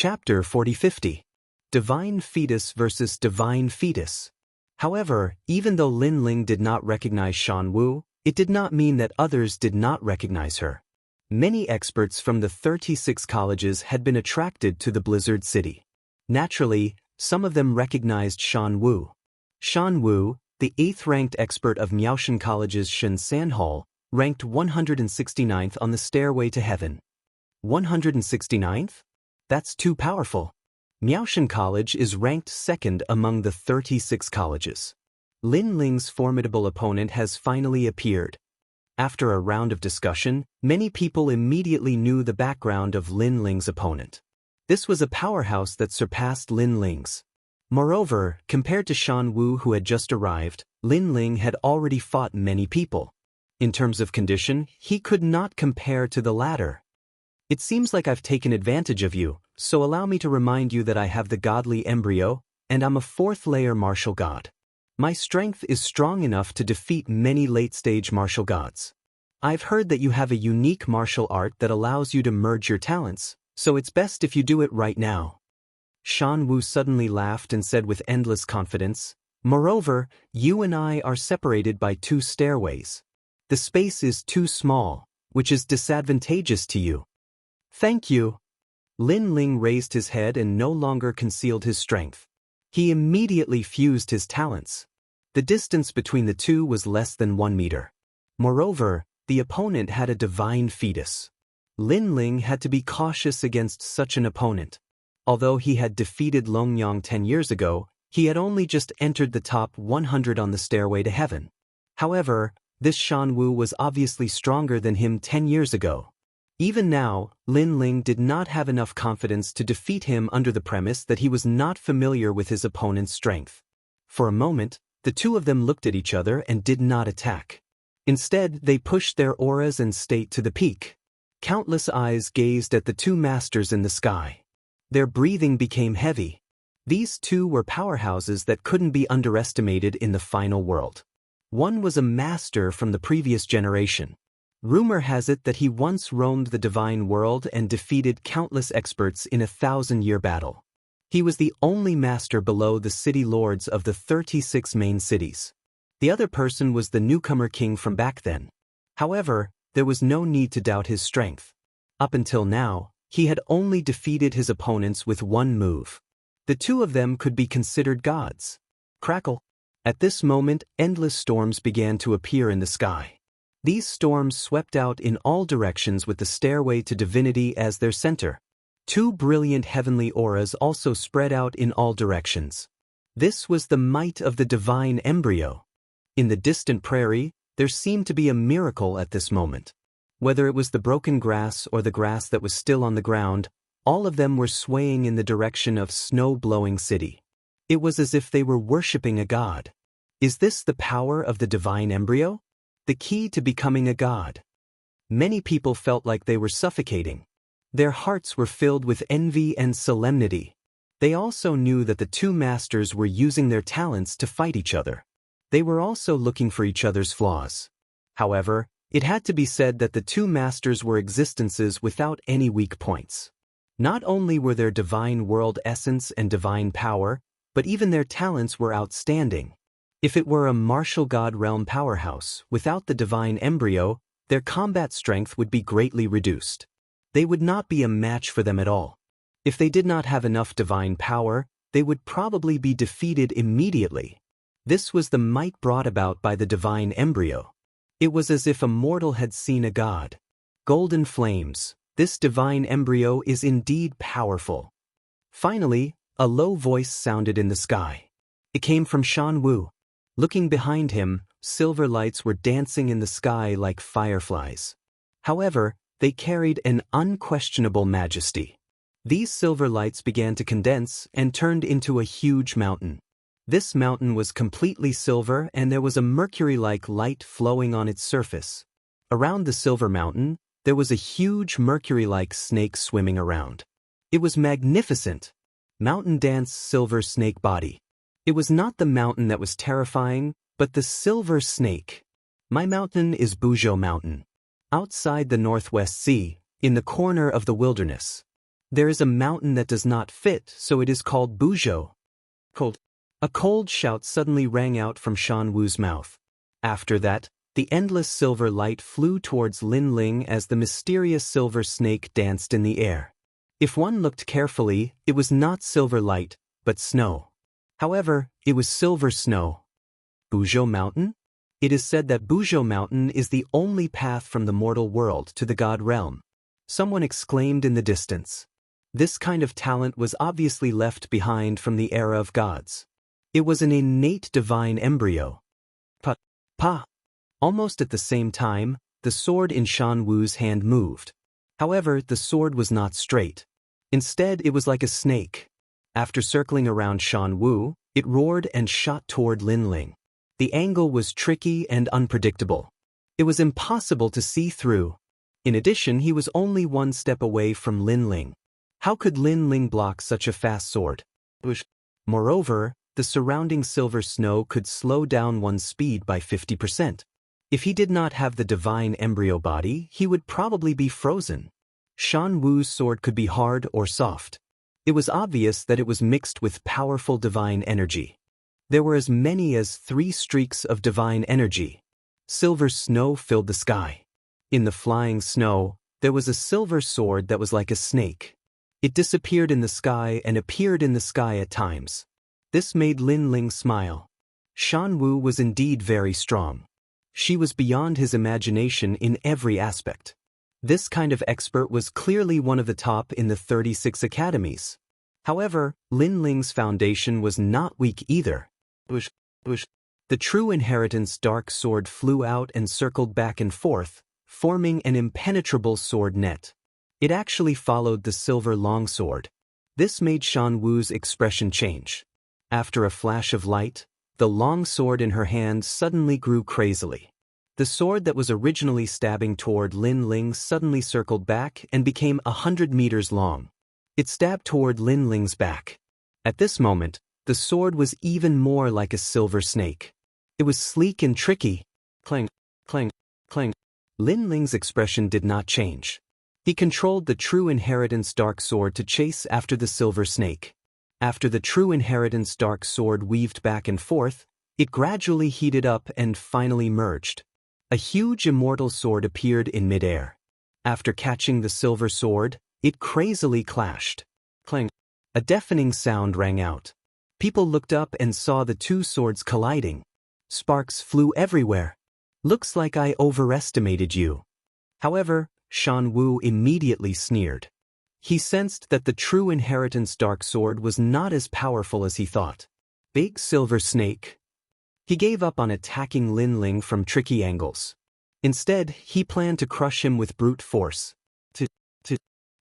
Chapter 40-50. Divine Fetus versus Divine Fetus. However, even though Lin Ling did not recognize Shan Wu, it did not mean that others did not recognize her. Many experts from the 36 colleges had been attracted to the Blizzard City. Naturally, some of them recognized Shan Wu. Shan Wu, the 8th-ranked expert of Miaoshan College's Shenzhen Hall, ranked 169th on the stairway to heaven. 169th? That's too powerful. Miaoshan College is ranked 2nd among the 36 colleges. Lin Ling's formidable opponent has finally appeared. After a round of discussion, many people immediately knew the background of Lin Ling's opponent. This was a powerhouse that surpassed Lin Ling's. Moreover, compared to Shan Wu who had just arrived, Lin Ling had already fought many people. In terms of condition, he could not compare to the latter. It seems like I've taken advantage of you, so allow me to remind you that I have the godly embryo, and I'm a 4th-layer martial god. My strength is strong enough to defeat many late-stage martial gods. I've heard that you have a unique martial art that allows you to merge your talents, so it's best if you do it right now. Shan Wu suddenly laughed and said with endless confidence, "Moreover, you and I are separated by 2 stairways. The space is too small, which is disadvantageous to you." "Thank you." Lin Ling raised his head and no longer concealed his strength. He immediately fused his talents. The distance between the two was less than 1 meter. Moreover, the opponent had a divine fetus. Lin Ling had to be cautious against such an opponent. Although he had defeated Longyang 10 years ago, he had only just entered the top 100 on the stairway to heaven. However, this Shan Wu was obviously stronger than him 10 years ago. Even now, Lin Ling did not have enough confidence to defeat him under the premise that he was not familiar with his opponent's strength. For a moment, the two of them looked at each other and did not attack. Instead, they pushed their auras and state to the peak. Countless eyes gazed at the 2 masters in the sky. Their breathing became heavy. These 2 were powerhouses that couldn't be underestimated in the final world. One was a master from the previous generation. Rumor has it that he once roamed the divine world and defeated countless experts in a 1,000-year battle. He was the only master below the city lords of the 36 main cities. The other person was the newcomer king from back then. However, there was no need to doubt his strength. Up until now, he had only defeated his opponents with 1 move. The 2 of them could be considered gods. Crackle! At this moment, endless storms began to appear in the sky. These storms swept out in all directions with the stairway to divinity as their center. 2 brilliant heavenly auras also spread out in all directions. This was the might of the divine embryo. In the distant prairie, there seemed to be a miracle at this moment. Whether it was the broken grass or the grass that was still on the ground, all of them were swaying in the direction of snow-blowing city. It was as if they were worshipping a god. Is this the power of the divine embryo? The key to becoming a god. Many people felt like they were suffocating. Their hearts were filled with envy and solemnity. They also knew that the 2 masters were using their talents to fight each other. They were also looking for each other's flaws. However, it had to be said that the 2 masters were existences without any weak points. Not only were their divine world essence and divine power, but even their talents were outstanding. If it were a martial god realm powerhouse, without the divine embryo, their combat strength would be greatly reduced. They would not be a match for them at all. If they did not have enough divine power, they would probably be defeated immediately. This was the might brought about by the divine embryo. It was as if a mortal had seen a god. Golden flames, this divine embryo is indeed powerful. Finally, a low voice sounded in the sky. It came from Shan Wu. Looking behind him, silver lights were dancing in the sky like fireflies. However, they carried an unquestionable majesty. These silver lights began to condense and turned into a huge mountain. This mountain was completely silver and there was a mercury-like light flowing on its surface. Around the silver mountain, there was a huge mercury-like snake swimming around. It was magnificent. Mountain dance silver snake body. It was not the mountain that was terrifying, but the silver snake. My mountain is Buzhou Mountain. Outside the Northwest Sea, in the corner of the wilderness. There is a mountain that does not fit, so it is called Buzhou. Cold. A cold shout suddenly rang out from Shan Wu's mouth. After that, the endless silver light flew towards Lin Ling as the mysterious silver snake danced in the air. If one looked carefully, it was not silver light, but snow. However, it was silver snow. Buzhou Mountain? It is said that Buzhou Mountain is the only path from the mortal world to the god realm. Someone exclaimed in the distance. This kind of talent was obviously left behind from the era of gods. It was an innate divine embryo. Pa. Almost at the same time, the sword in Shan Wu's hand moved. However, the sword was not straight. Instead, it was like a snake. After circling around Shan Wu, it roared and shot toward Lin Ling. The angle was tricky and unpredictable. It was impossible to see through. In addition, he was only one step away from Lin Ling. How could Lin Ling block such a fast sword? Moreover, the surrounding silver snow could slow down one's speed by 50%. If he did not have the divine embryo body, he would probably be frozen. Shan Wu's sword could be hard or soft. It was obvious that it was mixed with powerful divine energy. There were as many as 3 streaks of divine energy. Silver snow filled the sky. In the flying snow, there was a silver sword that was like a snake. It disappeared in the sky and appeared in the sky at times. This made Lin Ling smile. Shan Wu was indeed very strong. She was beyond his imagination in every aspect. This kind of expert was clearly one of the top in the 36 academies. However, Lin Ling's foundation was not weak either. The true inheritance dark sword flew out and circled back and forth, forming an impenetrable sword net. It actually followed the silver longsword. This made Shan Wu's expression change. After a flash of light, the long sword in her hand suddenly grew crazily. The sword that was originally stabbing toward Lin Ling suddenly circled back and became 100 meters long. It stabbed toward Lin Ling's back. At this moment, the sword was even more like a silver snake. It was sleek and tricky. Clang, clang, clang. Lin Ling's expression did not change. He controlled the true inheritance dark sword to chase after the silver snake. After the true inheritance dark sword weaved back and forth, it gradually heated up and finally merged. A huge immortal sword appeared in midair. After catching the silver sword, it crazily clashed. Clang! A deafening sound rang out. People looked up and saw the 2 swords colliding. Sparks flew everywhere. Looks like I overestimated you. However, Shan Wu immediately sneered. He sensed that the true inheritance dark sword was not as powerful as he thought. Big silver snake. He gave up on attacking Lin Ling from tricky angles. Instead, he planned to crush him with brute force.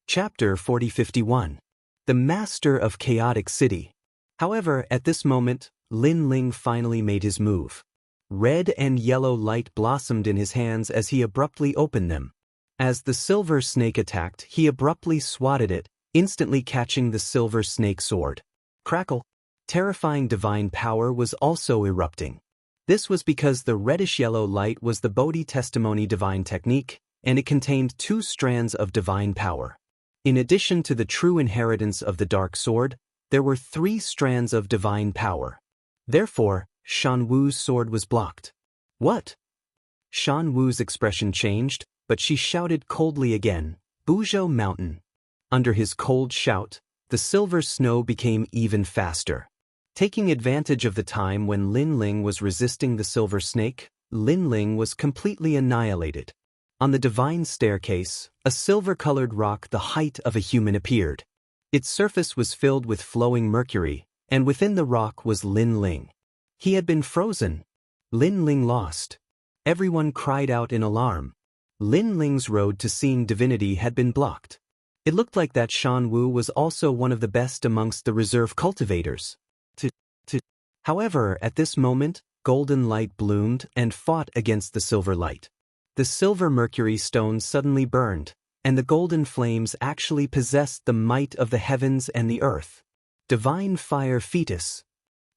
Chapter 4051. The Master of Chaotic City. However, at this moment, Lin Ling finally made his move. Red and yellow light blossomed in his hands as he abruptly opened them. As the silver snake attacked, he abruptly swatted it, instantly catching the silver snake sword. Crackle! Terrifying divine power was also erupting. This was because the reddish-yellow light was the Bodhi testimony divine technique, and it contained 2 strands of divine power. In addition to the true inheritance of the dark sword, there were 3 strands of divine power. Therefore, Shan Wu's sword was blocked. What? Shan Wu's expression changed, but she shouted coldly again, Buzhou Mountain. Under his cold shout, the silver snow became even faster. Taking advantage of the time when Lin Ling was resisting the silver snake, Lin Ling was completely annihilated. On the divine staircase, a silver-colored rock the height of a human appeared. Its surface was filled with flowing mercury, and within the rock was Lin Ling. He had been frozen. Lin Ling lost. Everyone cried out in alarm. Lin Ling's road to seeing divinity had been blocked. It looked like that Shan Wu was also one of the best amongst the reserve cultivators. However, at this moment, golden light bloomed and fought against the silver light. The silver mercury stone suddenly burned, and the golden flames actually possessed the might of the heavens and the earth. Divine fire fetus.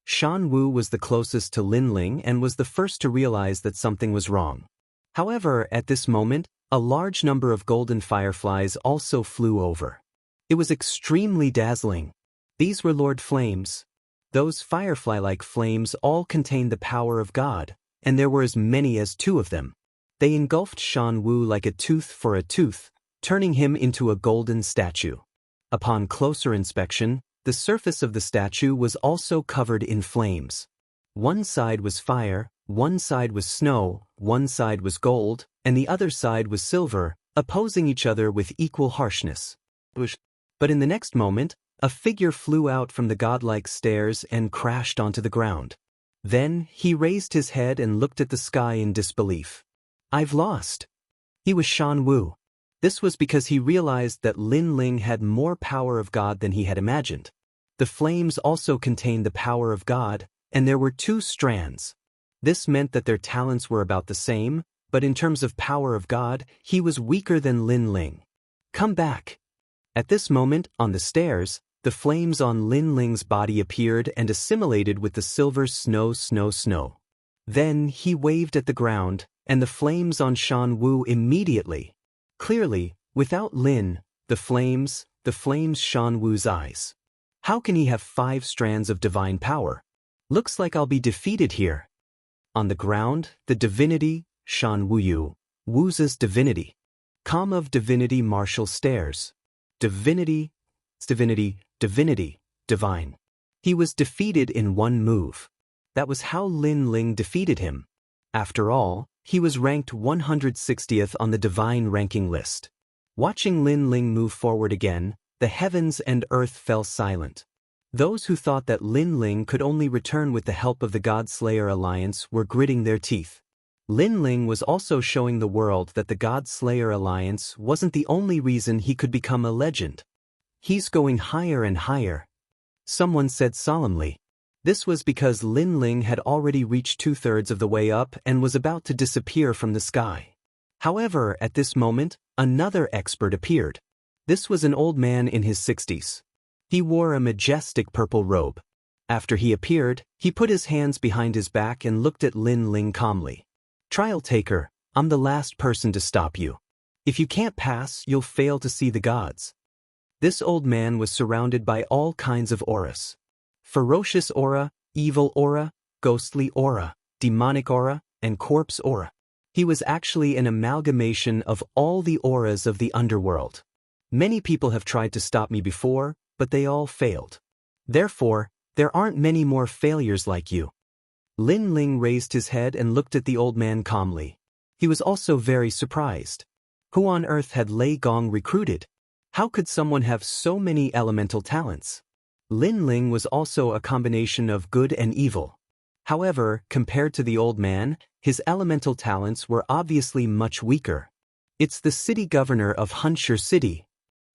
Shan Wu was the closest to Lin Ling and was the first to realize that something was wrong. However, at this moment, a large number of golden fireflies also flew over. It was extremely dazzling. These were Lord Flames. Those firefly-like flames all contained the power of God, and there were as many as 2 of them. They engulfed Shan Wu like a tooth for a tooth, turning him into a golden statue. Upon closer inspection, the surface of the statue was also covered in flames. One side was fire, one side was snow, one side was gold, and the other side was silver, opposing each other with equal harshness. But in the next moment, a figure flew out from the godlike stairs and crashed onto the ground. Then, he raised his head and looked at the sky in disbelief. "I've lost." He was Shan Wu. This was because he realized that Lin Ling had more power of God than he had imagined. The flames also contained the power of God, and there were 2 strands. This meant that their talents were about the same, but in terms of power of God, he was weaker than Lin Ling. "Come back." At this moment, on the stairs, the flames on Lin Ling's body appeared and assimilated with the silver snow. Then he waved at the ground, and the flames on Shan Wu immediately. Clearly, without Lin, the flames Shan Wu's eyes. How can he have 5 strands of divine power? Looks like I'll be defeated here. On the ground, the divinity, Shan Wu, Wu's divinity. Calm of divinity martial stairs. Divinity, divine. He was defeated in 1 move. That was how Lin Ling defeated him. After all, he was ranked 160th on the divine ranking list. Watching Lin Ling move forward again, the heavens and earth fell silent. Those who thought that Lin Ling could only return with the help of the God-Slayer Alliance were gritting their teeth. Lin Ling was also showing the world that the God-Slayer Alliance wasn't the only reason he could become a legend. "He's going higher and higher," someone said solemnly. This was because Lin Ling had already reached 2/3 of the way up and was about to disappear from the sky. However, at this moment, another expert appeared. This was an old man in his 60s. He wore a majestic purple robe. After he appeared, he put his hands behind his back and looked at Lin Ling calmly. "Trial taker, I'm the last person to stop you. If you can't pass, you'll fail to see the gods." This old man was surrounded by all kinds of auras. Ferocious aura, evil aura, ghostly aura, demonic aura, and corpse aura. He was actually an amalgamation of all the auras of the underworld. "Many people have tried to stop me before, but they all failed. Therefore, there aren't many more failures like you." Lin Ling raised his head and looked at the old man calmly. He was also very surprised. Who on earth had Lei Gong recruited? How could someone have so many elemental talents? Lin Ling was also a combination of good and evil. However, compared to the old man, his elemental talents were obviously much weaker. "It's the city governor of Hunshire City."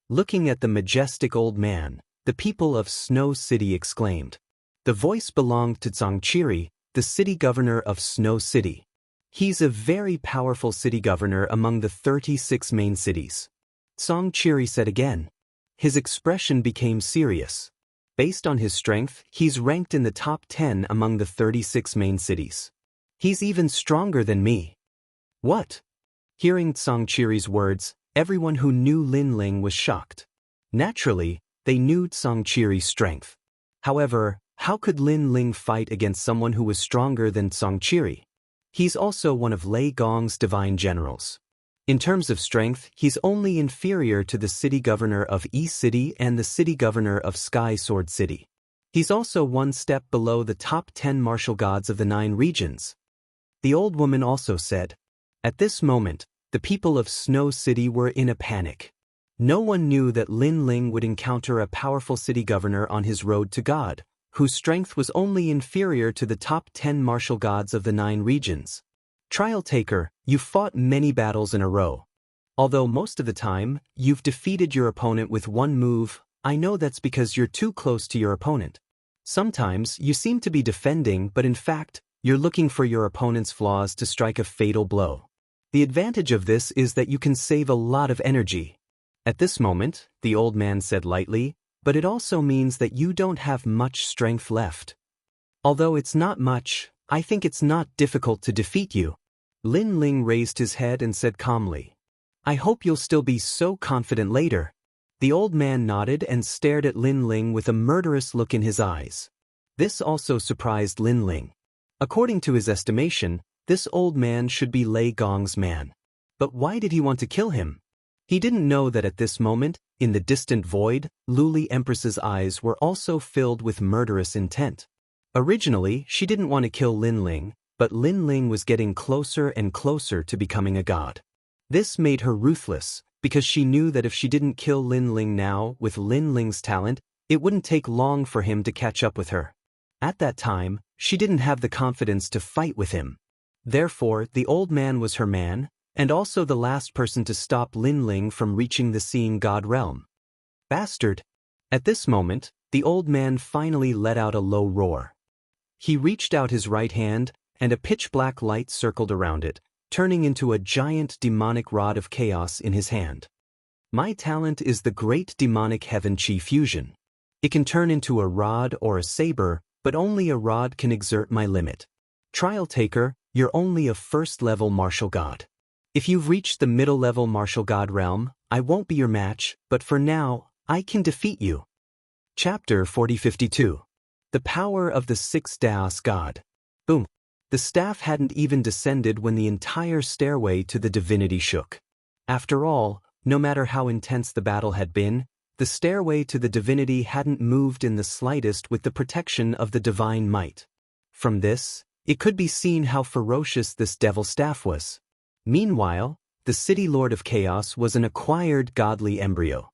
Looking at the majestic old man, the people of Snow City exclaimed. The voice belonged to Zhangqiri, the city governor of Snow City. He's a very powerful city governor among the 36 main cities. Zhangqiri said again. His expression became serious. Based on his strength, he's ranked in the top 10 among the 36 main cities. He's even stronger than me. What? Hearing Zhangqiri's words, everyone who knew Lin Ling was shocked. Naturally, they knew Zhangqiri's strength. However, how could Lin Ling fight against someone who was stronger than Zhangqiri? He's also one of Lei Gong's divine generals. In terms of strength, he's only inferior to the city governor of East City and the city governor of Sky Sword City. He's also 1 step below the top 10 martial gods of the 9 regions. The old woman also said. At this moment, the people of Snow City were in a panic. No one knew that Lin Ling would encounter a powerful city governor on his road to God, whose strength was only inferior to the top 10 martial gods of the 9 regions. Trial taker, you've fought many battles in a row. Although most of the time, you've defeated your opponent with 1 move, I know that's because you're too close to your opponent. Sometimes, you seem to be defending, but in fact, you're looking for your opponent's flaws to strike a fatal blow. The advantage of this is that you can save a lot of energy. At this moment, the old man said lightly, but it also means that you don't have much strength left. Although it's not much, I think it's not difficult to defeat you. Lin Ling raised his head and said calmly. I hope you'll still be so confident later. The old man nodded and stared at Lin Ling with a murderous look in his eyes. This also surprised Lin Ling. According to his estimation, this old man should be Lei Gong's man. But why did he want to kill him? He didn't know that at this moment, in the distant void, Luli Empress's eyes were also filled with murderous intent. Originally, she didn't want to kill Lin Ling, but Lin Ling was getting closer and closer to becoming a god. This made her ruthless, because she knew that if she didn't kill Lin Ling now with Lin Ling's talent, it wouldn't take long for him to catch up with her. At that time, she didn't have the confidence to fight with him. Therefore, the old man was her man, and also the last person to stop Lin Ling from reaching the Seeing God realm. Bastard! At this moment, the old man finally let out a low roar. He reached out his right hand, and a pitch-black light circled around it, turning into a giant demonic rod of chaos in his hand. My talent is the Great Demonic Heaven Chi Fusion. It can turn into a rod or a saber, but only a rod can exert my limit. Trial Taker, you're only a first-level martial god. If you've reached the middle-level martial god realm, I won't be your match, but for now, I can defeat you. Chapter 4052. The Power of the Six Daos God. Boom. The staff hadn't even descended when the entire stairway to the divinity shook. After all, no matter how intense the battle had been, the stairway to the divinity hadn't moved in the slightest with the protection of the divine might. From this, it could be seen how ferocious this devil staff was. Meanwhile, the city lord of chaos was an acquired godly embryo.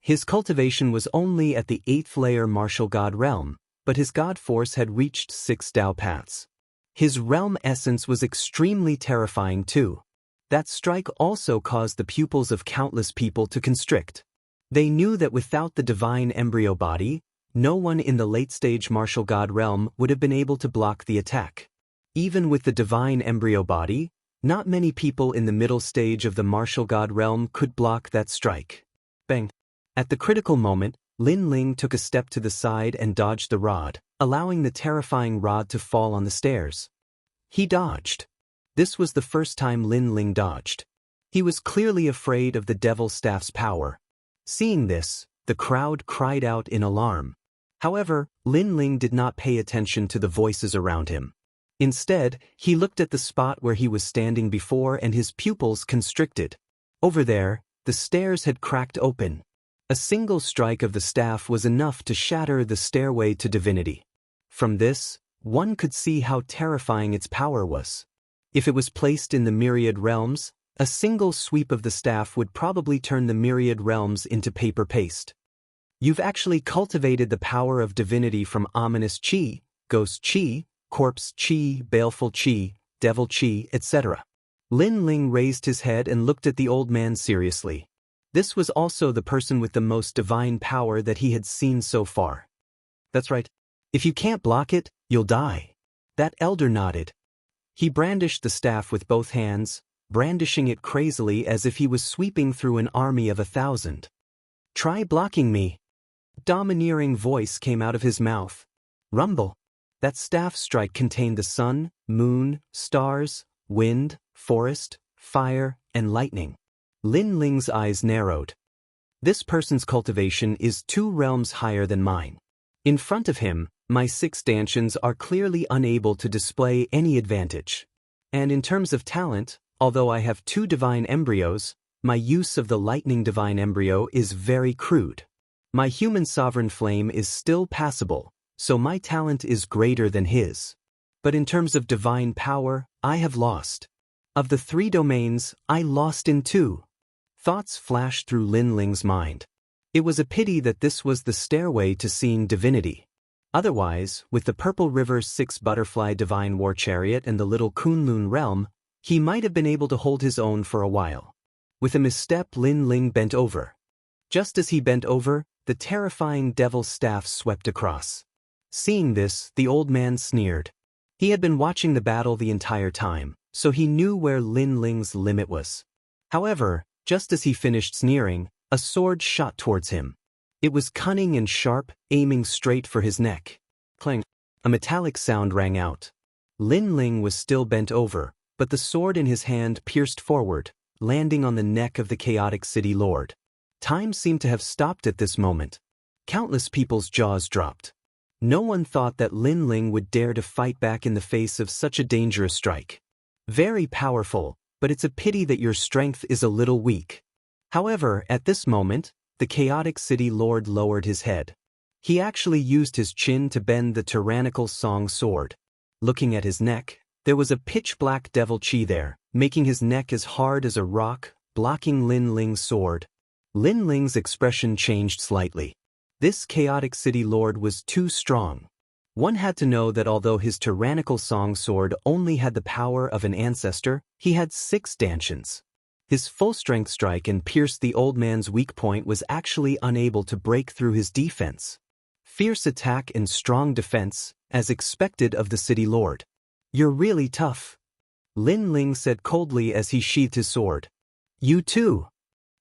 His cultivation was only at the 8th layer martial god realm, but his god force had reached 6 Dao paths. His realm essence was extremely terrifying too. That strike also caused the pupils of countless people to constrict. They knew that without the divine embryo body, no one in the late-stage martial god realm would have been able to block the attack. Even with the divine embryo body, not many people in the middle stage of the martial god realm could block that strike. Bang! At the critical moment, Lin Ling took a step to the side and dodged the rod, allowing the terrifying rod to fall on the stairs. He dodged. This was the first time Lin Ling dodged. He was clearly afraid of the devil staff's power. Seeing this, the crowd cried out in alarm. However, Lin Ling did not pay attention to the voices around him. Instead, he looked at the spot where he was standing before and his pupils constricted. Over there, the stairs had cracked open. A single strike of the staff was enough to shatter the stairway to divinity. From this, one could see how terrifying its power was. If it was placed in the myriad realms, a single sweep of the staff would probably turn the myriad realms into paper paste. You've actually cultivated the power of divinity from ominous chi, ghost chi, corpse chi, baleful chi, devil chi, etc. Lin Ling raised his head and looked at the old man seriously. This was also the person with the most divine power that he had seen so far. That's right. If you can't block it, you'll die. That elder nodded. He brandished the staff with both hands, brandishing it crazily as if he was sweeping through an army of 1,000. Try blocking me. Domineering voice came out of his mouth. Rumble. That staff strike contained the sun, moon, stars, wind, forest, fire, and lightning. Lin Ling's eyes narrowed. This person's cultivation is 2 realms higher than mine. In front of him, my 6 stanchions are clearly unable to display any advantage. And in terms of talent, although I have 2 divine embryos, my use of the lightning divine embryo is very crude. My human sovereign flame is still passable, so my talent is greater than his. But in terms of divine power, I have lost. Of the 3 domains, I lost in 2. Thoughts flashed through Lin Ling's mind. It was a pity that this was the stairway to seeing divinity. Otherwise, with the Purple River's 6 butterfly divine war chariot and the little Kunlun realm, he might have been able to hold his own for a while. With a misstep, Lin Ling bent over. Just as he bent over, the terrifying devil's staff swept across. Seeing this, the old man sneered. He had been watching the battle the entire time, so he knew where Lin Ling's limit was. However, just as he finished sneering, a sword shot towards him. It was cunning and sharp, aiming straight for his neck. Clang! A metallic sound rang out. Lin Ling was still bent over, but the sword in his hand pierced forward, landing on the neck of the chaotic city lord. Time seemed to have stopped at this moment. Countless people's jaws dropped. No one thought that Lin Ling would dare to fight back in the face of such a dangerous strike. Very powerful, but it's a pity that your strength is a little weak. However, at this moment, the chaotic city lord lowered his head. He actually used his chin to bend the tyrannical song sword. Looking at his neck, there was a pitch-black devil chi there, making his neck as hard as a rock, blocking Lin Ling's sword. Lin Ling's expression changed slightly. This chaotic city lord was too strong. One had to know that although his tyrannical song sword only had the power of an ancestor, he had 6 dantians. His full-strength strike and pierce the old man's weak point was actually unable to break through his defense. Fierce attack and strong defense, as expected of the city lord. You're really tough, Lin Ling said coldly as he sheathed his sword. You too,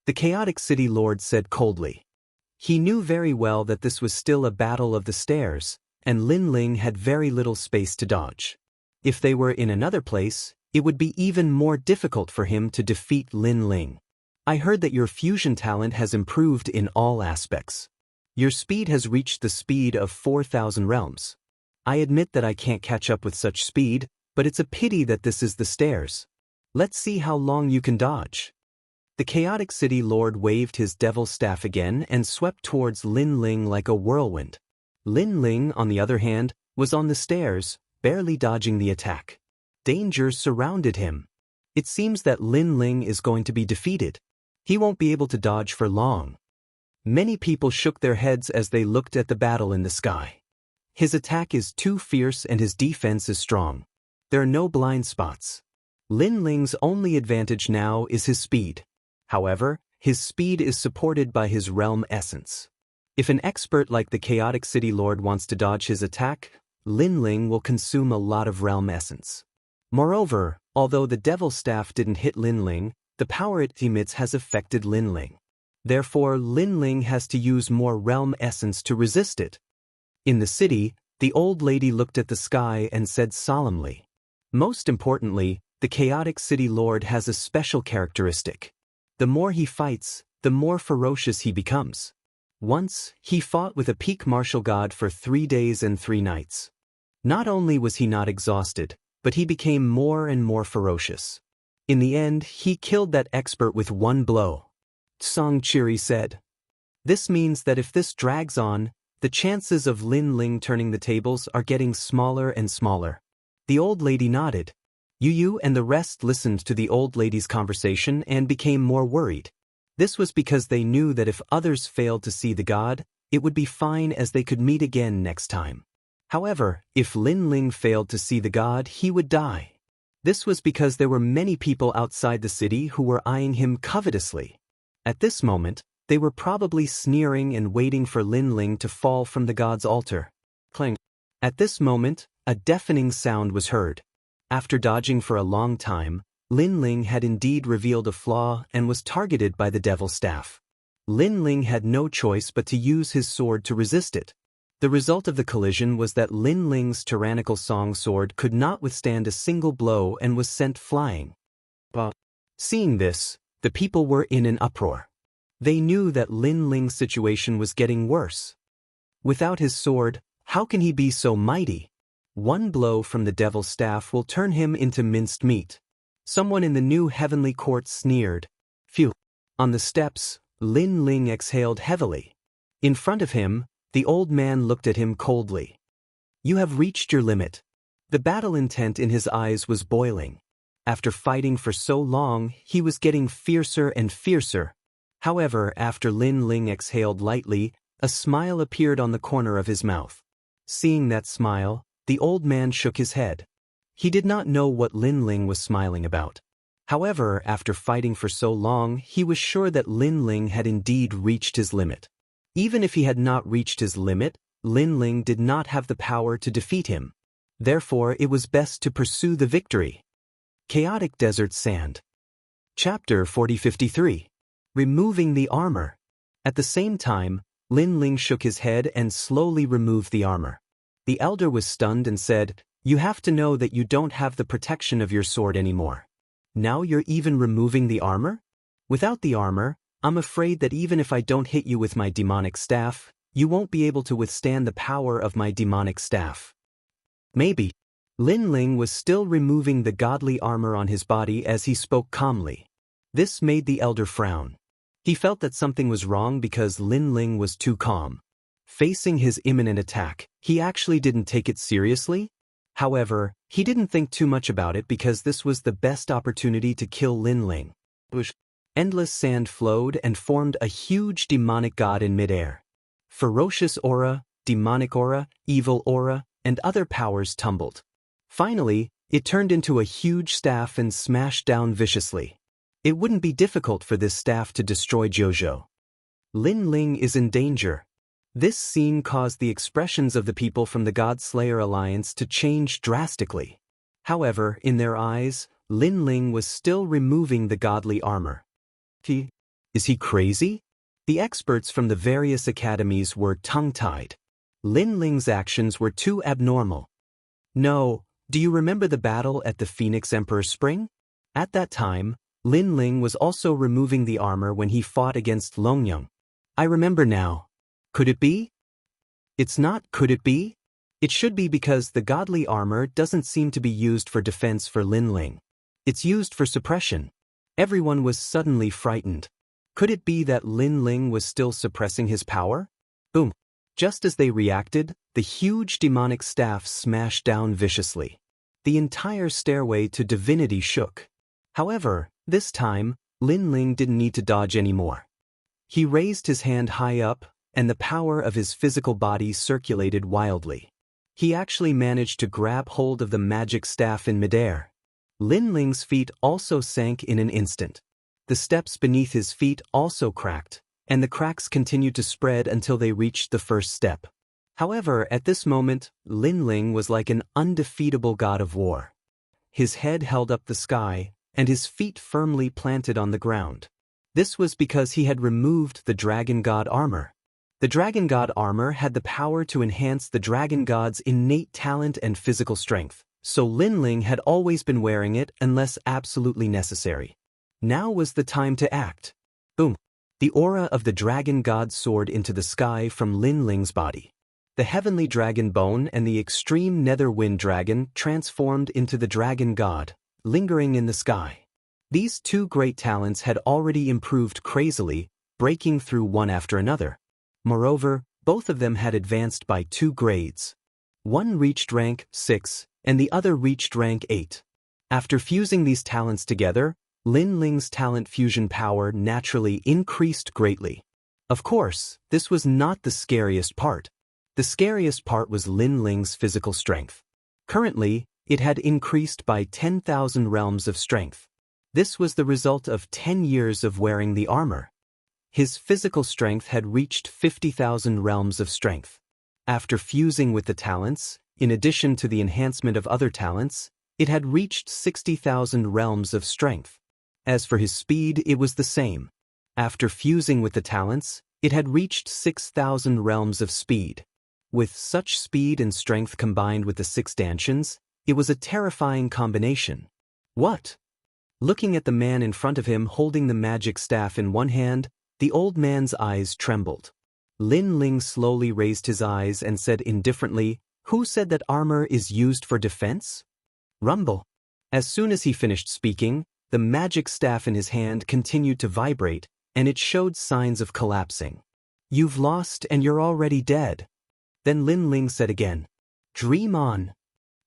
the chaotic city lord said coldly. He knew very well that this was still a battle of the stairs, and Lin Ling had very little space to dodge. If they were in another place, it would be even more difficult for him to defeat Lin Ling. I heard that your fusion talent has improved in all aspects. Your speed has reached the speed of 4,000 realms. I admit that I can't catch up with such speed, but it's a pity that this is the stairs. Let's see how long you can dodge. The chaotic city lord waved his devil staff again and swept towards Lin Ling like a whirlwind. Lin Ling, on the other hand, was on the stairs, barely dodging the attack. Danger surrounded him. It seems that Lin Ling is going to be defeated. He won't be able to dodge for long. Many people shook their heads as they looked at the battle in the sky. His attack is too fierce and his defense is strong. There are no blind spots. Lin Ling's only advantage now is his speed. However, his speed is supported by his realm essence. If an expert like the chaotic city lord wants to dodge his attack, Lin Ling will consume a lot of realm essence. Moreover, although the devil staff didn't hit Lin Ling, the power it emits has affected Lin Ling. Therefore, Lin Ling has to use more realm essence to resist it. In the city, the old lady looked at the sky and said solemnly, "Most importantly, the chaotic city lord has a special characteristic. The more he fights, the more ferocious he becomes. Once, he fought with a peak martial god for 3 days and 3 nights. Not only was he not exhausted, but he became more and more ferocious. In the end, he killed that expert with 1 blow." Song Chiri said. This means that if this drags on, the chances of Lin Ling turning the tables are getting smaller and smaller. The old lady nodded. Yu and the rest listened to the old lady's conversation and became more worried. This was because they knew that if others failed to see the god, it would be fine as they could meet again next time. However, if Lin Ling failed to see the god, he would die. This was because there were many people outside the city who were eyeing him covetously. At this moment, they were probably sneering and waiting for Lin Ling to fall from the god's altar. Clang. At this moment, a deafening sound was heard. After dodging for a long time, Lin Ling had indeed revealed a flaw and was targeted by the devil staff. Lin Ling had no choice but to use his sword to resist it. The result of the collision was that Lin Ling's tyrannical song sword could not withstand a single blow and was sent flying. Seeing this, the people were in an uproar. They knew that Lin Ling's situation was getting worse. Without his sword, how can he be so mighty? 1 blow from the devil's staff will turn him into minced meat. Someone in the new heavenly court sneered. Phew. On the steps, Lin Ling exhaled heavily. In front of him, the old man looked at him coldly. You have reached your limit. The battle intent in his eyes was boiling. After fighting for so long, he was getting fiercer and fiercer. However, after Lin Ling exhaled lightly, a smile appeared on the corner of his mouth. Seeing that smile, the old man shook his head. He did not know what Lin Ling was smiling about. However, after fighting for so long, he was sure that Lin Ling had indeed reached his limit. Even if he had not reached his limit, Lin Ling did not have the power to defeat him. Therefore, it was best to pursue the victory. Chaotic Desert Sand. Chapter 4053. Removing the armor. At the same time, Lin Ling shook his head and slowly removed the armor. The elder was stunned and said, "You have to know that you don't have the protection of your sword anymore. Now you're even removing the armor?" Without the armor, I'm afraid that even if I don't hit you with my demonic staff, you won't be able to withstand the power of my demonic staff. Maybe. Lin Ling was still removing the godly armor on his body as he spoke calmly. This made the elder frown. He felt that something was wrong because Lin Ling was too calm. Facing his imminent attack, he actually didn't take it seriously. However, he didn't think too much about it because this was the best opportunity to kill Lin Ling. Endless sand flowed and formed a huge demonic god in midair. Ferocious aura, demonic aura, evil aura, and other powers tumbled. Finally, it turned into a huge staff and smashed down viciously. It wouldn't be difficult for this staff to destroy Jojo. Lin Ling is in danger. This scene caused the expressions of the people from the God Slayer Alliance to change drastically. However, in their eyes, Lin Ling was still removing the godly armor. Is he crazy? The experts from the various academies were tongue-tied. Lin Ling's actions were too abnormal. No, do you remember the battle at the Phoenix Emperor Spring? At that time, Lin Ling was also removing the armor when he fought against Longyang. I remember now. Could it be? It's not, could it be? It should be because the godly armor doesn't seem to be used for defense for Lin Ling. It's used for suppression. Everyone was suddenly frightened. Could it be that Lin Ling was still suppressing his power? Boom. Just as they reacted, the huge demonic staff smashed down viciously. The entire stairway to divinity shook. However, this time, Lin Ling didn't need to dodge anymore. He raised his hand high up, and the power of his physical body circulated wildly. He actually managed to grab hold of the magic staff in midair. Lin Ling's feet also sank in an instant. The steps beneath his feet also cracked, and the cracks continued to spread until they reached the first step. However, at this moment, Lin Ling was like an undefeatable god of war. His head held up the sky, and his feet firmly planted on the ground. This was because he had removed the Dragon God armor. The Dragon God armor had the power to enhance the Dragon God's innate talent and physical strength, so Lin Ling had always been wearing it unless absolutely necessary. Now was the time to act. Boom! The aura of the Dragon God soared into the sky from Lin Ling's body. The heavenly dragon bone and the extreme nether wind dragon transformed into the Dragon God, lingering in the sky. These two great talents had already improved crazily, breaking through one after another. Moreover, both of them had advanced by 2 grades. One reached rank 6, and the other reached rank 8. After fusing these talents together, Lin Ling's talent fusion power naturally increased greatly. Of course, this was not the scariest part. The scariest part was Lin Ling's physical strength. Currently, it had increased by 10,000 realms of strength. This was the result of 10 years of wearing the armor. His physical strength had reached 50,000 realms of strength. After fusing with the talents, in addition to the enhancement of other talents, it had reached 60,000 realms of strength. As for his speed, it was the same. After fusing with the talents, it had reached 6,000 realms of speed. With such speed and strength combined with the 6 stanchions, it was a terrifying combination. What? Looking at the man in front of him holding the magic staff in one hand, the old man's eyes trembled. Lin Ling slowly raised his eyes and said indifferently, "Who said that armor is used for defense?" Rumble. As soon as he finished speaking, the magic staff in his hand continued to vibrate, and it showed signs of collapsing. "You've lost and you're already dead." Then Lin Ling said again, "Dream on."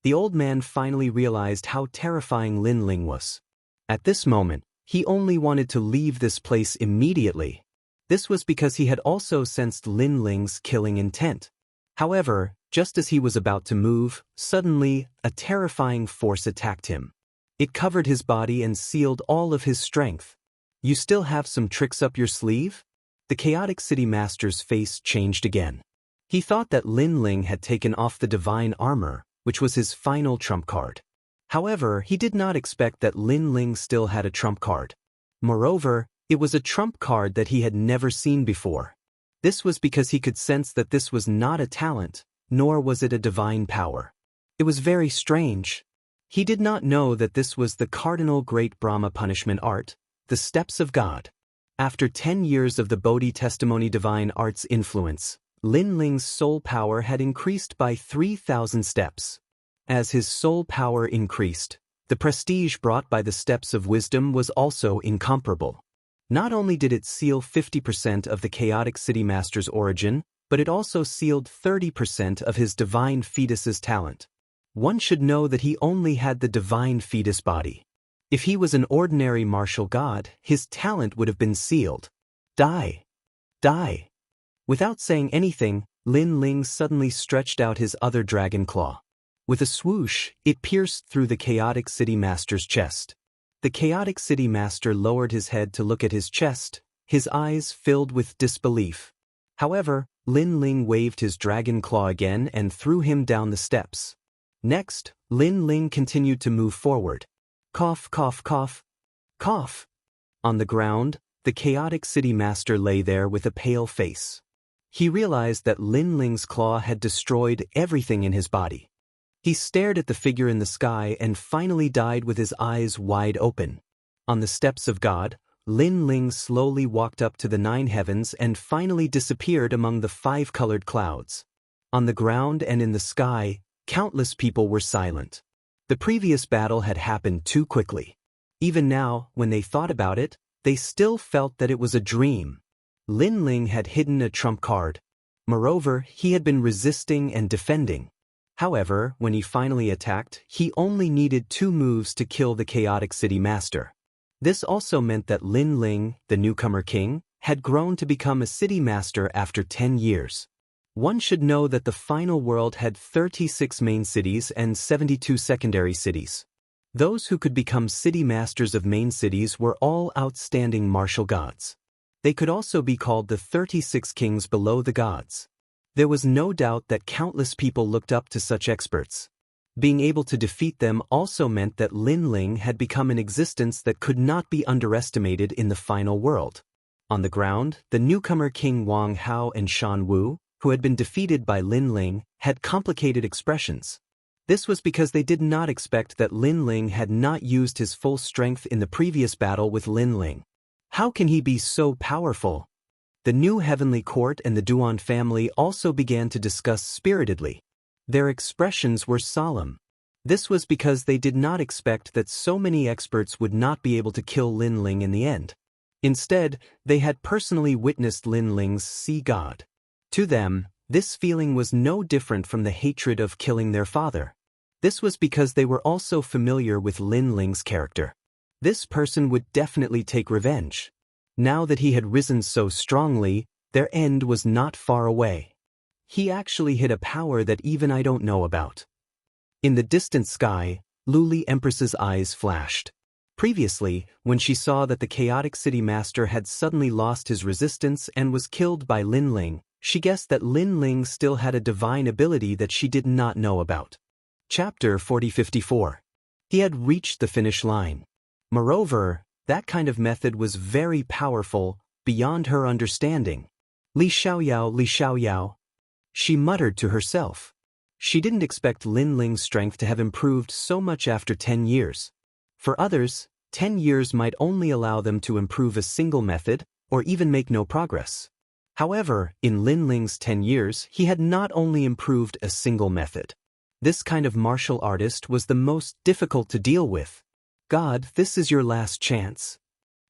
The old man finally realized how terrifying Lin Ling was. At this moment, he only wanted to leave this place immediately. This was because he had also sensed Lin Ling's killing intent. However, just as he was about to move, suddenly, a terrifying force attacked him. It covered his body and sealed all of his strength. "You still have some tricks up your sleeve?" The chaotic city master's face changed again. He thought that Lin Ling had taken off the divine armor, which was his final trump card. However, he did not expect that Lin Ling still had a trump card. Moreover, it was a trump card that he had never seen before. This was because he could sense that this was not a talent, nor was it a divine power. It was very strange. He did not know that this was the cardinal great Brahma punishment art, the steps of God. After 10 years of the Bodhi testimony divine art's influence, Lin Ling's soul power had increased by 3,000 steps. As his soul power increased, the prestige brought by the steps of wisdom was also incomparable. Not only did it seal 50% of the chaotic city master's origin, but it also sealed 30% of his divine fetus's talent. One should know that he only had the divine fetus body. If he was an ordinary martial god, his talent would have been sealed. Die! Die! Without saying anything, Lin Ling suddenly stretched out his other dragon claw. With a swoosh, it pierced through the chaotic city master's chest. The chaotic city master lowered his head to look at his chest, his eyes filled with disbelief. However, Lin Ling waved his dragon claw again and threw him down the steps. Next, Lin Ling continued to move forward. Cough, cough, cough. Cough. On the ground, the chaotic city master lay there with a pale face. He realized that Lin Ling's claw had destroyed everything in his body. He stared at the figure in the sky and finally died with his eyes wide open. On the steps of God, Lin Ling slowly walked up to the 9 heavens and finally disappeared among the 5-colored clouds. On the ground and in the sky, countless people were silent. The previous battle had happened too quickly. Even now, when they thought about it, they still felt that it was a dream. Lin Ling had hidden a trump card. Moreover, he had been resisting and defending. However, when he finally attacked, he only needed 2 moves to kill the chaotic city master. This also meant that Lin Ling, the newcomer king, had grown to become a city master after 10 years. One should know that the final world had 36 main cities and 72 secondary cities. Those who could become city masters of main cities were all outstanding martial gods. They could also be called the 36 kings below the gods. There was no doubt that countless people looked up to such experts. Being able to defeat them also meant that Lin Ling had become an existence that could not be underestimated in the final world. On the ground, the newcomer King Wang Hao and Shan Wu, who had been defeated by Lin Ling, had complicated expressions. This was because they did not expect that Lin Ling had not used his full strength in the previous battle with Lin Ling. How can he be so powerful? The new heavenly court and the Duan family also began to discuss spiritedly. Their expressions were solemn. This was because they did not expect that so many experts would not be able to kill Lin Ling in the end. Instead, they had personally witnessed Lin Ling's sea god. To them, this feeling was no different from the hatred of killing their father. This was because they were also familiar with Lin Ling's character. This person would definitely take revenge. Now that he had risen so strongly, their end was not far away. He actually hid a power that even I don't know about. In the distant sky, Luli Empress's eyes flashed. Previously, when she saw that the chaotic city master had suddenly lost his resistance and was killed by Lin Ling, she guessed that Lin Ling still had a divine ability that she did not know about. Chapter 4054. He had reached the finish line. Moreover, that kind of method was very powerful, beyond her understanding. Li Xiaoyao. She muttered to herself. She didn't expect Lin Ling's strength to have improved so much after 10 years. For others, 10 years might only allow them to improve a single method, or even make no progress. However, in Lin Ling's 10 years, he had not only improved a single method. This kind of martial artist was the most difficult to deal with. God, this is your last chance.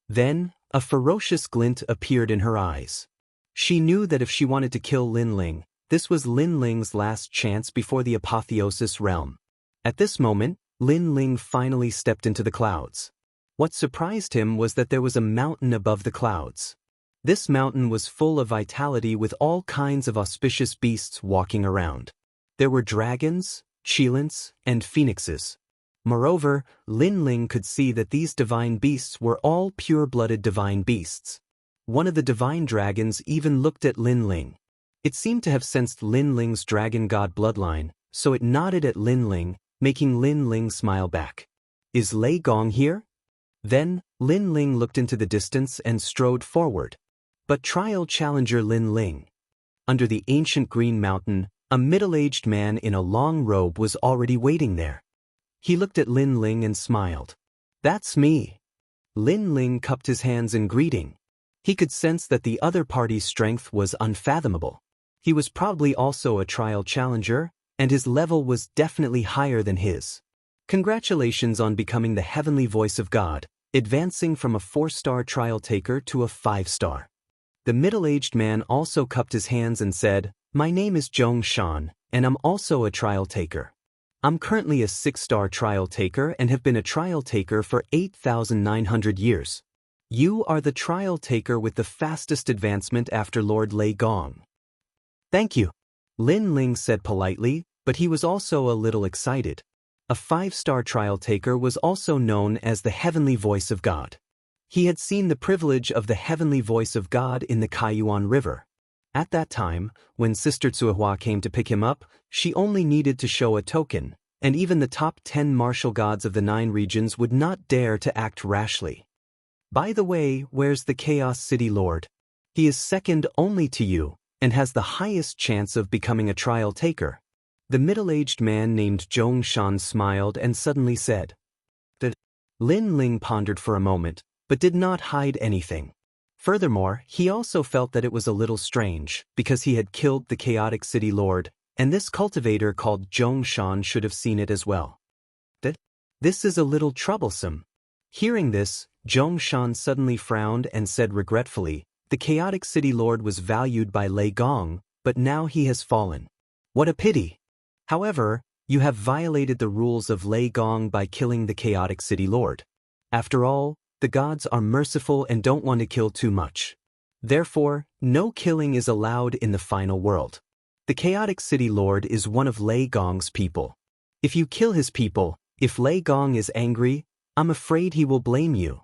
Then, a ferocious glint appeared in her eyes. She knew that if she wanted to kill Lin Ling, this was Lin Ling's last chance before the apotheosis realm. At this moment, Lin Ling finally stepped into the clouds. What surprised him was that there was a mountain above the clouds. This mountain was full of vitality with all kinds of auspicious beasts walking around. There were dragons, cheilants, and phoenixes. Moreover, Lin Ling could see that these divine beasts were all pure-blooded divine beasts. One of the divine dragons even looked at Lin Ling. It seemed to have sensed Lin Ling's dragon god bloodline, so it nodded at Lin Ling, making Lin Ling smile back. Is Lei Gong here? Then, Lin Ling looked into the distance and strode forward. But trial challenger Lin Ling. Under the ancient green mountain, a middle-aged man in a long robe was already waiting there. He looked at Lin Ling and smiled. That's me. Lin Ling cupped his hands in greeting. He could sense that the other party's strength was unfathomable. He was probably also a trial challenger, and his level was definitely higher than his. Congratulations on becoming the heavenly voice of God, advancing from a 4-star trial taker to a 5-star. The middle-aged man also cupped his hands and said, "My name is Zhong Shan, and I'm also a trial taker. I'm currently a 6-star trial taker and have been a trial taker for 8,900 years. You are the trial taker with the fastest advancement after Lord Lei Gong." "Thank you," Lin Ling said politely, but he was also a little excited. A 5-star trial taker was also known as the heavenly voice of God. He had seen the privilege of the heavenly voice of God in the Kaiyuan River. At that time, when Sister Tsuehua came to pick him up, she only needed to show a token, and even the top 10 martial gods of the 9 regions would not dare to act rashly. "By the way, where's the Chaos City Lord? He is second only to you, and has the highest chance of becoming a trial taker." The middle-aged man named Zhong Shan smiled and suddenly said, "That." Lin Ling pondered for a moment, but did not hide anything. Furthermore, he also felt that it was a little strange, because he had killed the Chaotic City Lord, and this cultivator called Zhong Shan should have seen it as well. "That? This is a little troublesome." Hearing this, Zhong Shan suddenly frowned and said regretfully, "The Chaotic City Lord was valued by Lei Gong, but now he has fallen. What a pity. However, you have violated the rules of Lei Gong by killing the Chaotic City Lord. After all, the gods are merciful and don't want to kill too much. Therefore, no killing is allowed in the final world. The Chaotic City Lord is one of Lei Gong's people. If you kill his people, if Lei Gong is angry, I'm afraid he will blame you.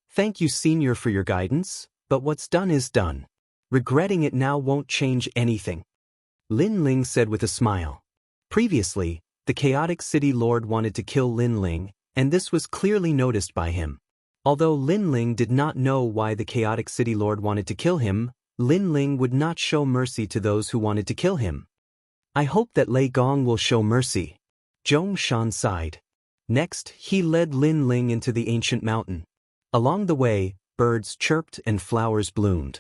Thank you, Senior, for your guidance, but what's done is done. Regretting it now won't change anything." Lin Ling said with a smile. Previously, the Chaotic City Lord wanted to kill Lin Ling, and this was clearly noticed by him. Although Lin Ling did not know why the Chaotic City Lord wanted to kill him, Lin Ling would not show mercy to those who wanted to kill him. "I hope that Lei Gong will show mercy." Zhong Shan sighed. Next, he led Lin Ling into the ancient mountain. Along the way, birds chirped and flowers bloomed.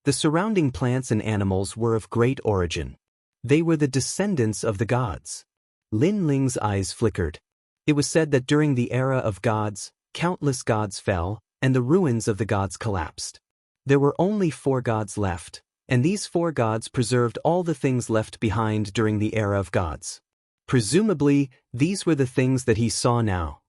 The surrounding plants and animals were of great origin. They were the descendants of the gods. Lin Ling's eyes flickered. It was said that during the era of gods, countless gods fell, and the ruins of the gods collapsed. There were only 4 gods left, and these 4 gods preserved all the things left behind during the era of gods. Presumably, these were the things that he saw now.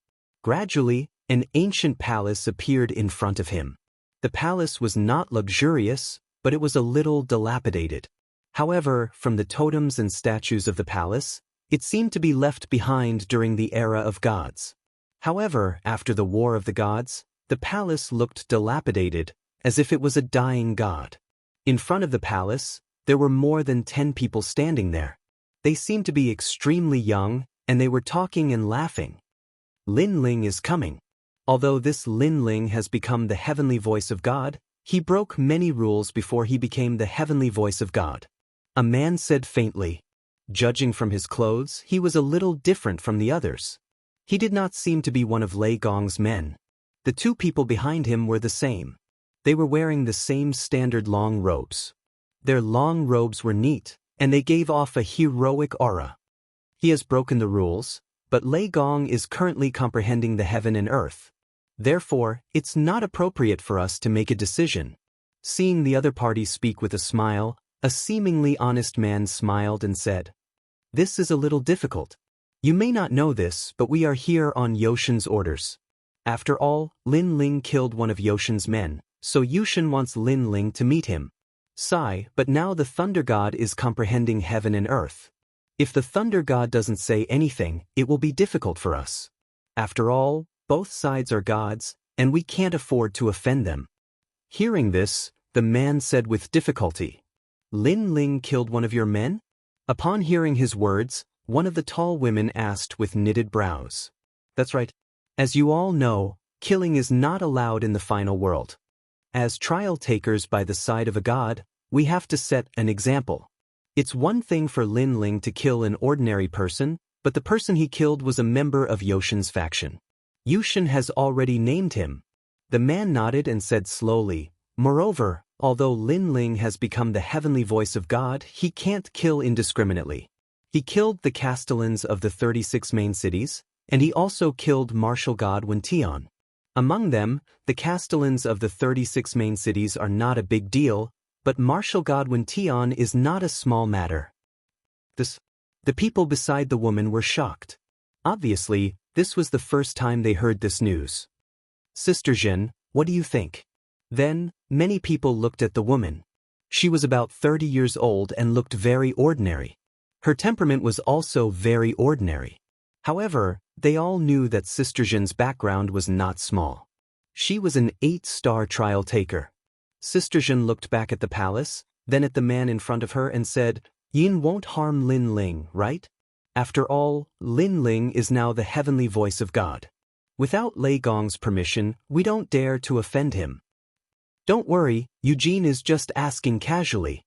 Gradually, an ancient palace appeared in front of him. The palace was not luxurious, but it was a little dilapidated. However, from the totems and statues of the palace, it seemed to be left behind during the era of gods. However, after the War of the Gods, the palace looked dilapidated, as if it was a dying god. In front of the palace, there were more than 10 people standing there. They seemed to be extremely young, and they were talking and laughing. Lin Ling is coming. Although this Lin Ling has become the heavenly voice of God, he broke many rules before he became the heavenly voice of God. A man said faintly. Judging from his clothes, he was a little different from the others. He did not seem to be one of Lei Gong's men. The 2 people behind him were the same. They were wearing the same standard long robes. Their long robes were neat, and they gave off a heroic aura. He has broken the rules, but Lei Gong is currently comprehending the heaven and earth. Therefore, it's not appropriate for us to make a decision. Seeing the other party speak with a smile, a seemingly honest man smiled and said, "This is a little difficult. You may not know this, but we are here on Yoshin's orders. After all, Lin Ling killed one of Yoshin's men, so Yushin wants Lin Ling to meet him. Sigh, but now the Thunder God is comprehending heaven and earth. If the Thunder God doesn't say anything, it will be difficult for us. After all, both sides are gods, and we can't afford to offend them." Hearing this, the man said with difficulty, "Lin Ling killed one of your men?" Upon hearing his words, one of the tall women asked with knitted brows. "That's right. As you all know, killing is not allowed in the final world. As trial takers by the side of a god, we have to set an example. It's one thing for Lin Ling to kill an ordinary person, but the person he killed was a member of Yoshin's faction. Yushin has already named him." The man nodded and said slowly, Moreover, although Lin Ling has become the heavenly voice of God, he can't kill indiscriminately. He killed the castellans of the 36 main cities, and he also killed martial god Wuxian. Among them, the castellans of the 36 main cities are not a big deal, but martial god Wuxian is not a small matter. The people beside the woman were shocked. Obviously, this was the first time they heard this news. Sister Zhen, what do you think? Then, many people looked at the woman. She was about 30 years old and looked very ordinary. Her temperament was also very ordinary. However, they all knew that Sister Zhen's background was not small. She was an 8-star trial taker. Sister Zhen looked back at the palace, then at the man in front of her and said, Yin won't harm Lin Ling, right? After all, Lin Ling is now the heavenly voice of God. Without Lei Gong's permission, we don't dare to offend him. Don't worry, Eugene is just asking casually.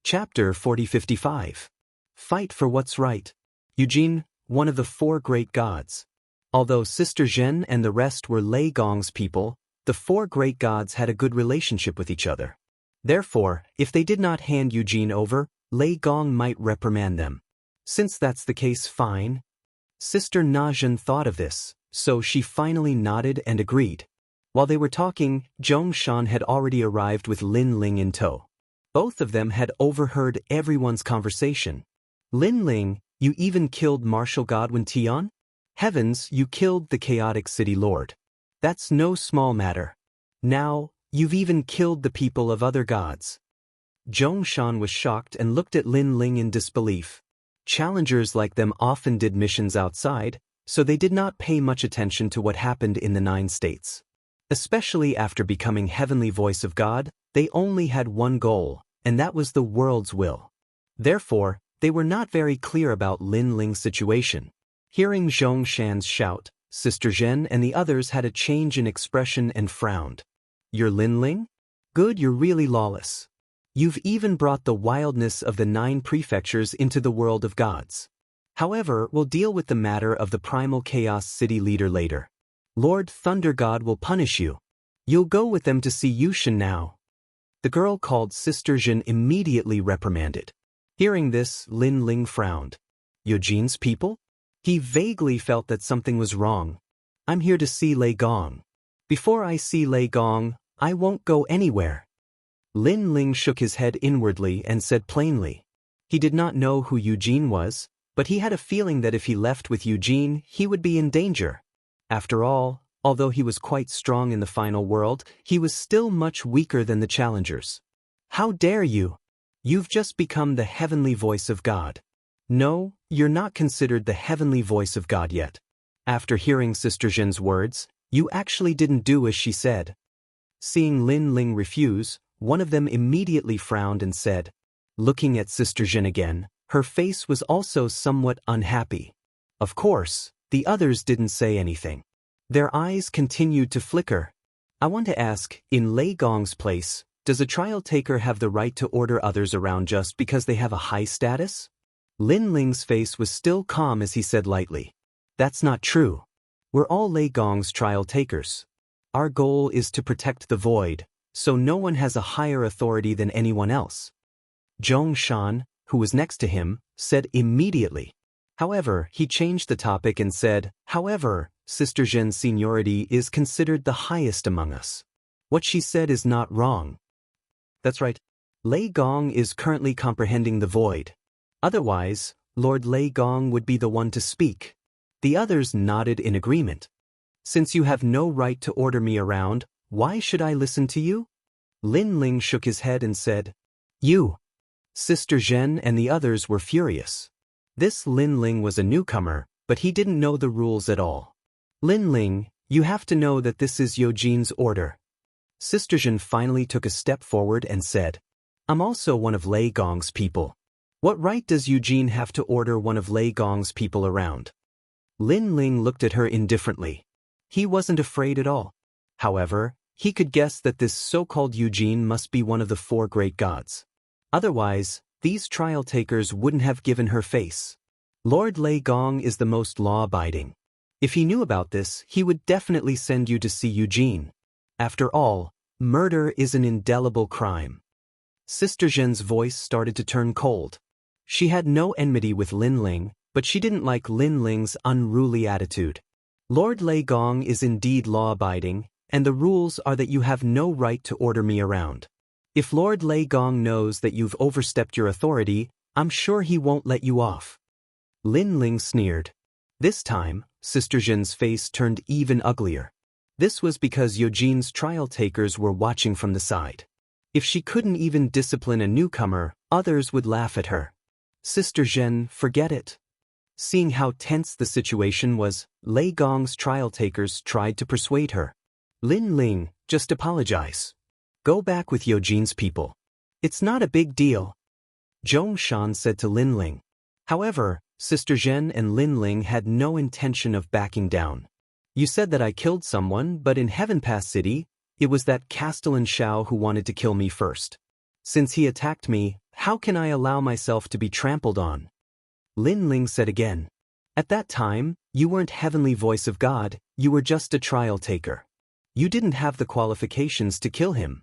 Chapter 40-55. Fight for what's right. Eugene, one of the 4 great gods. Although Sister Zhen and the rest were Lei Gong's people, the 4 great gods had a good relationship with each other. Therefore, if they did not hand Eugene over, Lei Gong might reprimand them. Since that's the case, fine. Sister Na Zhen thought of this, so she finally nodded and agreed. While they were talking, Zhongshan had already arrived with Lin Ling in tow. Both of them had overheard everyone's conversation. Lin Ling, you even killed martial god Wuxian? Heavens, you killed the chaotic city lord. That's no small matter. Now, you've even killed the people of other gods. Zhongshan was shocked and looked at Lin Ling in disbelief. Challengers like them often did missions outside, so they did not pay much attention to what happened in the 9 states. Especially after becoming heavenly voice of God, they only had one goal, and that was the world's will. Therefore, they were not very clear about Lin Ling's situation. Hearing Zhongshan's shout, Sister Zhen and the others had a change in expression and frowned. You're Lin Ling? Good, you're really lawless. You've even brought the wildness of the 9 prefectures into the world of gods. However, we'll deal with the matter of the primal chaos city leader later. Lord Thunder God will punish you. You'll go with them to see Yushin now. The girl called Sister Zhen immediately reprimanded. Hearing this, Lin Ling frowned. Eugene's people? He vaguely felt that something was wrong. I'm here to see Lei Gong. Before I see Lei Gong, I won't go anywhere. Lin Ling shook his head inwardly and said plainly. He did not know who Eugene was, but he had a feeling that if he left with Eugene, he would be in danger. After all, although he was quite strong in the final world, he was still much weaker than the challengers. How dare you? You've just become the heavenly voice of God. No, you're not considered the heavenly voice of God yet. After hearing Sister Zhen's words, you actually didn't do as she said. Seeing Lin Ling refuse, one of them immediately frowned and said, looking at Sister Zhen again, her face was also somewhat unhappy. Of course, the others didn't say anything. Their eyes continued to flicker. I want to ask, in Lei Gong's place, does a trial taker have the right to order others around just because they have a high status? Lin Ling's face was still calm as he said lightly. That's not true. We're all Lei Gong's trial takers. Our goal is to protect the void, so no one has a higher authority than anyone else. Zhongshan, who was next to him, said immediately. However, he changed the topic and said, however, Sister Zhen's seniority is considered the highest among us. What she said is not wrong. That's right. Lei Gong is currently comprehending the void. Otherwise, Lord Lei Gong would be the one to speak. The others nodded in agreement. Since you have no right to order me around, why should I listen to you? Lin Ling shook his head and said, You. Sister Zhen and the others were furious. This Lin Ling was a newcomer, but he didn't know the rules at all. Lin Ling, you have to know that this is Eugene's order. Sister Zhen finally took a step forward and said, I'm also one of Lei Gong's people. What right does Eugene have to order one of Lei Gong's people around? Lin Ling looked at her indifferently. He wasn't afraid at all. However, he could guess that this so-called Eugene must be one of the 4 great gods. Otherwise, these trial takers wouldn't have given her face. Lord Lei Gong is the most law-abiding. If he knew about this, he would definitely send you to see Eugene. After all, Murder is an indelible crime. Sister Zhen's voice started to turn cold. She had no enmity with Lin Ling, but she didn't like Lin Ling's unruly attitude. Lord Lei Gong is indeed law-abiding, and the rules are that you have no right to order me around. If Lord Lei Gong knows that you've overstepped your authority, I'm sure he won't let you off. Lin Ling sneered. This time, Sister Zhen's face turned even uglier. This was because Youjin's trial takers were watching from the side. If she couldn't even discipline a newcomer, others would laugh at her. Sister Zhen, forget it. Seeing how tense the situation was, Lei Gong's trial takers tried to persuade her. Lin Ling, just apologize. Go back with Youjin's people. It's not a big deal. Zhong Shan said to Lin Ling. However, Sister Zhen and Lin Ling had no intention of backing down. You said that I killed someone, but in Heaven Pass City, it was that Castellan Shao who wanted to kill me first. Since he attacked me, how can I allow myself to be trampled on? Lin Ling said again. At that time, you weren't Heavenly Voice of God, you were just a trial taker. You didn't have the qualifications to kill him.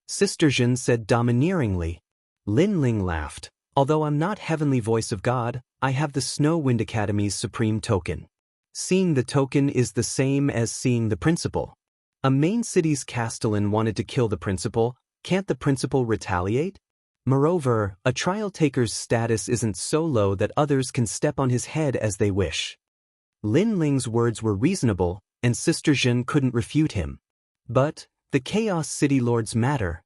Sister Zhen said domineeringly. Lin Ling laughed. Although I'm not Heavenly Voice of God, I have the Snow Wind Academy's supreme token. Seeing the token is the same as seeing the principal. A main city's Castellan wanted to kill the principal, can't the principal retaliate? Moreover, a trial taker's status isn't so low that others can step on his head as they wish. Lin Ling's words were reasonable, and Sister Zhen couldn't refute him. But, the Chaos City Lords matter.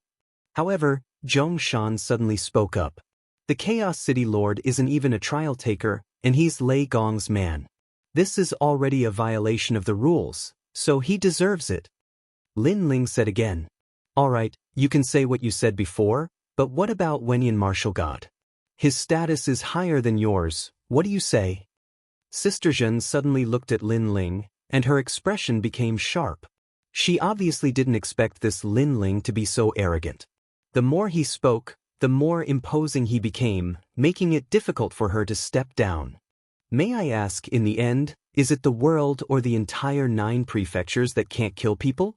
However, Zhong Shan suddenly spoke up. The Chaos City Lord isn't even a trial taker, and he's Lei Gong's man. This is already a violation of the rules, so he deserves it. Lin Ling said again. Alright, you can say what you said before, but what about Wenyan Martial God? His status is higher than yours, what do you say? Sister Zhen suddenly looked at Lin Ling, and her expression became sharp. She obviously didn't expect this Lin Ling to be so arrogant. The more he spoke, the more imposing he became, making it difficult for her to step down. May I ask, in the end, is it the world or the entire 9 prefectures that can't kill people?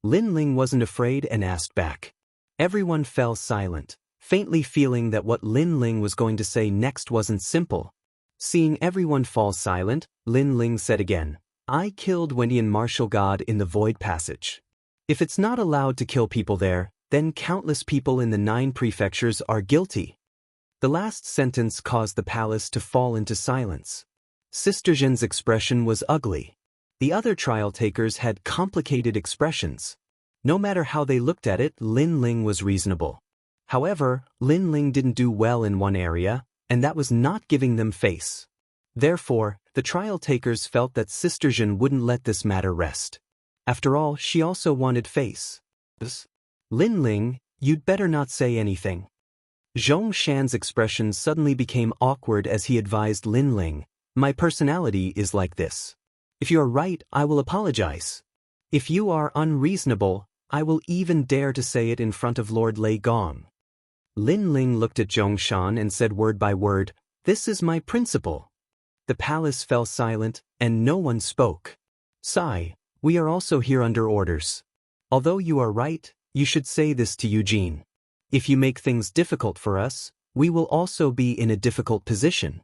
Lin Ling wasn't afraid and asked back. Everyone fell silent, faintly feeling that what Lin Ling was going to say next wasn't simple. Seeing everyone fall silent, Lin Ling said again, I killed Wenyan Martial God in the Void Passage. If it's not allowed to kill people there, then countless people in the 9 prefectures are guilty. The last sentence caused the palace to fall into silence. Sister Zhen's expression was ugly. The other trial takers had complicated expressions. No matter how they looked at it, Lin Ling was reasonable. However, Lin Ling didn't do well in one area, and that was not giving them face. Therefore, the trial takers felt that Sister Zhen wouldn't let this matter rest. After all, she also wanted face. Lin Ling, you'd better not say anything. Zhong Shan's expression suddenly became awkward as he advised Lin Ling, my personality is like this. If you are right, I will apologize. If you are unreasonable, I will even dare to say it in front of Lord Lei Gong. Lin Ling looked at Zhong Shan and said word by word, this is my principle. The palace fell silent, and no one spoke. Sigh, we are also here under orders. Although you are right, you should say this to Eugene. If you make things difficult for us, we will also be in a difficult position.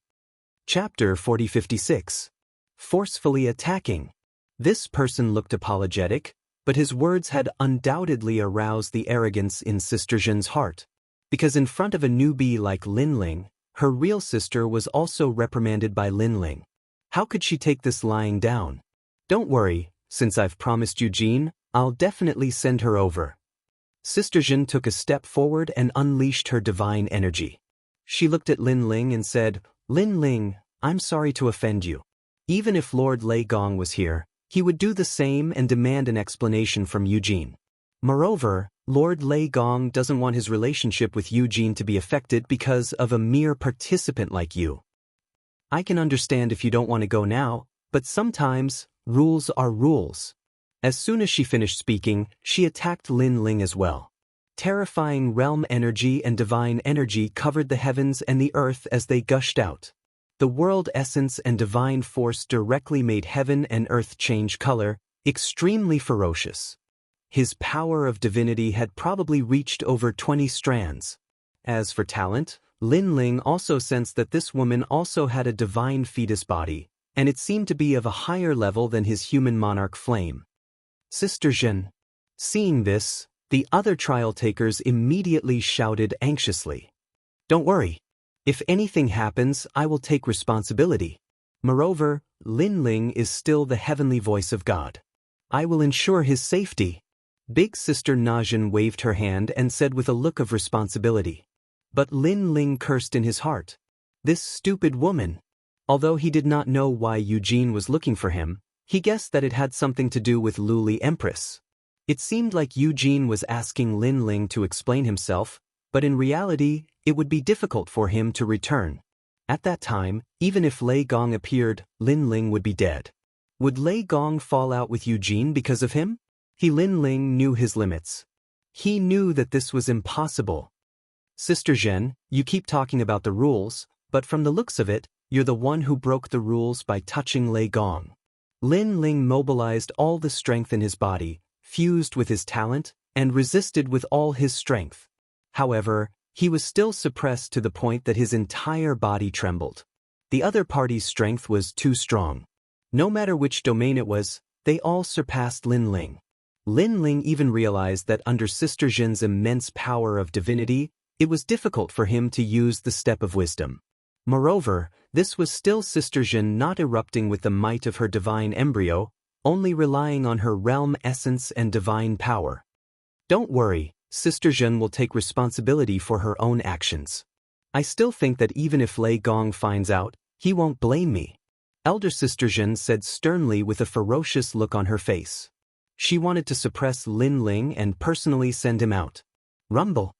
Chapter 4056. Forcefully attacking. This person looked apologetic, but his words had undoubtedly aroused the arrogance in Sister Zhen's heart. Because in front of a newbie like Lin Ling, her real sister was also reprimanded by Lin Ling. How could she take this lying down? Don't worry, since I've promised Eugene, I'll definitely send her over. Sister Zhen took a step forward and unleashed her divine energy. She looked at Lin Ling and said, Lin Ling, I'm sorry to offend you. Even if Lord Lei Gong was here, he would do the same and demand an explanation from Eugene. Moreover, Lord Lei Gong doesn't want his relationship with Eugene to be affected because of a mere participant like you. I can understand if you don't want to go now, but sometimes, rules are rules. As soon as she finished speaking, she attacked Lin Ling as well. Terrifying realm energy and divine energy covered the heavens and the earth as they gushed out. The world essence and divine force directly made heaven and earth change color, extremely ferocious. His power of divinity had probably reached over 20 strands. As for talent, Lin Ling also sensed that this woman also had a divine fetus body, and it seemed to be of a higher level than his human monarch flame. Sister Zhen. Seeing this, the other trial takers immediately shouted anxiously. Don't worry. If anything happens, I will take responsibility. Moreover, Lin Ling is still the heavenly voice of God. I will ensure his safety. Big Sister Najin waved her hand and said with a look of responsibility. But Lin Ling cursed in his heart. This stupid woman. Although he did not know why Eugene was looking for him, he guessed that it had something to do with Luli Empress. It seemed like Eugene was asking Lin Ling to explain himself, but in reality, it would be difficult for him to return. At that time, even if Lei Gong appeared, Lin Ling would be dead. Would Lei Gong fall out with Eugene because of him? Lin Ling knew his limits. He knew that this was impossible. Sister Zhen, you keep talking about the rules, but from the looks of it, you're the one who broke the rules by touching Lei Gong. Lin Ling mobilized all the strength in his body, fused with his talent, and resisted with all his strength. However, he was still suppressed to the point that his entire body trembled. The other party's strength was too strong. No matter which domain it was, they all surpassed Lin Ling. Lin Ling even realized that under Sister Zhen's immense power of divinity, it was difficult for him to use the step of wisdom. Moreover, this was still Sister Zhen not erupting with the might of her divine embryo, only relying on her realm essence and divine power. Don't worry, Sister Zhen will take responsibility for her own actions. I still think that even if Lei Gong finds out, he won't blame me. Elder Sister Zhen said sternly with a ferocious look on her face. She wanted to suppress Lin Ling and personally send him out. Rumble.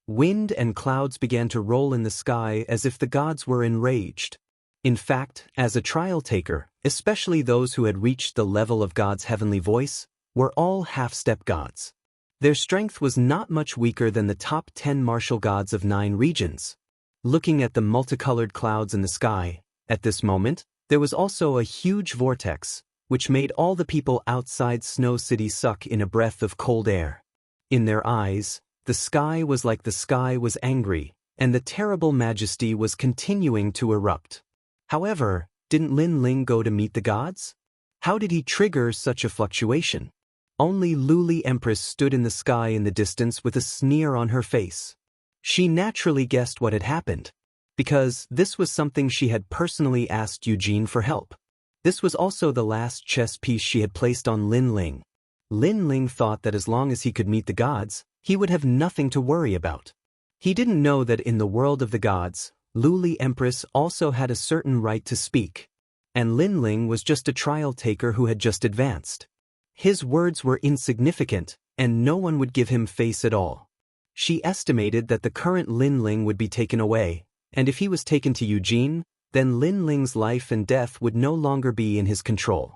Wind and clouds began to roll in the sky as if the gods were enraged. In fact, as a trial taker, especially those who had reached the level of God's heavenly voice, were all half-step gods. Their strength was not much weaker than the top 10 martial gods of 9 regions. Looking at the multicolored clouds in the sky, at this moment, there was also a huge vortex, which made all the people outside Snow City suck in a breath of cold air. In their eyes, the sky was like the sky was angry, and the terrible majesty was continuing to erupt. However, didn't Lin Ling go to meet the gods? How did he trigger such a fluctuation? Only Luli Empress stood in the sky in the distance with a sneer on her face. She naturally guessed what had happened, because this was something she had personally asked Eugene for help. This was also the last chess piece she had placed on Lin Ling. Lin Ling thought that as long as he could meet the gods, he would have nothing to worry about. He didn't know that in the world of the gods, Luli Empress also had a certain right to speak, and Lin Ling was just a trial taker who had just advanced. His words were insignificant, and no one would give him face at all. She estimated that the current Lin Ling would be taken away, and if he was taken to Eugene, then Lin Ling's life and death would no longer be in his control.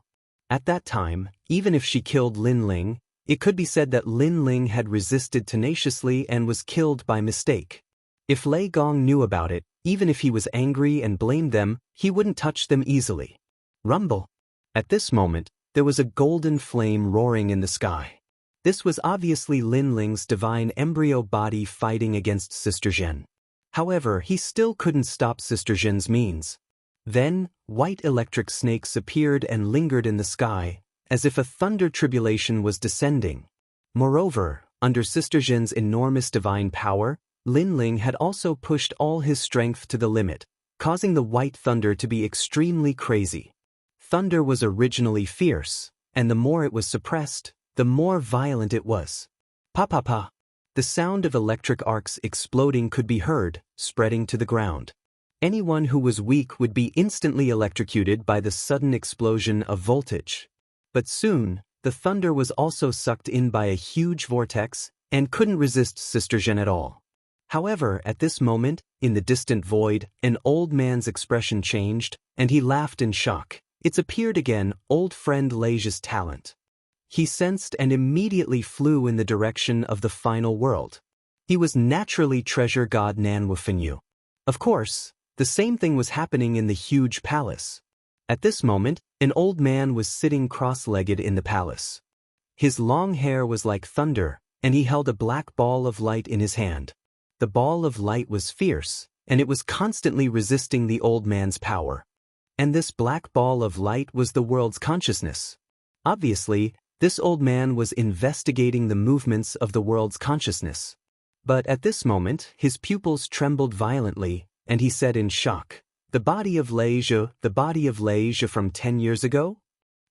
At that time, even if she killed Lin Ling, it could be said that Lin Ling had resisted tenaciously and was killed by mistake. If Lei Gong knew about it, even if he was angry and blamed them, he wouldn't touch them easily. Rumble. At this moment, there was a golden flame roaring in the sky. This was obviously Lin Ling's divine embryo body fighting against Sister Zhen. However, he still couldn't stop Sister Zhen's means. Then, white electric snakes appeared and lingered in the sky, as if a thunder tribulation was descending. Moreover, under Sister Zhen's enormous divine power, Lin Ling had also pushed all his strength to the limit, causing the white thunder to be extremely crazy. Thunder was originally fierce, and the more it was suppressed, the more violent it was. Pa-pa-pa. The sound of electric arcs exploding could be heard, spreading to the ground. Anyone who was weak would be instantly electrocuted by the sudden explosion of voltage. But soon, the thunder was also sucked in by a huge vortex and couldn't resist Sister Zhen at all. However, at this moment, in the distant void, an old man's expression changed, and he laughed in shock. It appeared again, old friend Lei's talent. He sensed and immediately flew in the direction of the final world. He was naturally treasure god Nanwufenyu. Of course, the same thing was happening in the huge palace. At this moment, an old man was sitting cross-legged in the palace. His long hair was like thunder, and he held a black ball of light in his hand. The ball of light was fierce, and it was constantly resisting the old man's power. And this black ball of light was the world's consciousness. Obviously, this old man was investigating the movements of the world's consciousness. But at this moment, his pupils trembled violently, and he said in shock, "The body of Leisure from 10 years ago?"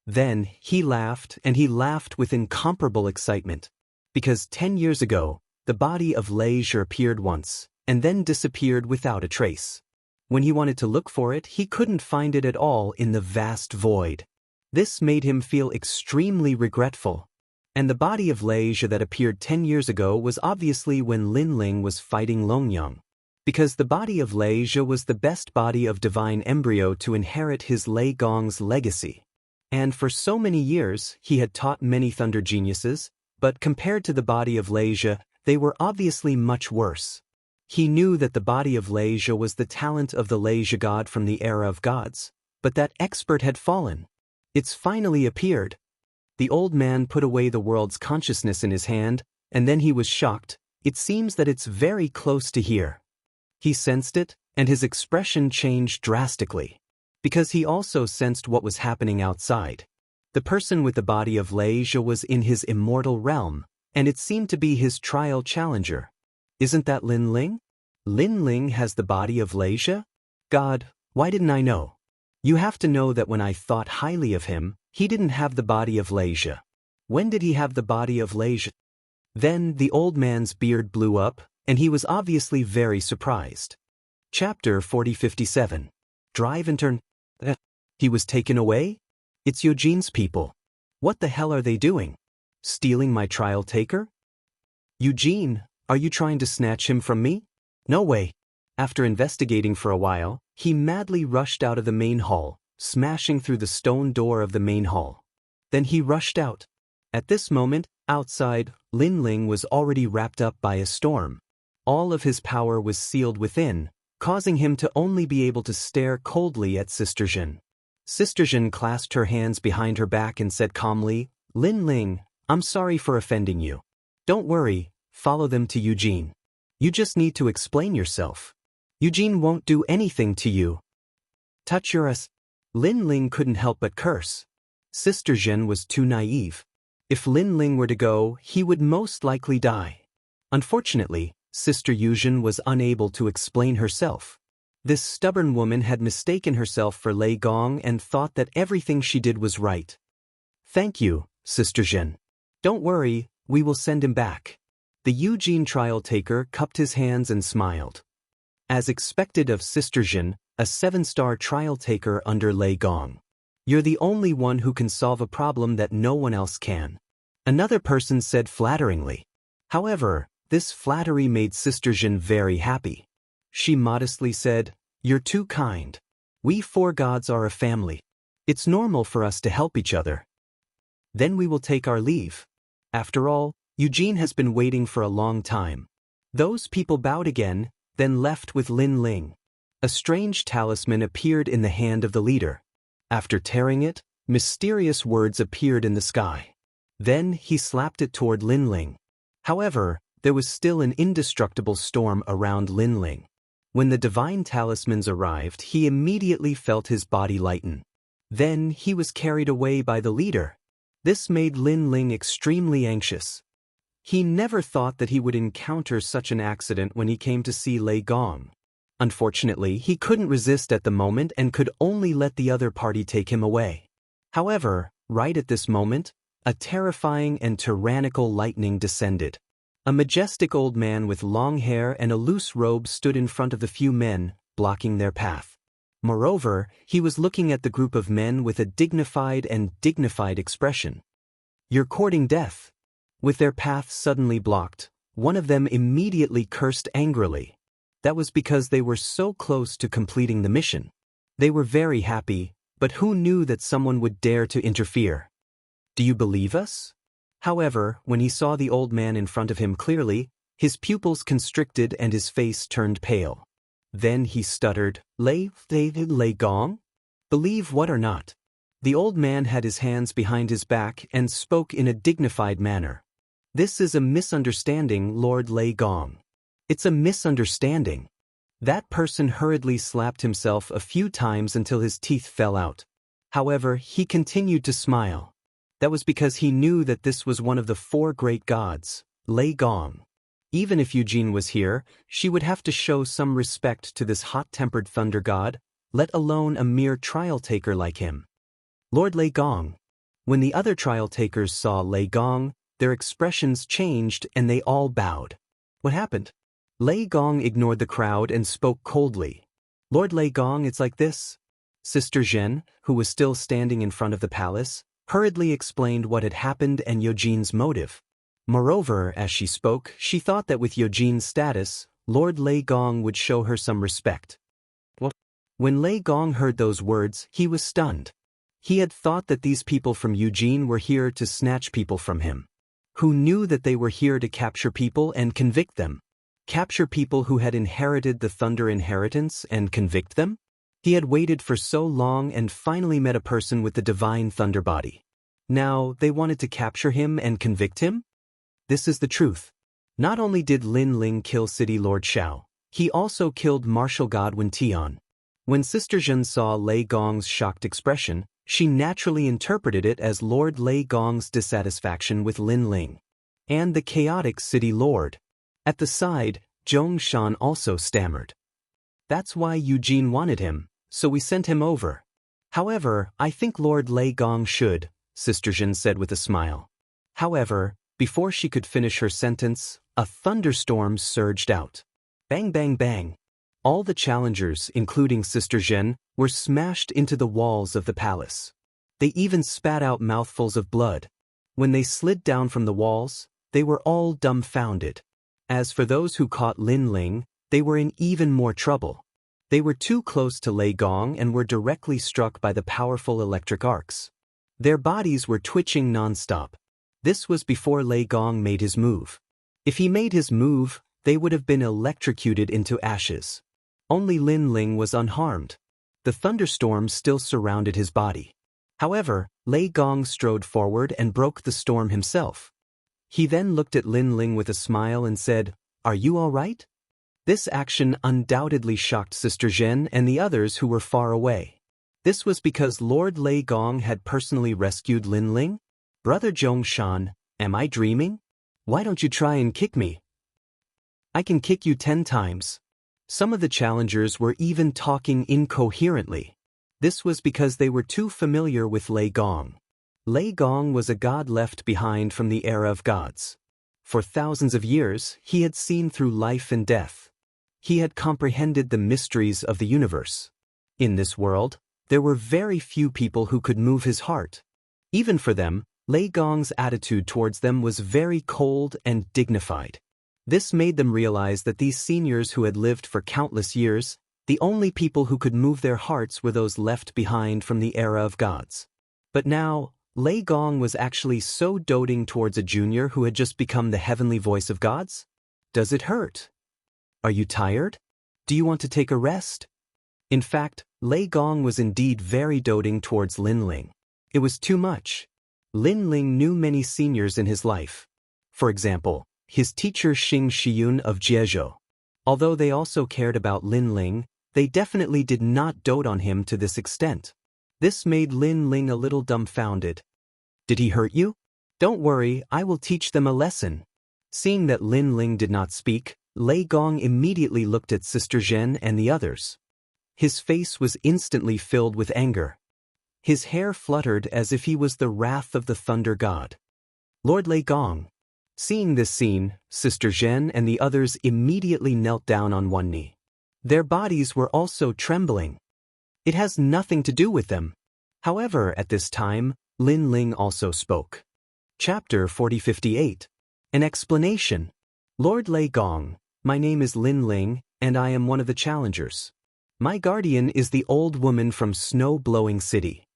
Then he laughed, and he laughed with incomparable excitement. Because 10 years ago, the body of Leisure appeared once, and then disappeared without a trace. When he wanted to look for it, he couldn't find it at all in the vast void. This made him feel extremely regretful. And the body of Leisure that appeared 10 years ago was obviously when Lin Ling was fighting Longyang. Because the body of Leisure was the best body of divine embryo to inherit his Lei Gong's legacy. And for so many years, he had taught many thunder geniuses, but compared to the body of Leisure, they were obviously much worse. He knew that the body of Leisure was the talent of the Leisure god from the era of gods, but that expert had fallen. It's finally appeared. The old man put away the world's consciousness in his hand, and then he was shocked. It seems that it's very close to here. He sensed it, and his expression changed drastically. Because he also sensed what was happening outside. The person with the body of Leisure was in his immortal realm, and it seemed to be his trial challenger. Isn't that Lin Ling? Lin Ling has the body of Leisure? God, why didn't I know? You have to know that when I thought highly of him, he didn't have the body of Leisure. When did he have the body of Leisure? Then the old man's beard blew up, and he was obviously very surprised. Chapter 4057. Drive and turn. He was taken away? It's Eugene's people. What the hell are they doing? Stealing my trial taker? Eugene, are you trying to snatch him from me? No way. After investigating for a while, he madly rushed out of the main hall, smashing through the stone door of the main hall. Then he rushed out. At this moment, outside, Lin Ling was already wrapped up by a storm. All of his power was sealed within, causing him to only be able to stare coldly at Sister Jin. Sister Jin clasped her hands behind her back and said calmly, "Lin Ling, I'm sorry for offending you. Don't worry, follow them to Eugene. You just need to explain yourself. Eugene won't do anything to you. Touch your ass." Lin Ling couldn't help but curse. Sister Jin was too naive. If Lin Ling were to go, he would most likely die. Unfortunately, Sister Yuzhen was unable to explain herself. This stubborn woman had mistaken herself for Lei Gong and thought that everything she did was right. "Thank you, Sister Jin. Don't worry, we will send him back." The Eugene trial taker cupped his hands and smiled. As expected of Sister Jin, a 7-star trial taker under Lei Gong. "You're the only one who can solve a problem that no one else can," another person said flatteringly. However, this flattery made Sister Jin very happy. She modestly said, "You're too kind. We 4 gods are a family. It's normal for us to help each other. Then we will take our leave. After all, Eugene has been waiting for a long time." Those people bowed again, then left with Lin Ling. A strange talisman appeared in the hand of the leader. After tearing it, mysterious words appeared in the sky. Then he slapped it toward Lin Ling. However, there was still an indestructible storm around Lin Ling. When the divine talismans arrived, he immediately felt his body lighten. Then he was carried away by the leader. This made Lin Ling extremely anxious. He never thought that he would encounter such an accident when he came to see Lei Gong. Unfortunately, he couldn't resist at the moment and could only let the other party take him away. However, right at this moment, a terrifying and tyrannical lightning descended. A majestic old man with long hair and a loose robe stood in front of the few men, blocking their path. Moreover, he was looking at the group of men with a dignified expression. "You're courting death." With their path suddenly blocked, one of them immediately cursed angrily. That was because they were so close to completing the mission. They were very happy, but who knew that someone would dare to interfere? "Do you believe us?" However, when he saw the old man in front of him clearly, his pupils constricted and his face turned pale. Then he stuttered, Lei Gong? Believe what or not?" The old man had his hands behind his back and spoke in a dignified manner. "This is a misunderstanding, Lord Lei Gong. It's a misunderstanding." That person hurriedly slapped himself a few times until his teeth fell out. However, he continued to smile. That was because he knew that this was one of the four great gods, Lei Gong. Even if Eugene was here, she would have to show some respect to this hot-tempered thunder god, let alone a mere trial-taker like him. Lord Lei Gong. When the other trial-takers saw Lei Gong, their expressions changed and they all bowed. What happened? Lei Gong ignored the crowd and spoke coldly. "Lord Lei Gong, it's like this." Sister Zhen, who was still standing in front of the palace, hurriedly explained what had happened and Eugene's motive. Moreover, as she spoke, she thought that with Eugene's status, Lord Lei Gong would show her some respect. When Lei Gong heard those words, he was stunned. He had thought that these people from Eugene were here to snatch people from him. Who knew that they were here to capture people and convict them? Capture people who had inherited the Thunder inheritance and convict them? He had waited for so long and finally met a person with the divine Thunder body. Now, they wanted to capture him and convict him? This is the truth. Not only did Lin Ling kill City Lord Xiao, he also killed Martial God Wen Tian. When Sister Zhen saw Lei Gong's shocked expression, she naturally interpreted it as Lord Lei Gong's dissatisfaction with Lin Ling and the chaotic city lord. At the side, Zhong Shan also stammered. "That's why Eugene wanted him, so we sent him over. However, I think Lord Lei Gong should," Sister Zhen said with a smile. However, before she could finish her sentence, a thunderstorm surged out. Bang bang bang. All the challengers, including Sister Zhen, were smashed into the walls of the palace. They even spat out mouthfuls of blood. When they slid down from the walls, they were all dumbfounded. As for those who caught Lin Ling, they were in even more trouble. They were too close to Lei Gong and were directly struck by the powerful electric arcs. Their bodies were twitching non-stop. This was before Lei Gong made his move. If he made his move, they would have been electrocuted into ashes. Only Lin Ling was unharmed. The thunderstorm still surrounded his body. However, Lei Gong strode forward and broke the storm himself. He then looked at Lin Ling with a smile and said, "Are you all right?" This action undoubtedly shocked Sister Zhen and the others who were far away. This was because Lord Lei Gong had personally rescued Lin Ling? "Brother Zhong Shan, am I dreaming? Why don't you try and kick me? I can kick you 10 times. Some of the challengers were even talking incoherently. This was because they were too familiar with Lei Gong. Lei Gong was a god left behind from the era of gods. For thousands of years, he had seen through life and death. He had comprehended the mysteries of the universe. In this world, there were very few people who could move his heart. Even for them, Lei Gong's attitude towards them was very cold and dignified. This made them realize that these seniors who had lived for countless years, the only people who could move their hearts were those left behind from the era of gods. But now, Lei Gong was actually so doting towards a junior who had just become the heavenly voice of gods? Does it hurt? Are you tired? Do you want to take a rest? In fact, Lei Gong was indeed very doting towards Lin Ling. It was too much. Lin Ling knew many seniors in his life. For example, his teacher Xing Shiyun of Jianghu. Although they also cared about Lin Ling, they definitely did not dote on him to this extent. This made Lin Ling a little dumbfounded. Did he hurt you? Don't worry, I will teach them a lesson. Seeing that Lin Ling did not speak, Lei Gong immediately looked at Sister Zhen and the others. His face was instantly filled with anger. His hair fluttered as if he was the wrath of the thunder god. Lord Lei Gong. Seeing this scene, Sister Zhen and the others immediately knelt down on one knee. Their bodies were also trembling. It has nothing to do with them. However, at this time, Lin Ling also spoke. Chapter 4058. An explanation. Lord Lei Gong, my name is Lin Ling, and I am one of the challengers. My guardian is the old woman from Snow-Blowing City.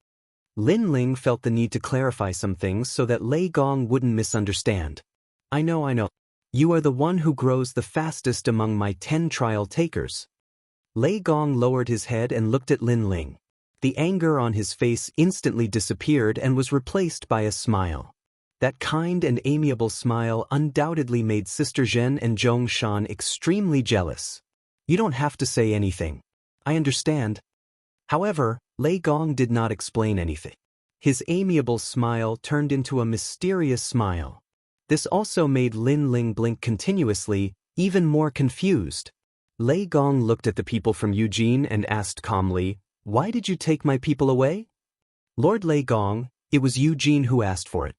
Lin Ling felt the need to clarify some things so that Lei Gong wouldn't misunderstand. I know. You are the one who grows the fastest among my 10 trial takers. Lei Gong lowered his head and looked at Lin Ling. The anger on his face instantly disappeared and was replaced by a smile. That kind and amiable smile undoubtedly made Sister Zhen and Zhong Shan extremely jealous. You don't have to say anything. I understand. However, Lei Gong did not explain anything. His amiable smile turned into a mysterious smile. This also made Lin Ling blink continuously, even more confused. Lei Gong looked at the people from Eugene and asked calmly, "Why did you take my people away?" "Lord Lei Gong, it was Eugene who asked for it.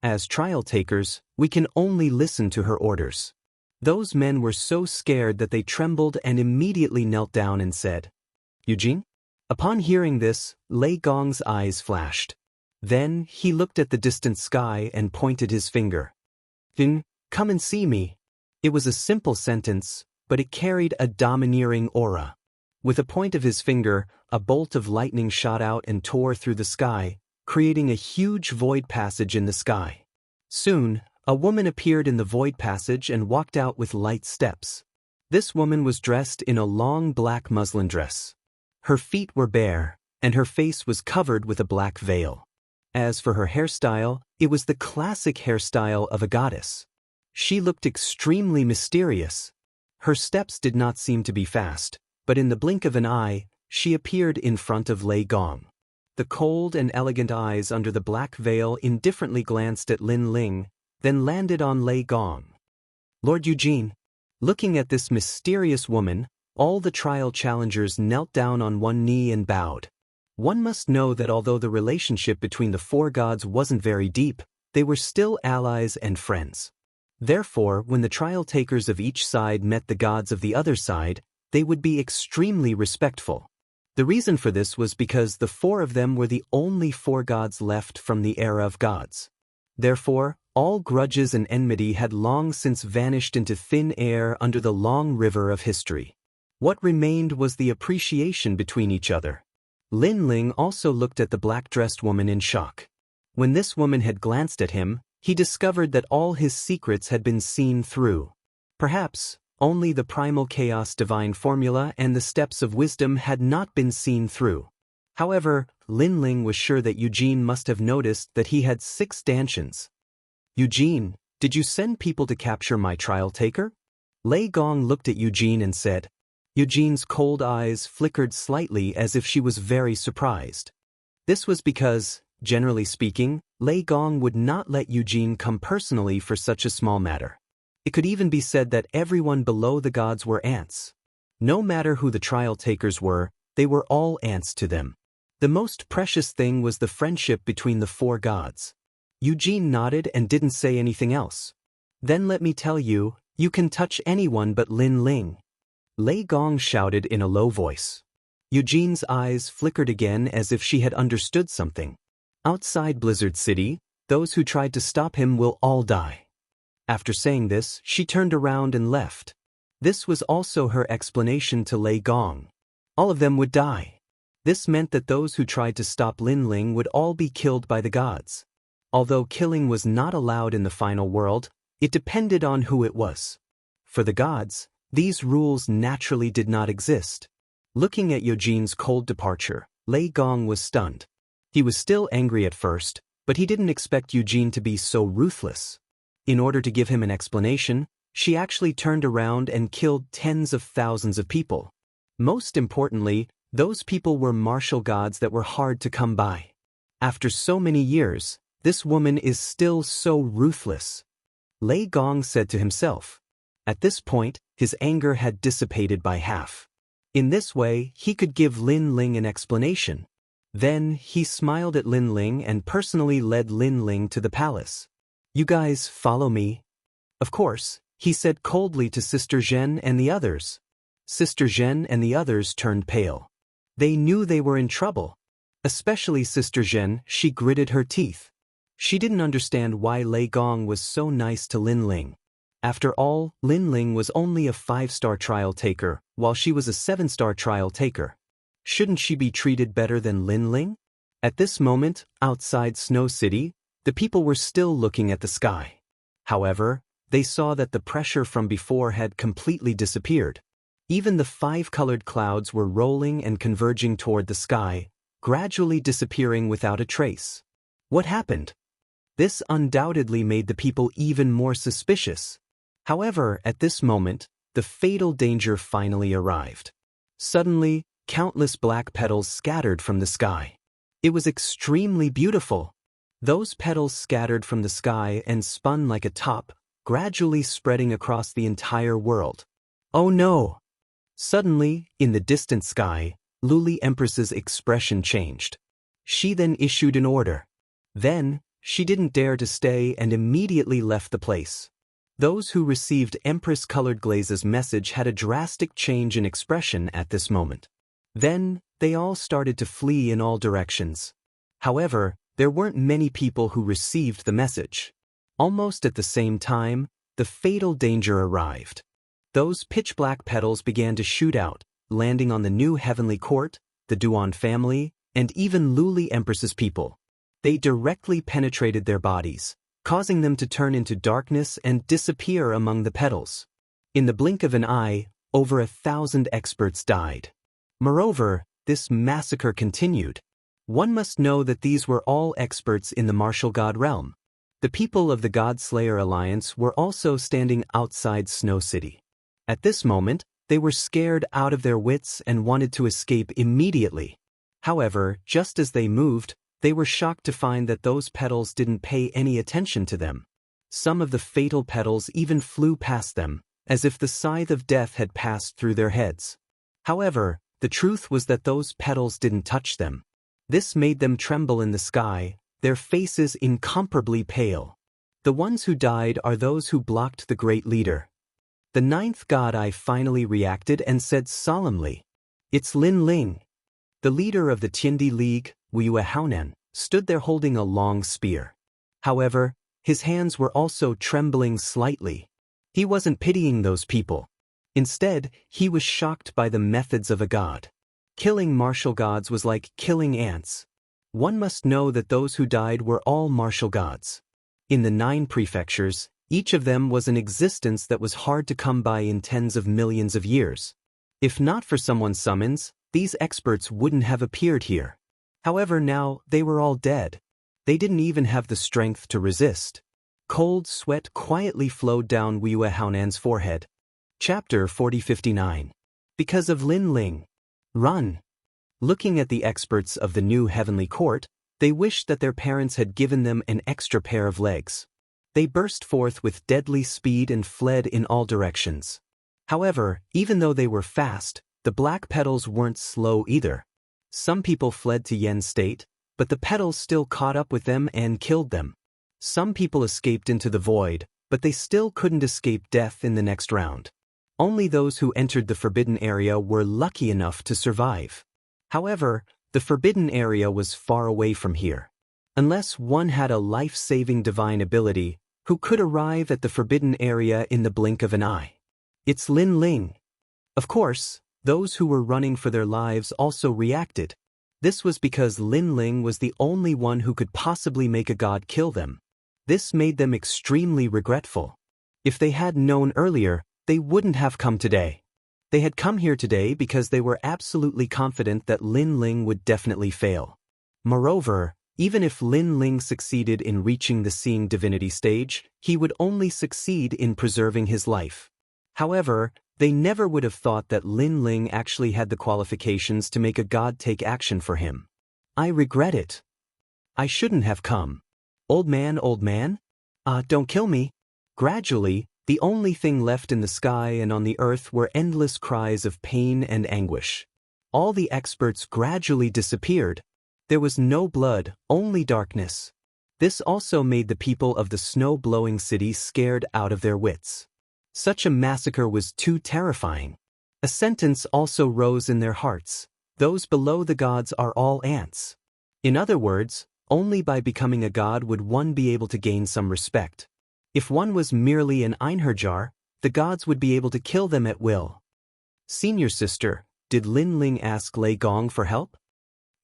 As trial takers, we can only listen to her orders." Those men were so scared that they trembled and immediately knelt down and said, "Eugene?" Upon hearing this, Lei Gong's eyes flashed. Then he looked at the distant sky and pointed his finger. "Then, come and see me." It was a simple sentence, but it carried a domineering aura. With a point of his finger, a bolt of lightning shot out and tore through the sky, creating a huge void passage in the sky. Soon, a woman appeared in the void passage and walked out with light steps. This woman was dressed in a long black muslin dress. Her feet were bare, and her face was covered with a black veil. As for her hairstyle, it was the classic hairstyle of a goddess. She looked extremely mysterious. Her steps did not seem to be fast, but in the blink of an eye, she appeared in front of Lei Gong. The cold and elegant eyes under the black veil indifferently glanced at Lin Ling, then landed on Lei Gong. "Lord Eugene." Looking at this mysterious woman, all the trial challengers knelt down on one knee and bowed. One must know that although the relationship between the four gods wasn't very deep, they were still allies and friends. Therefore, when the trial takers of each side met the gods of the other side, they would be extremely respectful. The reason for this was because the four of them were the only four gods left from the era of gods. Therefore, all grudges and enmity had long since vanished into thin air under the long river of history. What remained was the appreciation between each other. Lin Ling also looked at the black-dressed woman in shock. When this woman had glanced at him, he discovered that all his secrets had been seen through. Perhaps only the primal chaos divine formula and the steps of wisdom had not been seen through. However, Lin Ling was sure that Eugene must have noticed that he had 6 stanchions. "Eugene, did you send people to capture my trial taker?" Lei Gong looked at Eugene and said. Eugene's cold eyes flickered slightly as if she was very surprised. This was because, generally speaking, Lei Gong would not let Eugene come personally for such a small matter. It could even be said that everyone below the gods were ants. No matter who the trial takers were, they were all ants to them. The most precious thing was the friendship between the four gods. Eugene nodded and didn't say anything else. "Then let me tell you, you can touch anyone but Lin Ling," Lei Gong shouted in a low voice. Eugene's eyes flickered again as if she had understood something. "Outside Blizzard City, those who tried to stop him will all die." After saying this, she turned around and left. This was also her explanation to Lei Gong. All of them would die. This meant that those who tried to stop Lin Ling would all be killed by the gods. Although killing was not allowed in the final world, it depended on who it was. For the gods, these rules naturally did not exist. Looking at Eugene's cold departure, Lei Gong was stunned. He was still angry at first, but he didn't expect Eugene to be so ruthless. In order to give him an explanation, she actually turned around and killed tens of thousands of people. Most importantly, those people were martial gods that were hard to come by. After so many years, this woman is still so ruthless. Lei Gong said to himself. At this point, his anger had dissipated by half. In this way, he could give Lin Ling an explanation. Then, he smiled at Lin Ling and personally led Lin Ling to the palace. "You guys follow me?" "Of course," he said coldly to Sister Zhen and the others. Sister Zhen and the others turned pale. They knew they were in trouble. Especially Sister Zhen, she gritted her teeth. She didn't understand why Lei Gong was so nice to Lin Ling. After all, Lin Ling was only a 5-star trial taker, while she was a 7-star trial taker. Shouldn't she be treated better than Lin Ling? At this moment, outside Snow City, the people were still looking at the sky. However, they saw that the pressure from before had completely disappeared. Even the 5-colored clouds were rolling and converging toward the sky, gradually disappearing without a trace. What happened? This undoubtedly made the people even more suspicious. However, at this moment, the fatal danger finally arrived. Suddenly, countless black petals scattered from the sky. It was extremely beautiful. Those petals scattered from the sky and spun like a top, gradually spreading across the entire world. Oh no! Suddenly, in the distant sky, Luli Empress's expression changed. She then issued an order. Then, she didn't dare to stay and immediately left the place. Those who received Empress-colored Glaze's message had a drastic change in expression at this moment. Then, they all started to flee in all directions. However, there weren't many people who received the message. Almost at the same time, the fatal danger arrived. Those pitch-black petals began to shoot out, landing on the new heavenly court, the Duan family, and even Luli Empress's people. They directly penetrated their bodies, causing them to turn into darkness and disappear among the petals. In the blink of an eye, over 1,000 experts died. Moreover, this massacre continued. One must know that these were all experts in the martial god realm. The people of the God-Slayer Alliance were also standing outside Snow City. At this moment, they were scared out of their wits and wanted to escape immediately. However, just as they moved, they were shocked to find that those petals didn't pay any attention to them. Some of the fatal petals even flew past them, as if the scythe of death had passed through their heads. However, the truth was that those petals didn't touch them. This made them tremble in the sky, their faces incomparably pale. The ones who died are those who blocked the great leader. The ninth god eye finally reacted and said solemnly, "It's Lin Ling." The leader of the Tiandi League, Wuxia, stood there holding a long spear. However, his hands were also trembling slightly. He wasn't pitying those people. Instead, he was shocked by the methods of a god. Killing martial gods was like killing ants. One must know that those who died were all martial gods. In the 9 prefectures, each of them was an existence that was hard to come by in tens of millions of years. If not for someone's summons, these experts wouldn't have appeared here. However, now they were all dead. They didn't even have the strength to resist. Cold sweat quietly flowed down Wuxia's forehead. Chapter 4059. Because of Lin Ling. Run. Looking at the experts of the new heavenly court, they wished that their parents had given them an extra pair of legs. They burst forth with deadly speed and fled in all directions. However, even though they were fast, the black petals weren't slow either. Some people fled to Yen's state, but the petals still caught up with them and killed them. Some people escaped into the void, but they still couldn't escape death in the next round. Only those who entered the forbidden area were lucky enough to survive. However, the forbidden area was far away from here. Unless one had a life-saving divine ability, who could arrive at the forbidden area in the blink of an eye? It's Lin Ling. Of course, those who were running for their lives also reacted. This was because Lin Ling was the only one who could possibly make a god kill them. This made them extremely regretful. If they had known earlier, they wouldn't have come today. They had come here today because they were absolutely confident that Lin Ling would definitely fail. Moreover, even if Lin Ling succeeded in reaching the seeing divinity stage, he would only succeed in preserving his life. However, they never would have thought that Lin Ling actually had the qualifications to make a god take action for him. I regret it. I shouldn't have come. Old man, don't kill me. Gradually, the only thing left in the sky and on the earth were endless cries of pain and anguish. All the experts gradually disappeared. There was no blood, only darkness. This also made the people of the snow-blowing city scared out of their wits. Such a massacre was too terrifying. A sentence also rose in their hearts: those below the gods are all ants. In other words, only by becoming a god would one be able to gain some respect. If one was merely an Einherjar, the gods would be able to kill them at will. Senior sister, did Lin Ling ask Lei Gong for help?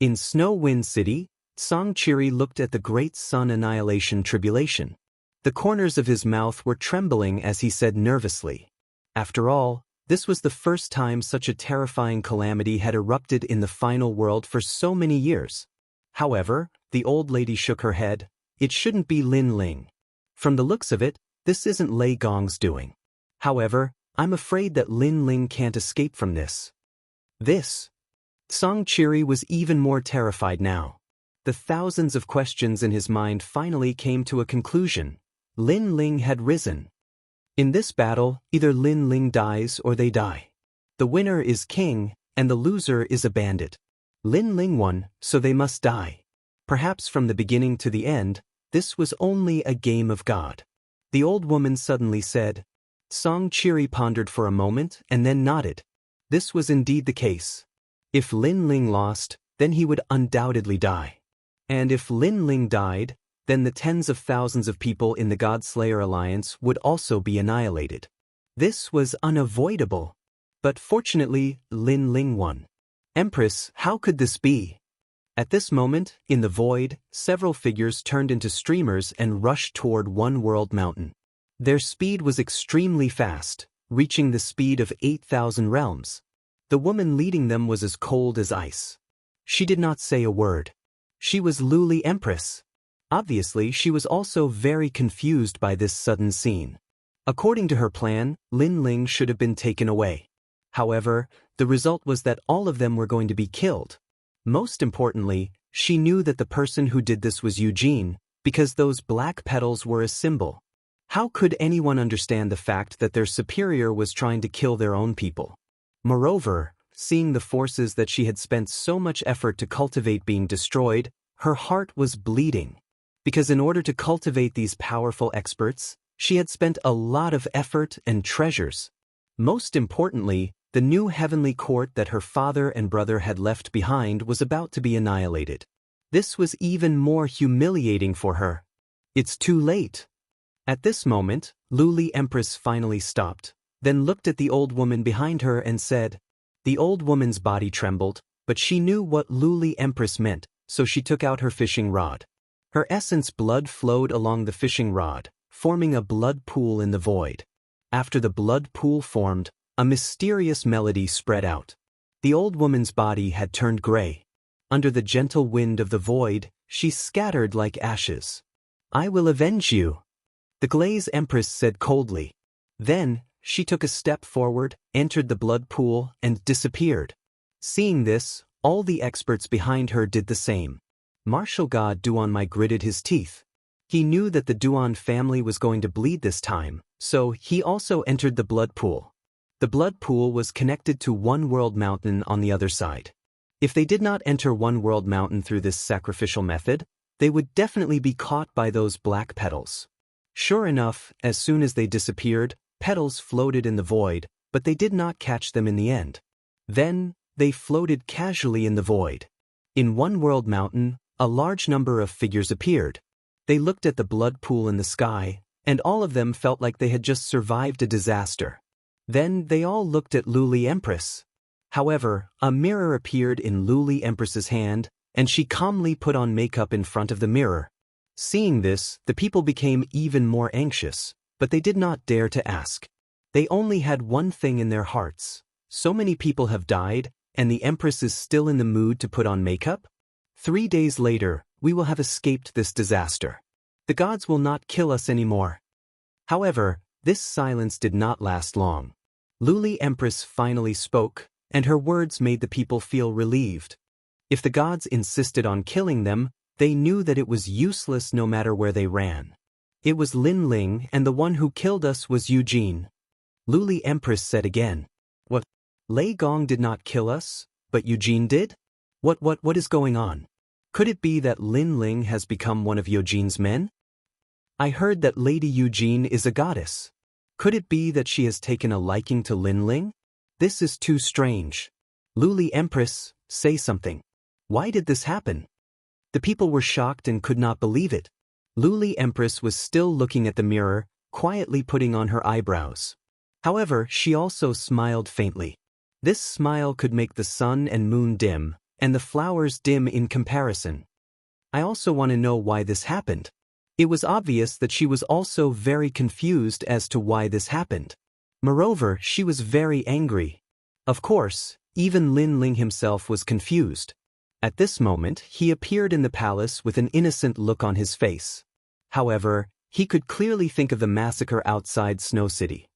In Snow Wind City, Song Chiri looked at the great sun annihilation tribulation. The corners of his mouth were trembling as he said nervously, "After all, This was the first time such a terrifying calamity had erupted in the final world for so many years. However, the old lady shook her head. It shouldn't be Lin Ling. From the looks of it, this isn't Lei Gong's doing. However, I'm afraid that Lin Ling can't escape from this. Song Chiri was even more terrified now. The thousands of questions in his mind finally came to a conclusion. Lin Ling had risen. In this battle, either Lin Ling dies or they die. The winner is king, and the loser is a bandit. Lin Ling won, so they must die. Perhaps from the beginning to the end, this was only a game of God. The old woman suddenly said. Song Chiri pondered for a moment and then nodded. This was indeed the case. If Lin Ling lost, then he would undoubtedly die. And if Lin Ling died, then the tens of thousands of people in the God-Slayer Alliance would also be annihilated. This was unavoidable. But fortunately, Lin Ling won. Empress, how could this be? At this moment, in the void, several figures turned into streamers and rushed toward One World Mountain. Their speed was extremely fast, reaching the speed of 8,000 realms. The woman leading them was as cold as ice. She did not say a word. She was Luli Empress. Obviously, she was also very confused by this sudden scene. According to her plan, Lin Ling should have been taken away. However, the result was that all of them were going to be killed. Most importantly, she knew that the person who did this was Eugene, because those black petals were a symbol. How could anyone understand the fact that their superior was trying to kill their own people? Moreover, seeing the forces that she had spent so much effort to cultivate being destroyed, her heart was bleeding. Because in order to cultivate these powerful experts, she had spent a lot of effort and treasures. Most importantly, the new heavenly court that her father and brother had left behind was about to be annihilated. This was even more humiliating for her. It's too late. At this moment, Luli Empress finally stopped, then looked at the old woman behind her and said. The old woman's body trembled, but she knew what Luli Empress meant, so she took out her fishing rod. Her essence blood flowed along the fishing rod, forming a blood pool in the void. After the blood pool formed, a mysterious melody spread out. The old woman's body had turned gray. Under the gentle wind of the void, she scattered like ashes. I will avenge you, the Glaze Empress said coldly. Then, she took a step forward, entered the blood pool, and disappeared. Seeing this, all the experts behind her did the same. Martial god Duanmai gritted his teeth. He knew that the Duan family was going to bleed this time, so he also entered the blood pool. The blood pool was connected to One World Mountain on the other side. If they did not enter One World Mountain through this sacrificial method, they would definitely be caught by those black petals. Sure enough, as soon as they disappeared, petals floated in the void, but they did not catch them in the end. Then, they floated casually in the void. In One World Mountain, a large number of figures appeared. They looked at the blood pool in the sky, and all of them felt like they had just survived a disaster. Then they all looked at Luli Empress. However, a mirror appeared in Luli Empress's hand, and she calmly put on makeup in front of the mirror. Seeing this, the people became even more anxious, but they did not dare to ask. They only had one thing in their hearts. So many people have died, and the Empress is still in the mood to put on makeup? 3 days later, we will have escaped this disaster. The gods will not kill us anymore. However, this silence did not last long. Luli Empress finally spoke, and her words made the people feel relieved. If the gods insisted on killing them, they knew that it was useless no matter where they ran. It was Lin Ling, and the one who killed us was Eugene. Luli Empress said again. What? Lei Gong did not kill us, but Eugene did? What is going on? Could it be that Lin Ling has become one of Eugene's men? I heard that Lady Eugene is a goddess. Could it be that she has taken a liking to Lin Ling? This is too strange. Luli Empress, say something. Why did this happen? The people were shocked and could not believe it. Luli Empress was still looking at the mirror, quietly putting on her eyebrows. However, she also smiled faintly. This smile could make the sun and moon dim, and the flowers dim in comparison. I also want to know why this happened. It was obvious that she was also very confused as to why this happened. Moreover, she was very angry. Of course, even Lin Ling himself was confused. At this moment, he appeared in the palace with an innocent look on his face. However, he could clearly think of the massacre outside Snow City.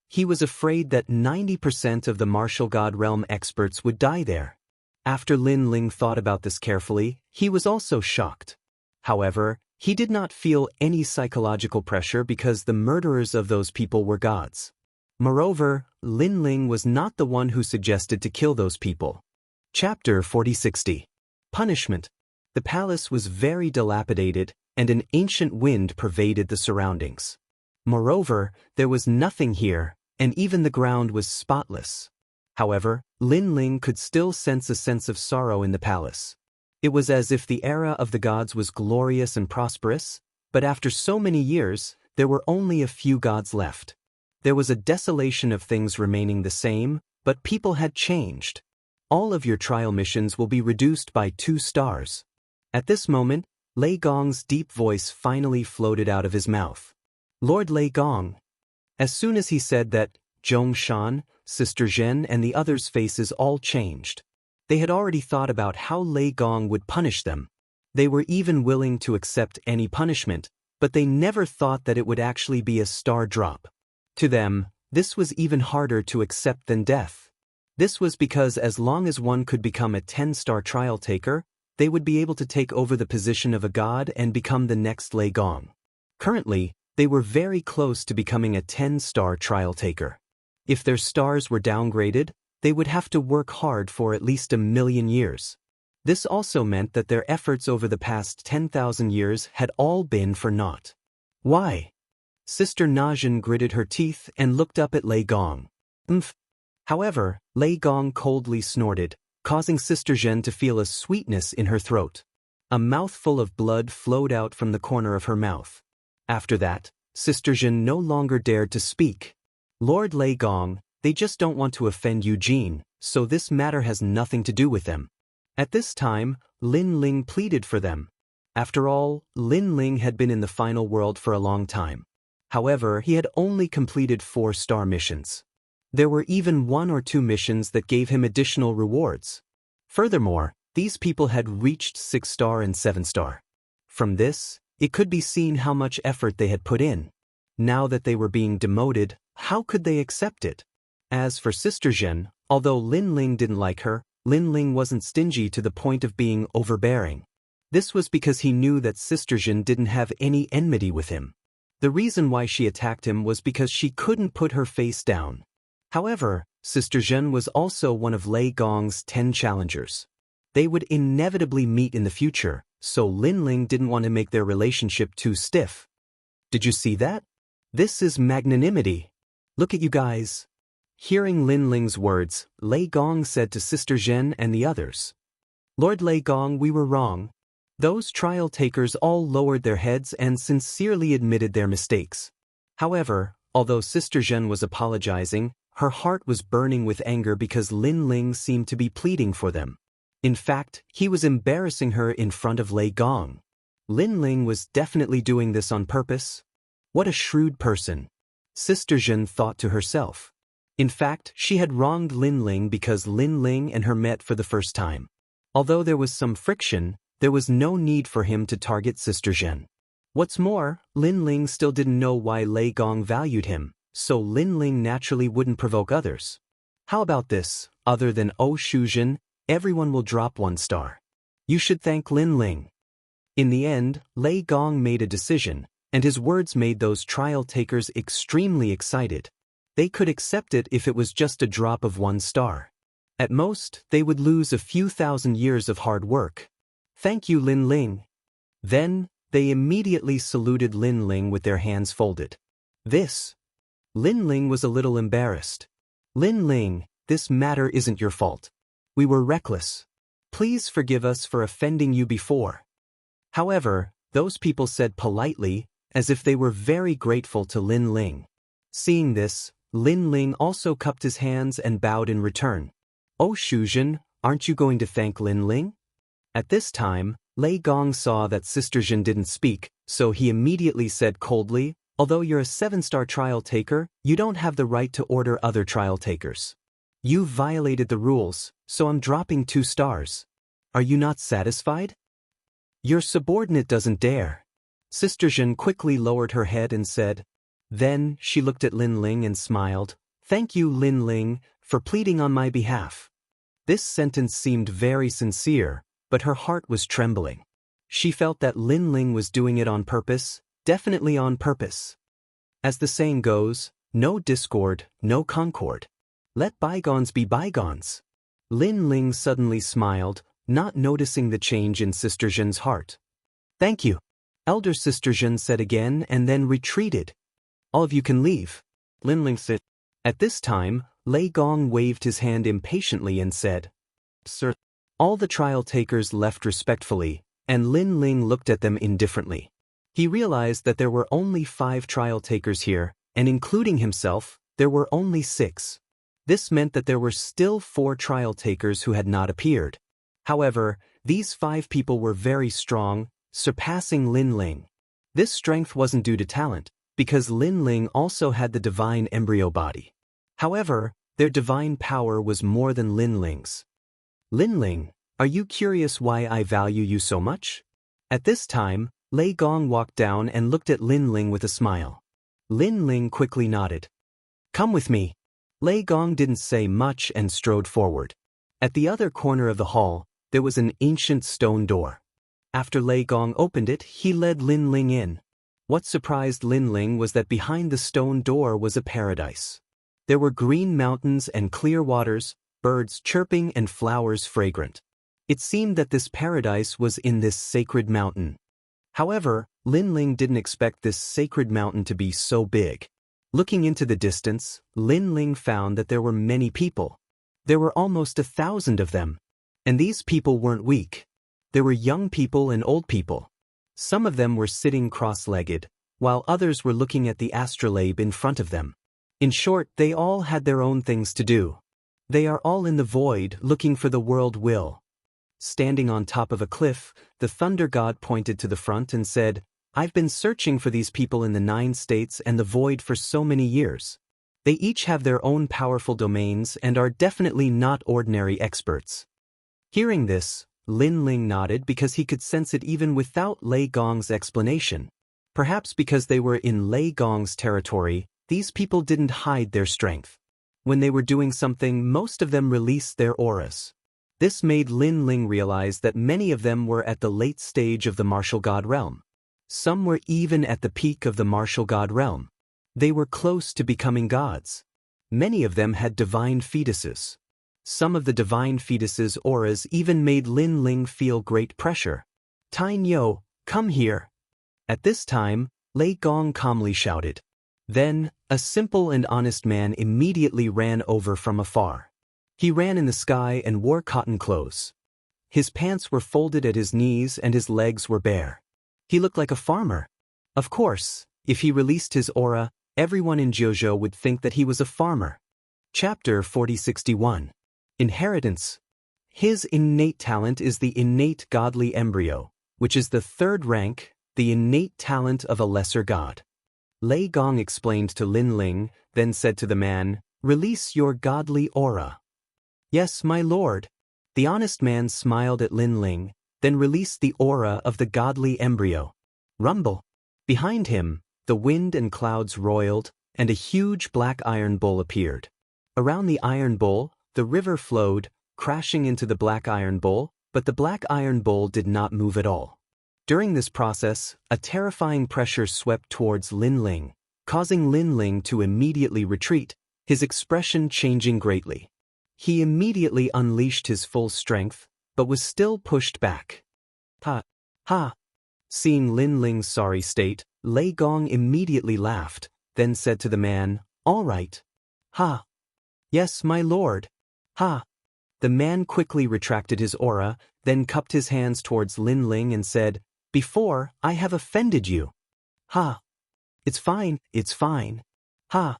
He was afraid that 90% of the martial god realm experts would die there. After Lin Ling thought about this carefully, he was also shocked. However, he did not feel any psychological pressure because the murderers of those people were gods. Moreover, Lin Ling was not the one who suggested to kill those people. Chapter 4060. Punishment. The palace was very dilapidated, and an ancient wind pervaded the surroundings. Moreover, there was nothing here, and even the ground was spotless. However, Lin Ling could still sense a sense of sorrow in the palace. It was as if the era of the gods was glorious and prosperous, but after so many years, there were only a few gods left. There was a desolation of things remaining the same, but people had changed. All of your trial missions will be reduced by 2 stars. At this moment, Lei Gong's deep voice finally floated out of his mouth. Lord Lei Gong. As soon as he said that, Zhong Shan, Sister Zhen and the others' faces all changed. They had already thought about how Lei Gong would punish them. They were even willing to accept any punishment, but they never thought that it would actually be a star drop. To them, this was even harder to accept than death. This was because as long as one could become a 10-star trial taker, they would be able to take over the position of a god and become the next Lei Gong. Currently, they were very close to becoming a 10-star trial taker. If their stars were downgraded, they would have to work hard for at least 1,000,000 years. This also meant that their efforts over the past 10,000 years had all been for naught. Why? Sister Najin gritted her teeth and looked up at Lei Gong. However, Lei Gong coldly snorted, causing Sister Zhen to feel a sweetness in her throat. A mouthful of blood flowed out from the corner of her mouth. After that, Sister Zhen no longer dared to speak. Lord Lei Gong, they just don't want to offend Eugene, so this matter has nothing to do with them. At this time, Lin Ling pleaded for them. After all, Lin Ling had been in the final world for a long time. However, he had only completed 4-star missions. There were even 1 or 2 missions that gave him additional rewards. Furthermore, these people had reached 6-star and 7-star. From this, it could be seen how much effort they had put in. Now that they were being demoted, how could they accept it? As for Sister Zhen, although Lin Ling didn't like her, Lin Ling wasn't stingy to the point of being overbearing. This was because he knew that Sister Zhen didn't have any enmity with him. The reason why she attacked him was because she couldn't put her face down. However, Sister Zhen was also one of Lei Gong's 10 challengers. They would inevitably meet in the future, so Lin Ling didn't want to make their relationship too stiff. Did you see that? This is magnanimity. Look at you guys. Hearing Lin Ling's words, Lei Gong said to Sister Zhen and the others. Lord Lei Gong, we were wrong. Those trial takers all lowered their heads and sincerely admitted their mistakes. However, although Sister Zhen was apologizing, her heart was burning with anger because Lin Ling seemed to be pleading for them. In fact, he was embarrassing her in front of Lei Gong. Lin Ling was definitely doing this on purpose. What a shrewd person. Sister Zhen thought to herself. In fact, she had wronged Lin Ling because Lin Ling and her met for the first time. Although there was some friction, there was no need for him to target Sister Zhen. What's more, Lin Ling still didn't know why Lei Gong valued him, so Lin Ling naturally wouldn't provoke others. How about this? Other than Shuzhen, everyone will drop 1 star. You should thank Lin Ling. In the end, Lei Gong made a decision, and his words made those trial takers extremely excited. They could accept it if it was just a drop of 1 star. At most, they would lose a few thousand years of hard work. Thank you, Lin Ling. Then, they immediately saluted Lin Ling with their hands folded. Lin Ling was a little embarrassed. Lin Ling, this matter isn't your fault. We were reckless. Please forgive us for offending you before. However, those people said politely, as if they were very grateful to Lin Ling. Seeing this, Lin Ling also cupped his hands and bowed in return. Shuzhen, aren't you going to thank Lin Ling? At this time, Lei Gong saw that Sister Zhen didn't speak, so he immediately said coldly, Although you're a 7-star trial taker, you don't have the right to order other trial takers. You violated the rules, so I'm dropping 2 stars. Are you not satisfied? Your subordinate doesn't dare. Sister Zhen quickly lowered her head and said. Then, she looked at Lin Ling and smiled. Thank you, Lin Ling, for pleading on my behalf. This sentence seemed very sincere, but her heart was trembling. She felt that Lin Ling was doing it on purpose, definitely on purpose. As the saying goes, no discord, no concord. Let bygones be bygones. Lin Ling suddenly smiled, not noticing the change in Sister Zhen's heart. Thank you. Elder Sister Zhen said again and then retreated. All of you can leave. Lin Ling said. At this time, Lei Gong waved his hand impatiently and said, Sir. All the trial takers left respectfully, and Lin Ling looked at them indifferently. He realized that there were only 5 trial takers here, and including himself, there were only 6. This meant that there were still 4 trial takers who had not appeared. However, these 5 people were very strong, surpassing Lin Ling. This strength wasn't due to talent, because Lin Ling also had the divine embryo body. However, their divine power was more than Lin Ling's. Lin Ling, are you curious why I value you so much? At this time, Lei Gong walked down and looked at Lin Ling with a smile. Lin Ling quickly nodded. Come with me. Lei Gong didn't say much and strode forward. At the other corner of the hall, there was an ancient stone door. After Lei Gong opened it, he led Lin Ling in. What surprised Lin Ling was that behind the stone door was a paradise. There were green mountains and clear waters, birds chirping and flowers fragrant. It seemed that this paradise was in this sacred mountain. However, Lin Ling didn't expect this sacred mountain to be so big. Looking into the distance, Lin Ling found that there were many people. There were almost 1,000 of them. And these people weren't weak. There were young people and old people. Some of them were sitting cross-legged, while others were looking at the astrolabe in front of them. In short, they all had their own things to do. They are all in the void, looking for the world will. Standing on top of a cliff, the thunder god pointed to the front and said, I've been searching for these people in the 9 states and the void for so many years. They each have their own powerful domains and are definitely not ordinary experts. Hearing this, Lin Ling nodded because he could sense it even without Lei Gong's explanation. Perhaps because they were in Lei Gong's territory, these people didn't hide their strength. When they were doing something, most of them released their auras. This made Lin Ling realize that many of them were at the late stage of the martial god realm. Some were even at the peak of the martial god realm. They were close to becoming gods. Many of them had divine fetuses. Some of the divine fetuses' auras even made Lin Ling feel great pressure. Tine Yo, come here. At this time, Lei Gong calmly shouted. Then, a simple and honest man immediately ran over from afar. He ran in the sky and wore cotton clothes. His pants were folded at his knees and his legs were bare. He looked like a farmer. Of course, if he released his aura, everyone in Jianghu would think that he was a farmer. Chapter 4061. Inheritance. His innate talent is the innate godly embryo, which is the 3rd rank, the innate talent of a lesser god. Lei Gong explained to Lin Ling, then said to the man, Release your godly aura. Yes, my lord. The honest man smiled at Lin Ling, then released the aura of the godly embryo. Rumble. Behind him, the wind and clouds roiled, and a huge black iron bowl appeared. Around the iron bowl, the river flowed, crashing into the black iron bowl, but the black iron bowl did not move at all. During this process, a terrifying pressure swept towards Lin Ling, causing Lin Ling to immediately retreat, his expression changing greatly. He immediately unleashed his full strength, but was still pushed back. Ha! Ha! Seeing Lin Ling's sorry state, Lei Gong immediately laughed, then said to the man, All right. Ha! Yes, my lord. Ha! The man quickly retracted his aura, then cupped his hands towards Lin Ling and said, Before, I have offended you. Ha! It's fine, it's fine. Ha!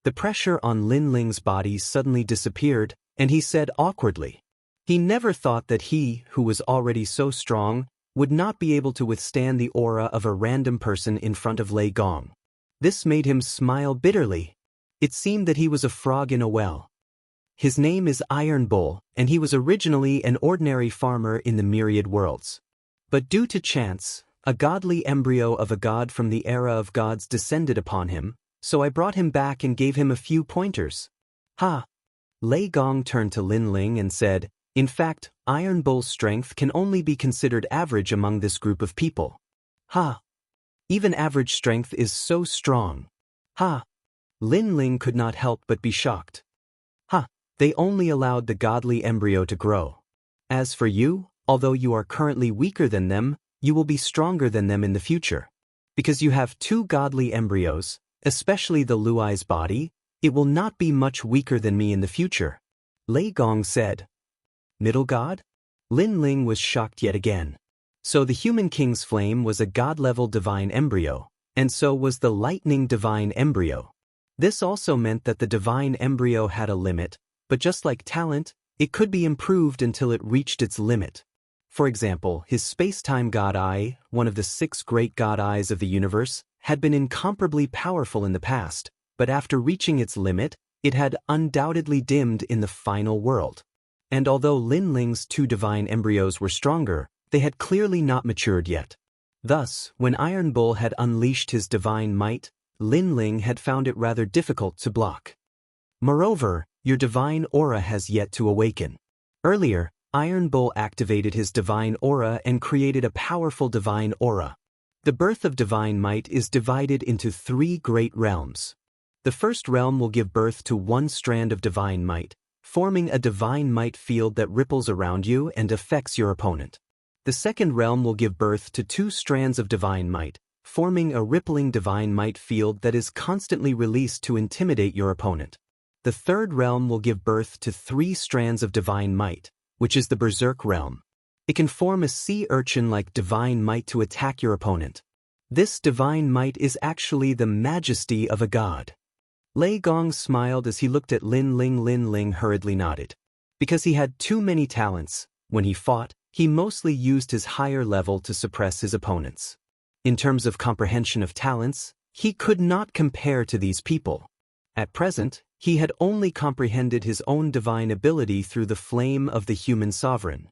The pressure on Lin Ling's body suddenly disappeared, and he said awkwardly. He never thought that he, who was already so strong, would not be able to withstand the aura of a random person in front of Lei Gong. This made him smile bitterly. It seemed that he was a frog in a well. His name is Iron Bull, and he was originally an ordinary farmer in the myriad worlds. But due to chance, a godly embryo of a god from the era of gods descended upon him, so I brought him back and gave him a few pointers. Ha! Lei Gong turned to Lin Ling and said, in fact, Iron Bull's strength can only be considered average among this group of people. Ha! Even average strength is so strong. Ha! Lin Ling could not help but be shocked. Ha! They only allowed the godly embryo to grow. As for you, although you are currently weaker than them, you will be stronger than them in the future. Because you have two godly embryos, especially the Luai's body, it will not be much weaker than me in the future. Lei Gong said. Middle god? Lin Ling was shocked yet again. So the human king's flame was a god-level divine embryo, and so was the lightning divine embryo. This also meant that the divine embryo had a limit, but just like talent, it could be improved until it reached its limit. For example, his space-time god eye, one of the 6 great god eyes of the universe, had been incomparably powerful in the past, but after reaching its limit, it had undoubtedly dimmed in the final world. And although Lin Ling's 2 divine embryos were stronger, they had clearly not matured yet. Thus, when Iron Bull had unleashed his divine might, Lin Ling had found it rather difficult to block. Moreover, your divine aura has yet to awaken. Earlier, Iron Bull activated his divine aura and created a powerful divine aura. The birth of divine might is divided into 3 great realms. The first realm will give birth to 1 strand of divine might, forming a divine might field that ripples around you and affects your opponent. The second realm will give birth to 2 strands of divine might, forming a rippling divine might field that is constantly released to intimidate your opponent. The third realm will give birth to 3 strands of divine might, which is the Berserk realm. It can form a sea urchin-like divine might to attack your opponent. This divine might is actually the majesty of a god. Lei Gong smiled as he looked at Lin Ling. Lin Ling hurriedly nodded. Because he had too many talents, when he fought, he mostly used his higher level to suppress his opponents. In terms of comprehension of talents, he could not compare to these people. At present, he had only comprehended his own divine ability through the flame of the human sovereign.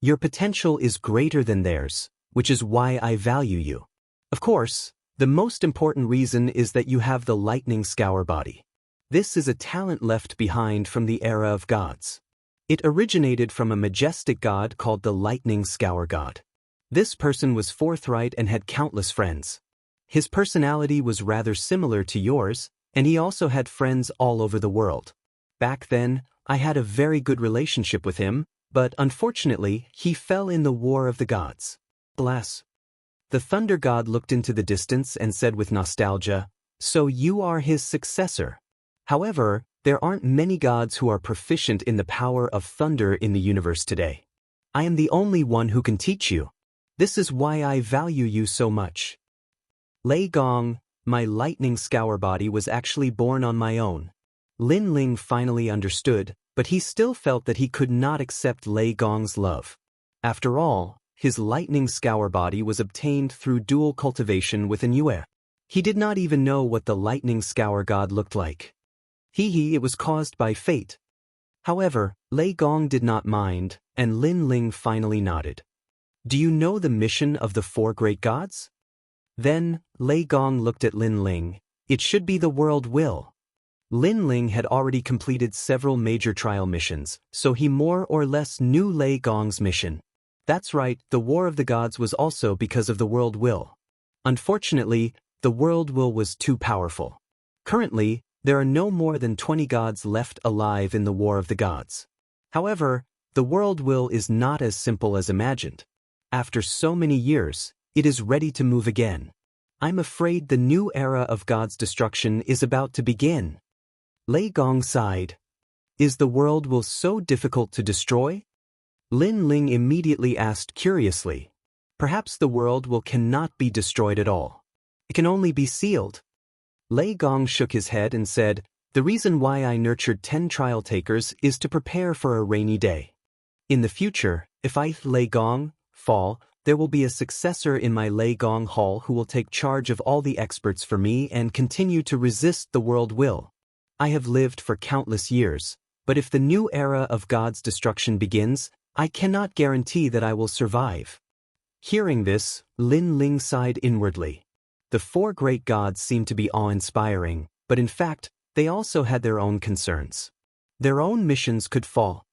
Your potential is greater than theirs, which is why I value you. Of course, the most important reason is that you have the lightning scour body. This is a talent left behind from the era of gods. It originated from a majestic god called the lightning scour god. This person was forthright and had countless friends. His personality was rather similar to yours, and he also had friends all over the world. Back then, I had a very good relationship with him, but unfortunately, he fell in the war of the gods. Alas. The thunder god looked into the distance and said with nostalgia, so you are his successor. However, there aren't many gods who are proficient in the power of thunder in the universe today. I am the only one who can teach you. This is why I value you so much. Lei Gong, my lightning scour body was actually born on my own. Lin Ling finally understood, but he still felt that he could not accept Lei Gong's love. After all, his lightning scour body was obtained through dual cultivation with an Yue. He did not even know what the lightning scour god looked like. It was caused by fate. However, Lei Gong did not mind, and Lin Ling finally nodded. Do you know the mission of the 4 great gods? Then, Lei Gong looked at Lin Ling. It should be the world will. Lin Ling had already completed several major trial missions, so he more or less knew Lei Gong's mission. That's right, the War of the Gods was also because of the world will. Unfortunately, the world will was too powerful. Currently, there are no more than 20 gods left alive in the War of the Gods. However, the world will is not as simple as imagined. After so many years, it is ready to move again. I'm afraid the new era of God's destruction is about to begin. Lei Gong sighed. Is the world will so difficult to destroy? Lin Ling immediately asked curiously. Perhaps the world will cannot be destroyed at all. It can only be sealed. Lei Gong shook his head and said, the reason why I nurtured 10 trial takers is to prepare for a rainy day. In the future, if I, Lei Gong, fall, there will be a successor in my Lei Gong Hall who will take charge of all the experts for me and continue to resist the world will. I have lived for countless years, but if the new era of God's destruction begins, I cannot guarantee that I will survive. Hearing this, Lin Ling sighed inwardly. The four great gods seemed to be awe-inspiring, but in fact, they also had their own concerns. Their own missions could fall.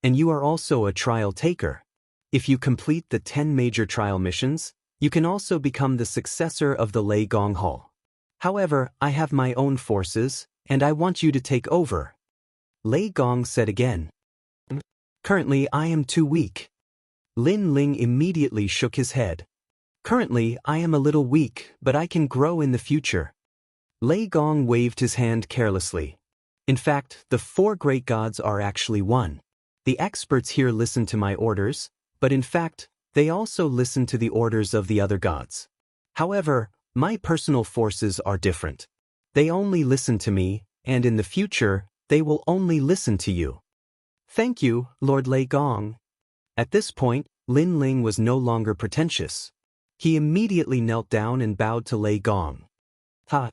And you are also a trial taker. If you complete the 10 major trial missions, you can also become the successor of the Lei Gong Hall. However, I have my own forces, and I want you to take over. Lei Gong said again. Currently, I am too weak. Lin Ling immediately shook his head. Currently, I am a little weak, but I can grow in the future. Lei Gong waved his hand carelessly. In fact, the four great gods are actually one. The experts here listen to my orders, but in fact, they also listen to the orders of the other gods. However, my personal forces are different. They only listen to me, and in the future, they will only listen to you. Thank you, Lord Lei Gong. At this point, Lin Ling was no longer pretentious. He immediately knelt down and bowed to Lei Gong. Ha!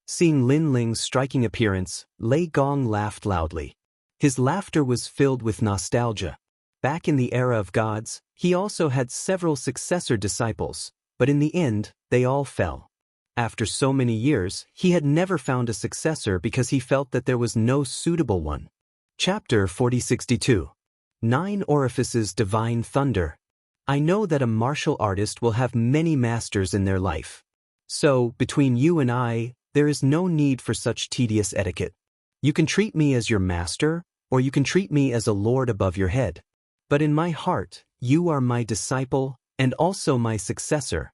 Seeing Lin Ling's striking appearance, Lei Gong laughed loudly. His laughter was filled with nostalgia. Back in the era of gods, he also had several successor disciples, but in the end, they all fell. After so many years, he had never found a successor because he felt that there was no suitable one. Chapter 4062. 9 Orifices Divine Thunder. I know that a martial artist will have many masters in their life. So, between you and I, there is no need for such tedious etiquette. You can treat me as your master, or you can treat me as a lord above your head. But in my heart, you are my disciple, and also my successor.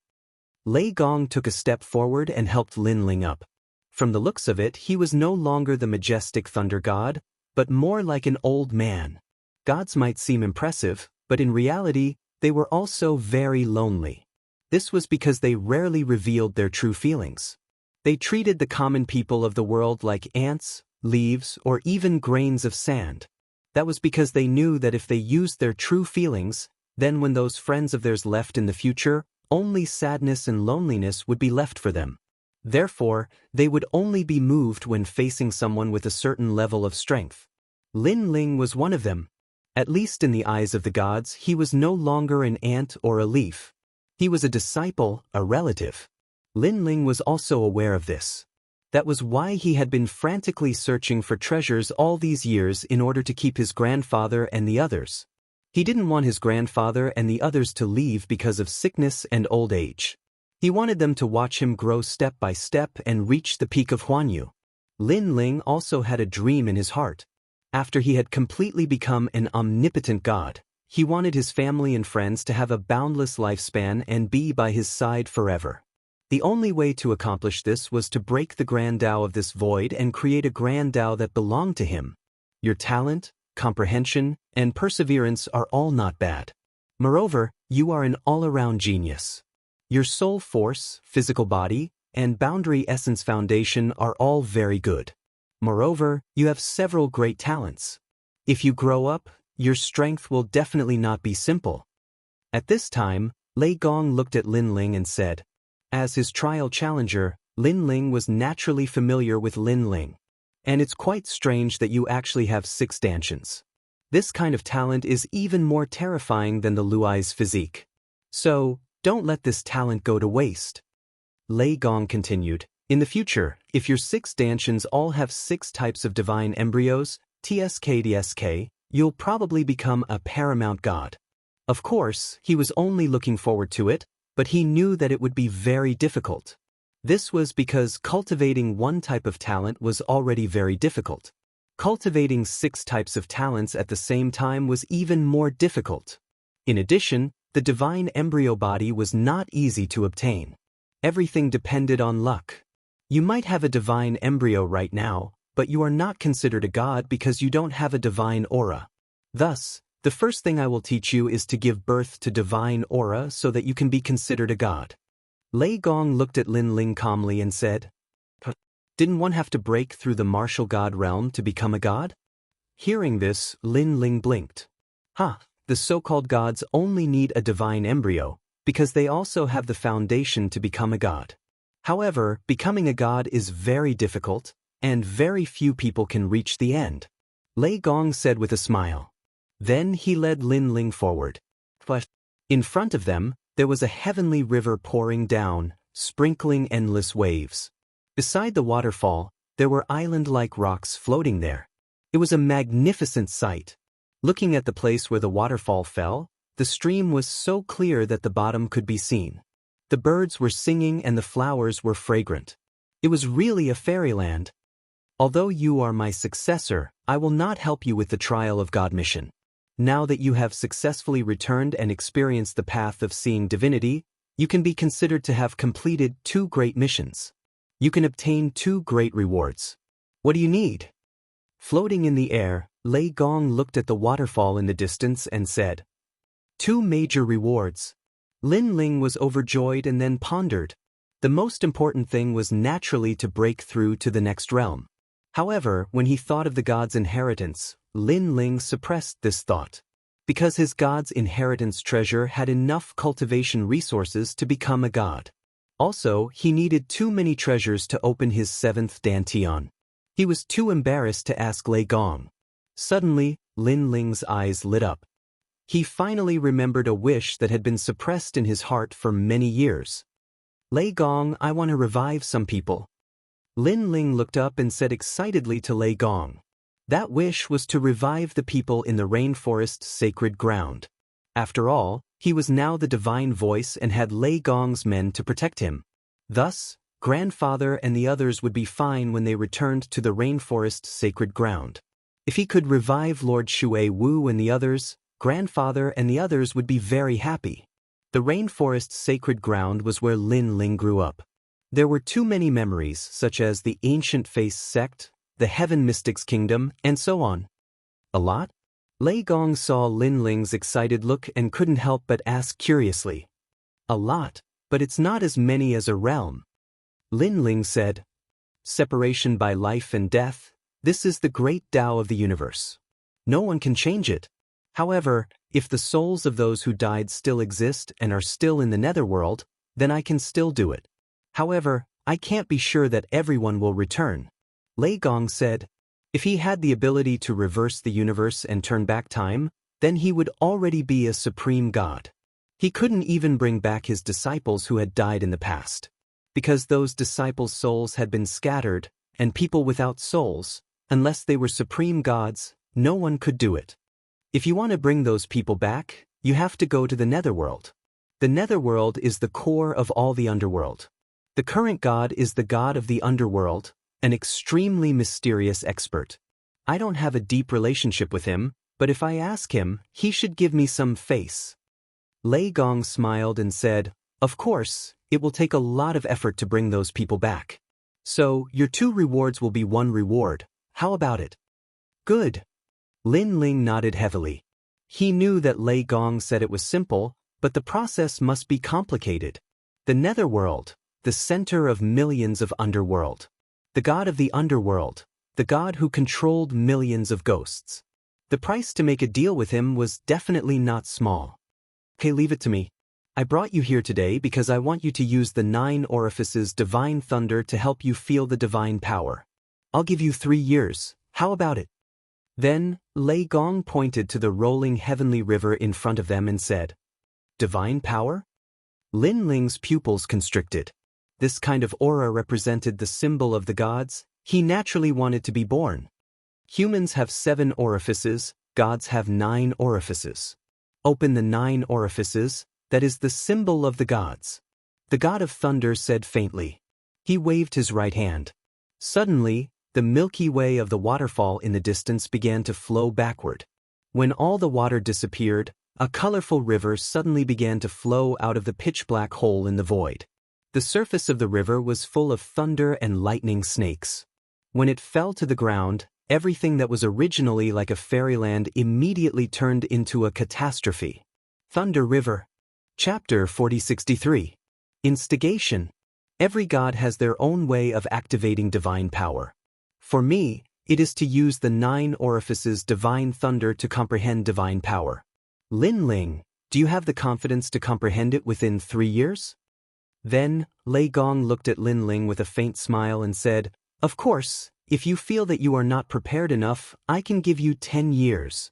Lei Gong took a step forward and helped Lin Ling up. From the looks of it, he was no longer the majestic thunder god, but more like an old man. Gods might seem impressive, but in reality, they were also very lonely. This was because they rarely revealed their true feelings. They treated the common people of the world like ants, leaves, or even grains of sand. That was because they knew that if they used their true feelings, then when those friends of theirs left in the future, only sadness and loneliness would be left for them. Therefore, they would only be moved when facing someone with a certain level of strength. Lin Ling was one of them. At least in the eyes of the gods, he was no longer an ant or a leaf. He was a disciple, a relative. Lin Ling was also aware of this. That was why he had been frantically searching for treasures all these years in order to keep his grandfather and the others. He didn't want his grandfather and the others to leave because of sickness and old age. He wanted them to watch him grow step by step and reach the peak of Huanyu. Lin Ling also had a dream in his heart. After he had completely become an omnipotent god, he wanted his family and friends to have a boundless lifespan and be by his side forever. The only way to accomplish this was to break the Grand Tao of this void and create a Grand Tao that belonged to him. Your talent, comprehension, and perseverance are all not bad. Moreover, you are an all-around genius. Your soul force, physical body, and boundary essence foundation are all very good. Moreover, you have several great talents. If you grow up, your strength will definitely not be simple. At this time, Lei Gong looked at Lin Ling and said, as his trial challenger, Lin Ling was naturally familiar with Lin Ling. And it's quite strange that you actually have 6 stanchions. This kind of talent is even more terrifying than the Luai's physique. So, don't let this talent go to waste. Lei Gong continued, in the future, if your 6 stanchions all have 6 types of divine embryos, TSK, you'll probably become a paramount god. Of course, he was only looking forward to it, but he knew that it would be very difficult. This was because cultivating one type of talent was already very difficult. Cultivating 6 types of talents at the same time was even more difficult. In addition, the divine embryo body was not easy to obtain. Everything depended on luck. You might have a divine embryo right now, but you are not considered a god because you don't have a divine aura. Thus, the first thing I will teach you is to give birth to divine aura so that you can be considered a god. Lei Gong looked at Lin Ling calmly and said, didn't one have to break through the martial god realm to become a god? Hearing this, Lin Ling blinked. The so-called gods only need a divine embryo, because they also have the foundation to become a god. However, becoming a god is very difficult, and very few people can reach the end. Lei Gong said with a smile. Then he led Lin Ling forward. In front of them, there was a heavenly river pouring down, sprinkling endless waves. Beside the waterfall, there were island-like rocks floating there. It was a magnificent sight. Looking at the place where the waterfall fell, the stream was so clear that the bottom could be seen. The birds were singing and the flowers were fragrant. It was really a fairyland. Although you are my successor, I will not help you with the trial of God mission. Now that you have successfully returned and experienced the path of seeing divinity, you can be considered to have completed 2 great missions. You can obtain 2 great rewards. What do you need? Floating in the air, Lei Gong looked at the waterfall in the distance and said, 2 major rewards. Lin Ling was overjoyed and then pondered. The most important thing was naturally to break through to the next realm. However, when he thought of the god's inheritance, Lin Ling suppressed this thought. Because his god's inheritance treasure had enough cultivation resources to become a god. Also, he needed too many treasures to open his 7th dantian. He was too embarrassed to ask Lei Gong. Suddenly, Lin Ling's eyes lit up. He finally remembered a wish that had been suppressed in his heart for many years. Lei Gong, I want to revive some people. Lin Ling looked up and said excitedly to Lei Gong. That wish was to revive the people in the rainforest's sacred ground. After all, he was now the divine voice and had Lei Gong's men to protect him. Thus, Grandfather and the others would be fine when they returned to the rainforest's sacred ground. If he could revive Lord Shui Wu and the others, Grandfather and the others would be very happy. The rainforest's sacred ground was where Lin Ling grew up. There were too many memories, such as the Ancient Face sect, the Heaven Mystics Kingdom, and so on. A lot? Lei Gong saw Lin Ling's excited look and couldn't help but ask curiously. A lot, but it's not as many as a realm. Lin Ling said, separation by life and death, this is the great Tao of the universe. No one can change it. However, if the souls of those who died still exist and are still in the netherworld, then I can still do it. However, I can't be sure that everyone will return. Lei Gong said, if he had the ability to reverse the universe and turn back time, then he would already be a supreme god. He couldn't even bring back his disciples who had died in the past. Because those disciples' souls had been scattered, and people without souls, unless they were supreme gods, no one could do it. If you want to bring those people back, you have to go to the netherworld. The netherworld is the core of all the underworld. The current god is the god of the underworld, an extremely mysterious expert. I don't have a deep relationship with him, but if I ask him, he should give me some face. Lei Gong smiled and said, of course, it will take a lot of effort to bring those people back. So, your 2 rewards will be 1 reward. How about it? Good. Lin Ling nodded heavily. He knew that Lei Gong said it was simple, but the process must be complicated. The netherworld, the center of millions of underworld. The god of the underworld, the god who controlled millions of ghosts. The price to make a deal with him was definitely not small. Okay, leave it to me. I brought you here today because I want you to use the 9 orifices divine thunder to help you feel the divine power. I'll give you 3 years, how about it? Then, Lei Gong pointed to the rolling heavenly river in front of them and said, divine power? Lin Ling's pupils constricted. This kind of aura represented the symbol of the gods. He naturally wanted to be born. Humans have 7 orifices, gods have 9 orifices. Open the 9 orifices, that is the symbol of the gods. The god of thunder said faintly. He waved his right hand. Suddenly, the Milky Way of the waterfall in the distance began to flow backward. When all the water disappeared, a colorful river suddenly began to flow out of the pitch-black hole in the void. The surface of the river was full of thunder and lightning snakes. When it fell to the ground, everything that was originally like a fairyland immediately turned into a catastrophe. Thunder River. Chapter 4063. Instigation. Every god has their own way of activating divine power. For me, it is to use the 9 orifices divine thunder to comprehend divine power. Lin Ling, Do you have the confidence to comprehend it within 3 years? Then, Lei Gong looked at Lin Ling with a faint smile and said, "Of course, if you feel that you are not prepared enough, I can give you 10 years.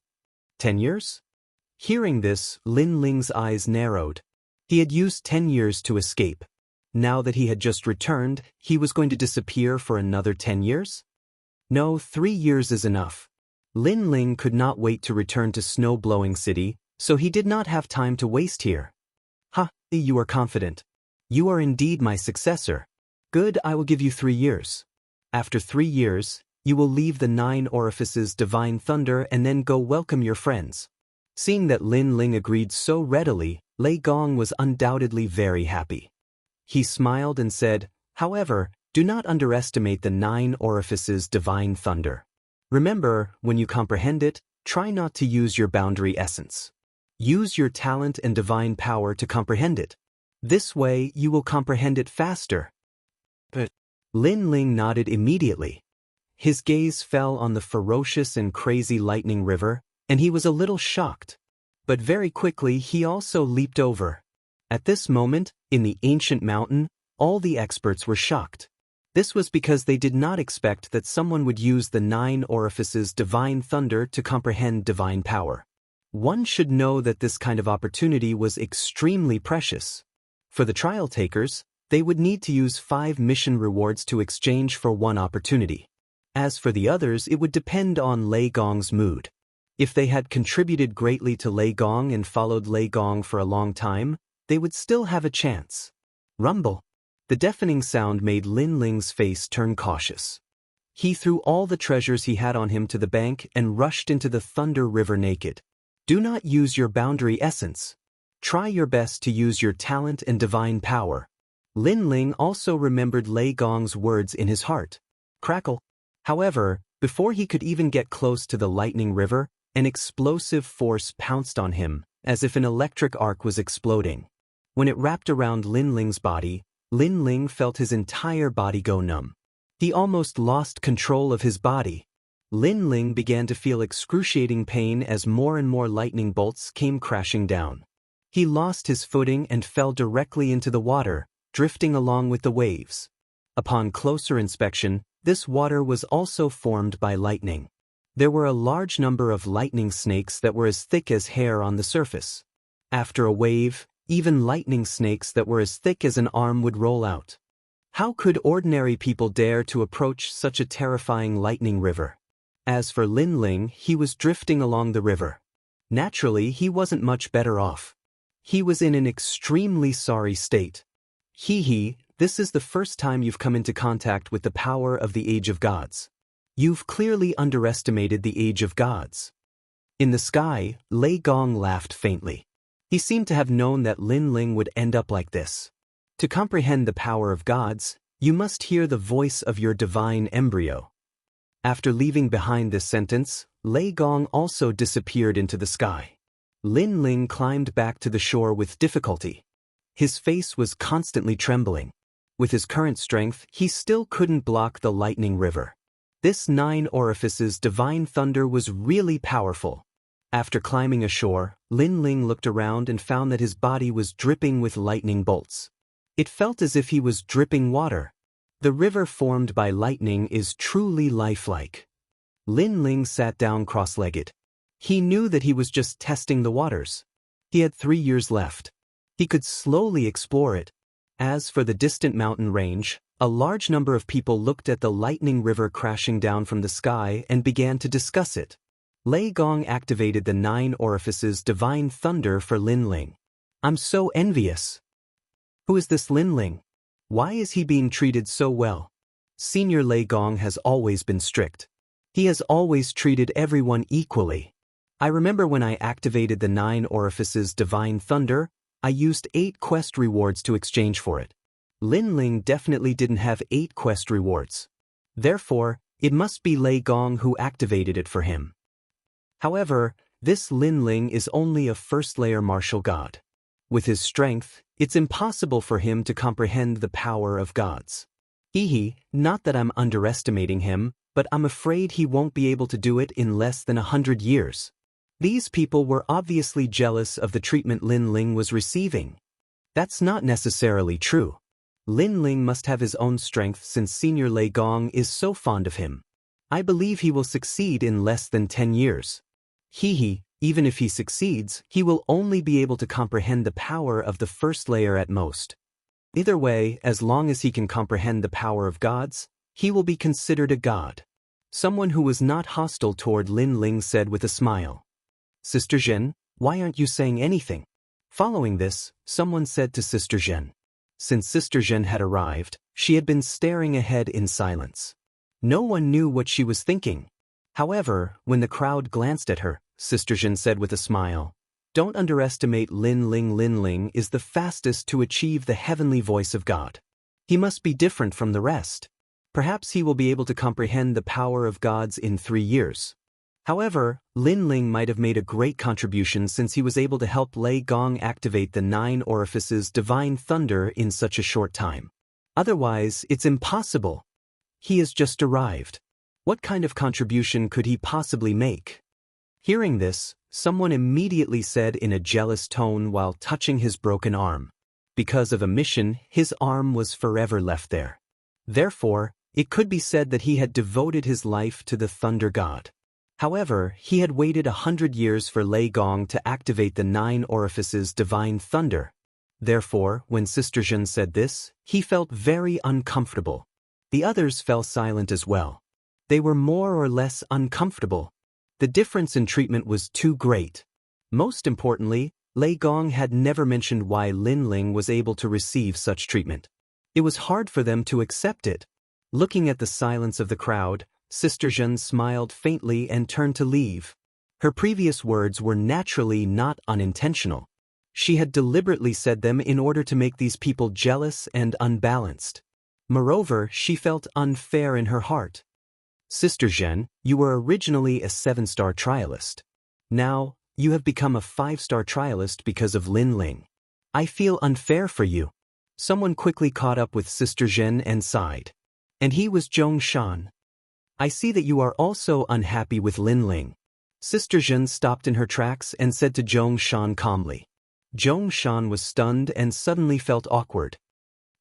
10 years? Hearing this, Lin Ling's eyes narrowed. He had used 10 years to escape. Now that he had just returned, he was going to disappear for another 10 years? No, 3 years is enough. Lin Ling could not wait to return to Snow-Blowing City, so he did not have time to waste here. Ha, you are confident. You are indeed my successor. Good, I will give you 3 years. After 3 years, you will leave the 9 orifices Divine Thunder and then go welcome your friends." Seeing that Lin Ling agreed so readily, Lei Gong was undoubtedly very happy. He smiled and said, "However, do not underestimate the 9 orifices Divine Thunder. Remember, when you comprehend it, try not to use your boundary essence. Use your talent and divine power to comprehend it. This way, you will comprehend it faster." But Lin Ling nodded immediately. His gaze fell on the ferocious and crazy lightning river, and he was a little shocked. But very quickly he also leaped over. At this moment, in the ancient mountain, all the experts were shocked. This was because they did not expect that someone would use the 9 orifices Divine Thunder to comprehend divine power. One should know that this kind of opportunity was extremely precious. For the trial takers, they would need to use 5 mission rewards to exchange for 1 opportunity. As for the others, it would depend on Lei Gong's mood. If they had contributed greatly to Lei Gong and followed Lei Gong for a long time, they would still have a chance. Rumble. The deafening sound made Lin Ling's face turn cautious. He threw all the treasures he had on him to the bank and rushed into the Thunder River naked. Do not use your boundary essence. Try your best to use your talent and divine power. Lin Ling also remembered Lei Gong's words in his heart. Crackle. However, before he could even get close to the lightning river, an explosive force pounced on him, as if an electric arc was exploding. When it wrapped around Lin Ling's body, Lin Ling felt his entire body go numb. He almost lost control of his body. Lin Ling began to feel excruciating pain as more and more lightning bolts came crashing down. He lost his footing and fell directly into the water, drifting along with the waves. Upon closer inspection, this water was also formed by lightning. There were a large number of lightning snakes that were as thick as hair on the surface. After a wave, even lightning snakes that were as thick as an arm would roll out. How could ordinary people dare to approach such a terrifying lightning river? As for Lin Ling, he was drifting along the river. Naturally, he wasn't much better off. He was in an extremely sorry state. Hee, this is the first time you've come into contact with the power of the Age of Gods. You've clearly underestimated the Age of Gods. In the sky, Lei Gong laughed faintly. He seemed to have known that Lin Ling would end up like this. To comprehend the power of gods, you must hear the voice of your divine embryo. After leaving behind this sentence, Lei Gong also disappeared into the sky. Lin Ling climbed back to the shore with difficulty. His face was constantly trembling. With his current strength, he still couldn't block the lightning river. This 9 orifices Divine Thunder was really powerful. After climbing ashore, Lin Ling looked around and found that his body was dripping with lightning bolts. It felt as if he was dripping water. The river formed by lightning is truly lifelike. Lin Ling sat down cross-legged. He knew that he was just testing the waters. He had 3 years left. He could slowly explore it. As for the distant mountain range, a large number of people looked at the lightning river crashing down from the sky and began to discuss it. Lei Gong activated the 9 orifices Divine Thunder for Lin Ling. I'm so envious. Who is this Lin Ling? Why is he being treated so well? Senior Lei Gong has always been strict. He has always treated everyone equally. I remember when I activated the 9 orifices Divine Thunder, I used 8 quest rewards to exchange for it. Lin Ling definitely didn't have 8 quest rewards. Therefore, it must be Lei Gong who activated it for him. However, this Lin Ling is only a first-layer martial god. With his strength, it's impossible for him to comprehend the power of gods. Not that I'm underestimating him, but I'm afraid he won't be able to do it in less than 100 years. These people were obviously jealous of the treatment Lin Ling was receiving. That's not necessarily true. Lin Ling must have his own strength since Senior Lei Gong is so fond of him. I believe he will succeed in less than 10 years. Even if he succeeds, he will only be able to comprehend the power of the first layer at most. Either way, as long as he can comprehend the power of gods, he will be considered a god. Someone who was not hostile toward Lin Ling said with a smile. Sister Zhen, why aren't you saying anything? Following this, someone said to Sister Zhen. Since Sister Zhen had arrived, she had been staring ahead in silence. No one knew what she was thinking. However, when the crowd glanced at her, Sister Zhen said with a smile, Don't underestimate Lin Ling. Lin Ling is the fastest to achieve the heavenly voice of God. He must be different from the rest. Perhaps he will be able to comprehend the power of gods in 3 years. However, Lin Ling might have made a great contribution since he was able to help Lei Gong activate the 9 orifices divine thunder in such a short time. Otherwise, it's impossible. He has just arrived. What kind of contribution could he possibly make? Hearing this, someone immediately said in a jealous tone while touching his broken arm. Because of a mission, his arm was forever left there. Therefore, it could be said that he had devoted his life to the thunder god. However, he had waited 100 years for Lei Gong to activate the 9 orifices divine thunder. Therefore, when Sister Zhen said this, he felt very uncomfortable. The others fell silent as well. They were more or less uncomfortable. The difference in treatment was too great. Most importantly, Lei Gong had never mentioned why Lin Ling was able to receive such treatment. It was hard for them to accept it. Looking at the silence of the crowd, Sister Zhen smiled faintly and turned to leave. Her previous words were naturally not unintentional. She had deliberately said them in order to make these people jealous and unbalanced. Moreover, she felt unfair in her heart. Sister Zhen, you were originally a 7-star trialist. Now, you have become a 5-star trialist because of Lin Ling. I feel unfair for you. Someone quickly caught up with Sister Zhen and sighed. And he was Zhong Shan. I see that you are also unhappy with Lin Ling. Sister Zhen stopped in her tracks and said to Zhong Shan calmly. Zhong Shan was stunned and suddenly felt awkward.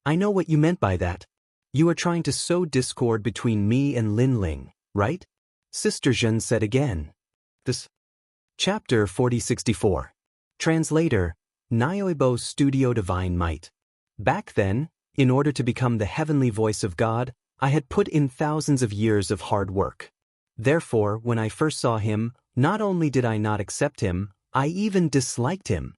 I know what you meant by that. You are trying to sow discord between me and Lin Ling, right? Sister Zhen said again. This. Chapter 4064. Translator, Nyoibo Studio Divine Might. Back then, in order to become the heavenly voice of God, I had put in thousands of years of hard work. Therefore, when I first saw him, not only did I not accept him, I even disliked him.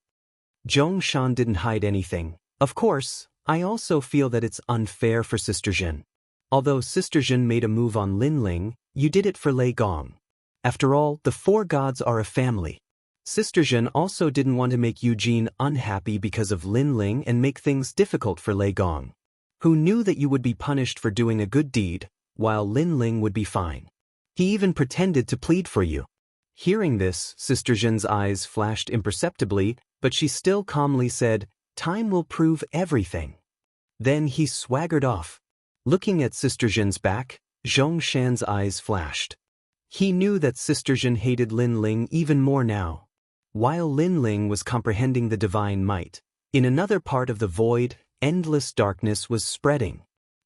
Zhong Shan didn't hide anything. Of course, I also feel that it's unfair for Sister Zhen. Although Sister Zhen made a move on Lin Ling, you did it for Lei Gong. After all, the 4 gods are a family. Sister Zhen also didn't want to make Eugene unhappy because of Lin Ling and make things difficult for Lei Gong, who knew that you would be punished for doing a good deed, while Lin Ling would be fine. He even pretended to plead for you. Hearing this, Sister Zhen's eyes flashed imperceptibly, but she still calmly said, Time will prove everything. Then he swaggered off. Looking at Sister Zhen's back, Zhong Shan's eyes flashed. He knew that Sister Zhen hated Lin Ling even more now. While Lin Ling was comprehending the divine might, in another part of the void, endless darkness was spreading.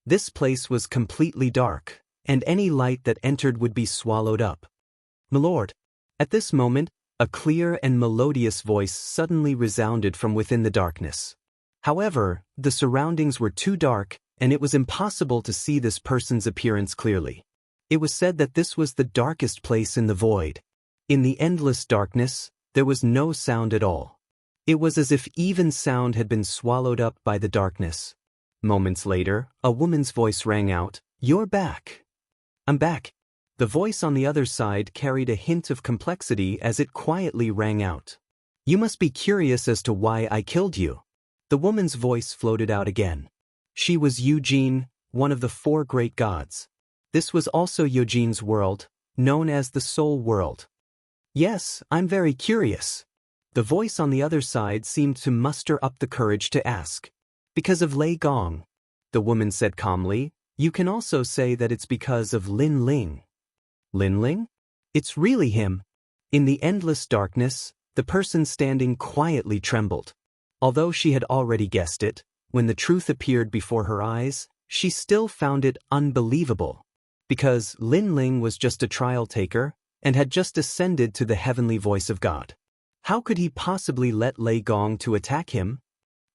This place was completely dark, and any light that entered would be swallowed up. Milord. At this moment, a clear and melodious voice suddenly resounded from within the darkness. However, the surroundings were too dark, and it was impossible to see this person's appearance clearly. It was said that this was the darkest place in the void. In the endless darkness, there was no sound at all. It was as if even sound had been swallowed up by the darkness. Moments later, a woman's voice rang out, You're back. I'm back. The voice on the other side carried a hint of complexity as it quietly rang out. You must be curious as to why I killed you. The woman's voice floated out again. She was Eugene, one of the 4 great gods. This was also Eugene's world, known as the Soul World. Yes, I'm very curious. The voice on the other side seemed to muster up the courage to ask. Because of Lei Gong. The woman said calmly, You can also say that it's because of Lin Ling. Lin Ling? It's really him. In the endless darkness, the person standing quietly trembled. Although she had already guessed it, when the truth appeared before her eyes, she still found it unbelievable. Because Lin Ling was just a trial taker, and had just ascended to the heavenly voice of God. How could he possibly let Lei Gong to attack him?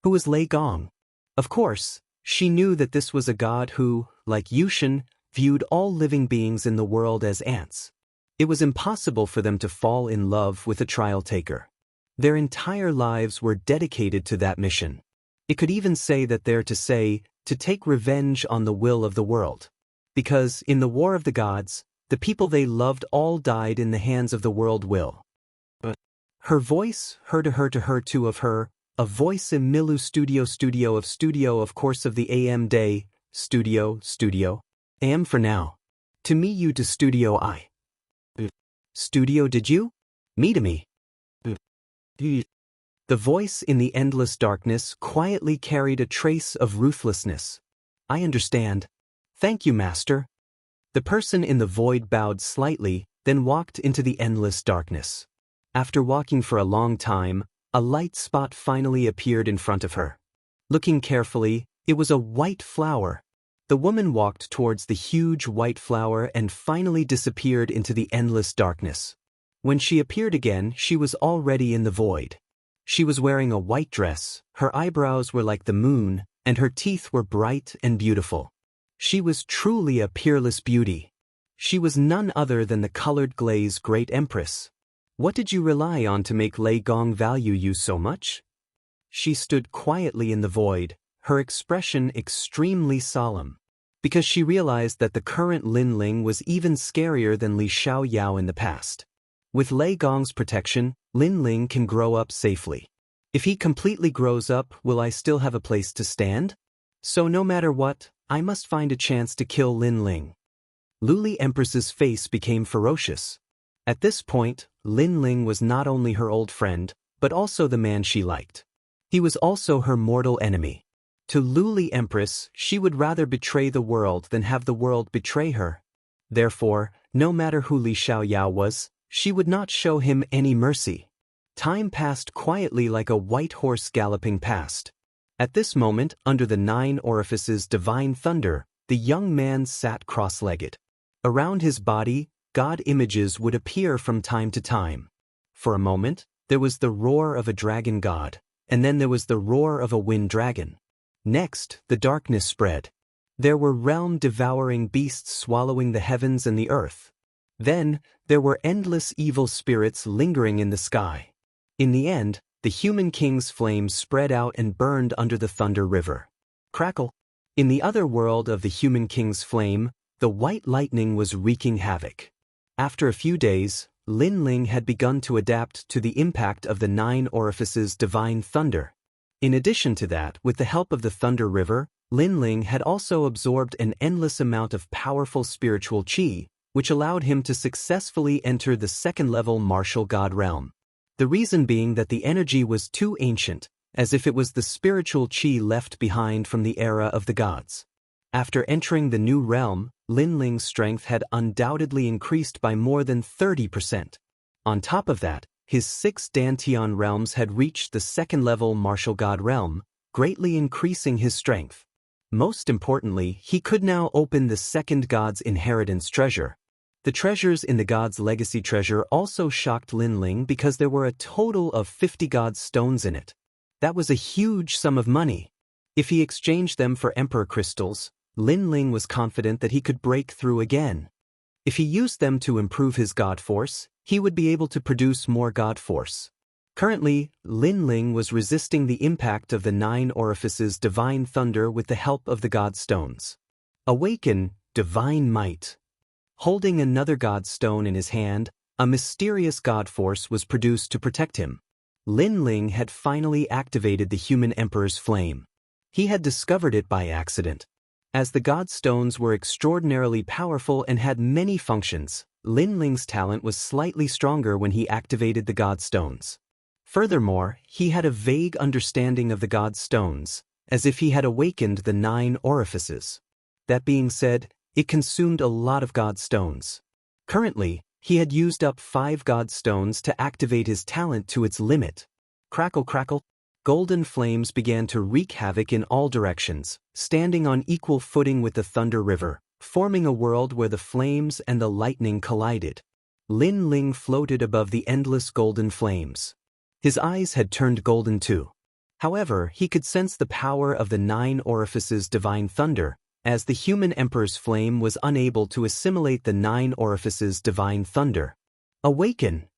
Who was Lei Gong? Of course, she knew that this was a god who, like Yushin, viewed all living beings in the world as ants. It was impossible for them to fall in love with a trial taker. Their entire lives were dedicated to that mission. It could even say that they're to take revenge on the will of the world. Because, in the War of the Gods, the people they loved all died in the hands of the world will. But her voice, her to of her, a voice in Milu studio of course of the AM day, studio, AM for now. To me you to studio I. Studio did you? Me to me. The voice in the endless darkness quietly carried a trace of ruthlessness. I understand. Thank you, Master. The person in the void bowed slightly, then walked into the endless darkness. After walking for a long time, a light spot finally appeared in front of her. Looking carefully, it was a white flower. The woman walked towards the huge white flower and finally disappeared into the endless darkness. When she appeared again, she was already in the void. She was wearing a white dress, her eyebrows were like the moon, and her teeth were bright and beautiful. She was truly a peerless beauty. She was none other than the colored glaze great empress. What did you rely on to make Lei Gong value you so much? She stood quietly in the void, her expression extremely solemn. Because she realized that the current Lin Ling was even scarier than Li Xiaoyao in the past. With Lei Gong's protection, Lin Ling can grow up safely. If he completely grows up, will I still have a place to stand? So no matter what, I must find a chance to kill Lin Ling. Luli Empress's face became ferocious. At this point, Lin Ling was not only her old friend, but also the man she liked. He was also her mortal enemy. To Luli Empress, she would rather betray the world than have the world betray her. Therefore, no matter who Li Xiaoyao was, she would not show him any mercy. Time passed quietly like a white horse galloping past. At this moment, under the 9 orifices divine thunder, the young man sat cross-legged. Around his body, god images would appear from time to time. For a moment, there was the roar of a dragon god, and then there was the roar of a wind dragon. Next, the darkness spread. There were realm-devouring beasts swallowing the heavens and the earth. Then, there were endless evil spirits lingering in the sky. In the end, the human king's flames spread out and burned under the thunder river. Crackle! In the other world of the human king's flame, the white lightning was wreaking havoc. After a few days, Lin Ling had begun to adapt to the impact of the 9 orifices divine thunder. In addition to that, with the help of the Thunder River, Lin Ling had also absorbed an endless amount of powerful spiritual qi, which allowed him to successfully enter the second-level martial god realm. The reason being that the energy was too ancient, as if it was the spiritual qi left behind from the era of the gods. After entering the new realm, Lin Ling's strength had undoubtedly increased by more than 30%. On top of that, his 6 Dantian realms had reached the second-level martial god realm, greatly increasing his strength. Most importantly, he could now open the second god's inheritance treasure. The treasures in the god's legacy treasure also shocked Lin Ling because there were a total of 50 god stones in it. That was a huge sum of money. If he exchanged them for emperor crystals, Lin Ling was confident that he could break through again. If he used them to improve his god force, he would be able to produce more god force. Currently, Lin Ling was resisting the impact of the 9 orifices divine thunder with the help of the god stones. Awaken, divine might. Holding another god stone in his hand, a mysterious god force was produced to protect him. Lin Ling had finally activated the human emperor's flame. He had discovered it by accident. As the god stones were extraordinarily powerful and had many functions, Lin Ling's talent was slightly stronger when he activated the god stones. Furthermore, he had a vague understanding of the god stones, as if he had awakened the 9 orifices. That being said, it consumed a lot of god stones. Currently, He had used up 5 god stones to activate his talent to its limit. Crackle crackle. Golden flames began to wreak havoc in all directions, standing on equal footing with the Thunder River, forming a world where the flames and the lightning collided. Lin Ling floated above the endless golden flames. His eyes had turned golden too. However, he could sense the power of the 9 orifices' divine thunder, as the human emperor's flame was unable to assimilate the 9 orifices' divine thunder. Awaken!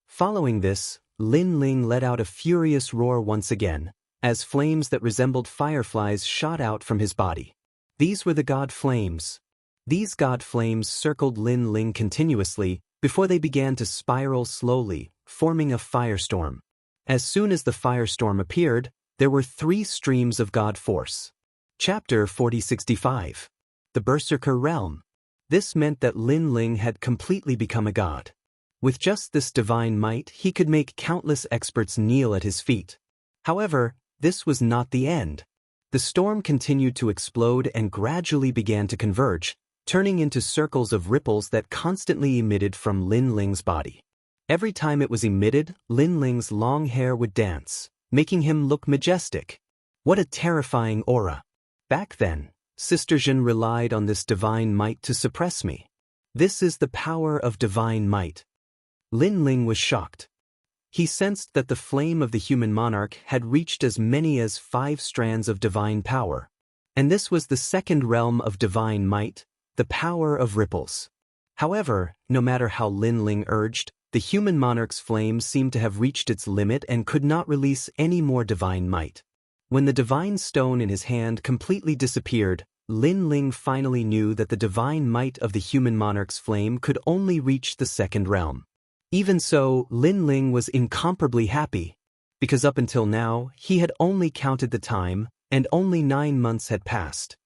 Following this, Lin Ling let out a furious roar once again, as flames that resembled fireflies shot out from his body. These were the god flames. These god flames circled Lin Ling continuously before they began to spiral slowly, forming a firestorm. As soon as the firestorm appeared, there were 3 streams of god force. Chapter 4065. The Berserker Realm. This meant that Lin Ling had completely become a god. With just this divine might, he could make countless experts kneel at his feet. However, this was not the end. The storm continued to explode and gradually began to converge, turning into circles of ripples that constantly emitted from Lin Ling's body. Every time it was emitted, Lin Ling's long hair would dance, making him look majestic. What a terrifying aura! Back then, Sister Jin relied on this divine might to suppress me. This is the power of divine might. Lin Ling was shocked. He sensed that the flame of the human monarch had reached as many as 5 strands of divine power. And this was the second realm of divine might, the power of ripples. However, no matter how Lin Ling urged, the human monarch's flame seemed to have reached its limit and could not release any more divine might. When the divine stone in his hand completely disappeared, Lin Ling finally knew that the divine might of the human monarch's flame could only reach the second realm. Even so, Lin Ling was incomparably happy, because up until now, he had only counted the time, and only 9 months had passed.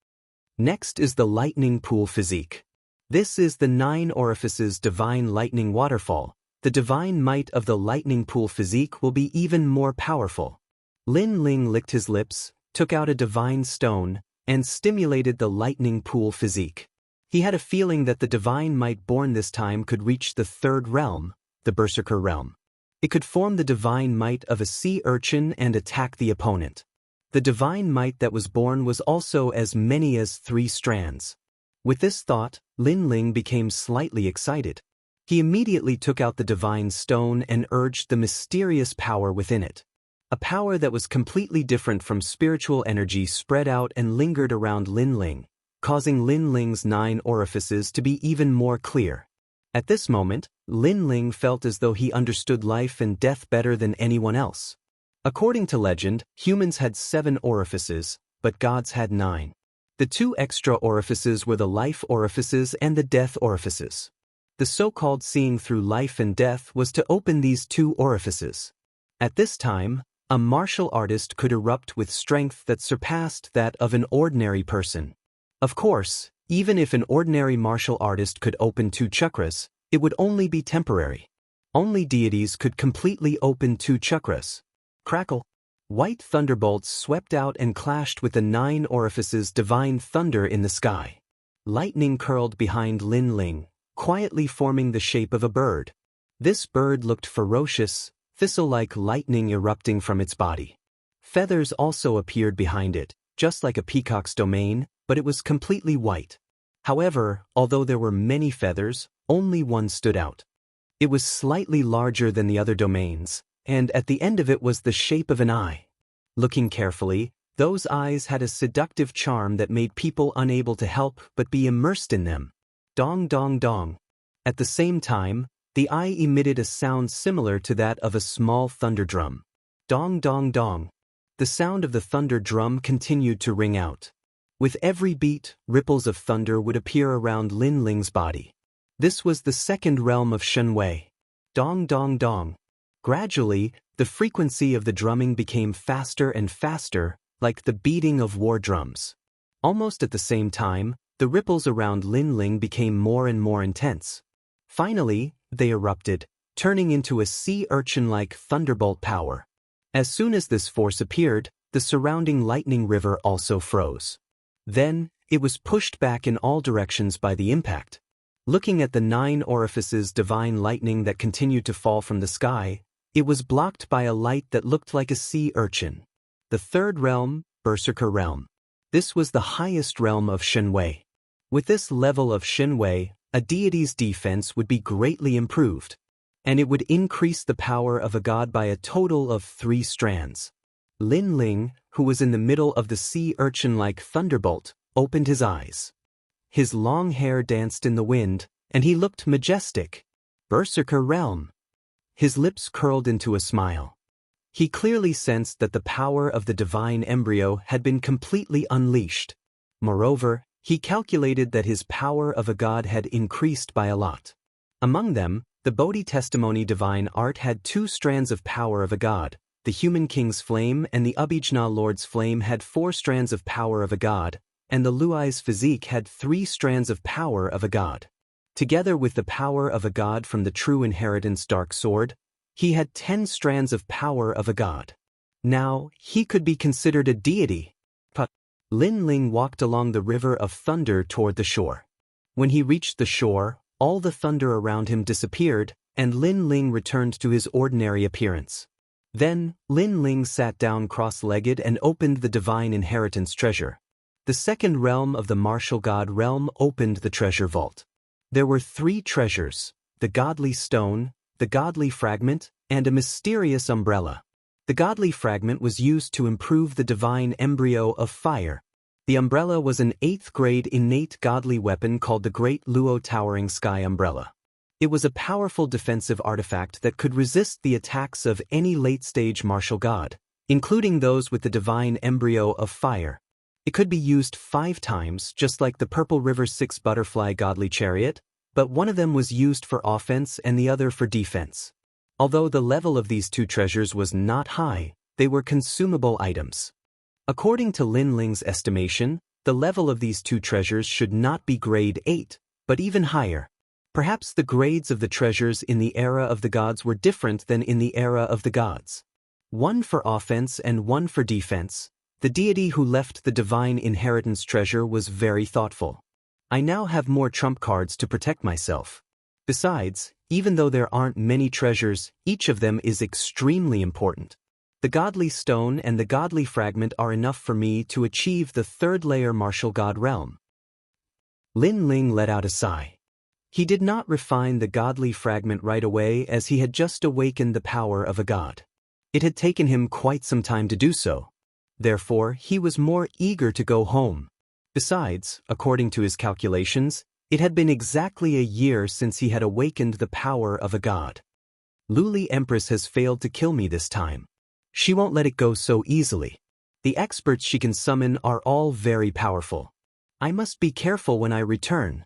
Next is the lightning pool physique. This is the 9 orifices' divine lightning waterfall. The divine might of the lightning pool physique will be even more powerful. Lin Ling licked his lips, took out a divine stone, and stimulated the lightning pool physique. He had a feeling that the divine might born this time could reach the 3rd realm, the Berserker Realm. It could form the divine might of a sea urchin and attack the opponent. The divine might that was born was also as many as 3 strands. With this thought, Lin Ling became slightly excited. He immediately took out the divine stone and urged the mysterious power within it. A power that was completely different from spiritual energy spread out and lingered around Lin Ling, causing Lin Ling's 9 orifices to be even more clear. At this moment, Lin Ling felt as though he understood life and death better than anyone else. According to legend, humans had 7 orifices, but gods had 9. The 2 extra orifices were the life orifices and the death orifices. The so-called seeing through life and death was to open these 2 orifices. At this time, a martial artist could erupt with strength that surpassed that of an ordinary person. Of course, even if an ordinary martial artist could open 2 chakras, it would only be temporary. Only deities could completely open 2 chakras. Crackle! White thunderbolts swept out and clashed with the 9 orifices' divine thunder in the sky. Lightning curled behind Lin Ling, quietly forming the shape of a bird. This bird looked ferocious, thistle-like lightning erupting from its body. Feathers also appeared behind it, just like a peacock's domain, but it was completely white. However, although there were many feathers, only one stood out. It was slightly larger than the other domains, and at the end of it was the shape of an eye. Looking carefully, those eyes had a seductive charm that made people unable to help but be immersed in them. Dong dong dong. At the same time, the eye emitted a sound similar to that of a small thunder drum. Dong dong dong. The sound of the thunder drum continued to ring out. With every beat, ripples of thunder would appear around Lin Ling's body. This was the 2nd realm of Shenwei. Dong dong dong. Gradually, the frequency of the drumming became faster and faster, like the beating of war drums. Almost at the same time, the ripples around Lin Ling became more and more intense. Finally, they erupted, turning into a sea urchin-like thunderbolt power. As soon as this force appeared, the surrounding lightning river also froze. Then, it was pushed back in all directions by the impact. Looking at the 9 orifices divine lightning that continued to fall from the sky, it was blocked by a light that looked like a sea urchin. The third realm, Berserker realm. This was the highest realm of Shenwei. With this level of Shenwei, a deity's defense would be greatly improved, and it would increase the power of a god by a total of 3 strands. Lin Ling, who was in the middle of the sea urchin-like thunderbolt, opened his eyes. His long hair danced in the wind, and he looked majestic. Berserker realm. His lips curled into a smile. He clearly sensed that the power of the divine embryo had been completely unleashed. Moreover, he calculated that his power of a god had increased by a lot. Among them, the Bodhi Testimony divine art had 2 strands of power of a god. The human king's flame and the Abhijna lord's flame had 4 strands of power of a god, and the Luai's physique had 3 strands of power of a god. Together with the power of a god from the true inheritance dark sword, he had 10 strands of power of a god. Now, he could be considered a deity. Lin Ling walked along the river of thunder toward the shore. When he reached the shore, all the thunder around him disappeared, and Lin Ling returned to his ordinary appearance. Then, Lin Ling sat down cross-legged and opened the divine inheritance treasure. The second realm of the martial god realm opened the treasure vault. There were 3 treasures: the godly stone, the godly fragment, and a mysterious umbrella. The godly fragment was used to improve the divine embryo of fire. The umbrella was an 8th grade innate godly weapon called the Great Luo Towering Sky Umbrella. It was a powerful defensive artifact that could resist the attacks of any late-stage martial god, including those with the divine embryo of fire. It could be used 5 times, just like the Purple River 6 Butterfly Godly Chariot, but one of them was used for offense and the other for defense. Although the level of these 2 treasures was not high, they were consumable items. According to Lin Ling's estimation, the level of these 2 treasures should not be grade 8, but even higher. Perhaps the grades of the treasures in the era of the gods were different than in the era of the gods. One for offense and one for defense. The deity who left the divine inheritance treasure was very thoughtful. I now have more trump cards to protect myself. Besides, even though there aren't many treasures, each of them is extremely important. The godly stone and the godly fragment are enough for me to achieve the 3rd layer martial god realm. Lin Ling let out a sigh. He did not refine the godly fragment right away as he had just awakened the power of a god. It had taken him quite some time to do so. Therefore, he was more eager to go home. Besides, according to his calculations, it had been exactly a year since he had awakened the power of a god. Luli Empress has failed to kill me this time. She won't let it go so easily. The experts she can summon are all very powerful. I must be careful when I return.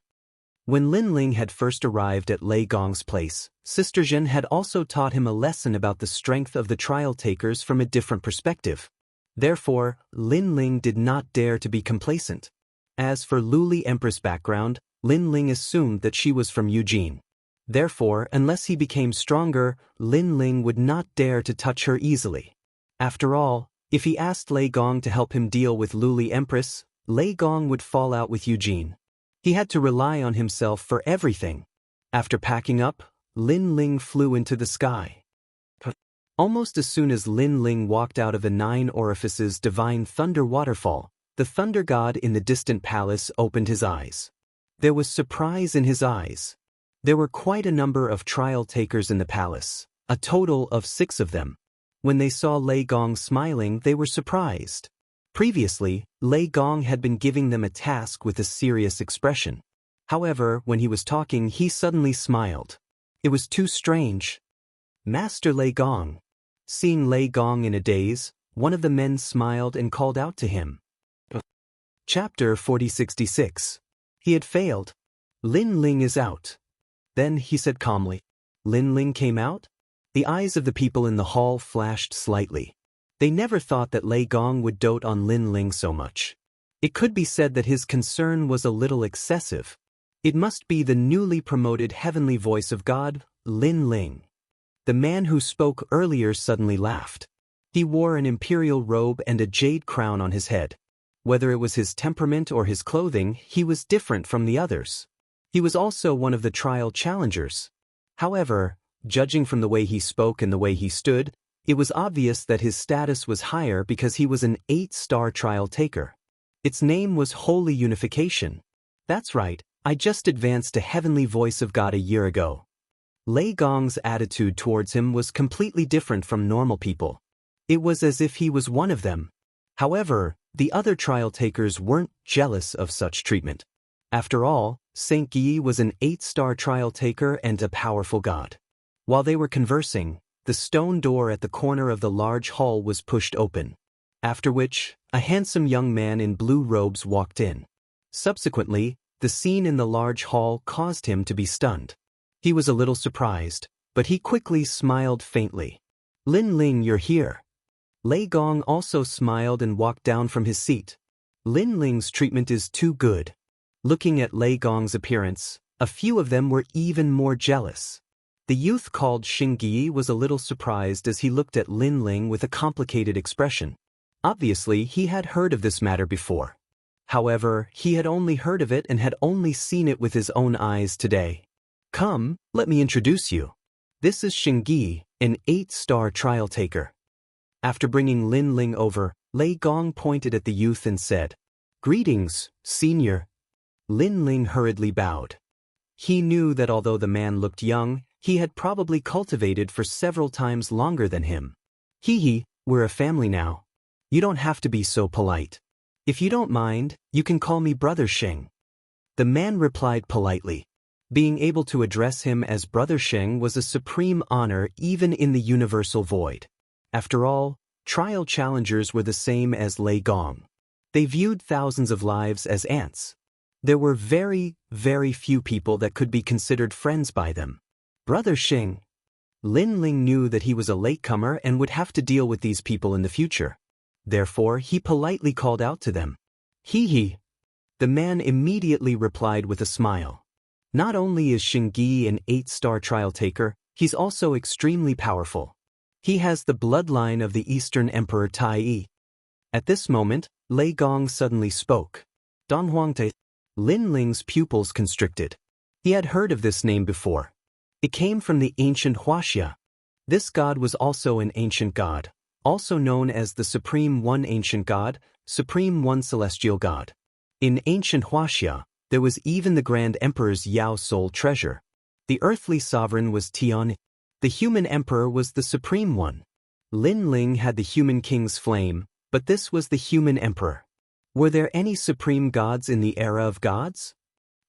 When Lin Ling had first arrived at Lei Gong's place, Sister Zhen had also taught him a lesson about the strength of the trial takers from a different perspective. Therefore, Lin Ling did not dare to be complacent. As for Luli Empress' background, Lin Ling assumed that she was from Eugene. Therefore, unless he became stronger, Lin Ling would not dare to touch her easily. After all, if he asked Lei Gong to help him deal with Luli Empress, Lei Gong would fall out with Eugene. He had to rely on himself for everything. After packing up, Lin Ling flew into the sky. Almost as soon as Lin Ling walked out of the 9 orifices divine thunder waterfall, the thunder god in the distant palace opened his eyes. There was surprise in his eyes. There were quite a number of trial takers in the palace, a total of 6 of them. When they saw Lei Gong smiling, they were surprised. Previously, Lei Gong had been giving them a task with a serious expression. However, when he was talking, he suddenly smiled. It was too strange. Master Lei Gong. Seeing Lei Gong in a daze, one of the men smiled and called out to him. Chapter 4066. He had failed. Lin Ling is out. Then he said calmly. Lin Ling came out? The eyes of the people in the hall flashed slightly. They never thought that Lei Gong would dote on Lin Ling so much. It could be said that his concern was a little excessive. It must be the newly promoted heavenly voice of God, Lin Ling. The man who spoke earlier suddenly laughed. He wore an imperial robe and a jade crown on his head. Whether it was his temperament or his clothing, he was different from the others. He was also one of the trial challengers. However, judging from the way he spoke and the way he stood, it was obvious that his status was higher because he was an 8-star trial taker. Its name was Holy Unification. That's right, I just advanced to Heavenly Voice of God a year ago. Lei Gong's attitude towards him was completely different from normal people. It was as if he was one of them. However, the other trial takers weren't jealous of such treatment. After all, Saint Guy was an 8-star trial taker and a powerful god. While they were conversing, the stone door at the corner of the large hall was pushed open. After which, a handsome young man in blue robes walked in. Subsequently, the scene in the large hall caused him to be stunned. He was a little surprised, but he quickly smiled faintly. "Lin Ling, you're here." Lei Gong also smiled and walked down from his seat. Lin Ling's treatment is too good. Looking at Lei Gong's appearance, a few of them were even more jealous. The youth called Xingyi was a little surprised as he looked at Lin Ling with a complicated expression. Obviously, he had heard of this matter before. However, he had only heard of it and had only seen it with his own eyes today. "Come, let me introduce you. This is Xingyi, an 8-star trial taker." After bringing Lin Ling over, Lei Gong pointed at the youth and said, "Greetings, senior." Lin Ling hurriedly bowed. He knew that although the man looked young, he had probably cultivated for several times longer than him. "Hee, we're a family now. You don't have to be so polite. If you don't mind, you can call me Brother Sheng." The man replied politely. Being able to address him as Brother Sheng was a supreme honor even in the universal void. After all, trial challengers were the same as Lei Gong. They viewed thousands of lives as ants. There were very, very few people that could be considered friends by them. Brother Sheng. Lin Ling knew that he was a latecomer and would have to deal with these people in the future. Therefore, he politely called out to them. "Hee." The man immediately replied with a smile. Not only is Xingyi an 8-star trial taker, he's also extremely powerful. He has the bloodline of the Eastern Emperor Tai. At this moment, Lei Gong suddenly spoke. "Don Huangte." Lin Ling's pupils constricted. He had heard of this name before. It came from the ancient Wuxia. This god was also an ancient god, also known as the Supreme One Ancient God, Supreme One Celestial God. In ancient Wuxia, there was even the Grand Emperor's Yao Soul treasure. The earthly sovereign was Tian. The human emperor was the Supreme One. Lin Ling had the human king's flame, but this was the human emperor. Were there any supreme gods in the era of gods?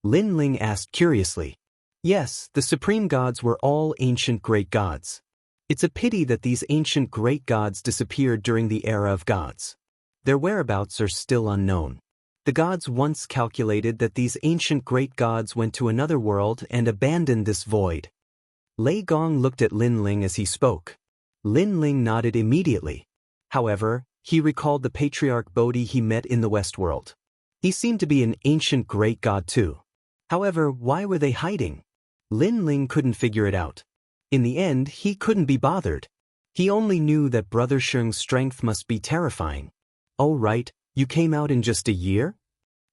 Lin Ling asked curiously. Yes, the supreme gods were all ancient great gods. It's a pity that these ancient great gods disappeared during the era of gods. Their whereabouts are still unknown. The gods once calculated that these ancient great gods went to another world and abandoned this void. Lei Gong looked at Lin Ling as he spoke. Lin Ling nodded immediately. However, he recalled the patriarch Bodhi he met in the West world. He seemed to be an ancient great god too. However, why were they hiding? Lin Ling couldn't figure it out. In the end, he couldn't be bothered. He only knew that Brother Sheng's strength must be terrifying. "Oh right, you came out in just a year?"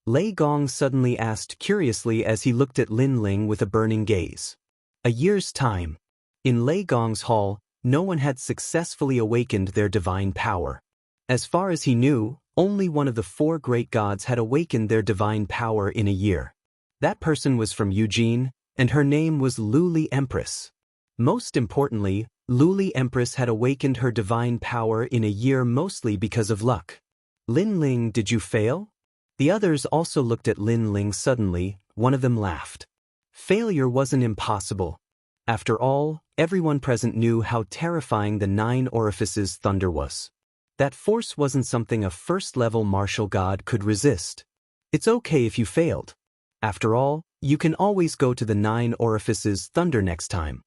Lei Gong suddenly asked curiously as he looked at Lin Ling with a burning gaze. A year's time. In Lei Gong's hall, no one had successfully awakened their divine power. As far as he knew, only one of the 4 great gods had awakened their divine power in a year. That person was from Eugene, and her name was Luli Empress. Most importantly, Luli Empress had awakened her divine power in a year mostly because of luck. "Lin Ling, did you fail?" The others also looked at Lin Ling suddenly. One of them laughed. Failure wasn't impossible. After all, everyone present knew how terrifying the 9 orifices thunder was. That force wasn't something a first-level martial god could resist. It's okay if you failed. After all, you can always go to the 9 orifices thunder next time.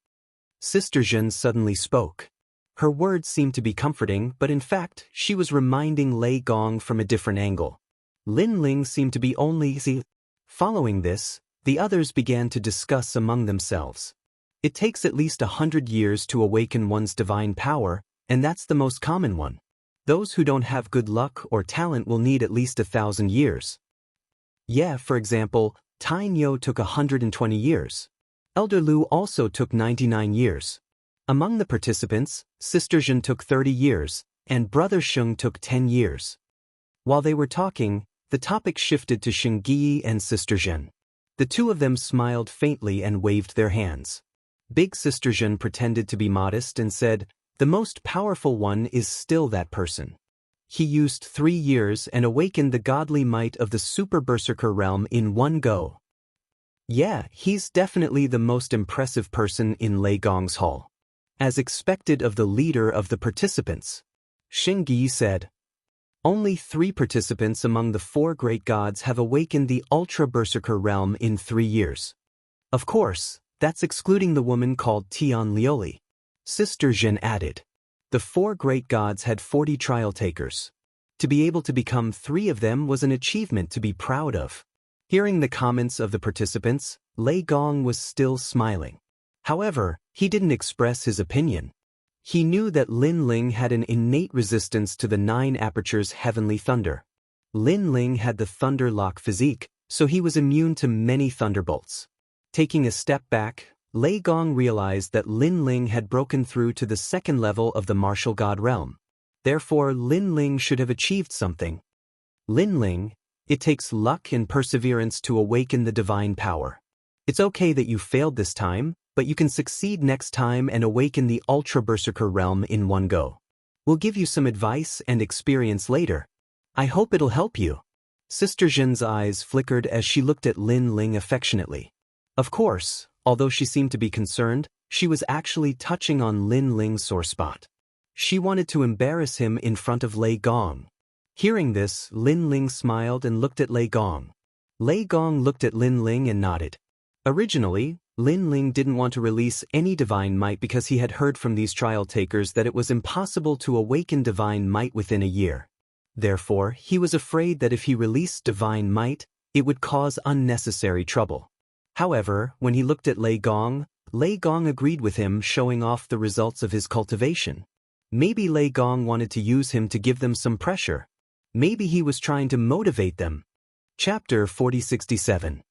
Sister Zhen suddenly spoke. Her words seemed to be comforting, but in fact, she was reminding Lei Gong from a different angle. Lin Ling seemed to be only easy. Following this, the others began to discuss among themselves. It takes at least 100 years to awaken one's divine power, and that's the most common one. Those who don't have good luck or talent will need at least 1,000 years. Yeah, for example, Tai Nyo took 120 years. Elder Lu also took 99 years. Among the participants, Sister Zhen took 30 years, and Brother Sheng took 10 years. While they were talking, the topic shifted to Shengyi and Sister Zhen. The two of them smiled faintly and waved their hands. Big Sister Zhen pretended to be modest and said, "The most powerful one is still that person. He used 3 years and awakened the godly might of the Super Berserker realm in one go. Yeah, he's definitely the most impressive person in Lei Gong's hall." As expected of the leader of the participants, Shengyi said, "Only 3 participants among the 4 great gods have awakened the Ultra Berserker realm in 3 years. Of course, that's excluding the woman called Tian Lioli." Sister Zhen added. The 4 great gods had 40 trial takers. To be able to become 3 of them was an achievement to be proud of. Hearing the comments of the participants, Lei Gong was still smiling. However, he didn't express his opinion. He knew that Lin Ling had an innate resistance to the 9 apertures heavenly thunder. Lin Ling had the thunder lock physique, so he was immune to many thunderbolts. Taking a step back, Lei Gong realized that Lin Ling had broken through to the 2nd level of the martial god realm. Therefore, Lin Ling should have achieved something. Lin Ling, it takes luck and perseverance to awaken the divine power. It's okay that you failed this time, but you can succeed next time and awaken the Ultra Berserker realm in one go. We'll give you some advice and experience later. I hope it'll help you." Sister Zhen's eyes flickered as she looked at Lin Ling affectionately. Of course, although she seemed to be concerned, she was actually touching on Lin Ling's sore spot. She wanted to embarrass him in front of Lei Gong. Hearing this, Lin Ling smiled and looked at Lei Gong. Lei Gong looked at Lin Ling and nodded. Originally, Lin Ling didn't want to release any divine might because he had heard from these trial takers that it was impossible to awaken divine might within a year. Therefore, he was afraid that if he released divine might, it would cause unnecessary trouble. However, when he looked at Lei Gong agreed with him, showing off the results of his cultivation. Maybe Lei Gong wanted to use him to give them some pressure. Maybe he was trying to motivate them. Chapter 4067.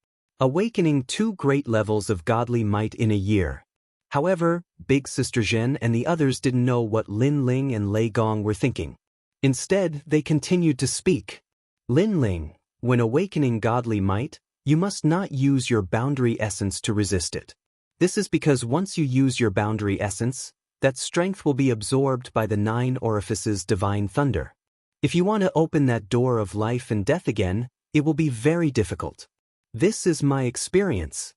Awakening 2 great levels of godly might in a year. However, Big Sister Zhen and the others didn't know what Lin Ling and Lei Gong were thinking. Instead, they continued to speak. Lin Ling, when awakening godly might, you must not use your boundary essence to resist it. This is because once you use your boundary essence, that strength will be absorbed by the 9 orifices divine thunder. If you want to open that door of life and death again, it will be very difficult. This is my experience.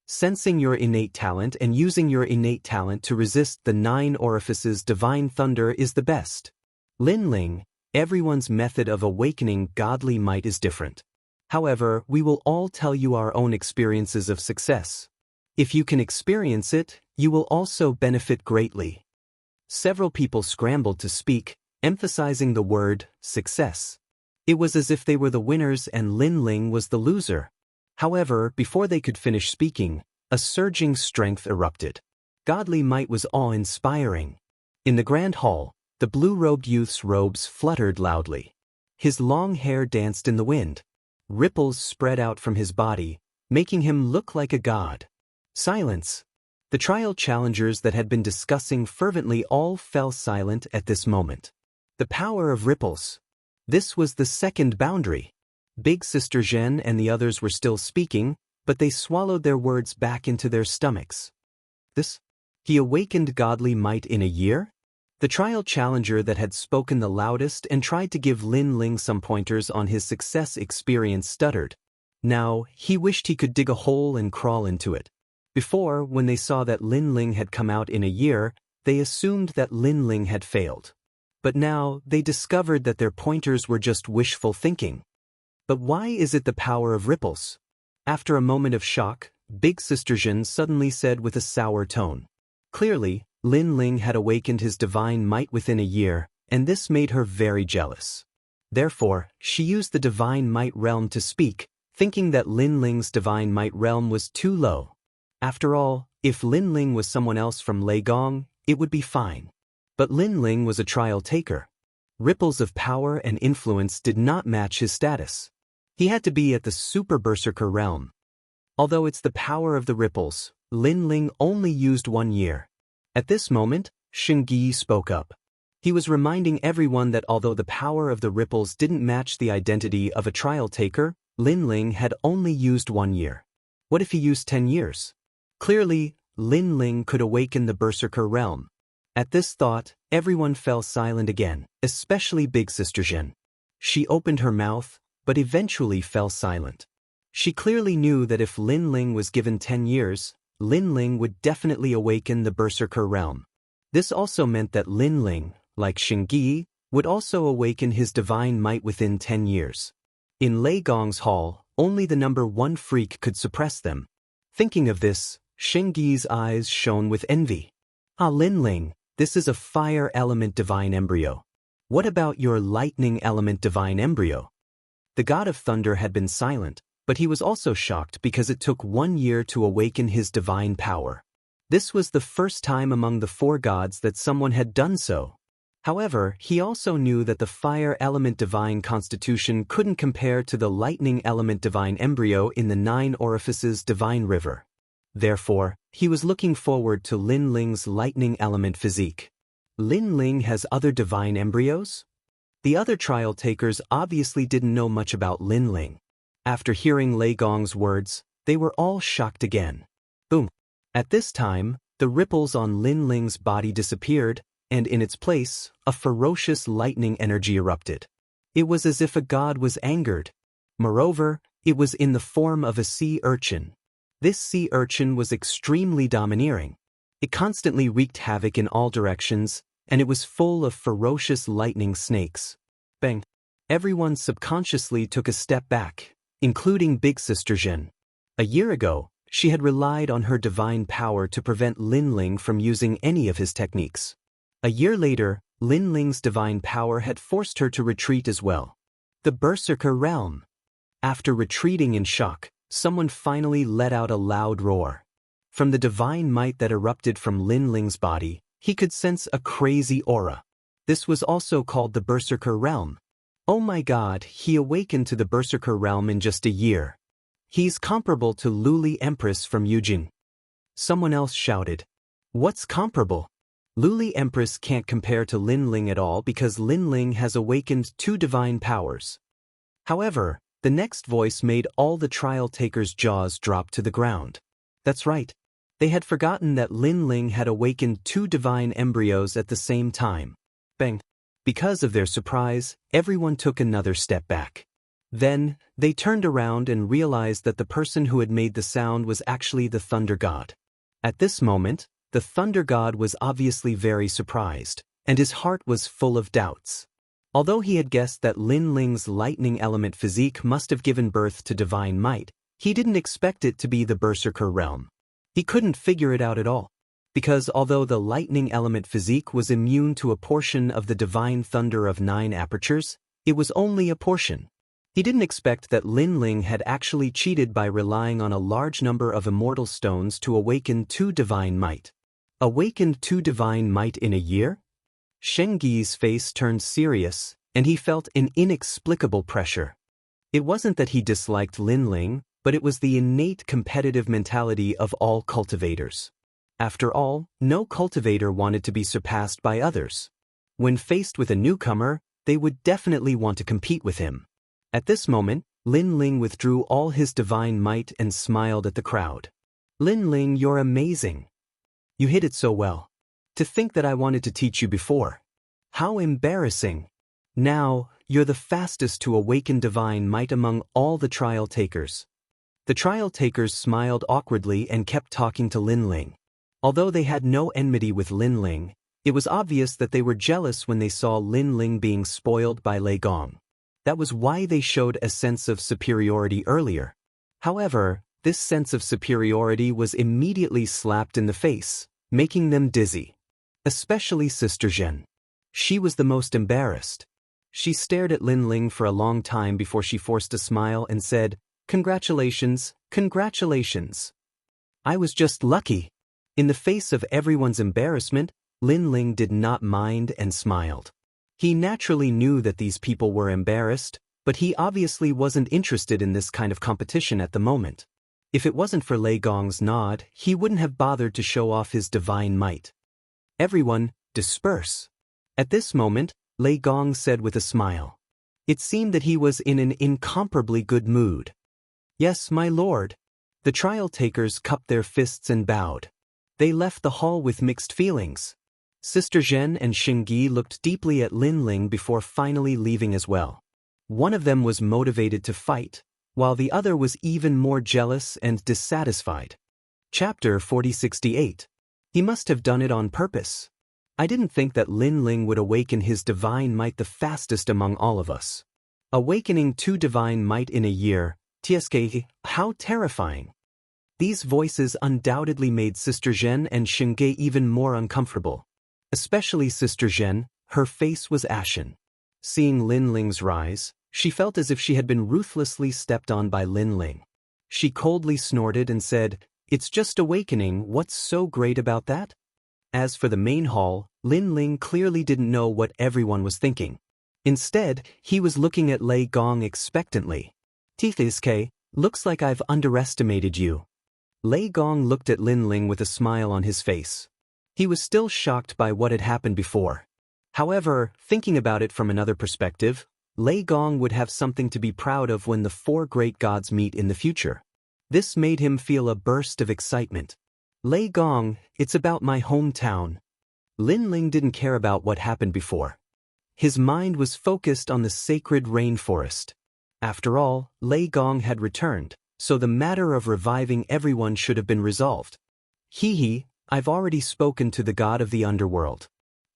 Sensing your innate talent and using your innate talent to resist the 9 orifices divine thunder is the best. Lin Ling, everyone's method of awakening godly might is different. However, we will all tell you our own experiences of success. If you can experience it, you will also benefit greatly. Several people scrambled to speak, emphasizing the word success. It was as if they were the winners and Lin Ling was the loser. However, before they could finish speaking, a surging strength erupted. Godly might was awe-inspiring. In the grand hall, the blue-robed youth's robes fluttered loudly. His long hair danced in the wind. Ripples spread out from his body, making him look like a god. Silence. The trial challengers that had been discussing fervently all fell silent at this moment. The power of ripples. This was the 2nd boundary. Big Sister Zhen and the others were still speaking, but they swallowed their words back into their stomachs. He awakened godly might in a year? The trial challenger that had spoken the loudest and tried to give Lin Ling some pointers on his success experience stuttered. Now, he wished he could dig a hole and crawl into it. Before, when they saw that Lin Ling had come out in a year, they assumed that Lin Ling had failed. But now, they discovered that their pointers were just wishful thinking. But why is it the power of ripples? After a moment of shock, Big Sister Zhen suddenly said with a sour tone. Clearly, Lin Ling had awakened his divine might within a year, and this made her very jealous. Therefore, she used the divine might realm to speak, thinking that Lin Ling's divine might realm was too low. After all, if Lin Ling was someone else from Lei Gong, it would be fine. But Lin Ling was a trial taker. Ripples of power and influence did not match his status. He had to be at the Super Berserker realm. Although it's the power of the ripples, Lin Ling only used 1 year. At this moment, Shengyi spoke up. He was reminding everyone that although the power of the ripples didn't match the identity of a trial taker, Lin Ling had only used 1 year. What if he used 10 years? Clearly, Lin Ling could awaken the Berserker realm. At this thought, everyone fell silent again, especially Big Sister Zhen. She opened her mouth, but eventually fell silent. She clearly knew that if Lin Ling was given 10 years, Lin Ling would definitely awaken the Berserker realm. This also meant that Lin Ling, like Shengyi, would also awaken his divine might within 10 years. In Lei Gong's hall, only the number 1 freak could suppress them. Thinking of this, Shengyi's eyes shone with envy. Ah, Lin Ling, this is a fire element divine embryo. What about your lightning element divine embryo? The god of thunder had been silent, but he was also shocked because it took 1 year to awaken his divine power. This was the first time among the 4 gods that someone had done so. However, he also knew that the fire element divine constitution couldn't compare to the lightning element divine embryo in the 9 orifices divine river. Therefore, he was looking forward to Lin Ling's lightning element physique. Lin Ling has other divine embryos? The other trial takers obviously didn't know much about Lin Ling. After hearing Lei Gong's words, they were all shocked again. Boom! At this time, the ripples on Lin Ling's body disappeared, and in its place, a ferocious lightning energy erupted. It was as if a god was angered. Moreover, it was in the form of a sea urchin. This sea urchin was extremely domineering. It constantly wreaked havoc in all directions, and it was full of ferocious lightning snakes. Bang! Everyone subconsciously took a step back, including Big Sister Zhen. A year ago, she had relied on her divine power to prevent Lin Ling from using any of his techniques. A year later, Lin Ling's divine power had forced her to retreat as well. The Berserker realm. After retreating in shock, someone finally let out a loud roar. From the divine might that erupted from Lin Ling's body, he could sense a crazy aura. This was also called the Berserker realm. Oh my god, he awakened to the Berserker realm in just a year. He's comparable to Luli Empress from Yujing. Someone else shouted. What's comparable? Luli Empress can't compare to Lin Ling at all because Lin Ling has awakened 2 divine powers. However, the next voice made all the trial takers' jaws drop to the ground. That's right. They had forgotten that Lin Ling had awakened 2 divine embryos at the same time. Bang! Because of their surprise, everyone took another step back. Then, they turned around and realized that the person who had made the sound was actually the Thunder God. At this moment, the Thunder God was obviously very surprised, and his heart was full of doubts. Although he had guessed that Lin Ling's lightning element physique must have given birth to divine might, he didn't expect it to be the Berserker realm. He couldn't figure it out at all. Because although the lightning element physique was immune to a portion of the divine thunder of 9 apertures, it was only a portion. He didn't expect that Lin Ling had actually cheated by relying on a large number of immortal stones to awaken 2 divine might. Awakened 2 divine might in a year? Shengyi's face turned serious, and he felt an inexplicable pressure. It wasn't that he disliked Lin Ling, but it was the innate competitive mentality of all cultivators. After all, no cultivator wanted to be surpassed by others. When faced with a newcomer, they would definitely want to compete with him. At this moment, Lin Ling withdrew all his divine might and smiled at the crowd. Lin Ling, you're amazing. You hit it so well. To think that I wanted to teach you before. How embarrassing. Now, you're the fastest to awaken divine might among all the trial takers. The trial takers smiled awkwardly and kept talking to Lin Ling. Although they had no enmity with Lin Ling, it was obvious that they were jealous when they saw Lin Ling being spoiled by Lei Gong. That was why they showed a sense of superiority earlier. However, this sense of superiority was immediately slapped in the face, making them dizzy. Especially Sister Zhen. She was the most embarrassed. She stared at Lin Ling for a long time before she forced a smile and said, "Congratulations, congratulations. I was just lucky." In the face of everyone's embarrassment, Lin Ling did not mind and smiled. He naturally knew that these people were embarrassed, But he obviously wasn't interested in this kind of competition at the moment. If it wasn't for Lei Gong's nod, he wouldn't have bothered to show off his divine might. Everyone, disperse. At this moment, Lei Gong said with a smile. It seemed that he was in an incomparably good mood. Yes, my lord. The trial takers cupped their fists and bowed. They left the hall with mixed feelings. Sister Zhen and Xingyi looked deeply at Lin Ling before finally leaving as well. One of them was motivated to fight, while the other was even more jealous and dissatisfied. Chapter 4068. He must have done it on purpose. I didn't think that Lin Ling would awaken his divine might the fastest among all of us. Awakening 2 divine might in a year, TSK, how terrifying. These voices undoubtedly made Sister Zhen and Xingyi even more uncomfortable. Especially Sister Zhen, her face was ashen. Seeing Lin Ling's rise, she felt as if she had been ruthlessly stepped on by Lin Ling. She coldly snorted and said, "It's just awakening, what's so great about that?" As for the main hall, Lin Ling clearly didn't know what everyone was thinking. Instead, he was looking at Lei Gong expectantly. "TSK, looks like I've underestimated you." Lei Gong looked at Lin Ling with a smile on his face. He was still shocked by what had happened before. However, thinking about it from another perspective, Lei Gong would have something to be proud of when the 4 great gods meet in the future. This made him feel a burst of excitement. Lei Gong, it's about my hometown. Lin Ling didn't care about what happened before. His mind was focused on the sacred rainforest. After all, Lei Gong had returned, so the matter of reviving everyone should have been resolved. I've already spoken to the god of the underworld.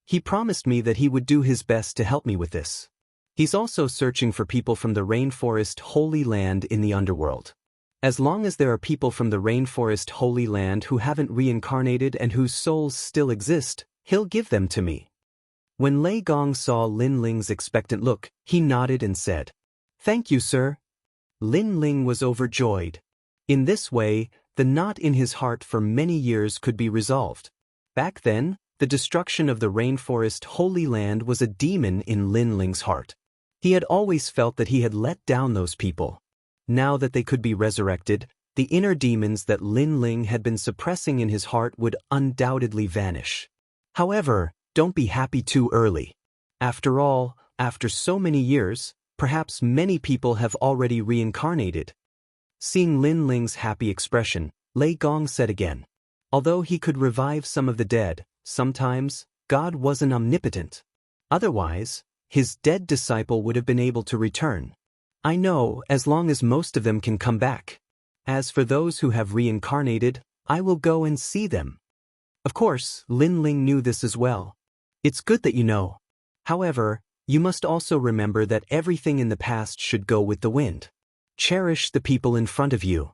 He promised me that he would do his best to help me with this. He's also searching for people from the rainforest holy land in the underworld. As long as there are people from the rainforest holy land who haven't reincarnated and whose souls still exist, he'll give them to me. When Lei Gong saw Lin Ling's expectant look, he nodded and said, "Thank you, sir." Lin Ling was overjoyed. In this way, the knot in his heart for many years could be resolved. Back then, the destruction of the rainforest holy land was a demon in Lin Ling's heart. He had always felt that he had let down those people. Now that they could be resurrected, the inner demons that Lin Ling had been suppressing in his heart would undoubtedly vanish. However, don't be happy too early. After all, after so many years, perhaps many people have already reincarnated. Seeing Lin Ling's happy expression, Lei Gong said again, "Although he could revive some of the dead, sometimes, God wasn't omnipotent. Otherwise, his dead disciple would have been able to return. I know, as long as most of them can come back. As for those who have reincarnated, I will go and see them." Of course, Lin Ling knew this as well. It's good that you know. However, you must also remember that everything in the past should go with the wind. Cherish the people in front of you.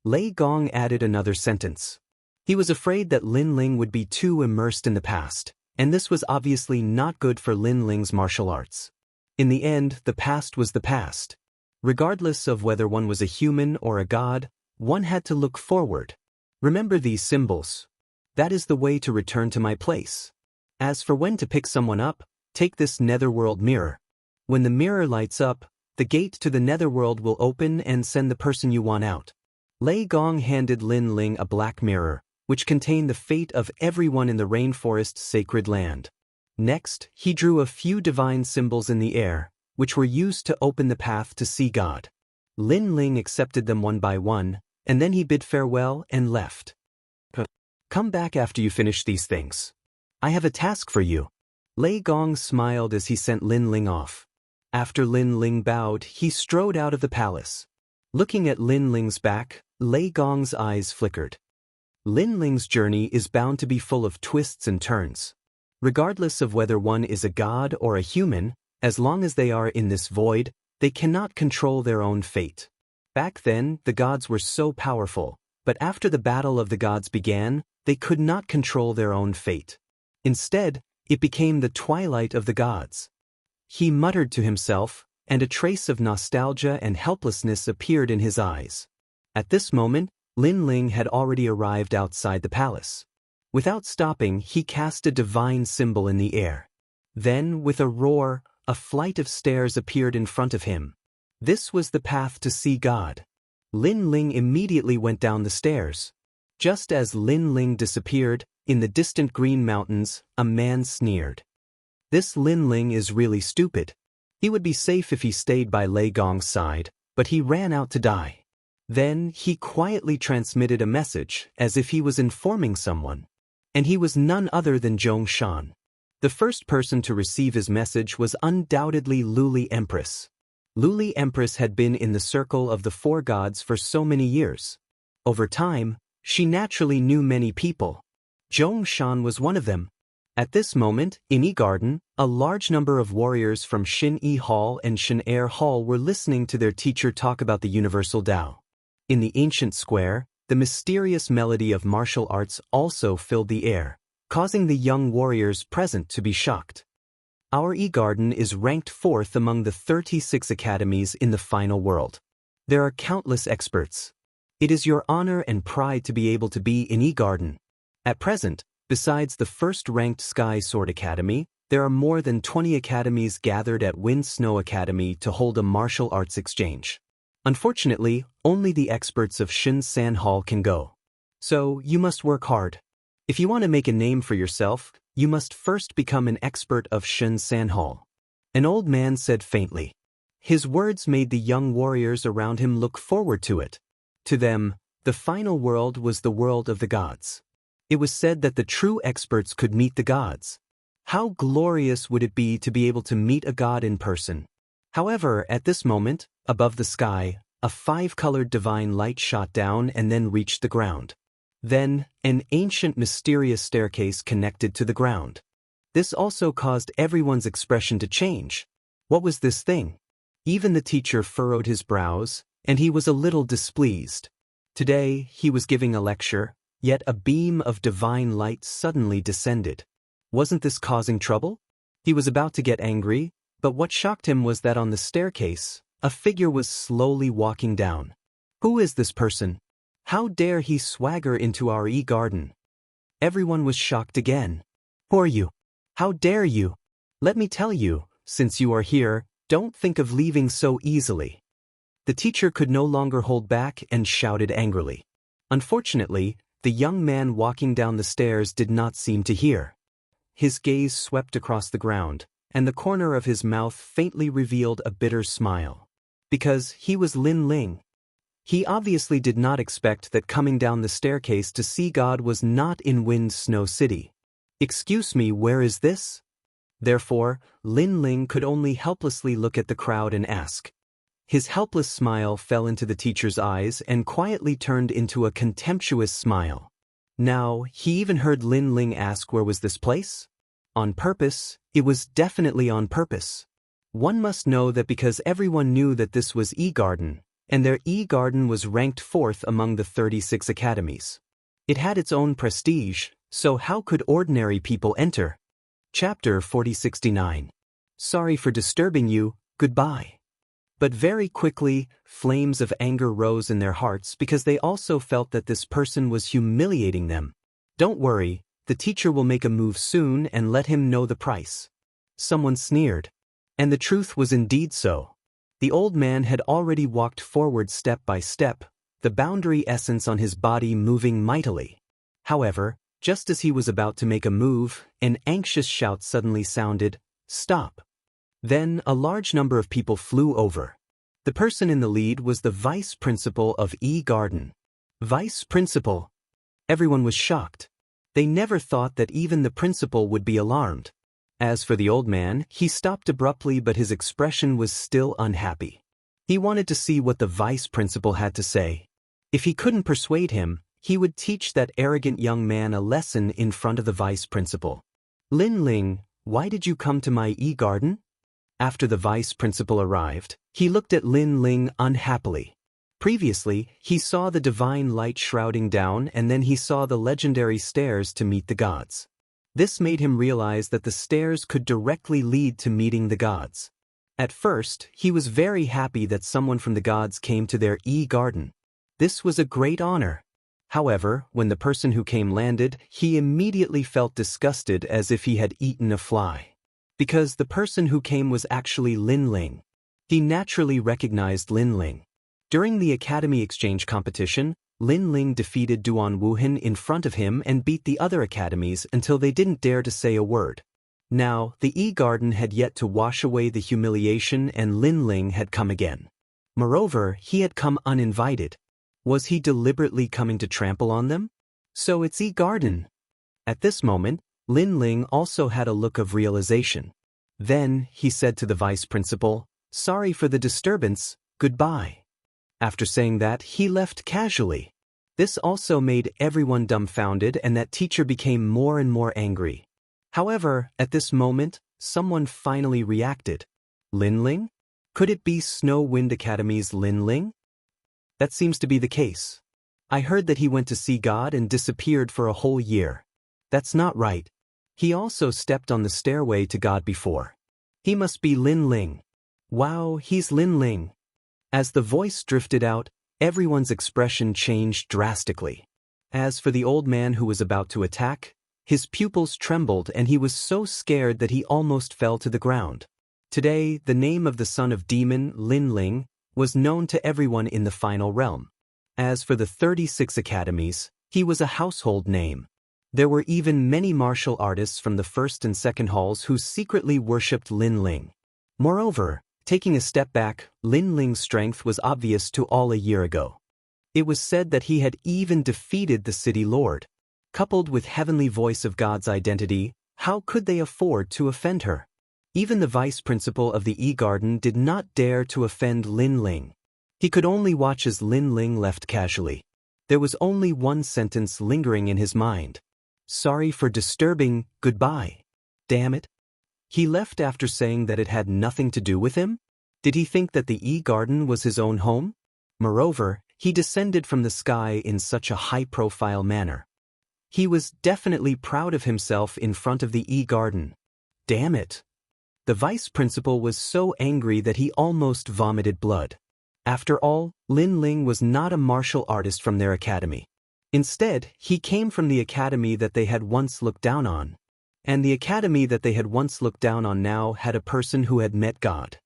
Lei Gong added another sentence. He was afraid that Lin Ling would be too immersed in the past, and this was obviously not good for Lin Ling's martial arts. In the end, the past was the past. Regardless of whether one was a human or a god, one had to look forward. Remember these symbols. That is the way to return to my place. As for when to pick someone up, take this netherworld mirror. When the mirror lights up, the gate to the netherworld will open and send the person you want out. Lei Gong handed Lin Ling a black mirror, which contained the fate of everyone in the rainforest sacred land. Next, he drew a few divine symbols in the air, which were used to open the path to see God. Lin Ling accepted them one by one, and then he bid farewell and left. "Come back after you finish these things. I have a task for you." Lei Gong smiled as he sent Lin Ling off. After Lin Ling bowed, he strode out of the palace. Looking at Lin Ling's back, Lei Gong's eyes flickered. Lin Ling's journey is bound to be full of twists and turns. Regardless of whether one is a god or a human, as long as they are in this void, they cannot control their own fate. Back then, the gods were so powerful, but after the battle of the gods began, they could not control their own fate. Instead, it became the twilight of the gods. He muttered to himself, and a trace of nostalgia and helplessness appeared in his eyes. At this moment, Lin Ling had already arrived outside the palace. Without stopping, he cast a divine symbol in the air. Then, with a roar, a flight of stairs appeared in front of him, This was the path to see God. Lin Ling immediately went down the stairs. Just as Lin Ling disappeared, in the distant green mountains, a man sneered. This Lin Ling is really stupid. He would be safe if he stayed by Lei Gong's side, but he ran out to die. Then he quietly transmitted a message as if he was informing someone. And he was none other than Zhong Shan. The first person to receive his message was undoubtedly Luli Empress. Luli Empress had been in the circle of the four gods for so many years. Over time, she naturally knew many people. Zhong Shan was one of them. At this moment, in Yi Garden, a large number of warriors from Xin Yi Hall and Xin Air Hall were listening to their teacher talk about the universal Tao. In the ancient square, the mysterious melody of martial arts also filled the air, causing the young warriors present to be shocked. Our Yi Garden is ranked 4th among the 36 academies in the final world. There are countless experts. It is your honor and pride to be able to be in Yi Garden. At present, besides the first-ranked Sky Sword Academy, there are more than 20 academies gathered at Wind Snow Academy to hold a martial arts exchange. Unfortunately, only the experts of Shin San Hall can go. So, you must work hard. If you want to make a name for yourself, you must first become an expert of Shin San Hall. An old man said faintly. His words made the young warriors around him look forward to it. To them, the final world was the world of the gods. It was said that the true experts could meet the gods. How glorious would it be to be able to meet a god in person? However, at this moment, above the sky, a 5-colored divine light shot down and then reached the ground. Then, an ancient mysterious staircase connected to the ground. This also caused everyone's expression to change. What was this thing? Even the teacher furrowed his brows, and he was a little displeased. Today, he was giving a lecture, yet a beam of divine light suddenly descended. Wasn't this causing trouble? He was about to get angry, but what shocked him was that on the staircase, a figure was slowly walking down. Who is this person? How dare he swagger into our Yi Garden? Everyone was shocked again. Who are you? How dare you? Let me tell you, since you are here, don't think of leaving so easily. The teacher could no longer hold back and shouted angrily. Unfortunately, the young man walking down the stairs did not seem to hear. His gaze swept across the ground, and the corner of his mouth faintly revealed a bitter smile. Because he was Lin Ling. He obviously did not expect that coming down the staircase to see God was not in Wind Snow City. Excuse me, where is this? Therefore, Lin Ling could only helplessly look at the crowd and ask. His helpless smile fell into the teacher's eyes and quietly turned into a contemptuous smile. Now, he even heard Lin Ling ask where was this place? On purpose, it was definitely on purpose. One must know that because everyone knew that this was Yi Garden, and their Yi Garden was ranked 4th among the 36 academies. It had its own prestige, so how could ordinary people enter? Chapter 4069. Sorry for disturbing you, goodbye. But very quickly, flames of anger rose in their hearts because they also felt that this person was humiliating them. Don't worry, the teacher will make a move soon and let him know the price. Someone sneered. And the truth was indeed so. The old man had already walked forward step by step, the boundary essence on his body moving mightily. However, just as he was about to make a move, an anxious shout suddenly sounded, "Stop!" Then a large number of people flew over. The person in the lead was the vice principal of Yi Garden. Vice principal? Everyone was shocked. They never thought that even the principal would be alarmed. As for the old man, he stopped abruptly, but his expression was still unhappy. He wanted to see what the vice principal had to say. If he couldn't persuade him, he would teach that arrogant young man a lesson in front of the vice principal. Lin Ling, why did you come to my Yi Garden? After the vice principal arrived, he looked at Lin Ling unhappily. Previously, he saw the divine light shrouding down, and then he saw the legendary stairs to meet the gods. This made him realize that the stairs could directly lead to meeting the gods. At first, he was very happy that someone from the gods came to their Yi Garden. This was a great honor. However, when the person who came landed, he immediately felt disgusted as if he had eaten a fly. Because the person who came was actually Lin Ling. He naturally recognized Lin Ling. During the Academy Exchange competition, Lin Ling defeated Duan Wuhan in front of him and beat the other academies until they didn't dare to say a word. Now, the E-Garden had yet to wash away the humiliation and Lin Ling had come again. Moreover, he had come uninvited. Was he deliberately coming to trample on them? So it's E-Garden. At this moment, Lin Ling also had a look of realization. Then, he said to the vice principal, "Sorry for the disturbance, goodbye." After saying that, he left casually. This also made everyone dumbfounded and that teacher became more and more angry. However, at this moment, someone finally reacted. Lin Ling? Could it be Snow Wind Academy's Lin Ling? That seems to be the case. I heard that he went to see God and disappeared for a whole year. That's not right. He also stepped on the stairway to God before. He must be Lin Ling. Wow, he's Lin Ling. As the voice drifted out, everyone's expression changed drastically. As for the old man who was about to attack, his pupils trembled and he was so scared that he almost fell to the ground. Today, the name of the son of demon, Lin Ling, was known to everyone in the final realm. As for the 36 academies, he was a household name. There were even many martial artists from the first and second halls who secretly worshipped Lin Ling. Moreover, taking a step back, Lin Ling's strength was obvious to all a year ago. It was said that he had even defeated the city lord. Coupled with heavenly voice of God's identity, how could they afford to offend her? Even the vice principal of the E-Garden did not dare to offend Lin Ling. He could only watch as Lin Ling left casually. There was only one sentence lingering in his mind. "Sorry for disturbing, goodbye." Damn it. He left after saying that it had nothing to do with him? Did he think that the E-Garden was his own home? Moreover, he descended from the sky in such a high-profile manner. He was definitely proud of himself in front of the E-Garden. Damn it. The vice principal was so angry that he almost vomited blood. After all, Lin Ling was not a martial artist from their academy. Instead, he came from the academy that they had once looked down on. And the academy that they had once looked down on now had a person who had met God.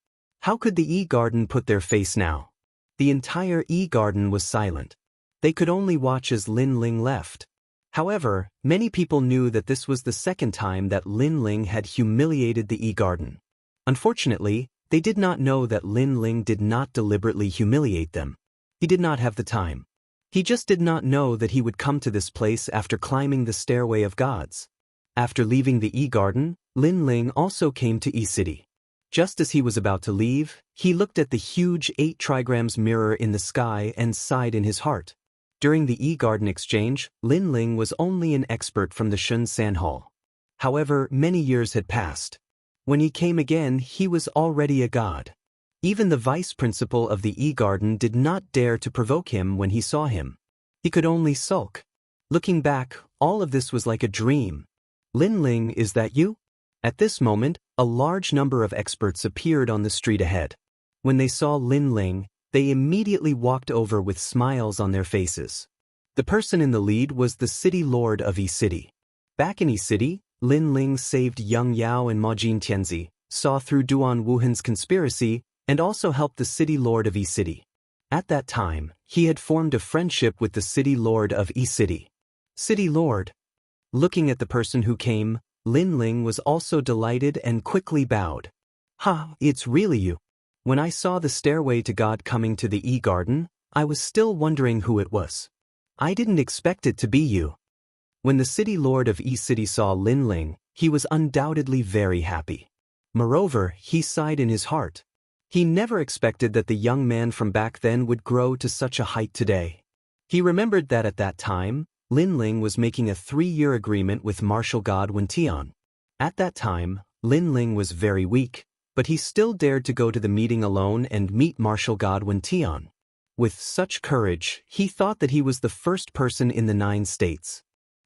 How could the E-Garden put their face now? The entire E-Garden was silent. They could only watch as Lin Ling left. However, many people knew that this was the second time that Lin Ling had humiliated the E-Garden. Unfortunately, they did not know that Lin Ling did not deliberately humiliate them. He did not have the time. He just did not know that he would come to this place after climbing the stairway of gods. After leaving the E-Garden, Lin Ling also came to E-City. Just as he was about to leave, he looked at the huge 8 trigrams mirror in the sky and sighed in his heart. During the E-Garden exchange, Lin Ling was only an expert from the Shun San Hall. However, many years had passed. When he came again, he was already a god. Even the vice principal of the E-Garden did not dare to provoke him when he saw him. He could only sulk. Looking back, all of this was like a dream. "Lin Ling, is that you?" At this moment, a large number of experts appeared on the street ahead. When they saw Lin Ling, they immediately walked over with smiles on their faces. The person in the lead was the city lord of E-City. Back in E-City, Lin Ling saved Yang Yao and Ma Jin Tianzi, saw through Duan Wuhan's conspiracy, and also helped the city lord of E-City. At that time, he had formed a friendship with the city lord of E-City. City lord. Looking at the person who came, Lin Ling was also delighted and quickly bowed. "Ha, it's really you. When I saw the stairway to God coming to the E-Garden, I was still wondering who it was. I didn't expect it to be you." When the city lord of E-City saw Lin Ling, he was undoubtedly very happy. Moreover, he sighed in his heart. He never expected that the young man from back then would grow to such a height today. He remembered that at that time, Lin Ling was making a 3-year agreement with martial god Wen Tian. At that time, Lin Ling was very weak, but he still dared to go to the meeting alone and meet martial god Wen Tian. With such courage, he thought that he was the first person in the 9 states.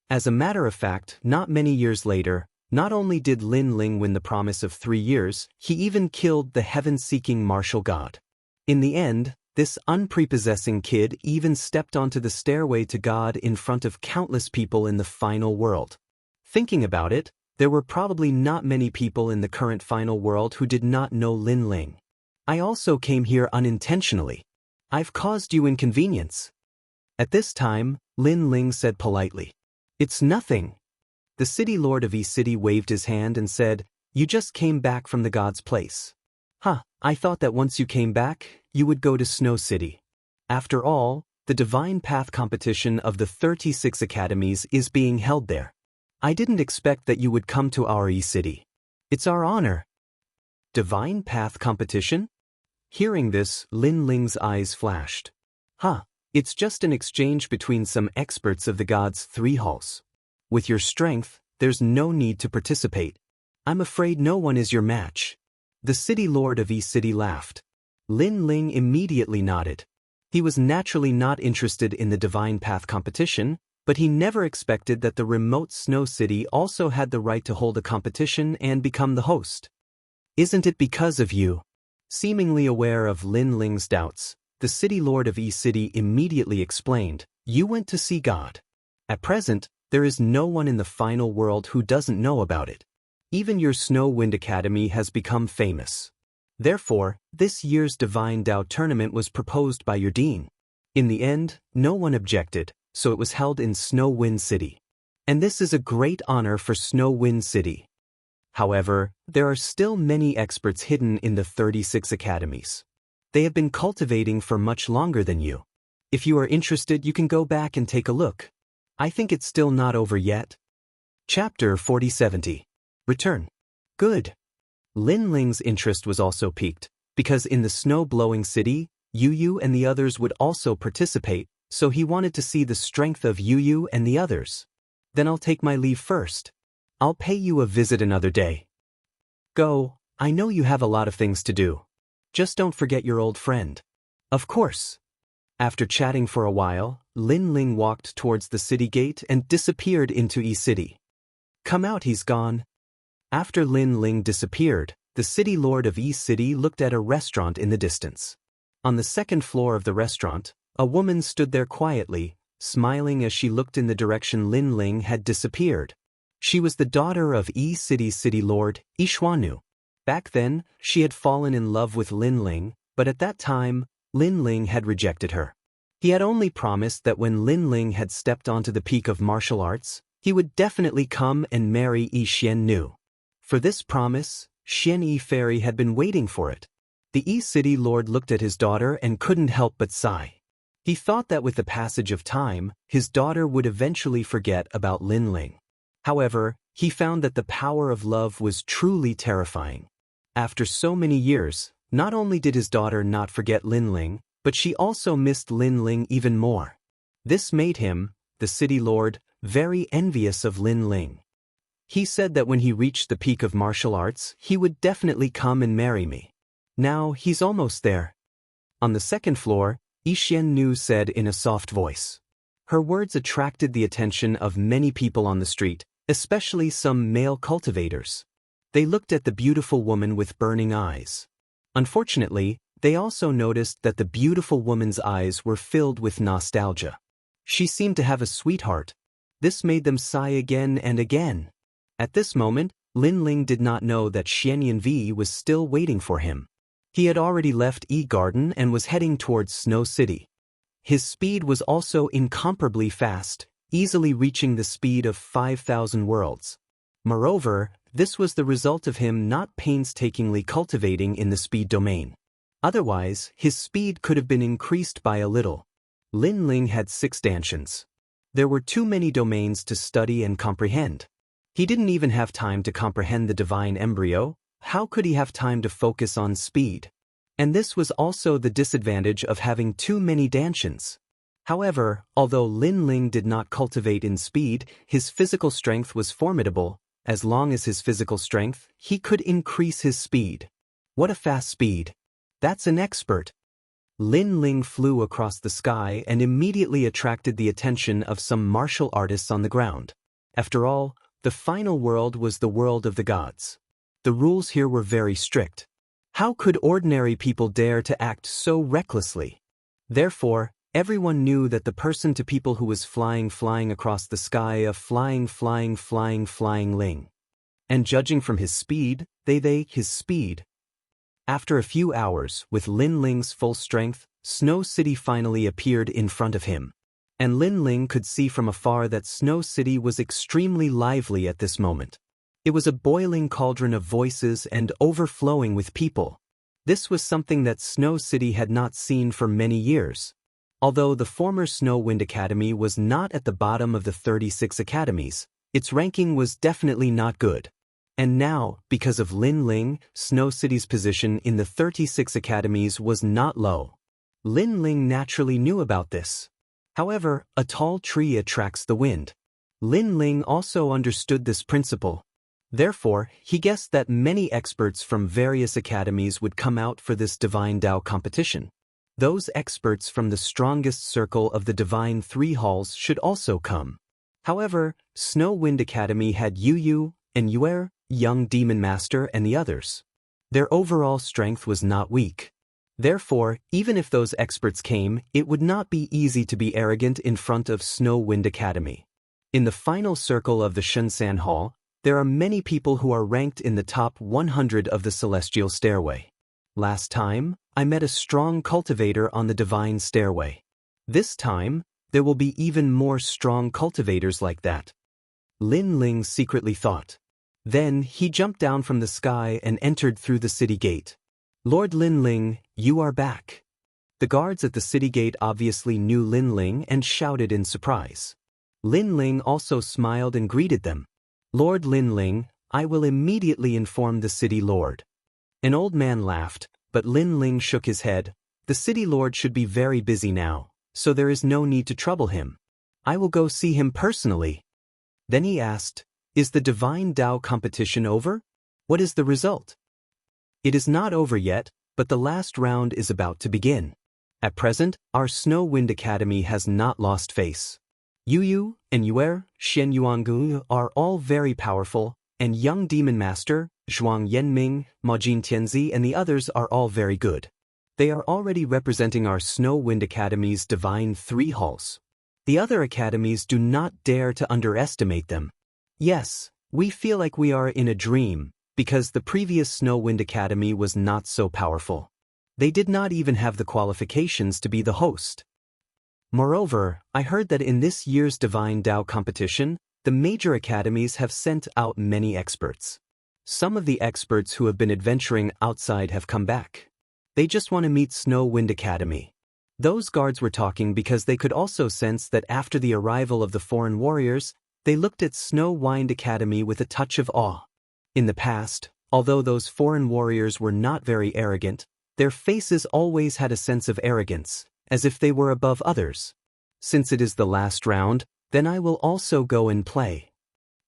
As a matter of fact, not many years later, not only did Lin Ling win the promise of 3 years, he even killed the heaven-seeking martial god. In the end, this unprepossessing kid even stepped onto the stairway to God in front of countless people in the final world. Thinking about it, there were probably not many people in the current final world who did not know Lin Ling. I also came here unintentionally. I've caused you inconvenience. At this time, Lin Ling said politely. It's nothing. The city lord of East City waved his hand and said, You just came back from the god's place. I thought that once you came back, you would go to Snow City. After all, the Divine Path competition of the 36 academies is being held there. I didn't expect that you would come to our East City. It's our honor. Divine Path competition? Hearing this, Lin Ling's eyes flashed. It's just an exchange between some experts of the gods' 3 halls. With your strength, there's no need to participate. I'm afraid no one is your match. The city lord of East City laughed. Lin Ling immediately nodded. He was naturally not interested in the Divine Path competition, but he never expected that the remote Snow City also had the right to hold a competition and become the host. Isn't it because of you? Seemingly aware of Lin Ling's doubts, the city lord of East City immediately explained, You went to see God. At present, there is no one in the final world who doesn't know about it. Even your Snow Wind Academy has become famous. Therefore, this year's Divine Tao tournament was proposed by your dean. In the end, no one objected, so it was held in Snow Wind City. And this is a great honor for Snow Wind City. However, there are still many experts hidden in the 36 academies. They have been cultivating for much longer than you. If you are interested, you can go back and take a look. I think it's still not over yet. Chapter 4070. Return. Good. Lin Ling's interest was also piqued, because in the snow-blowing city, Yu and the others would also participate, so he wanted to see the strength of Yu and the others. Then I'll take my leave first. I'll pay you a visit another day. Go, I know you have a lot of things to do. Just don't forget your old friend. Of course. After chatting for a while, Lin Ling walked towards the city gate and disappeared into East City. Come out, he's gone. After Lin Ling disappeared, the city lord of East City looked at a restaurant in the distance. On the 2nd floor of the restaurant, a woman stood there quietly, smiling as she looked in the direction Lin Ling had disappeared. She was the daughter of East City's city lord, Ishwanu. Back then, she had fallen in love with Lin Ling, but at that time, Lin Ling had rejected her. He had only promised that when Lin Ling had stepped onto the peak of martial arts, he would definitely come and marry Yi Xiannu. For this promise, Xian Yi Fairy had been waiting for it. The East City Lord looked at his daughter and couldn't help but sigh. He thought that with the passage of time, his daughter would eventually forget about Lin Ling. However, he found that the power of love was truly terrifying. After so many years, not only did his daughter not forget Lin Ling, but she also missed Lin Ling even more. This made him, the city lord, very envious of Lin Ling. He said that when he reached the peak of martial arts, he would definitely come and marry me. Now he's almost there. On the 2nd floor, Yi Xiannu said in a soft voice. Her words attracted the attention of many people on the street, especially some male cultivators. They looked at the beautiful woman with burning eyes. Unfortunately, they also noticed that the beautiful woman's eyes were filled with nostalgia. She seemed to have a sweetheart. This made them sigh again and again. At this moment, Lin Ling did not know that Xianyan V was still waiting for him. He had already left Yi Garden and was heading towards Snow City. His speed was also incomparably fast, easily reaching the speed of 5,000 worlds. Moreover, this was the result of him not painstakingly cultivating in the speed domain. Otherwise, his speed could have been increased by a little. Lin Ling had 6 dantians. There were too many domains to study and comprehend. He didn't even have time to comprehend the divine embryo. How could he have time to focus on speed? And this was also the disadvantage of having too many dantians. However, although Lin Ling did not cultivate in speed, his physical strength was formidable. As long as his physical strength, he could increase his speed. What a fast speed! That's an expert. Lin Ling flew across the sky and immediately attracted the attention of some martial artists on the ground. After all, the final world was the world of the gods. The rules here were very strict. How could ordinary people dare to act so recklessly? Therefore, everyone knew that the person to people who was flying across the sky of flying Ling. And judging from his speed, his speed. After a few hours, with Lin Ling's full strength, Snow City finally appeared in front of him. And Lin Ling could see from afar that Snow City was extremely lively at this moment. It was a boiling cauldron of voices and overflowing with people. This was something that Snow City had not seen for many years. Although the former Snow Wind Academy was not at the bottom of the 36 academies, its ranking was definitely not good. And now, because of Lin Ling, Snow City's position in the 36 academies was not low. Lin Ling naturally knew about this. However, a tall tree attracts the wind. Lin Ling also understood this principle. Therefore, he guessed that many experts from various academies would come out for this Divine Tao competition. Those experts from the strongest circle of the Divine Three Halls should also come. However, Snow Wind Academy had Yu and Yuer, Young Demon Master, and the others. Their overall strength was not weak. Therefore, even if those experts came, it would not be easy to be arrogant in front of Snow Wind Academy. In the final circle of the Shunsan Hall, there are many people who are ranked in the top 100 of the Celestial Stairway. Last time, I met a strong cultivator on the Divine Stairway. This time, there will be even more strong cultivators like that. Lin Ling secretly thought. Then, he jumped down from the sky and entered through the city gate. Lord Lin Ling, you are back. The guards at the city gate obviously knew Lin Ling and shouted in surprise. Lin Ling also smiled and greeted them. Lord Lin Ling, I will immediately inform the city lord. An old man laughed, but Lin Ling shook his head. The city lord should be very busy now, so there is no need to trouble him. I will go see him personally. Then he asked, is the Divine Tao competition over? What is the result? It is not over yet, but the last round is about to begin. At present, our Snow Wind Academy has not lost face. Yu and Yuer, Shen Yuanggu are all very powerful, and Young Demon Master, Zhuang Yanming, Majin Tianzi and the others are all very good. They are already representing our Snow Wind Academy's Divine Three Halls. The other academies do not dare to underestimate them. Yes, we feel like we are in a dream, because the previous Snow Wind Academy was not so powerful. They did not even have the qualifications to be the host. Moreover, I heard that in this year's Divine Tao competition, the major academies have sent out many experts. Some of the experts who have been adventuring outside have come back. They just want to meet Snow Wind Academy. Those guards were talking because they could also sense that after the arrival of the foreign warriors, they looked at Snow Wind Academy with a touch of awe. In the past, although those foreign warriors were not very arrogant, their faces always had a sense of arrogance, as if they were above others. Since it is the last round, then I will also go and play.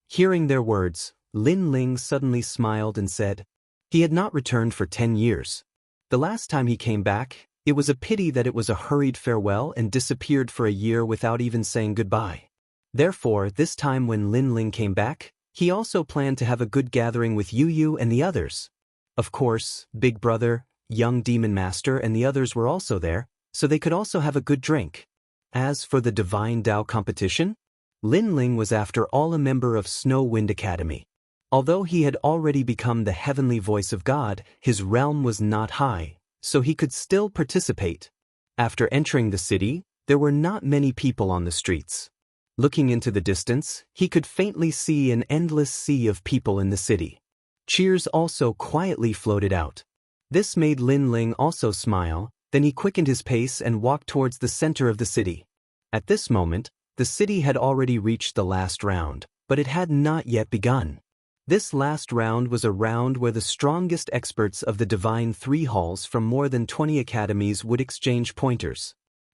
Hearing their words, Lin Ling suddenly smiled and said, he had not returned for 10 years. The last time he came back, it was a pity that it was a hurried farewell and disappeared for a year without even saying goodbye. Therefore, this time when Lin Ling came back, he also planned to have a good gathering with Yu and the others. Of course, Big Brother, Young Demon Master and the others were also there, so they could also have a good drink. As for the Divine Tao competition, Lin Ling was after all a member of Snow Wind Academy. Although he had already become the heavenly voice of God, his realm was not high, so he could still participate. After entering the city, there were not many people on the streets. Looking into the distance, he could faintly see an endless sea of people in the city. Cheers also quietly floated out. This made Lin Ling also smile, then he quickened his pace and walked towards the center of the city. At this moment, the city had already reached the last round, but it had not yet begun. This last round was a round where the strongest experts of the Divine Three Halls from more than 20 academies would exchange pointers.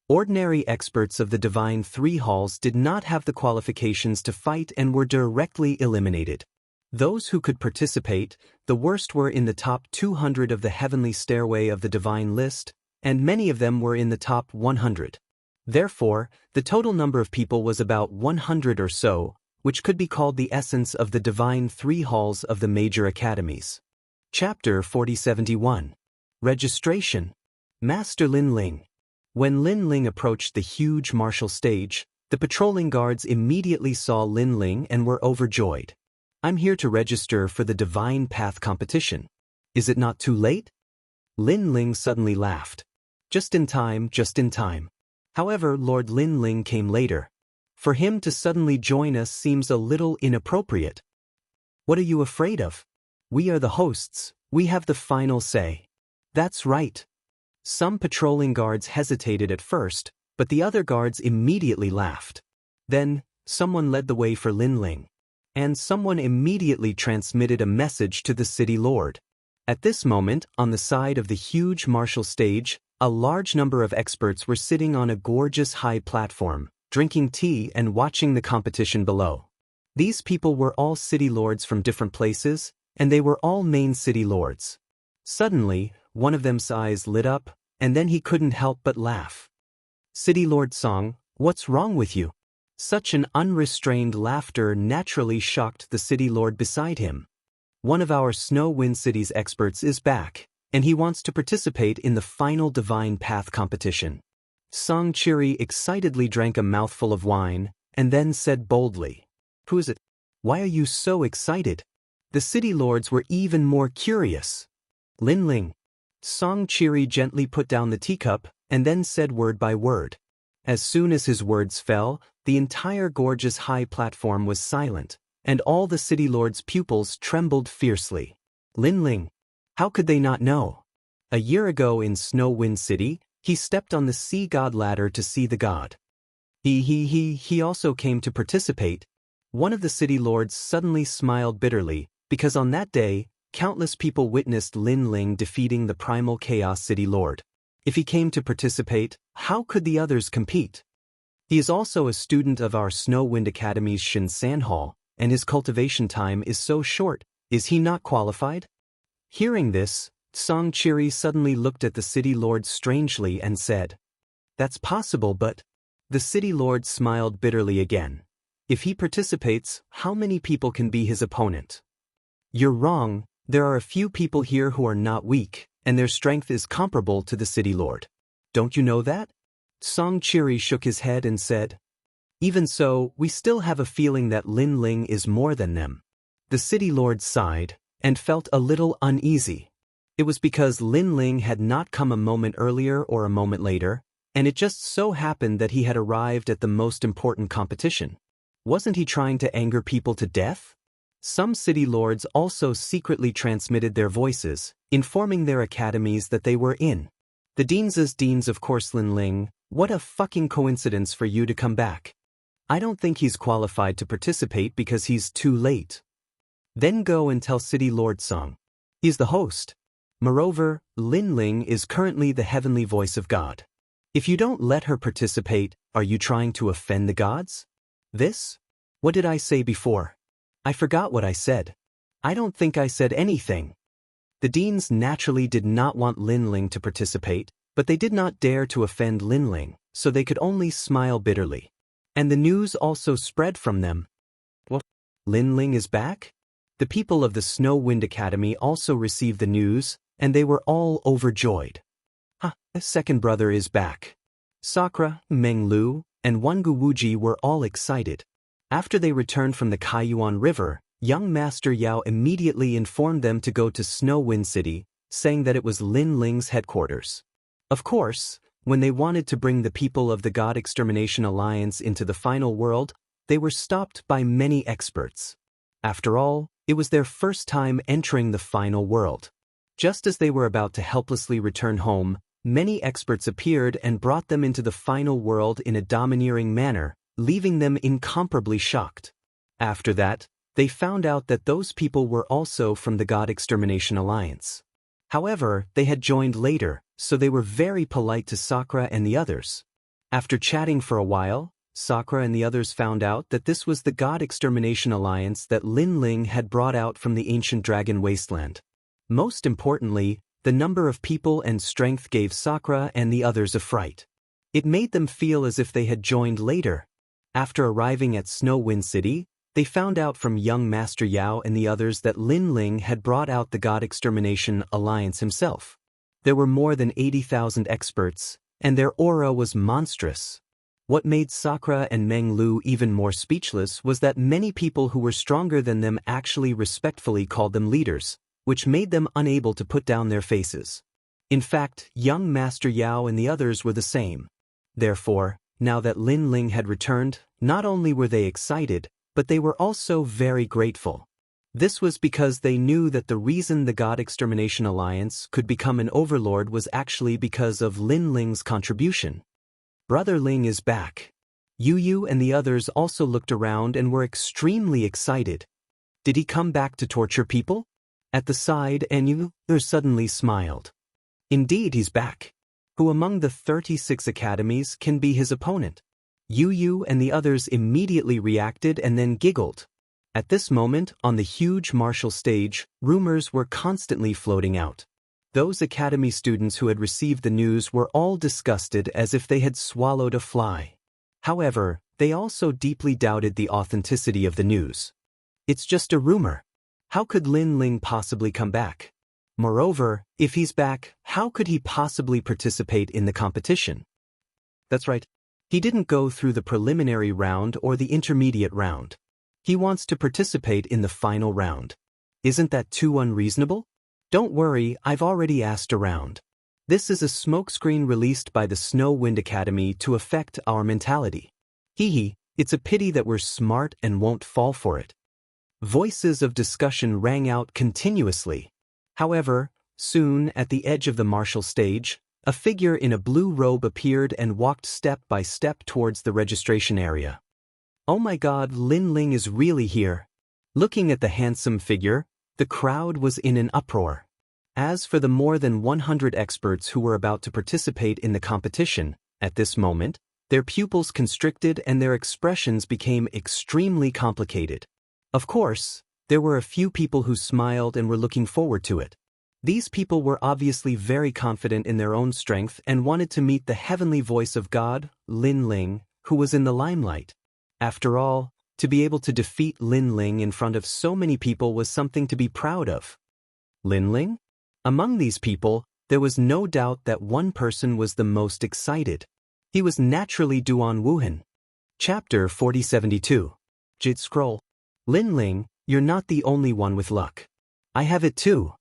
Ordinary experts of the Divine Three Halls did not have the qualifications to fight and were directly eliminated. Those who could participate, the worst were in the top 200 of the Heavenly Stairway of the Divine List, and many of them were in the top 100. Therefore, the total number of people was about 100 or so, which could be called the essence of the Divine Three Halls of the major academies. Chapter 4071. Registration. Master Lin Ling. When Lin Ling approached the huge martial stage, the patrolling guards immediately saw Lin Ling and were overjoyed. I'm here to register for the Divine Path competition. Is it not too late? Lin Ling suddenly laughed. Just in time, just in time. However, Lord Lin Ling came later. For him to suddenly join us seems a little inappropriate. What are you afraid of? We are the hosts, we have the final say. That's right. Some patrolling guards hesitated at first, but the other guards immediately laughed. Then, someone led the way for Lin Ling. And someone immediately transmitted a message to the city lord. At this moment, on the side of the huge martial stage, a large number of experts were sitting on a gorgeous high platform, drinking tea and watching the competition below. These people were all city lords from different places, and they were all main city lords. Suddenly, one of them's eyes lit up, and then he couldn't help but laugh. City Lord Song, what's wrong with you? Such an unrestrained laughter naturally shocked the city lord beside him. One of our Snow Wind City's experts is back, and he wants to participate in the final Divine Path competition. Song Chiri excitedly drank a mouthful of wine, and then said boldly, "Who is it? Why are you so excited?" The city lords were even more curious. Lin Ling. Song Chiri gently put down the teacup, and then said word by word. As soon as his words fell, the entire gorgeous high platform was silent, and all the city lords' pupils trembled fiercely. Lin Ling. How could they not know? A year ago in Snow Wind City, he stepped on the sea god ladder to see the god. He also came to participate. One of the city lords suddenly smiled bitterly, because on that day, countless people witnessed Lin Ling defeating the primal chaos city lord. If he came to participate, how could the others compete? He is also a student of our Snow Wind Academy's Shinsan Hall, and his cultivation time is so short. Is he not qualified? Hearing this, Song Chiri suddenly looked at the city lord strangely and said, "That's possible, but..." The city lord smiled bitterly again. "If he participates, how many people can be his opponent?" "You're wrong, there are a few people here who are not weak, and their strength is comparable to the city lord. Don't you know that?" Song Chiri shook his head and said, "Even so, we still have a feeling that Lin Ling is more than them." The city lord sighed, and felt a little uneasy. It was because Lin Ling had not come a moment earlier or a moment later, and it just so happened that he had arrived at the most important competition. Wasn't he trying to anger people to death? Some city lords also secretly transmitted their voices, informing their academies that they were in. The deans, of course. Lin Ling, what a fucking coincidence for you to come back. I don't think he's qualified to participate because he's too late. Then go and tell City Lord Song. He's the host. Moreover, Lin Ling is currently the heavenly voice of God. If you don't let her participate, are you trying to offend the gods? This? What did I say before? I forgot what I said. I don't think I said anything. The deans naturally did not want Lin Ling to participate, but they did not dare to offend Lin Ling, so they could only smile bitterly. And the news also spread from them. What? Lin Ling is back? The people of the Snow Wind Academy also received the news, and they were all overjoyed. The second brother is back. Sakura, Meng Lu, and Wangu Wuji were all excited. After they returned from the Kaiyuan River, young Master Yao immediately informed them to go to Snow Wind City, saying that it was Lin Ling's headquarters. Of course, when they wanted to bring the people of the God Extermination Alliance into the final world, they were stopped by many experts. After all, it was their first time entering the final world. Just as they were about to helplessly return home, many experts appeared and brought them into the final world in a domineering manner, leaving them incomparably shocked. After that, they found out that those people were also from the God Extermination Alliance. However, they had joined later, so they were very polite to Sakura and the others. After chatting for a while, Sakura and the others found out that this was the God Extermination Alliance that Lin Ling had brought out from the ancient dragon wasteland. Most importantly, the number of people and strength gave Sakura and the others a fright. It made them feel as if they had joined later. After arriving at Snow Wind City, they found out from young Master Yao and the others that Lin Ling had brought out the God Extermination Alliance himself. There were more than 80,000 experts, and their aura was monstrous. What made Sakura and Meng Lu even more speechless was that many people who were stronger than them actually respectfully called them leaders, which made them unable to put down their faces. In fact, young Master Yao and the others were the same. Therefore, now that Lin Ling had returned, not only were they excited, but they were also very grateful. This was because they knew that the reason the God Extermination Alliance could become an overlord was actually because of Lin Ling's contribution. Brother Ling is back. Yu and the others also looked around and were extremely excited. Did he come back to torture people? At the side, Yu suddenly smiled. Indeed, he's back. Who among the 36 academies can be his opponent? Yu and the others immediately reacted and then giggled. At this moment, on the huge martial stage, rumors were constantly floating out. Those academy students who had received the news were all disgusted as if they had swallowed a fly. However, they also deeply doubted the authenticity of the news. It's just a rumor. How could Lin Ling possibly come back? Moreover, if he's back, how could he possibly participate in the competition? That's right. He didn't go through the preliminary round or the intermediate round. He wants to participate in the final round. Isn't that too unreasonable? Don't worry, I've already asked around. This is a smokescreen released by the Snow Wind Academy to affect our mentality. It's a pity that we're smart and won't fall for it. Voices of discussion rang out continuously. However, soon, at the edge of the martial stage, a figure in a blue robe appeared and walked step by step towards the registration area. Oh my God, Lin Ling is really here. Looking at the handsome figure, the crowd was in an uproar. As for the more than 100 experts who were about to participate in the competition, at this moment, their pupils constricted and their expressions became extremely complicated. Of course, there were a few people who smiled and were looking forward to it. These people were obviously very confident in their own strength and wanted to meet the heavenly voice of God, Lin Ling, who was in the limelight. After all, to be able to defeat Lin Ling in front of so many people was something to be proud of. Lin Ling? Among these people, there was no doubt that one person was the most excited. He was naturally Duan Wuhan. Chapter 4072. Jade Scroll. Lin Ling, you're not the only one with luck. I have it too.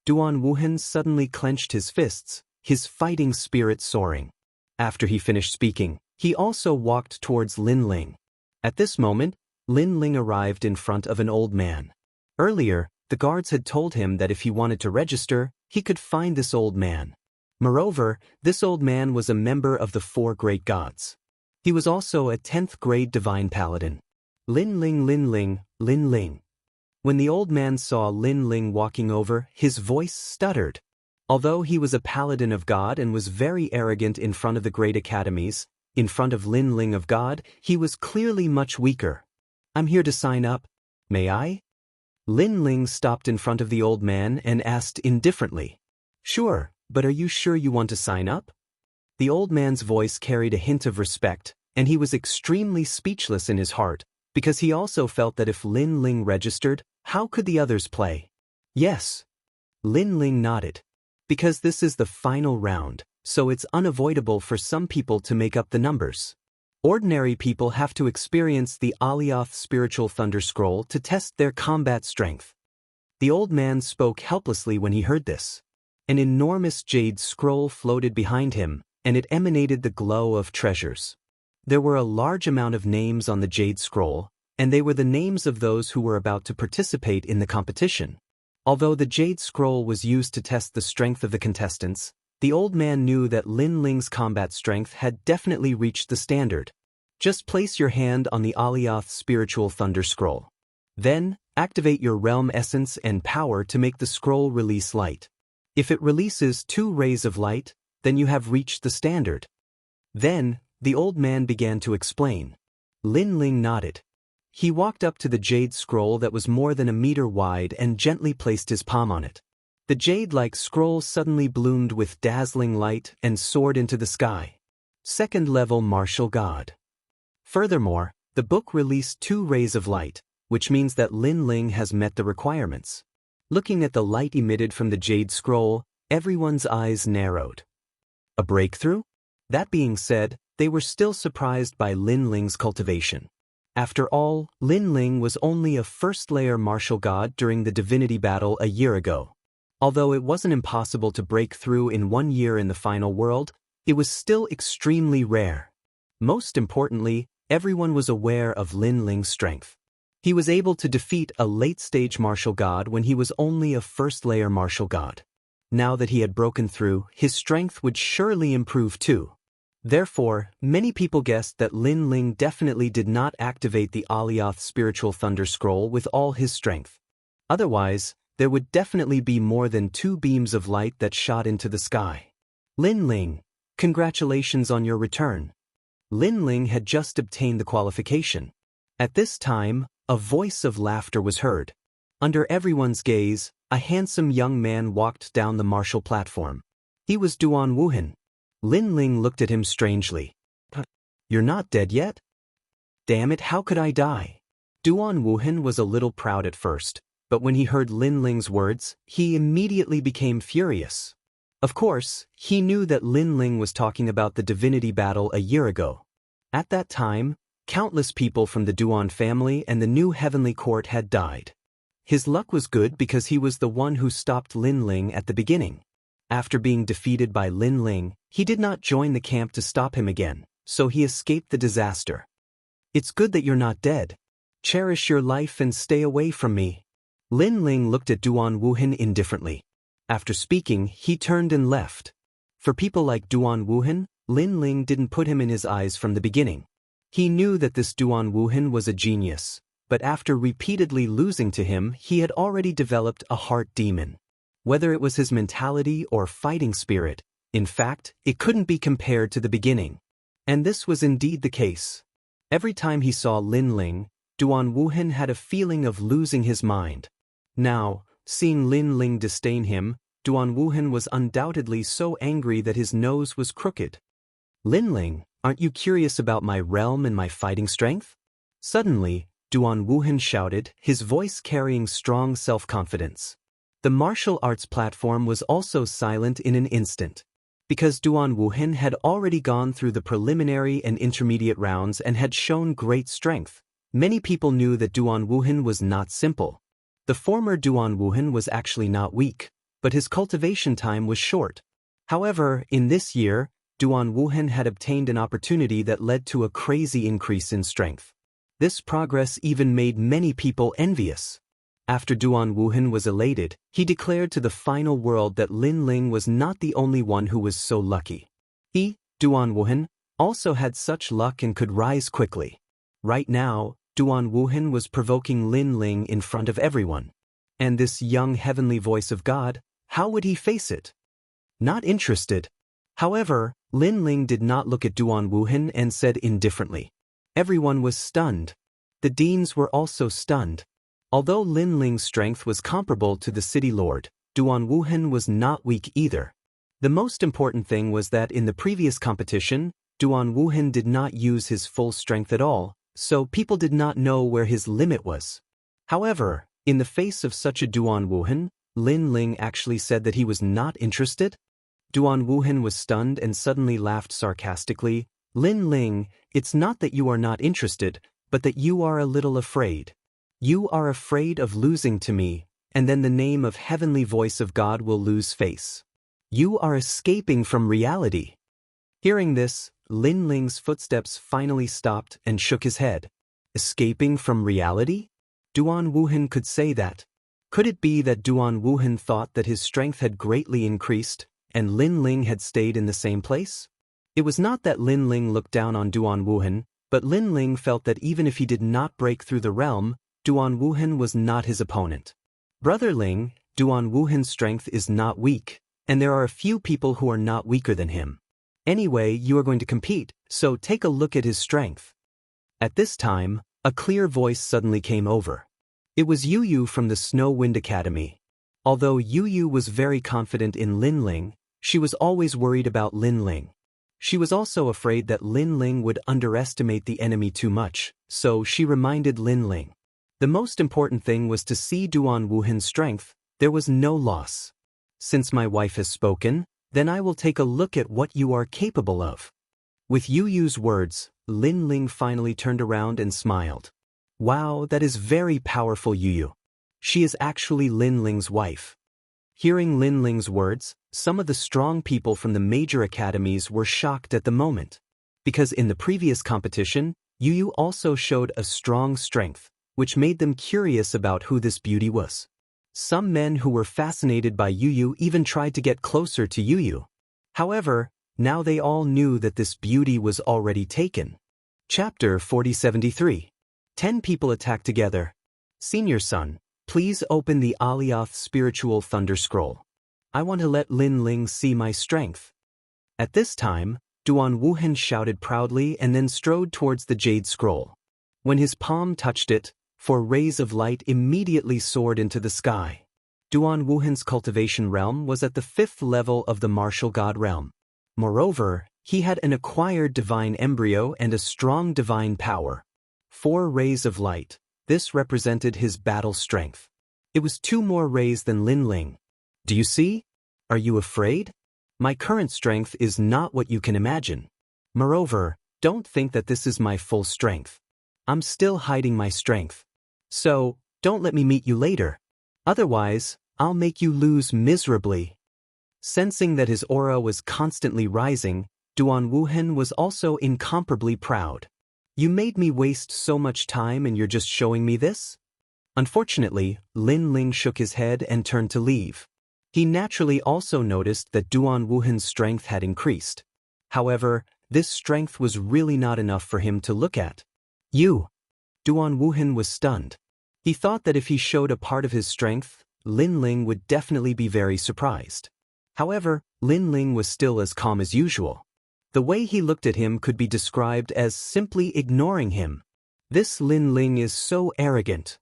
Duan Wuhan suddenly clenched his fists, his fighting spirit soaring. After he finished speaking, he also walked towards Lin Ling. At this moment, Lin Ling arrived in front of an old man. Earlier, the guards had told him that if he wanted to register, he could find this old man. Moreover, this old man was a member of the 4 great gods. He was also a 10th grade divine paladin. Lin Ling, Lin Ling, Lin Ling. When the old man saw Lin Ling walking over, his voice stuttered. Although he was a paladin of God and was very arrogant in front of the great academies, in front of Lin Ling of God, he was clearly much weaker. I'm here to sign up. May I? Lin Ling stopped in front of the old man and asked indifferently. Sure, but are you sure you want to sign up? The old man's voice carried a hint of respect, and he was extremely speechless in his heart, because he also felt that if Lin Ling registered, how could the others play? Yes. Lin Ling nodded. Because this is the final round, so it's unavoidable for some people to make up the numbers. Ordinary people have to experience the Alioth spiritual thunder scroll to test their combat strength. The old man spoke helplessly when he heard this. An enormous jade scroll floated behind him, and it emanated the glow of treasures. There were a large amount of names on the jade scroll, and they were the names of those who were about to participate in the competition. Although the jade scroll was used to test the strength of the contestants, the old man knew that Lin Ling's combat strength had definitely reached the standard. Just place your hand on the Alioth spiritual thunder scroll. Then, activate your realm essence and power to make the scroll release light. If it releases 2 rays of light, then you have reached the standard. Then, the old man began to explain. Lin Ling nodded. He walked up to the jade scroll that was more than a meter wide and gently placed his palm on it. The jade-like scroll suddenly bloomed with dazzling light and soared into the sky. 2nd level martial god. Furthermore, the book released 2 rays of light, which means that Lin Ling has met the requirements. Looking at the light emitted from the jade scroll, everyone's eyes narrowed. A breakthrough? That being said, they were still surprised by Lin Ling's cultivation. After all, Lin Ling was only a 1st-layer martial god during the divinity battle a year ago. Although it wasn't impossible to break through in 1 year in the final world, it was still extremely rare. Most importantly, everyone was aware of Lin Ling's strength. He was able to defeat a late-stage martial god when he was only a first-layer martial god. Now that he had broken through, his strength would surely improve too. Therefore, many people guessed that Lin Ling definitely did not activate the Alioth spiritual thunder scroll with all his strength. Otherwise, there would definitely be more than 2 beams of light that shot into the sky. Lin Ling, congratulations on your return. Lin Ling had just obtained the qualification. At this time, a voice of laughter was heard. Under everyone's gaze, a handsome young man walked down the martial platform. He was Duan Wuhan. Lin Ling looked at him strangely. You're not dead yet? Damn it, how could I die? Duan Wuhan was a little proud at first, but when he heard Lin Ling's words, he immediately became furious. Of course, he knew that Lin Ling was talking about the divinity battle a year ago. At that time, countless people from the Duan family and the new heavenly court had died. His luck was good because he was the one who stopped Lin Ling at the beginning. After being defeated by Lin Ling, he did not join the camp to stop him again, so he escaped the disaster. It's good that you're not dead. Cherish your life and stay away from me. Lin Ling looked at Duan Wuhan indifferently. After speaking, he turned and left. For people like Duan Wuhan, Lin Ling didn't put him in his eyes from the beginning. He knew that this Duan Wuhan was a genius, but after repeatedly losing to him, he had already developed a heart demon. Whether it was his mentality or fighting spirit, in fact, it couldn't be compared to the beginning. And this was indeed the case. Every time he saw Lin Ling, Duan Wuhan had a feeling of losing his mind. Now, seeing Lin Ling disdain him, Duan Wuhan was undoubtedly so angry that his nose was crooked. Lin Ling, aren't you curious about my realm and my fighting strength? Suddenly, Duan Wuhan shouted, his voice carrying strong self-confidence. The martial arts platform was also silent in an instant. Because Duan Wuhan had already gone through the preliminary and intermediate rounds and had shown great strength, many people knew that Duan Wuhan was not simple. The former Duan Wuhan was actually not weak, but his cultivation time was short. However, in this year, Duan Wuhan had obtained an opportunity that led to a crazy increase in strength. This progress even made many people envious. After Duan Wuhan was elated, he declared to the final world that Lin Ling was not the only one who was so lucky. He, Duan Wuhan, also had such luck and could rise quickly. Right now, Duan Wuhan was provoking Lin Ling in front of everyone. And this young heavenly voice of God, how would he face it? Not interested. However, Lin Ling did not look at Duan Wuhan and said indifferently. Everyone was stunned. The deans were also stunned. Although Lin Ling's strength was comparable to the city lord, Duan Wuhan was not weak either. The most important thing was that in the previous competition, Duan Wuhan did not use his full strength at all, so people did not know where his limit was. However, in the face of such a Duan Wuhan, Lin Ling actually said that he was not interested. Duan Wuhan was stunned and suddenly laughed sarcastically. Lin Ling, it's not that you are not interested, but that you are a little afraid. You are afraid of losing to me, and then the name of heavenly voice of God will lose face. You are escaping from reality. Hearing this, Lin Ling's footsteps finally stopped and shook his head. Escaping from reality? Duan Wuhan could say that. Could it be that Duan Wuhan thought that his strength had greatly increased, and Lin Ling had stayed in the same place? It was not that Lin Ling looked down on Duan Wuhan, but Lin Ling felt that even if he did not break through the realm, Duan Wuhan was not his opponent. Brother Ling, Duan Wuhan's strength is not weak, and there are a few people who are not weaker than him. Anyway, you are going to compete, so take a look at his strength. At this time, a clear voice suddenly came over. It was Yu Yu from the Snow Wind Academy. Although Yu Yu was very confident in Lin Ling, she was always worried about Lin Ling. She was also afraid that Lin Ling would underestimate the enemy too much, so she reminded Lin Ling. The most important thing was to see Duan Wuhan's strength. There was no loss. Since my wife has spoken, then I will take a look at what you are capable of. With Yu Yu's words, Lin Ling finally turned around and smiled. Wow, that is very powerful, Yu Yu. She is actually Lin Ling's wife. Hearing Lin Ling's words, some of the strong people from the major academies were shocked at the moment. Because in the previous competition, Yu Yu also showed a strong strength, which made them curious about who this beauty was. Some men who were fascinated by Yu Yu even tried to get closer to Yu Yu. However, now they all knew that this beauty was already taken. Chapter 4073. 10 people attack together. Senior son, please open the Alioth Spiritual Thunder Scroll. I want to let Lin Ling see my strength. At this time, Duan Wuhan shouted proudly and then strode towards the jade scroll. When his palm touched it, 4 rays of light immediately soared into the sky. Duan Wuhan's cultivation realm was at the 5th level of the martial god realm. Moreover, he had an acquired divine embryo and a strong divine power. 4 rays of light. This represented his battle strength. It was 2 more rays than Lin Ling. Do you see? Are you afraid? My current strength is not what you can imagine. Moreover, don't think that this is my full strength. I'm still hiding my strength. So, don't let me meet you later. Otherwise, I'll make you lose miserably. Sensing that his aura was constantly rising, Duan Wuhan was also incomparably proud. You made me waste so much time and you're just showing me this? Unfortunately, Lin Ling shook his head and turned to leave. He naturally also noticed that Duan Wuhan's strength had increased. However, this strength was really not enough for him to look at. You! Duan Wuhan was stunned. He thought that if he showed a part of his strength, Lin Ling would definitely be very surprised. However, Lin Ling was still as calm as usual. The way he looked at him could be described as simply ignoring him. This Lin Ling is so arrogant.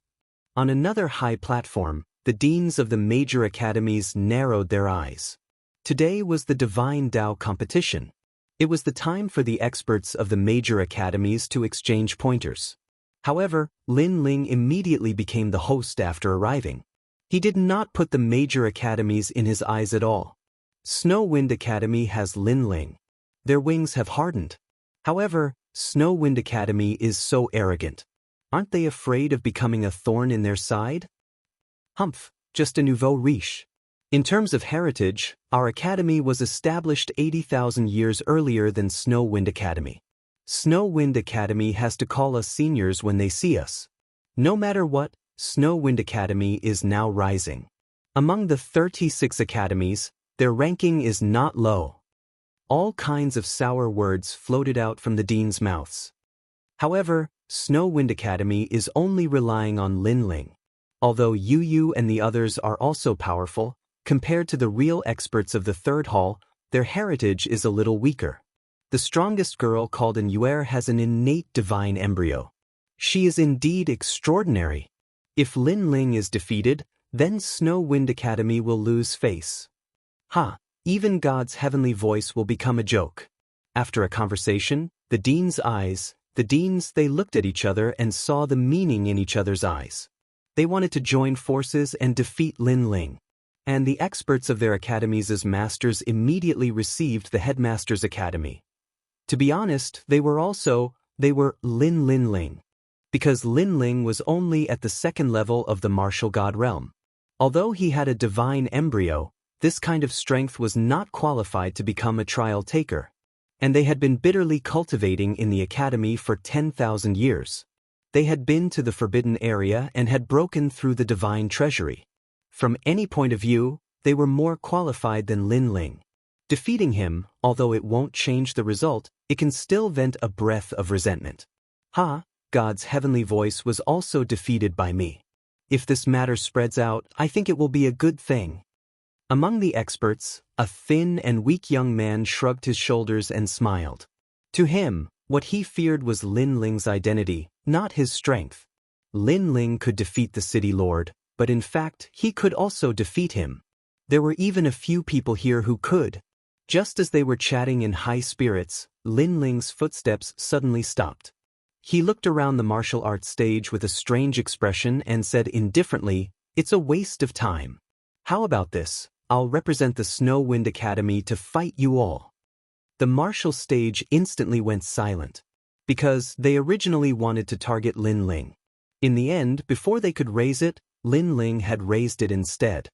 On another high platform, the deans of the major academies narrowed their eyes. Today was the Divine Dao competition. It was the time for the experts of the major academies to exchange pointers. However, Lin Ling immediately became the host after arriving. He did not put the major academies in his eyes at all. Snow Wind Academy has Lin Ling. Their wings have hardened. However, Snow Wind Academy is so arrogant. Aren't they afraid of becoming a thorn in their side? Humph, just a nouveau riche. In terms of heritage, our academy was established 80,000 years earlier than Snow Wind Academy. Snow Wind Academy has to call us seniors when they see us. No matter what, Snow Wind Academy is now rising. Among the 36 academies, their ranking is not low. All kinds of sour words floated out from the deans' mouths. However, Snow Wind Academy is only relying on Lin Ling. Although Yu Yu and the others are also powerful, compared to the real experts of the 3rd hall, their heritage is a little weaker. The strongest girl called an Yuer has an innate divine embryo. She is indeed extraordinary. If Lin Ling is defeated, then Snow Wind Academy will lose face. Even God's heavenly voice will become a joke. After a conversation, the deans' they looked at each other and saw the meaning in each other's eyes. They wanted to join forces and defeat Lin Ling. And the experts of their academies as masters immediately received the headmaster's academy. To be honest, they were Lin Ling. Because Lin Ling was only at the 2nd level of the martial god realm. Although he had a divine embryo, this kind of strength was not qualified to become a trial taker. And they had been bitterly cultivating in the academy for 10,000 years. They had been to the forbidden area and had broken through the divine treasury. From any point of view, they were more qualified than Lin Ling. Defeating him, although it won't change the result, it can still vent a breath of resentment. God's heavenly voice was also defeated by me. If this matter spreads out, I think it will be a good thing. Among the experts, a thin and weak young man shrugged his shoulders and smiled. To him, what he feared was Lin Ling's identity, not his strength. Lin Ling could defeat the city lord, but in fact, he could also defeat him. There were even a few people here who could. Just as they were chatting in high spirits, Lin Ling's footsteps suddenly stopped. He looked around the martial arts stage with a strange expression and said indifferently, "It's a waste of time. How about this? I'll represent the Snow Wind Academy to fight you all." The martial stage instantly went silent, because they originally wanted to target Lin Ling. In the end, before they could raise it, Lin Ling had raised it instead.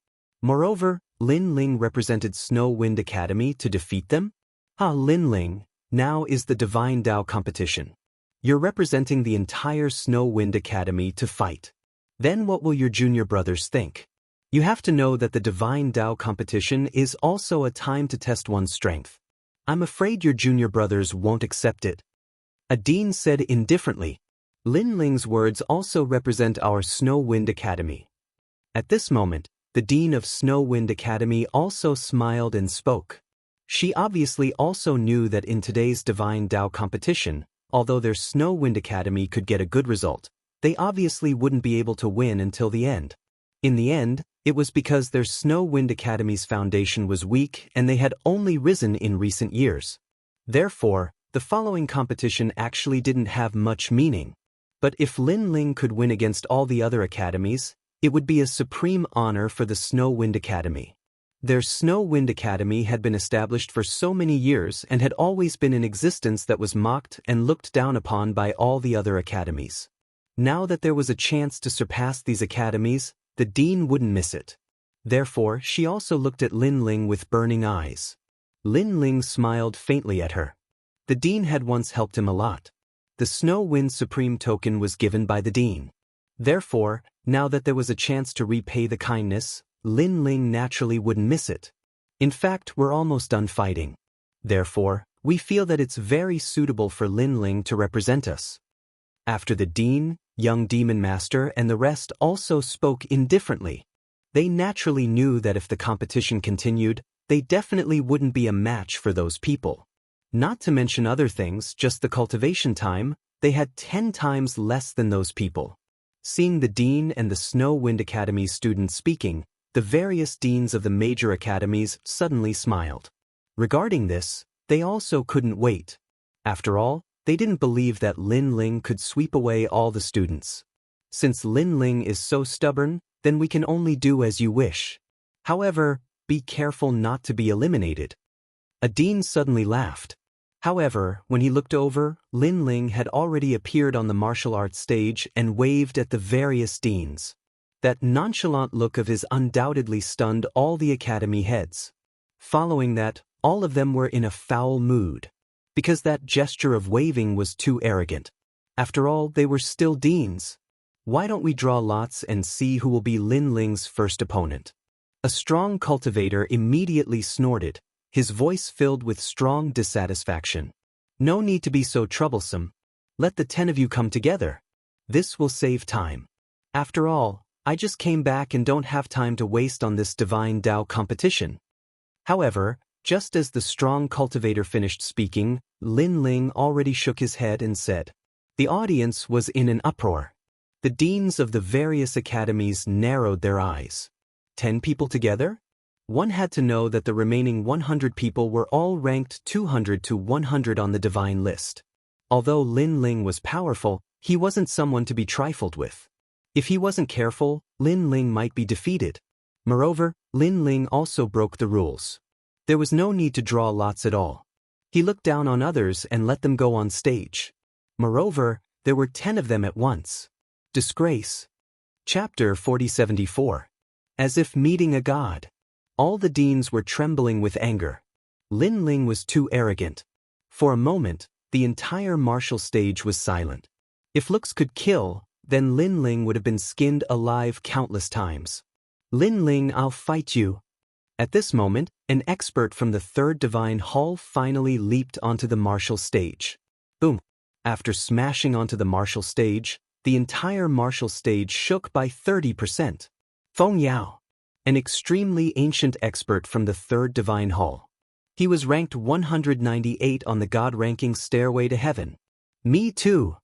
Moreover, Lin Ling represented Snow Wind Academy to defeat them? Lin Ling, now is the Divine Tao competition. You're representing the entire Snow Wind Academy to fight. Then what will your junior brothers think? You have to know that the Divine Tao competition is also a time to test one's strength. I'm afraid your junior brothers won't accept it. A dean said indifferently. Lin Ling's words also represent our Snow Wind Academy. At this moment, the dean of Snow Wind Academy also smiled and spoke. She obviously also knew that in today's Divine Tao competition, although their Snow Wind Academy could get a good result, they obviously wouldn't be able to win until the end. In the end, it was because their Snow Wind Academy's foundation was weak and they had only risen in recent years. Therefore, the following competition actually didn't have much meaning. But if Lin Ling could win against all the other academies, it would be a supreme honor for the Snow Wind Academy. Their Snow Wind Academy had been established for so many years and had always been in existence that was mocked and looked down upon by all the other academies. Now that there was a chance to surpass these academies, the dean wouldn't miss it. Therefore, she also looked at Lin Ling with burning eyes. Lin Ling smiled faintly at her. The dean had once helped him a lot. The Snow Wind Supreme token was given by the dean. Therefore, now that there was a chance to repay the kindness, Lin Ling naturally wouldn't miss it. In fact, we're almost done fighting. Therefore, we feel that it's very suitable for Lin Ling to represent us. After the dean, young demon master and the rest also spoke indifferently. They naturally knew that if the competition continued, they definitely wouldn't be a match for those people. Not to mention other things, just the cultivation time, they had 10 times less than those people. Seeing the dean and the Snow Wind Academy students speaking, the various deans of the major academies suddenly smiled. Regarding this, they also couldn't wait. After all, they didn't believe that Lin Ling could sweep away all the students. Since Lin Ling is so stubborn, then we can only do as you wish. However, be careful not to be eliminated. A dean suddenly laughed. However, when he looked over, Lin Ling had already appeared on the martial arts stage and waved at the various deans. That nonchalant look of his undoubtedly stunned all the academy heads. Following that, all of them were in a foul mood. Because that gesture of waving was too arrogant. After all, they were still deans. Why don't we draw lots and see who will be Lin Ling's first opponent? A strong cultivator immediately snorted, his voice filled with strong dissatisfaction. No need to be so troublesome. Let the 10 of you come together. This will save time. After all, I just came back and don't have time to waste on this Divine Tao competition. However, just as the strong cultivator finished speaking, Lin Ling already shook his head and said. The audience was in an uproar. The deans of the various academies narrowed their eyes. 10 people together? One had to know that the remaining 100 people were all ranked 200 to 100 on the divine list. Although Lin Ling was powerful, he wasn't someone to be trifled with. If he wasn't careful, Lin Ling might be defeated. Moreover, Lin Ling also broke the rules. There was no need to draw lots at all. He looked down on others and let them go on stage. Moreover, there were 10 of them at once. Disgrace. Chapter 4074. As if meeting a god. All the deans were trembling with anger. Lin Ling was too arrogant. For a moment, the entire martial stage was silent. If looks could kill, then Lin Ling would have been skinned alive countless times. Lin Ling, I'll fight you. At this moment, an expert from the Third Divine Hall finally leaped onto the martial stage. Boom! After smashing onto the martial stage, the entire martial stage shook by 30%. Feng Yao, an extremely ancient expert from the Third Divine Hall. He was ranked 198 on the God-ranking stairway to heaven. Me too.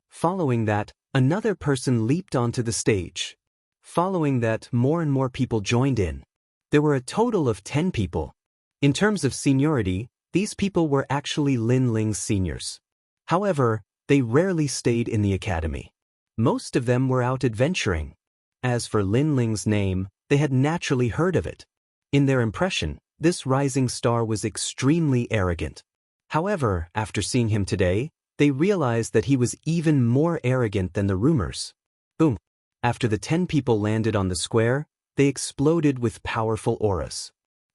Following that, another person leaped onto the stage. Following that, more and more people joined in. There were a total of 10 people. In terms of seniority, these people were actually Lin Ling's seniors. However, they rarely stayed in the academy. Most of them were out adventuring. As for Lin Ling's name, they had naturally heard of it. In their impression, this rising star was extremely arrogant. However, after seeing him today, they realized that he was even more arrogant than the rumors. Boom! After the 10 people landed on the square, they exploded with powerful auras.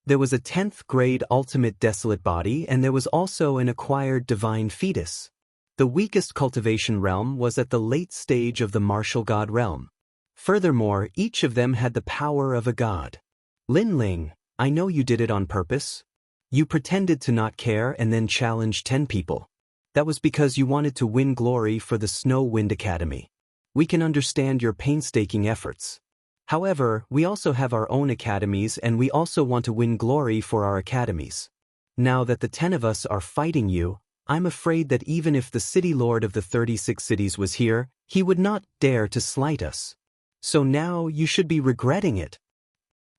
There was a 10th grade ultimate desolate body, and there was also an acquired divine fetus. The weakest cultivation realm was at the late stage of the martial god realm. Furthermore, each of them had the power of a god. Lin Ling, I know you did it on purpose. You pretended to not care and then challenged 10 people. That was because you wanted to win glory for the Snow Wind Academy. We can understand your painstaking efforts. However, we also have our own academies, and we also want to win glory for our academies. Now that the 10 of us are fighting you, I'm afraid that even if the city lord of the 36 cities was here, he would not dare to slight us. So now you should be regretting it.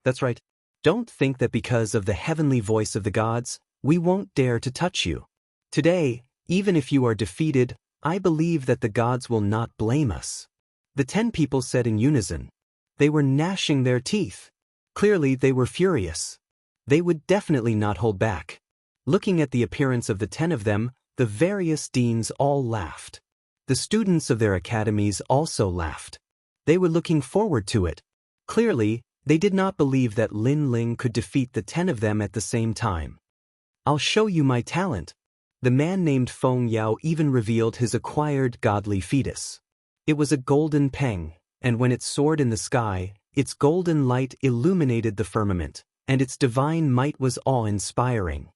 That's right. Don't think that because of the heavenly voice of the gods, we won't dare to touch you. Today, even if you are defeated, I believe that the gods will not blame us. The 10 people said in unison. They were gnashing their teeth. Clearly they were furious. They would definitely not hold back. Looking at the appearance of the 10 of them, the various deans all laughed. The students of their academies also laughed. They were looking forward to it. Clearly, they did not believe that Lin Ling could defeat the 10 of them at the same time. I'll show you my talent. The man named Feng Yao even revealed his acquired godly fetus. It was a golden peng, and when it soared in the sky, its golden light illuminated the firmament, and its divine might was awe-inspiring.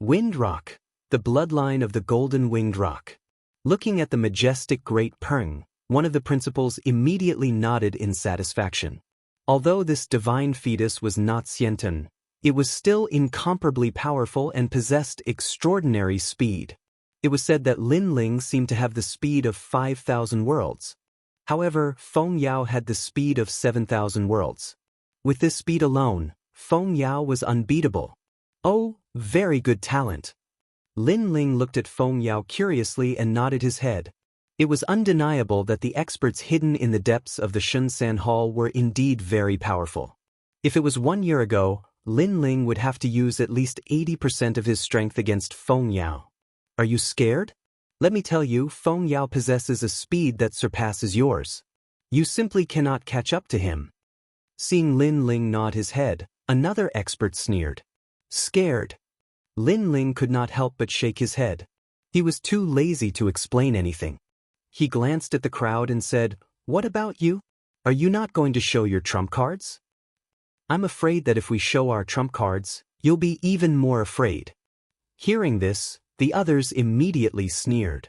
Wind Rock, the bloodline of the golden winged rock. Looking at the majestic great peng, one of the principals immediately nodded in satisfaction. Although this divine fetus was not Xiantan, it was still incomparably powerful and possessed extraordinary speed. It was said that Lin Ling seemed to have the speed of 5,000 worlds. However, Feng Yao had the speed of 7,000 worlds. With this speed alone, Feng Yao was unbeatable. Oh, very good talent. Lin Ling looked at Feng Yao curiously and nodded his head. It was undeniable that the experts hidden in the depths of the Shunsan Hall were indeed very powerful. If it was 1 year ago, Lin Ling would have to use at least 80% of his strength against Feng Yao. Are you scared? Let me tell you, Feng Yao possesses a speed that surpasses yours. You simply cannot catch up to him. Seeing Lin Ling nod his head, another expert sneered. Scared? Lin Ling could not help but shake his head. He was too lazy to explain anything. He glanced at the crowd and said, "What about you? Are you not going to show your trump cards? I'm afraid that if we show our trump cards, you'll be even more afraid." Hearing this, the others immediately sneered.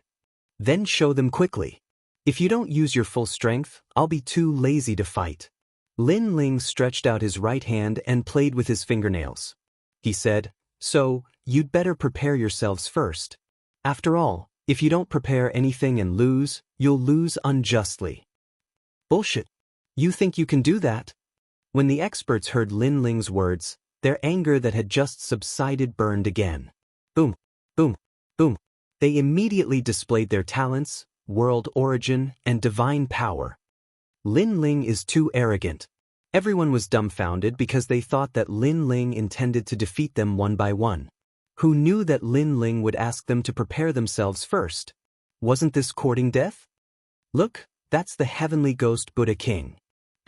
Then show them quickly. If you don't use your full strength, I'll be too lazy to fight. Lin Ling stretched out his right hand and played with his fingernails. He said, "So, you'd better prepare yourselves first. After all, if you don't prepare anything and lose, you'll lose unjustly." Bullshit. You think you can do that? When the experts heard Lin Ling's words, their anger that had just subsided burned again. Boom, boom, boom. They immediately displayed their talents, world origin, and divine power. Lin Ling is too arrogant. Everyone was dumbfounded because they thought that Lin Ling intended to defeat them one by one. Who knew that Lin Ling would ask them to prepare themselves first? Wasn't this courting death? Look, that's the heavenly ghost Buddha King.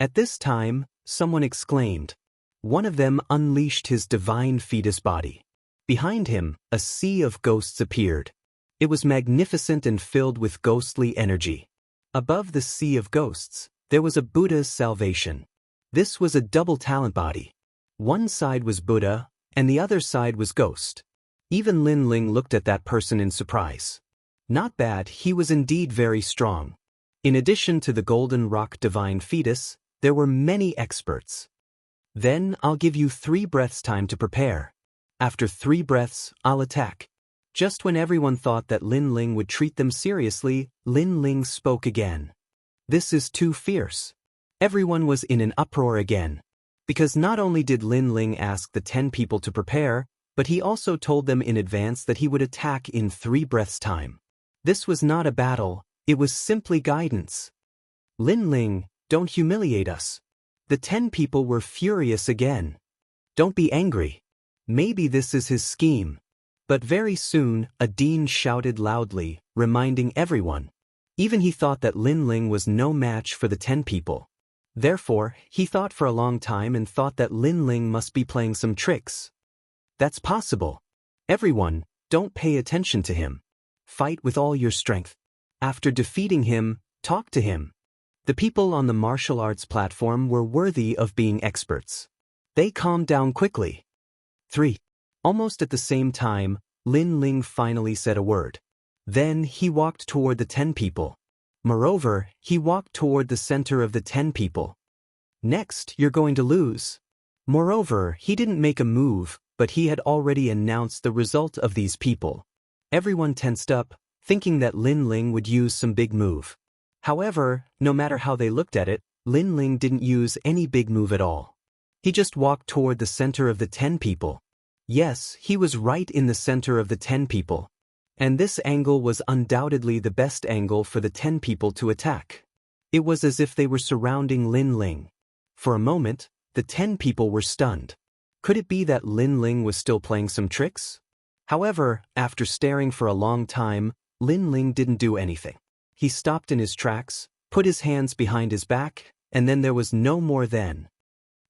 At this time, someone exclaimed. One of them unleashed his divine fetus body. Behind him, a sea of ghosts appeared. It was magnificent and filled with ghostly energy. Above the sea of ghosts, there was a Buddha's salvation. This was a double talent body. One side was Buddha, and the other side was ghost. Even Lin Ling looked at that person in surprise. Not bad, he was indeed very strong. In addition to the golden rock divine fetus, there were many experts. Then I'll give you 3 breaths time to prepare. After 3 breaths, I'll attack. Just when everyone thought that Lin Ling would treat them seriously, Lin Ling spoke again. This is too fierce. Everyone was in an uproar again. Because not only did Lin Ling ask the 10 people to prepare, but he also told them in advance that he would attack in 3 breaths time. This was not a battle, it was simply guidance. Lin Ling, don't humiliate us. The 10 people were furious again. Don't be angry. Maybe this is his scheme. But very soon, a dean shouted loudly, reminding everyone. Even he thought that Lin Ling was no match for the 10 people. Therefore, he thought for a long time and thought that Lin Ling must be playing some tricks. That's possible. Everyone, don't pay attention to him. Fight with all your strength. After defeating him, talk to him. The people on the martial arts platform were worthy of being experts. They calmed down quickly. 3. Almost at the same time, Lin Ling finally said a word. Then he walked toward the 10 people. Moreover, he walked toward the center of the 10 people. Next, you're going to lose. Moreover, he didn't make a move, but he had already announced the result of these people. Everyone tensed up, thinking that Lin Ling would use some big move. However, no matter how they looked at it, Lin Ling didn't use any big move at all. He just walked toward the center of the 10 people. Yes, he was right in the center of the 10 people. And this angle was undoubtedly the best angle for the 10 people to attack. It was as if they were surrounding Lin Ling. For a moment, the 10 people were stunned. Could it be that Lin Ling was still playing some tricks? However, after staring for a long time, Lin Ling didn't do anything. He stopped in his tracks, put his hands behind his back, and then there was no more then.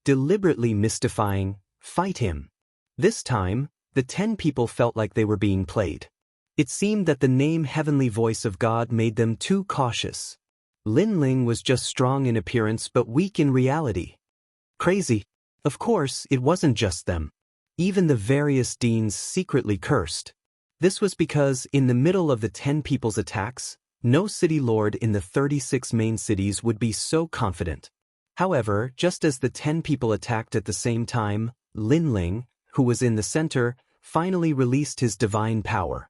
Deliberately mystifying, fight him. This time, the 10 people felt like they were being played. It seemed that the name Heavenly Voice of God made them too cautious. Lin Ling was just strong in appearance but weak in reality. Crazy. Of course, it wasn't just them. Even the various deans secretly cursed. This was because, in the middle of the 10 people's attacks, no city lord in the 36 main cities would be so confident. However, just as the 10 people attacked at the same time, Lin Ling, who was in the center, finally released his divine power.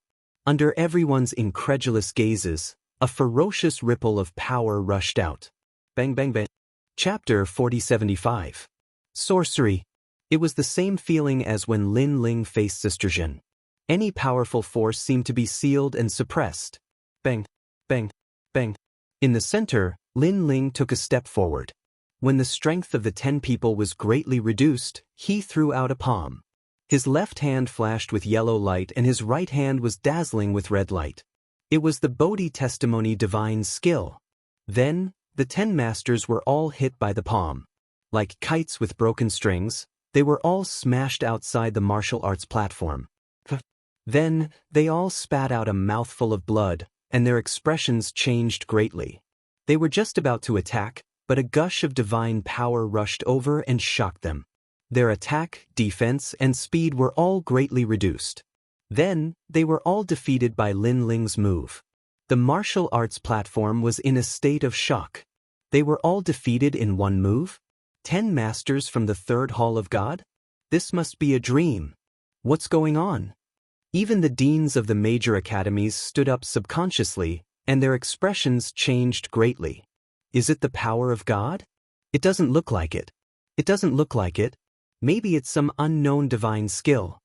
Under everyone's incredulous gazes, a ferocious ripple of power rushed out. Bang bang bang. Chapter 4075. Sorcery. It was the same feeling as when Lin Ling faced Sister Jin. Any powerful force seemed to be sealed and suppressed. Bang, bang, bang. In the center, Lin Ling took a step forward. When the strength of the 10 people was greatly reduced, he threw out a palm. His left hand flashed with yellow light and his right hand was dazzling with red light. It was the Bodhi testimony divine skill. Then, the 10 masters were all hit by the palm. Like kites with broken strings, they were all smashed outside the martial arts platform. Then, they all spat out a mouthful of blood, and their expressions changed greatly. They were just about to attack, but a gush of divine power rushed over and shocked them. Their attack, defense, and speed were all greatly reduced. Then, they were all defeated by Lin Ling's move. The martial arts platform was in a state of shock. They were all defeated in one move? 10 masters from the third hall of God? This must be a dream. What's going on? Even the deans of the major academies stood up subconsciously, and their expressions changed greatly. Is it the power of God? It doesn't look like it. It doesn't look like it. Maybe it's some unknown divine skill.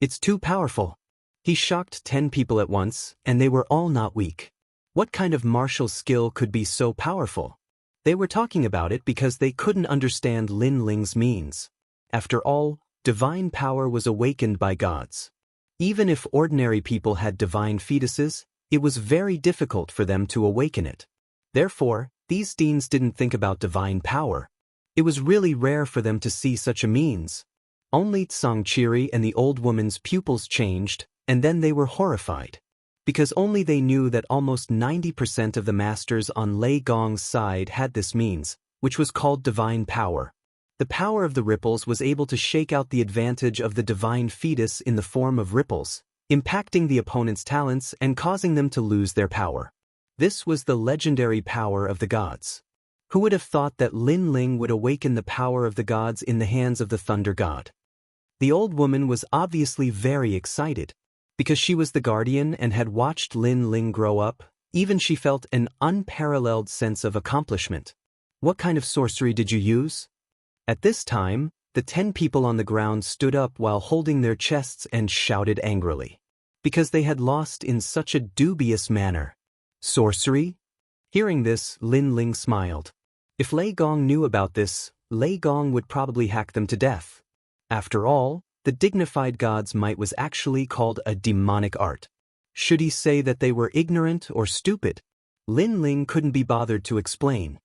It's too powerful. He shocked 10 people at once, and they were all not weak. What kind of martial skill could be so powerful? They were talking about it because they couldn't understand Lin Ling's means. After all, divine power was awakened by gods. Even if ordinary people had divine fetuses, it was very difficult for them to awaken it. Therefore, these deans didn't think about divine power. It was really rare for them to see such a means. Only Tsangchiri and the old woman's pupils changed, and then they were horrified. Because only they knew that almost 90% of the masters on Lei Gong's side had this means, which was called divine power. The power of the ripples was able to shake out the advantage of the divine fetus in the form of ripples, impacting the opponent's talents and causing them to lose their power. This was the legendary power of the gods. Who would have thought that Lin Ling would awaken the power of the gods in the hands of the thunder god? The old woman was obviously very excited. Because she was the guardian and had watched Lin Ling grow up, even she felt an unparalleled sense of accomplishment. What kind of sorcery did you use? At this time, the 10 people on the ground stood up while holding their chests and shouted angrily. Because they had lost in such a dubious manner. Sorcery? Hearing this, Lin Ling smiled. If Lei Gong knew about this, Lei Gong would probably hack them to death. After all, the dignified god's might was actually called a demonic art. Should he say that they were ignorant or stupid? Lin Ling couldn't be bothered to explain.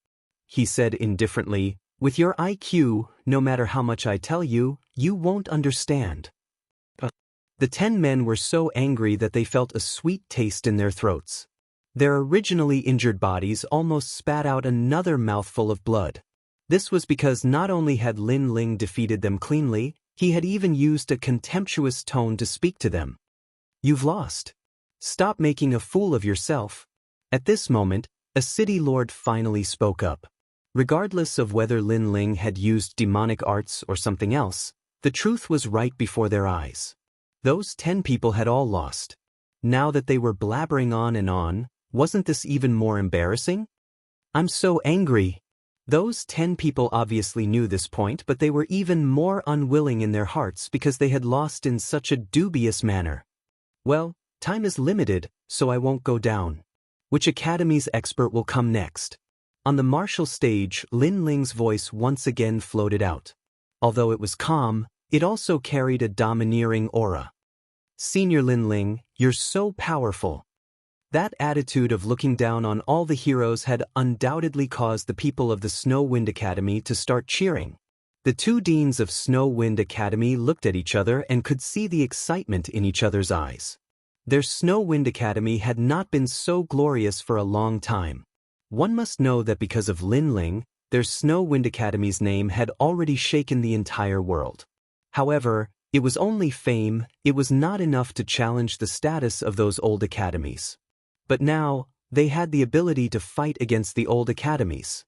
he said indifferently. With your IQ, no matter how much I tell you, you won't understand. The 10 men were so angry that they felt a sweet taste in their throats. Their originally injured bodies almost spat out another mouthful of blood. This was because not only had Lin Ling defeated them cleanly, he had even used a contemptuous tone to speak to them. You've lost. Stop making a fool of yourself. At this moment, a city lord finally spoke up. Regardless of whether Lin Ling had used demonic arts or something else, the truth was right before their eyes. Those 10 people had all lost. Now that they were blabbering on and on, wasn't this even more embarrassing? I'm so angry. Those 10 people obviously knew this point, but they were even more unwilling in their hearts because they had lost in such a dubious manner. Well, time is limited, so I won't go down. Which academy's expert will come next? On the martial stage, Lin Ling's voice once again floated out. Although it was calm, it also carried a domineering aura. Senior Lin Ling, you're so powerful. That attitude of looking down on all the heroes had undoubtedly caused the people of the Snow Wind Academy to start cheering. The 2 deans of Snow Wind Academy looked at each other and could see the excitement in each other's eyes. Their Snow Wind Academy had not been so glorious for a long time. One must know that because of Lin Ling, their Snow Wind Academy's name had already shaken the entire world. However, it was only fame, it was not enough to challenge the status of those old academies. But now, they had the ability to fight against the old academies.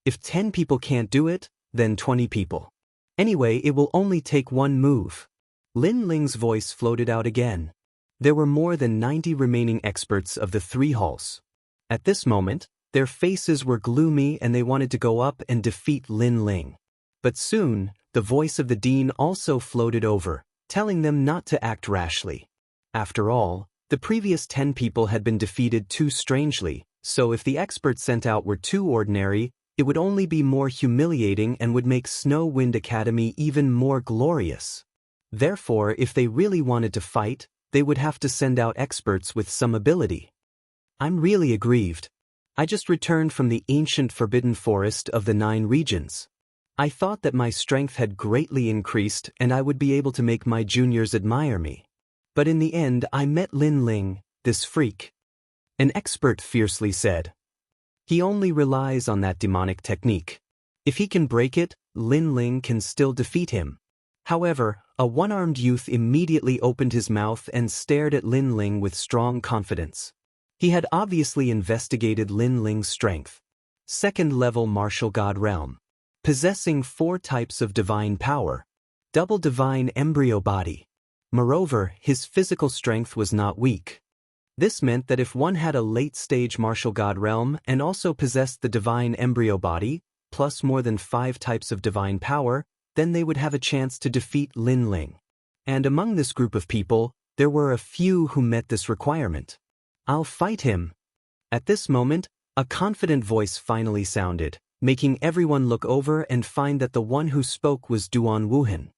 If 10 people can't do it, then 20 people. Anyway, it will only take one move. Lin Ling's voice floated out again. There were more than 90 remaining experts of the 3 halls. At this moment, their faces were gloomy and they wanted to go up and defeat Lin Ling. But soon, the voice of the dean also floated over, telling them not to act rashly. After all, the previous 10 people had been defeated too strangely, so if the experts sent out were too ordinary, it would only be more humiliating and would make Snow Wind Academy even more glorious. Therefore, if they really wanted to fight, they would have to send out experts with some ability. I'm really aggrieved. I just returned from the ancient Forbidden Forest of the 9 regions. I thought that my strength had greatly increased and I would be able to make my juniors admire me. But in the end I met Lin Ling, this freak. An expert fiercely said. He only relies on that demonic technique. If he can break it, Lin Ling can still defeat him. However, a one-armed youth immediately opened his mouth and stared at Lin Ling with strong confidence. He had obviously investigated Lin Ling's strength. 2nd level martial god realm. Possessing 4 types of divine power. Double divine embryo body. Moreover, his physical strength was not weak. This meant that if one had a late-stage martial god realm and also possessed the divine embryo body, plus more than 5 types of divine power, then they would have a chance to defeat Lin Ling. And among this group of people, there were a few who met this requirement. I'll fight him. At this moment, a confident voice finally sounded, making everyone look over and find that the one who spoke was Duan Wuhan.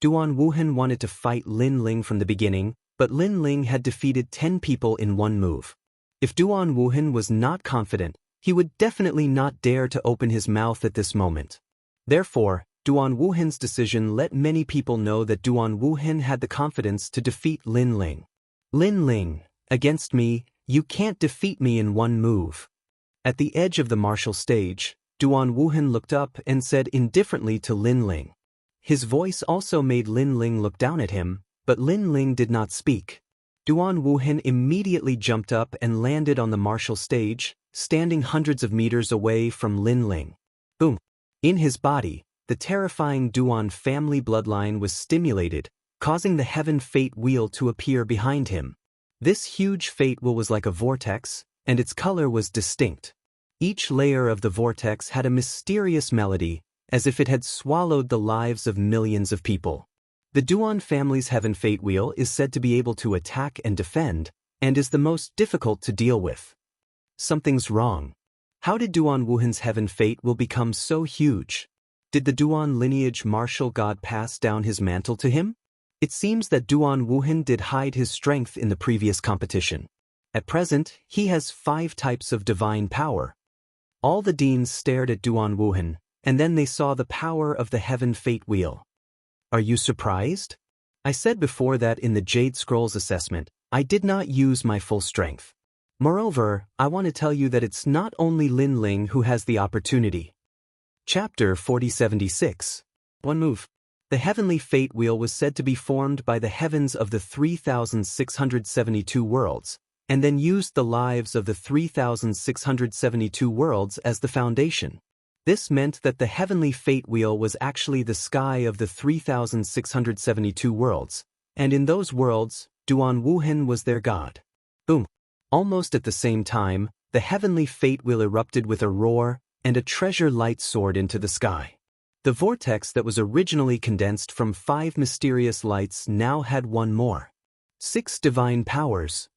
Duan Wuhan wanted to fight Lin Ling from the beginning, but Lin Ling had defeated 10 people in one move. If Duan Wuhan was not confident, he would definitely not dare to open his mouth at this moment. Therefore, Duan Wuhan's decision let many people know that Duan Wuhan had the confidence to defeat Lin Ling. Lin Ling, against me, you can't defeat me in one move. At the edge of the martial stage, Duan Wuhan looked up and said indifferently to Lin Ling. His voice also made Lin Ling look down at him, but Lin Ling did not speak. Duan Wuhan immediately jumped up and landed on the martial stage, standing hundreds of meters away from Lin Ling. Boom! In his body, the terrifying Duan family bloodline was stimulated, causing the Heaven Fate Wheel to appear behind him. This huge fate wheel was like a vortex, and its color was distinct. Each layer of the vortex had a mysterious melody, as if it had swallowed the lives of millions of people. The Duan family's Heaven Fate Wheel is said to be able to attack and defend, and is the most difficult to deal with. Something's wrong. How did Duan Wuhan's Heaven Fate Wheel become so huge? Did the Duan lineage martial god pass down his mantle to him? It seems that Duan Wuhan did hide his strength in the previous competition. At present, he has 5 types of divine power. All the deans stared at Duan Wuhan, and then they saw the power of the Heaven Fate Wheel. Are you surprised? I said before that in the Jade Scrolls assessment, I did not use my full strength. Moreover, I want to tell you that it's not only Lin Ling who has the opportunity. Chapter 4076. One move. The Heavenly Fate Wheel was said to be formed by the heavens of the 3,672 worlds, and then used the lives of the 3,672 worlds as the foundation. This meant that the Heavenly Fate Wheel was actually the sky of the 3,672 worlds, and in those worlds, Duan Wuhan was their god. Boom. Almost at the same time, the Heavenly Fate Wheel erupted with a roar, and a treasure light soared into the sky. The vortex that was originally condensed from 5 mysterious lights now had one more. 6 divine powers.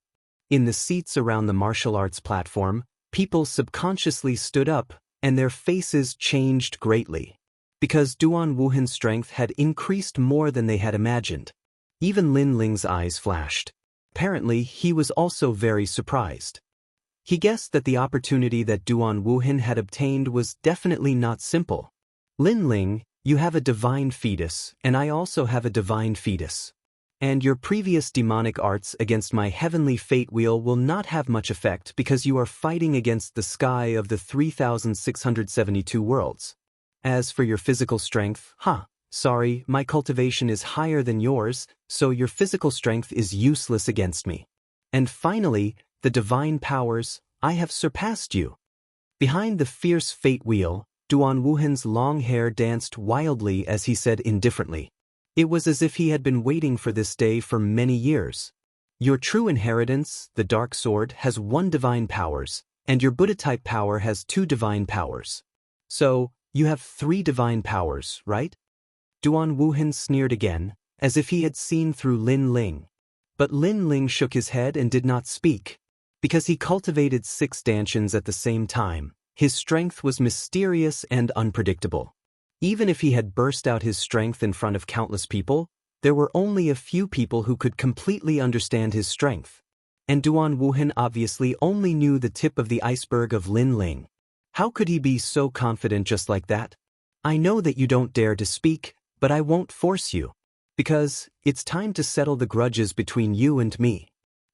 In the seats around the martial arts platform, people subconsciously stood up, and their faces changed greatly. Because Duan Wuhan's strength had increased more than they had imagined. Even Lin Ling's eyes flashed. Apparently, he was also very surprised. He guessed that the opportunity that Duan Wuhan had obtained was definitely not simple. Lin Ling, you have a divine fetus, and I also have a divine fetus. And your previous demonic arts against my Heavenly Fate Wheel will not have much effect because you are fighting against the sky of the 3,672 worlds. As for your physical strength, sorry, my cultivation is higher than yours, so your physical strength is useless against me. And finally, the divine powers, I have surpassed you. Behind the fierce Fate Wheel, Duan Wuhan's long hair danced wildly as he said indifferently. It was as if he had been waiting for this day for many years. Your true inheritance, the Dark Sword, has 1 divine powers, and your Buddha-type power has 2 divine powers. So, you have 3 divine powers, right? Duan Wuhan sneered again, as if he had seen through Lin Ling. But Lin Ling shook his head and did not speak. Because he cultivated 6 stanchions at the same time, his strength was mysterious and unpredictable. Even if he had burst out his strength in front of countless people, there were only a few people who could completely understand his strength. And Duan Wuhan obviously only knew the tip of the iceberg of Lin Ling. How could he be so confident just like that? I know that you don't dare to speak, but I won't force you. Because it's time to settle the grudges between you and me.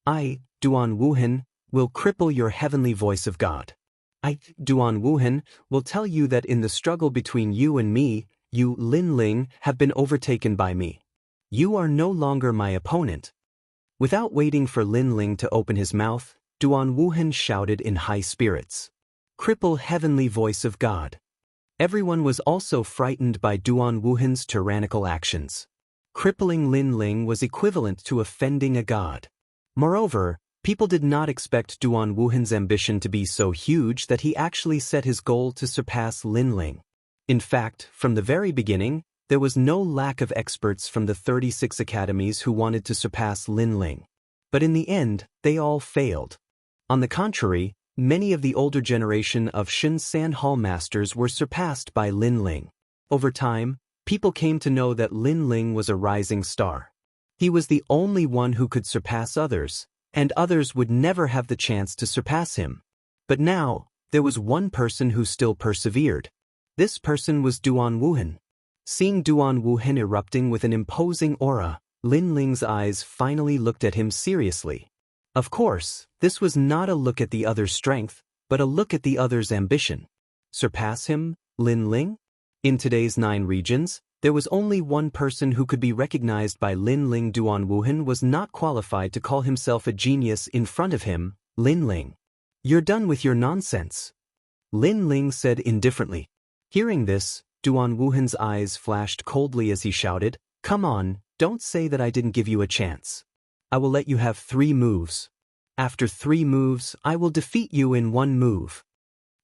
I, Duan Wuhan, will cripple your heavenly voice of God. I, Duan Wuhan, will tell you that in the struggle between you and me, you, Lin Ling, have been overtaken by me. You are no longer my opponent. Without waiting for Lin Ling to open his mouth, Duan Wuhan shouted in high spirits. Cripple heavenly voice of God. Everyone was also frightened by Duan Wuhan's tyrannical actions. Crippling Lin Ling was equivalent to offending a god. Moreover, people did not expect Duan Wuhan's ambition to be so huge that he actually set his goal to surpass Lin Ling. In fact, from the very beginning, there was no lack of experts from the 36 academies who wanted to surpass Lin Ling. But in the end, they all failed. On the contrary, many of the older generation of Shen San Hall masters were surpassed by Lin Ling. Over time, people came to know that Lin Ling was a rising star. He was the only one who could surpass others, and others would never have the chance to surpass him. But now, there was one person who still persevered. This person was Duan Wuhan. Seeing Duan Wuhan erupting with an imposing aura, Lin Ling's eyes finally looked at him seriously. Of course, this was not a look at the other's strength, but a look at the other's ambition. Surpass him, Lin Ling? In today's 9 regions, there was only one person who could be recognized by Lin Ling. Duan Wuhan was not qualified to call himself a genius in front of him, Lin Ling. You're done with your nonsense. Lin Ling said indifferently. Hearing this, Duan Wuhan's eyes flashed coldly as he shouted, Come on, don't say that I didn't give you a chance. I will let you have 3 moves. After 3 moves, I will defeat you in 1 move.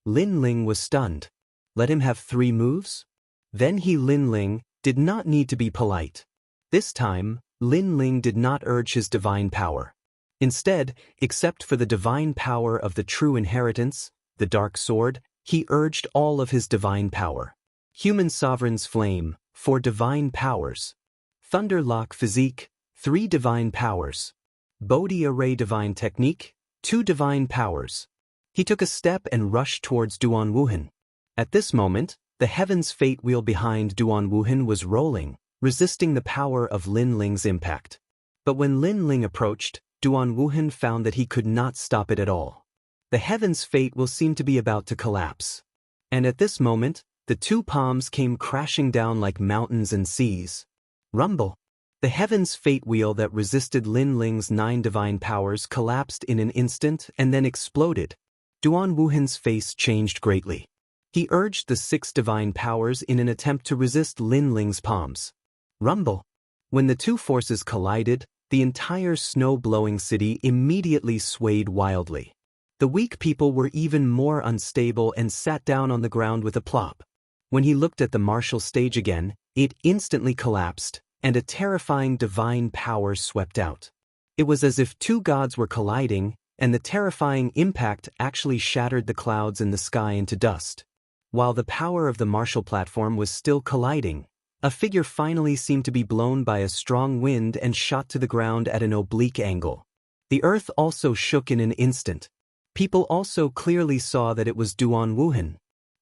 Lin Ling was stunned. Let him have 3 moves? Then he, Lin Ling, did not need to be polite. This time, Lin Ling did not urge his divine power. Instead, except for the divine power of the true inheritance, the Dark Sword, he urged all of his divine power. Human Sovereign's Flame, 4 divine powers. Thunder Lock Physique, 3 divine powers. Bodhi Array Divine Technique, 2 divine powers. He took a step and rushed towards Duan Wuhan. At this moment, the heaven's fate wheel behind Duan Wuhan was rolling, resisting the power of Lin Ling's impact. But when Lin Ling approached, Duan Wuhan found that he could not stop it at all. The heaven's fate wheel seemed to be about to collapse. And at this moment, the two palms came crashing down like mountains and seas. Rumble. The heaven's fate wheel that resisted Lin Ling's 9 divine powers collapsed in an instant and then exploded. Duan Wuhan's face changed greatly. He urged the 6 divine powers in an attempt to resist Lin Ling's palms. Rumble. When the two forces collided, the entire snow-blowing city immediately swayed wildly. The weak people were even more unstable and sat down on the ground with a plop. When he looked at the martial stage again, it instantly collapsed, and a terrifying divine power swept out. It was as if 2 gods were colliding, and the terrifying impact actually shattered the clouds in the sky into dust. While the power of the martial platform was still colliding, a figure finally seemed to be blown by a strong wind and shot to the ground at an oblique angle. The earth also shook in an instant. People also clearly saw that it was Duan Wuhan.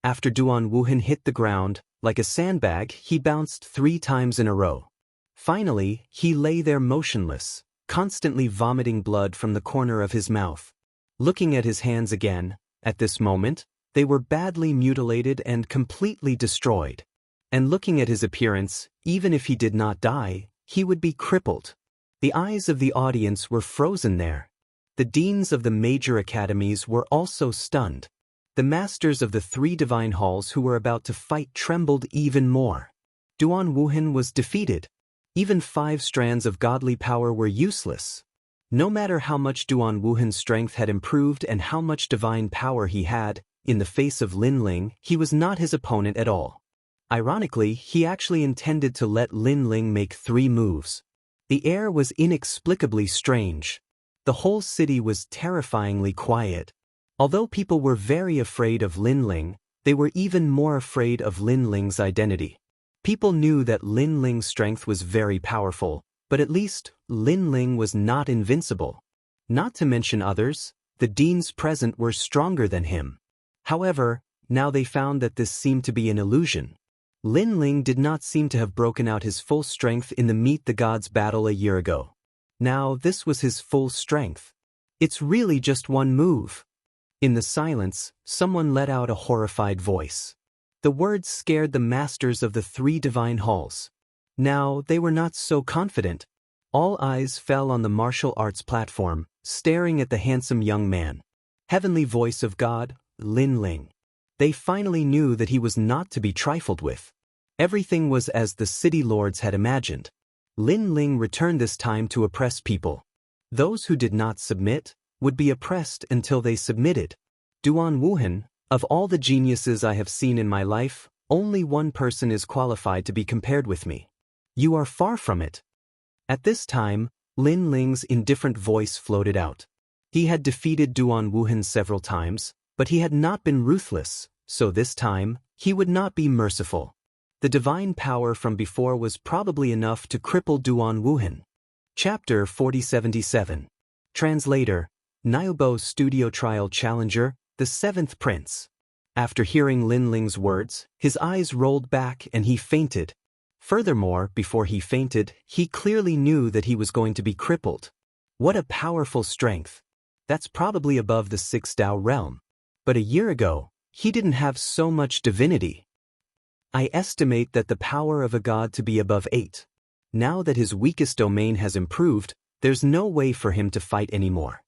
After Duan Wuhan hit the ground, like a sandbag, he bounced 3 times in a row. Finally, he lay there motionless, constantly vomiting blood from the corner of his mouth. Looking at his hands again, at this moment, they were badly mutilated and completely destroyed. And looking at his appearance, even if he did not die, he would be crippled. The eyes of the audience were frozen there. The deans of the major academies were also stunned. The masters of the 3 divine halls who were about to fight trembled even more. Duan Wuhan was defeated. Even 5 strands of godly power were useless. No matter how much Duan Wuhan's strength had improved and how much divine power he had, in the face of Lin Ling, he was not his opponent at all. Ironically, he actually intended to let Lin Ling make 3 moves. The air was inexplicably strange. The whole city was terrifyingly quiet. Although people were very afraid of Lin Ling, they were even more afraid of Lin Ling's identity. People knew that Lin Ling's strength was very powerful, but at least Lin Ling was not invincible. Not to mention others, the deans present were stronger than him. However, now they found that this seemed to be an illusion. Lin Ling did not seem to have broken out his full strength in the Meet the Gods battle a year ago. Now this was his full strength. It's really just one move. In the silence, someone let out a horrified voice. The words scared the masters of the 3 divine halls. Now they were not so confident. All eyes fell on the martial arts platform, staring at the handsome young man. Heavenly voice of God, Lin Ling. They finally knew that he was not to be trifled with. Everything was as the city lords had imagined. Lin Ling returned this time to oppress people. Those who did not submit would be oppressed until they submitted. Duan Wuhan, of all the geniuses I have seen in my life, only one person is qualified to be compared with me. You are far from it. At this time, Lin Ling's indifferent voice floated out. He had defeated Duan Wuhan several times, but he had not been ruthless, so this time, he would not be merciful. The divine power from before was probably enough to cripple Duan Wuhan. Chapter 4077. Translator, Niobo Studio Trial Challenger, the 7th Prince. After hearing Lin Ling's words, his eyes rolled back and he fainted. Furthermore, before he fainted, he clearly knew that he was going to be crippled. What a powerful strength. That's probably above the 6 Tao realm. But a year ago, he didn't have so much divinity. I estimate that the power of a god to be above 8. Now that his weakest domain has improved, there's no way for him to fight anymore.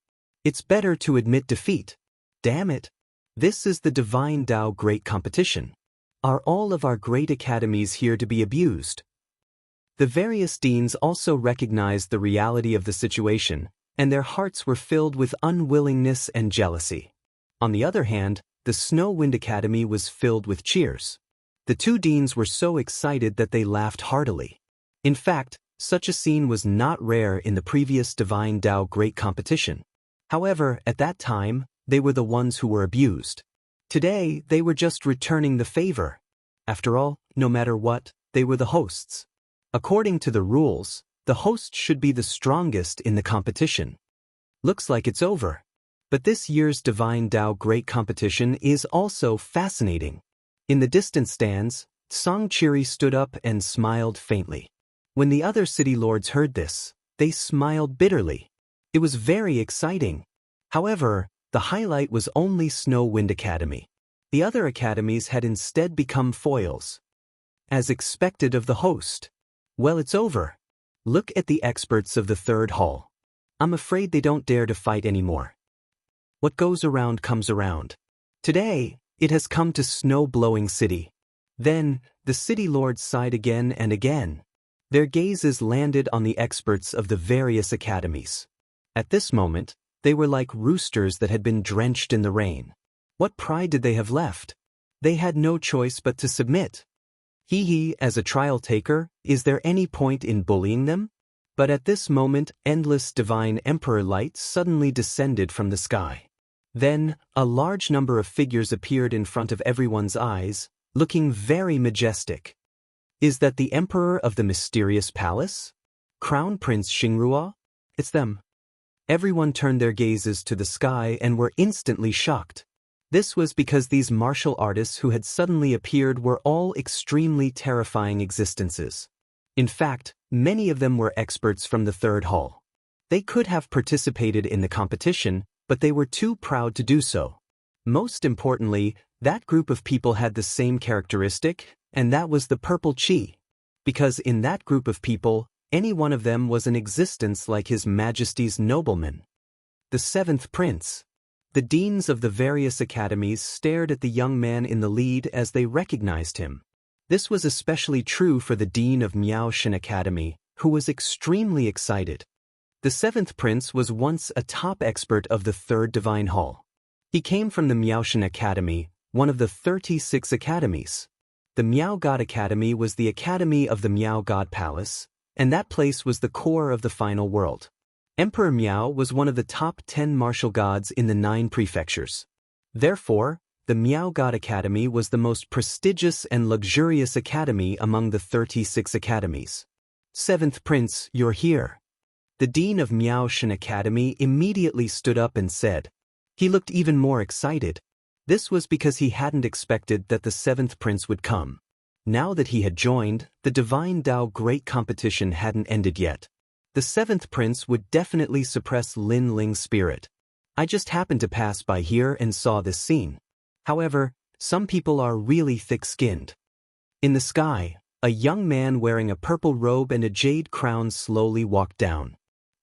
It's better to admit defeat. Damn it. This is the Divine Tao Great Competition. Are all of our great academies here to be abused? The various deans also recognized the reality of the situation, and their hearts were filled with unwillingness and jealousy. On the other hand, the Snow Wind Academy was filled with cheers. The 2 deans were so excited that they laughed heartily. In fact, such a scene was not rare in the previous Divine Tao Great Competition. However, at that time, they were the ones who were abused. Today, they were just returning the favor. After all, no matter what, they were the hosts. According to the rules, the host should be the strongest in the competition. Looks like it's over. But this year's Divine Dao Great Competition is also fascinating. In the distant stands, Song Chiri stood up and smiled faintly. When the other city lords heard this, they smiled bitterly. It was very exciting. However, the highlight was only Snow Wind Academy. The other academies had instead become foils. As expected of the host. Well, it's over. Look at the experts of the third hall. I'm afraid they don't dare to fight anymore. What goes around comes around. Today, it has come to snow-blowing city. Then, the city lords sighed again and again. Their gazes landed on the experts of the various academies. At this moment, they were like roosters that had been drenched in the rain. What pride did they have left? They had no choice but to submit. As a trial taker, is there any point in bullying them? But at this moment, endless divine emperor light suddenly descended from the sky. Then, a large number of figures appeared in front of everyone's eyes, looking very majestic. Is that the emperor of the mysterious palace? Crown Prince Xingrua? It's them. Everyone turned their gazes to the sky and were instantly shocked. This was because these martial artists who had suddenly appeared were all extremely terrifying existences. In fact, many of them were experts from the third hall. They could have participated in the competition, but they were too proud to do so. Most importantly, that group of people had the same characteristic, and that was the purple chi. Because in that group of people, any one of them was an existence like His Majesty's nobleman. The seventh prince. The deans of the various academies stared at the young man in the lead as they recognized him. This was especially true for the dean of Miaoshan Academy, who was extremely excited. The seventh prince was once a top expert of the third divine hall. He came from the Miaoshan Academy, one of the 36 academies. The Miao God Academy was the academy of the Miao God Palace, and that place was the core of the final world. Emperor Miao was one of the top 10 martial gods in the 9 prefectures. Therefore, the Miao God Academy was the most prestigious and luxurious academy among the 36 academies. Seventh Prince, you're here. The dean of Miaoshan Academy immediately stood up and said. He looked even more excited. This was because he hadn't expected that the seventh prince would come. Now that he had joined, the Divine Dao Great Competition hadn't ended yet. The seventh prince would definitely suppress Lin Ling's spirit. I just happened to pass by here and saw this scene. However, some people are really thick-skinned. In the sky, a young man wearing a purple robe and a jade crown slowly walked down.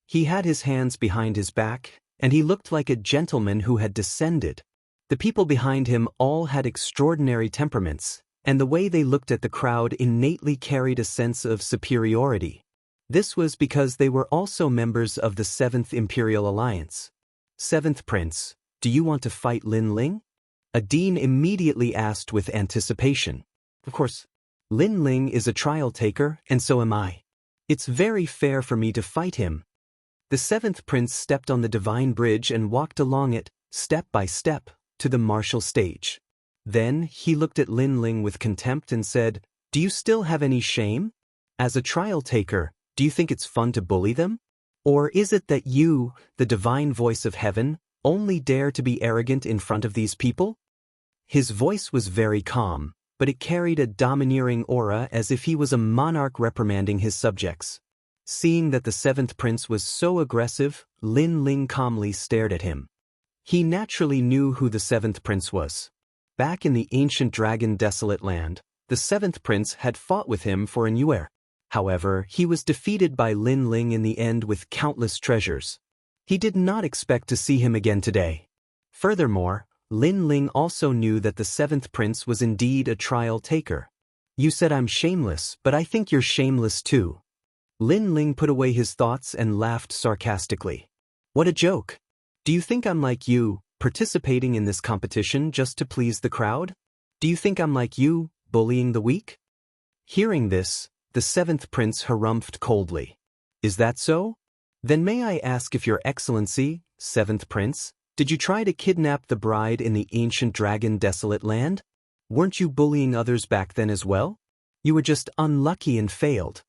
He had his hands behind his back, and he looked like a gentleman who had descended. The people behind him all had extraordinary temperaments, and the way they looked at the crowd innately carried a sense of superiority. This was because they were also members of the 7th Imperial Alliance. Seventh Prince, do you want to fight Lin Ling? A dean immediately asked with anticipation. Of course, Lin Ling is a trial taker, and so am I. It's very fair for me to fight him. The seventh prince stepped on the divine bridge and walked along it, step by step, to the martial stage. Then he looked at Lin Ling with contempt and said, "Do you still have any shame? As a trial taker, do you think it's fun to bully them? Or is it that you, the divine voice of heaven, only dare to be arrogant in front of these people?" His voice was very calm, but it carried a domineering aura as if he was a monarch reprimanding his subjects. Seeing that the seventh prince was so aggressive, Lin Ling calmly stared at him. He naturally knew who the seventh prince was. Back in the ancient dragon desolate land, the seventh prince had fought with him for an year. However, he was defeated by Lin Ling in the end with countless treasures. He did not expect to see him again today. Furthermore, Lin Ling also knew that the seventh prince was indeed a trial taker. "You said I'm shameless, but I think you're shameless too." Lin Ling put away his thoughts and laughed sarcastically. "What a joke! Do you think I'm like you, participating in this competition just to please the crowd? Do you think I'm like you, bullying the weak?" Hearing this, the seventh prince harumphed coldly. "Is that so? Then may I ask if Your Excellency, seventh prince, did you try to kidnap the bride in the ancient dragon desolate land? Weren't you bullying others back then as well? You were just unlucky and failed."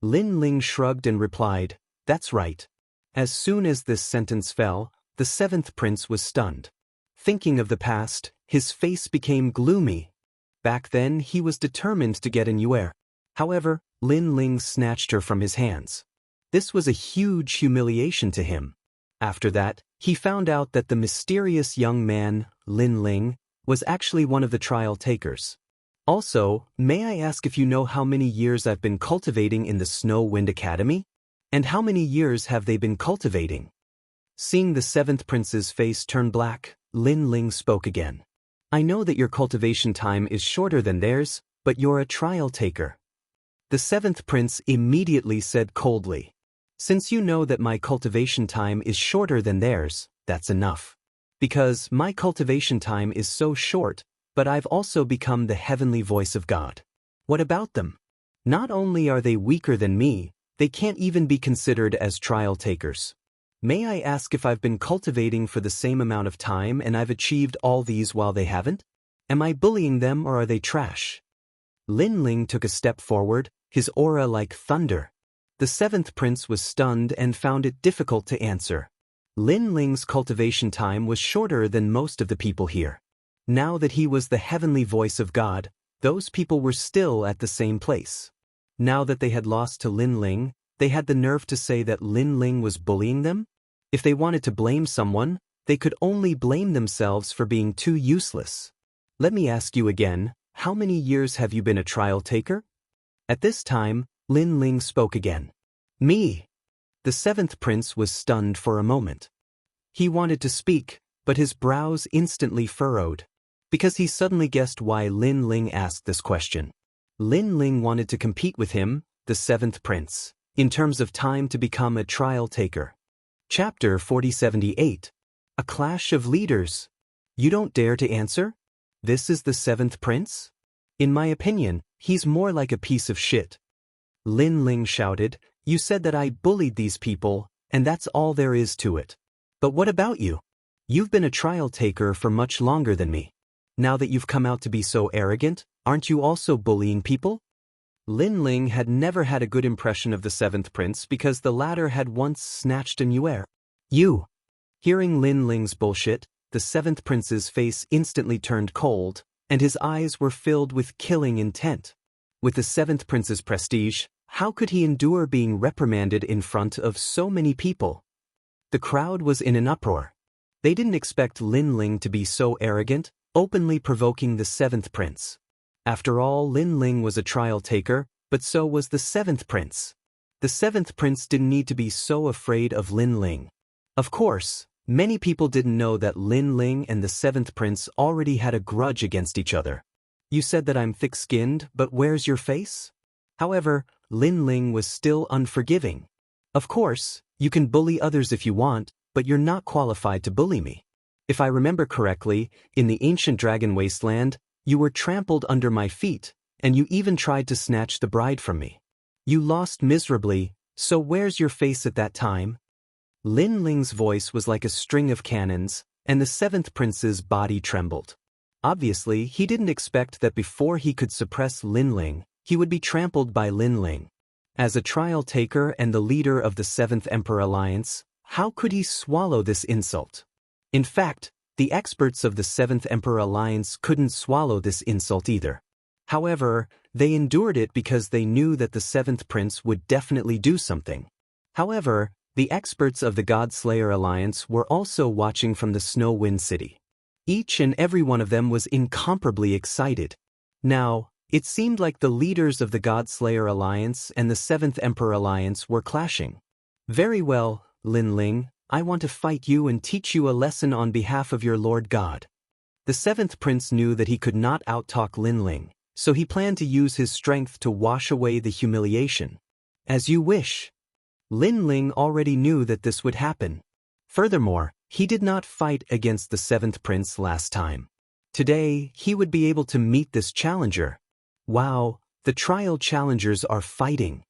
Lin Ling shrugged and replied, "That's right." As soon as this sentence fell, The seventh prince was stunned. Thinking of the past, his face became gloomy. Back then, he was determined to get an Yuer. However, Lin Ling snatched her from his hands. This was a huge humiliation to him. After that, he found out that the mysterious young man, Lin Ling, was actually one of the trial takers. Also, may I ask if you know how many years I've been cultivating in the Snow Wind Academy? And how many years have they been cultivating? Seeing the seventh prince's face turn black, Lin Ling spoke again. I know that your cultivation time is shorter than theirs, but you're a trial taker. The seventh prince immediately said coldly, since you know that my cultivation time is shorter than theirs, that's enough. Because my cultivation time is so short, but I've also become the heavenly voice of God. What about them? Not only are they weaker than me, they can't even be considered as trial takers. May I ask if I've been cultivating for the same amount of time and I've achieved all these while they haven't? Am I bullying them or are they trash? Lin Ling took a step forward, his aura like thunder. The seventh prince was stunned and found it difficult to answer. Lin Ling's cultivation time was shorter than most of the people here. Now that he was the heavenly voice of God, those people were still at the same place. Now that they had lost to Lin Ling, they had the nerve to say that Lin Ling was bullying them? If they wanted to blame someone, they could only blame themselves for being too useless. Let me ask you again, how many years have you been a trial taker? At this time, Lin Ling spoke again. Me. The seventh prince was stunned for a moment. He wanted to speak, but his brows instantly furrowed, because he suddenly guessed why Lin Ling asked this question. Lin Ling wanted to compete with him, the seventh prince, in terms of time to become a trial taker. Chapter 4078. A Clash of Leaders. You don't dare to answer? This is the seventh prince? In my opinion, he's more like a piece of shit. Lin Ling shouted, you said that I bullied these people, and that's all there is to it. But what about you? You've been a trial taker for much longer than me. Now that you've come out to be so arrogant, aren't you also bullying people? Lin Ling had never had a good impression of the seventh prince because the latter had once snatched an Yuer. You! Hearing Lin Ling's bullshit, the seventh prince's face instantly turned cold, and his eyes were filled with killing intent. With the seventh prince's prestige, how could he endure being reprimanded in front of so many people? The crowd was in an uproar. They didn't expect Lin Ling to be so arrogant, openly provoking the seventh prince. After all, Lin Ling was a trial taker, but so was the seventh prince. The seventh prince didn't need to be so afraid of Lin Ling. Of course, many people didn't know that Lin Ling and the seventh prince already had a grudge against each other. You said that I'm thick-skinned, but where's your face? However, Lin Ling was still unforgiving. Of course, you can bully others if you want, but you're not qualified to bully me. If I remember correctly, in the ancient dragon wasteland, you were trampled under my feet, and you even tried to snatch the bride from me. You lost miserably, so where's your face at that time? Lin Ling's voice was like a string of cannons, and the seventh prince's body trembled. Obviously, he didn't expect that before he could suppress Lin Ling, he would be trampled by Lin Ling. As a trial taker and the leader of the Seventh Emperor Alliance, how could he swallow this insult? In fact, the experts of the Seventh Emperor Alliance couldn't swallow this insult either. However, they endured it because they knew that the seventh prince would definitely do something. However, the experts of the God-Slayer Alliance were also watching from the Snow Wind City. Each and every one of them was incomparably excited. Now, it seemed like the leaders of the God-Slayer Alliance and the Seventh Emperor Alliance were clashing. Very well, Lin Ling, I want to fight you and teach you a lesson on behalf of your Lord God. The seventh prince knew that he could not outtalk Lin Ling, so he planned to use his strength to wash away the humiliation. As you wish. Lin Ling already knew that this would happen. Furthermore, he did not fight against the seventh prince last time. Today, he would be able to meet this challenger. Wow, the trial challengers are fighting.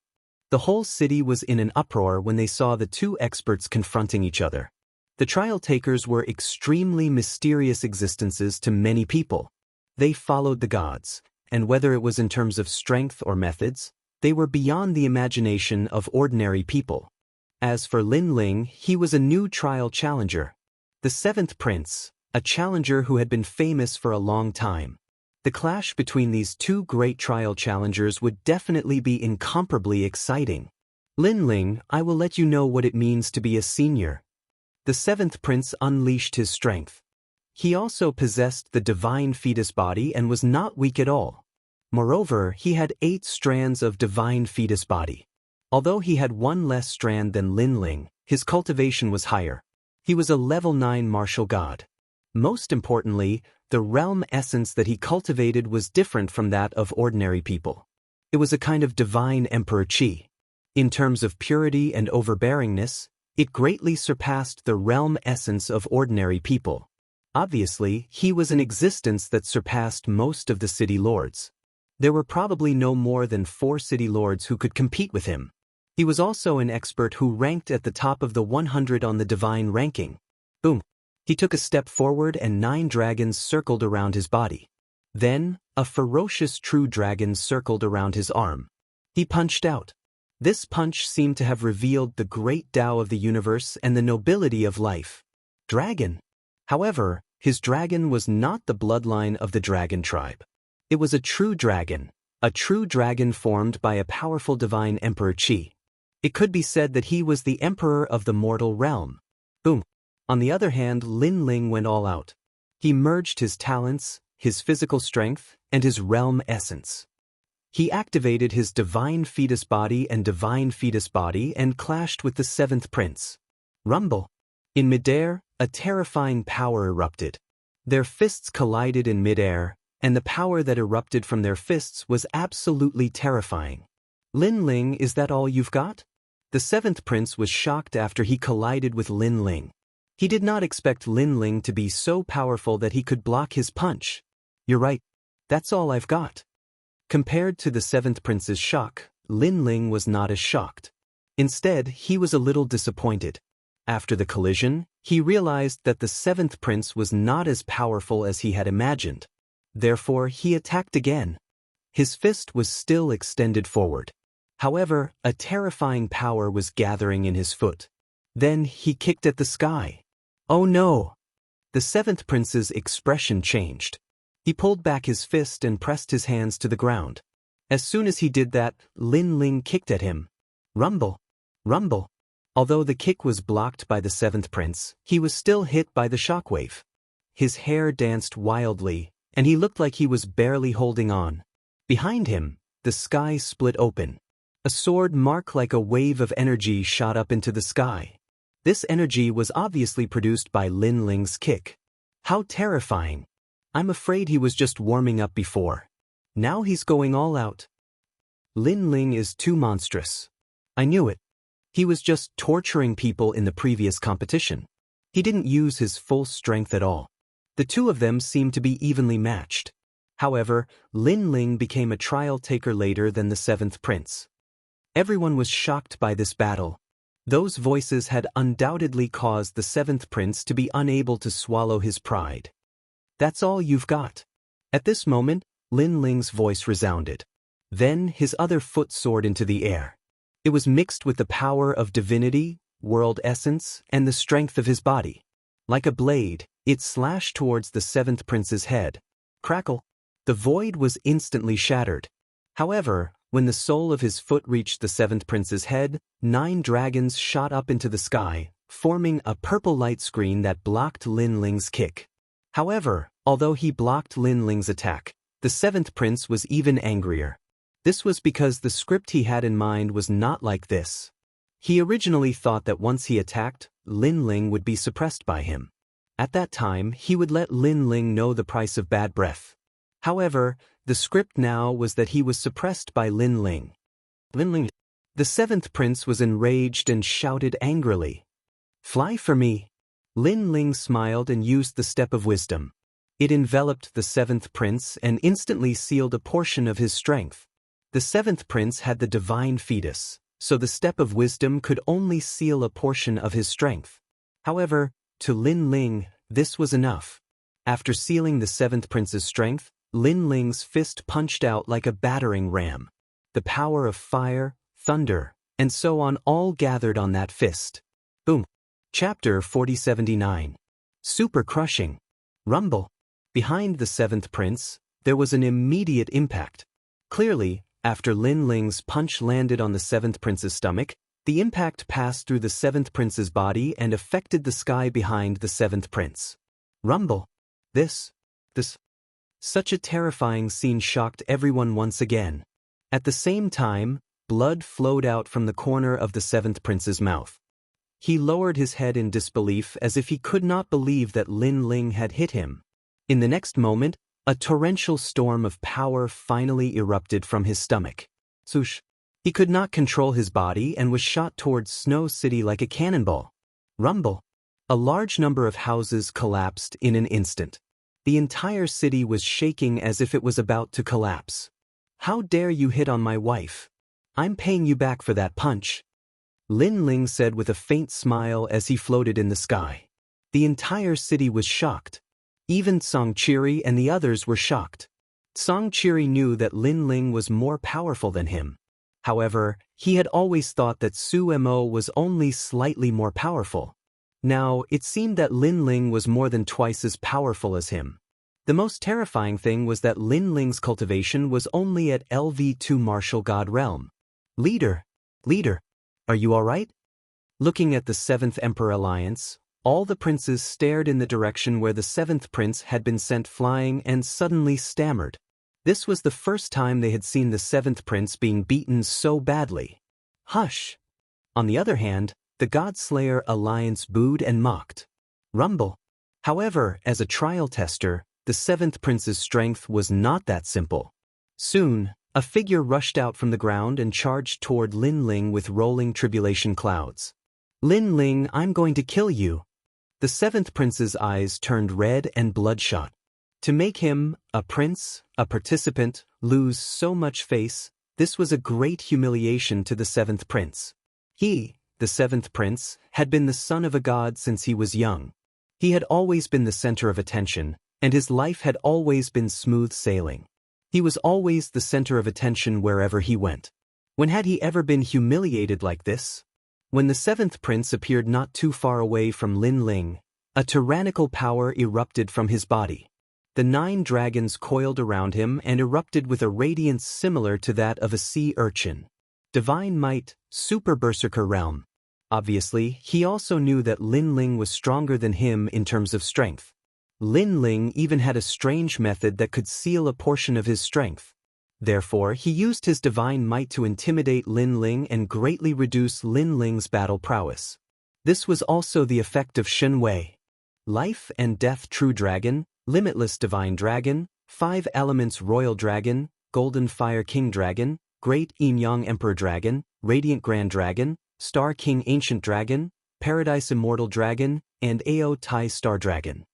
The whole city was in an uproar when they saw the two experts confronting each other. The trial takers were extremely mysterious existences to many people. They followed the gods, and whether it was in terms of strength or methods, they were beyond the imagination of ordinary people. As for Lin Ling, he was a new trial challenger. The seventh prince, a challenger who had been famous for a long time. The clash between these two great trial challengers would definitely be incomparably exciting. Lin Ling, I will let you know what it means to be a senior. The seventh prince unleashed his strength. He also possessed the divine fetus body and was not weak at all. Moreover, he had 8 strands of divine fetus body. Although he had 1 less strand than Lin Ling, his cultivation was higher. He was a level 9 martial god. Most importantly, the realm essence that he cultivated was different from that of ordinary people. It was a kind of divine emperor chi. In terms of purity and overbearingness, it greatly surpassed the realm essence of ordinary people. Obviously, he was an existence that surpassed most of the city lords. There were probably no more than 4 city lords who could compete with him. He was also an expert who ranked at the top of the 100 on the divine ranking. Boom! He took a step forward and 9 dragons circled around his body. Then, a ferocious true dragon circled around his arm. He punched out. This punch seemed to have revealed the great Tao of the universe and the nobility of life. Dragon. However, his dragon was not the bloodline of the dragon tribe. It was a true dragon formed by a powerful divine emperor chi. It could be said that he was the emperor of the mortal realm. Boom. On the other hand, Lin Ling went all out. He merged his talents, his physical strength, and his realm essence. He activated his divine fetus body and clashed with the seventh prince. Rumble. In midair, a terrifying power erupted. Their fists collided in midair, and the power that erupted from their fists was absolutely terrifying. Lin Ling, is that all you've got? The seventh prince was shocked after he collided with Lin Ling. He did not expect Lin Ling to be so powerful that he could block his punch. You're right. That's all I've got. Compared to the seventh prince's shock, Lin Ling was not as shocked. Instead, he was a little disappointed. After the collision, he realized that the seventh prince was not as powerful as he had imagined. Therefore, he attacked again. His fist was still extended forward. However, a terrifying power was gathering in his foot. Then he kicked at the sky. Oh no! The seventh prince's expression changed. He pulled back his fist and pressed his hands to the ground. As soon as he did that, Lin Ling kicked at him. Rumble! Rumble! Although the kick was blocked by the seventh prince, he was still hit by the shockwave. His hair danced wildly, and he looked like he was barely holding on. Behind him, the sky split open. A sword mark like a wave of energy shot up into the sky. This energy was obviously produced by Lin Ling's kick. How terrifying! I'm afraid he was just warming up before. Now he's going all out. Lin Ling is too monstrous. I knew it. He was just torturing people in the previous competition. He didn't use his full strength at all. The two of them seemed to be evenly matched. However, Lin Ling became a trial taker later than the seventh prince. Everyone was shocked by this battle. Those voices had undoubtedly caused the seventh prince to be unable to swallow his pride. That's all you've got. At this moment, Lin Ling's voice resounded. Then his other foot soared into the air. It was mixed with the power of divinity, world essence, and the strength of his body. Like a blade, it slashed towards the seventh prince's head. Crackle! The void was instantly shattered. However, when the sole of his foot reached the seventh prince's head, 9 dragons shot up into the sky, forming a purple light screen that blocked Lin Ling's kick. However, although he blocked Lin Ling's attack, the seventh prince was even angrier. This was because the script he had in mind was not like this. He originally thought that once he attacked, Lin Ling would be suppressed by him. At that time, he would let Lin Ling know the price of bad breath. However, the script now was that he was suppressed by Lin Ling. Lin Ling. The seventh prince was enraged and shouted angrily. Fly for me. Lin Ling smiled and used the step of wisdom. It enveloped the seventh prince and instantly sealed a portion of his strength. The seventh prince had the divine fetus, so the step of wisdom could only seal a portion of his strength. However, to Lin Ling, this was enough. After sealing the seventh prince's strength, Lin Ling's fist punched out like a battering ram. The power of fire, thunder, and so on all gathered on that fist. Boom. Chapter 4079. Super crushing. Rumble. Behind the seventh prince, there was an immediate impact. Clearly, after Lin Ling's punch landed on the seventh prince's stomach, the impact passed through the seventh prince's body and affected the sky behind the seventh prince. Rumble. This. Such a terrifying scene shocked everyone once again. At the same time, blood flowed out from the corner of the seventh prince's mouth. He lowered his head in disbelief as if he could not believe that Lin Ling had hit him. In the next moment, a torrential storm of power finally erupted from his stomach. Swoosh. He could not control his body and was shot towards Snow City like a cannonball. Rumble. A large number of houses collapsed in an instant. The entire city was shaking as if it was about to collapse. How dare you hit on my wife? I'm paying you back for that punch. Lin Ling said with a faint smile as he floated in the sky. The entire city was shocked. Even Song Qiri and the others were shocked. Song Qiri knew that Lin Ling was more powerful than him. However, he had always thought that Su Mo was only slightly more powerful. Now, it seemed that Lin Ling was more than twice as powerful as him. The most terrifying thing was that Lin Ling's cultivation was only at LV2 Martial God Realm. Leader, are you alright? Looking at the Seventh Emperor Alliance, all the princes stared in the direction where the seventh prince had been sent flying and suddenly stammered. This was the first time they had seen the seventh prince being beaten so badly. Hush! On the other hand, the Godslayer Alliance booed and mocked. Rumble. However, as a trial tester, the seventh prince's strength was not that simple. Soon, a figure rushed out from the ground and charged toward Lin Ling with rolling tribulation clouds. Lin Ling, I'm going to kill you. The seventh prince's eyes turned red and bloodshot. To make him, a prince, a participant, lose so much face, this was a great humiliation to the seventh prince. He, the seventh prince, had been the son of a god since he was young. He had always been the center of attention, and his life had always been smooth sailing. He was always the center of attention wherever he went. When had he ever been humiliated like this? When the seventh prince appeared not too far away from Lin Ling, a tyrannical power erupted from his body. The 9 dragons coiled around him and erupted with a radiance similar to that of a sea urchin. Divine might, super berserker realm. Obviously, he also knew that Lin Ling was stronger than him in terms of strength. Lin Ling even had a strange method that could seal a portion of his strength. Therefore, he used his divine might to intimidate Lin Ling and greatly reduce Lin Ling's battle prowess. This was also the effect of Shen Wei. Life and Death True Dragon, Limitless Divine Dragon, 5 Elements Royal Dragon, Golden Fire King Dragon, Great Yin Yang Emperor Dragon, Radiant Grand Dragon, Star King Ancient Dragon, Paradise Immortal Dragon, and Ao Tai Star Dragon.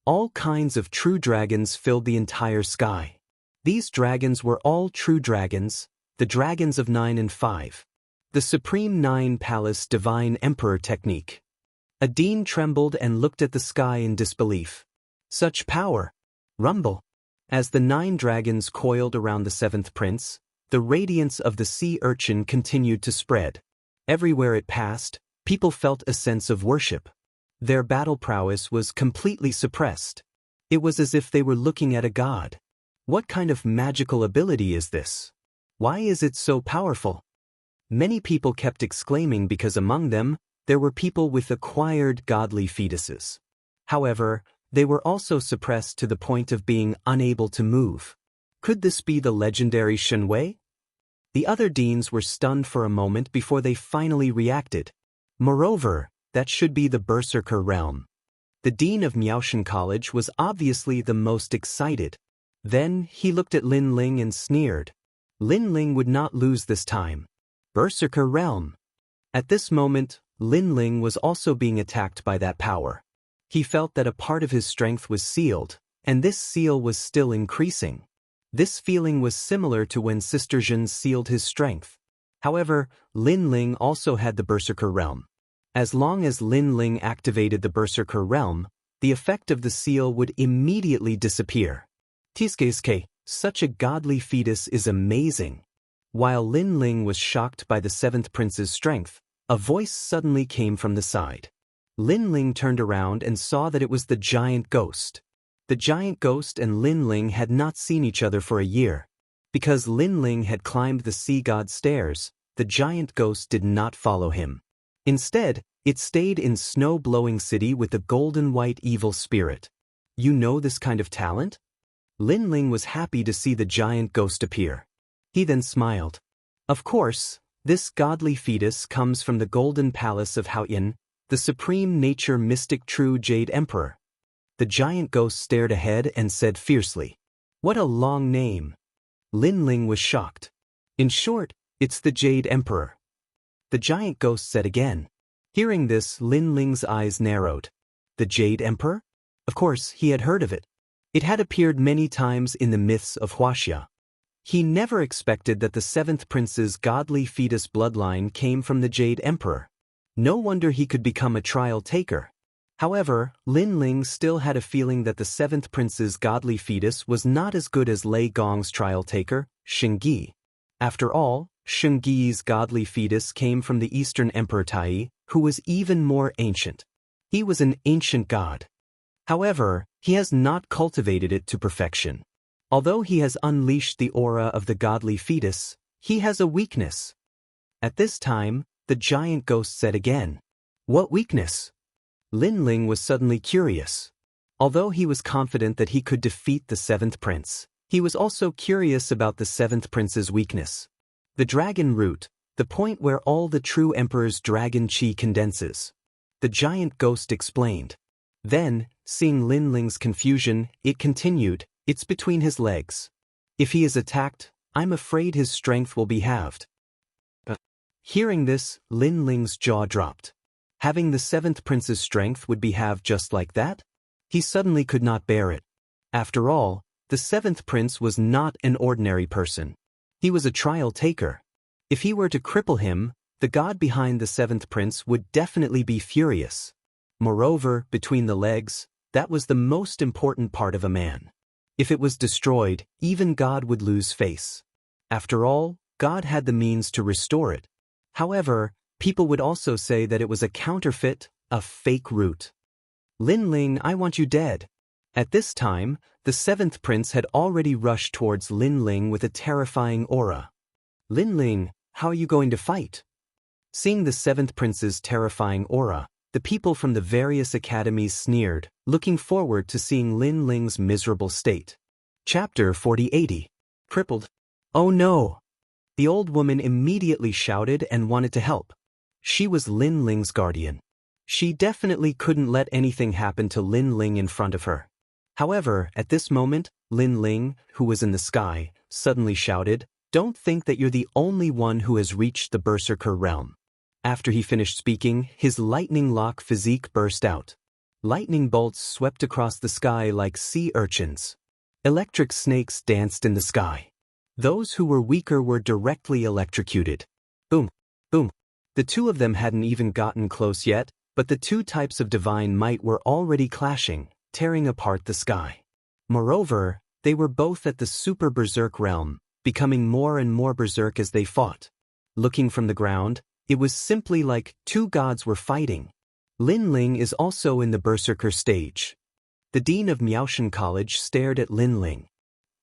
All kinds of true dragons filled the entire sky. These dragons were all true dragons, the dragons of 9 and 5. The Supreme 9 Palace Divine Emperor Technique. Adine trembled and looked at the sky in disbelief. Such power! Rumble! As the 9 dragons coiled around the seventh prince, the radiance of the sea urchin continued to spread. Everywhere it passed, people felt a sense of worship. Their battle prowess was completely suppressed. It was as if they were looking at a god. What kind of magical ability is this? Why is it so powerful? Many people kept exclaiming because among them, there were people with acquired godly fetuses. However, they were also suppressed to the point of being unable to move. Could this be the legendary Shen Wei? The other deans were stunned for a moment before they finally reacted. Moreover, that should be the Berserker realm. The dean of Miaoshan College was obviously the most excited. Then he looked at Lin Ling and sneered. Lin Ling would not lose this time. Berserker realm. At this moment, Lin Ling was also being attacked by that power. He felt that a part of his strength was sealed, and this seal was still increasing. This feeling was similar to when Sister Zhen sealed his strength. However, Lin Ling also had the Berserker realm. As long as Lin Ling activated the Berserker realm, the effect of the seal would immediately disappear. Tiskeske, such a godly fetus is amazing. While Lin Ling was shocked by the seventh prince's strength, a voice suddenly came from the side. Lin Ling turned around and saw that it was the giant ghost. The giant ghost and Lin Ling had not seen each other for a year. Because Lin Ling had climbed the sea god's stairs, the giant ghost did not follow him. Instead, it stayed in snow-blowing city with the golden white evil spirit. You know this kind of talent? Lin Ling was happy to see the giant ghost appear. He then smiled. Of course, this godly fetus comes from the golden palace of Haoyan, the supreme nature mystic true Jade Emperor. The giant ghost stared ahead and said fiercely, "What a long name." Lin Ling was shocked. In short, it's the Jade Emperor. The giant ghost said again. Hearing this, Lin Ling's eyes narrowed. The Jade Emperor? Of course, he had heard of it. It had appeared many times in the myths of Wuxia. He never expected that the seventh prince's godly fetus bloodline came from the Jade Emperor. No wonder he could become a trial taker. However, Lin Ling still had a feeling that the seventh prince's godly fetus was not as good as Lei Gong's trial taker, Shengyi. After all, Shengyi's godly fetus came from the Eastern Emperor Tai, who was even more ancient. He was an ancient god. However, he has not cultivated it to perfection. Although he has unleashed the aura of the godly fetus, he has a weakness. At this time, the giant ghost said again, "What weakness?" Lin Ling was suddenly curious. Although he was confident that he could defeat the seventh prince, he was also curious about the seventh prince's weakness. The dragon root, the point where all the true emperor's dragon chi condenses. The giant ghost explained. Then, seeing Lin Ling's confusion, it continued, "It's between his legs. If he is attacked, I'm afraid his strength will be halved." Hearing this, Lin Ling's jaw dropped. Having the seventh prince's strength would be halved just like that? He suddenly could not bear it. After all, the seventh prince was not an ordinary person. He was a trial taker. If he were to cripple him, the god behind the seventh prince would definitely be furious. Moreover, between the legs, that was the most important part of a man. If it was destroyed, even God would lose face. After all, God had the means to restore it. However, people would also say that it was a counterfeit, a fake root. Lin Ling, I want you dead. At this time, the seventh prince had already rushed towards Lin Ling with a terrifying aura. Lin Ling, how are you going to fight? Seeing the seventh prince's terrifying aura, the people from the various academies sneered, looking forward to seeing Lin Ling's miserable state. Chapter 4080. Crippled. Oh no! The old woman immediately shouted and wanted to help. She was Lin Ling's guardian. She definitely couldn't let anything happen to Lin Ling in front of her. However, at this moment, Lin Ling, who was in the sky, suddenly shouted, "Don't think that you're the only one who has reached the Berserker realm." After he finished speaking, his lightning-lock physique burst out. Lightning bolts swept across the sky like sea urchins. Electric snakes danced in the sky. Those who were weaker were directly electrocuted. Boom, boom. The two of them hadn't even gotten close yet, but the two types of divine might were already clashing, tearing apart the sky. Moreover, they were both at the super berserk realm, becoming more and more berserk as they fought. Looking from the ground, it was simply like two gods were fighting. Lin Ling is also in the berserker stage. The dean of Miaoshan College stared at Lin Ling.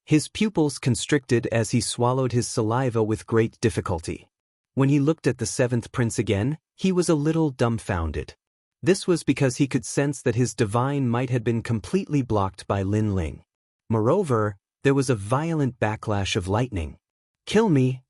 His pupils constricted as he swallowed his saliva with great difficulty. When he looked at the seventh prince again, he was a little dumbfounded. This was because he could sense that his divine might had been completely blocked by Lin Ling. Moreover, there was a violent backlash of lightning. "Kill me!"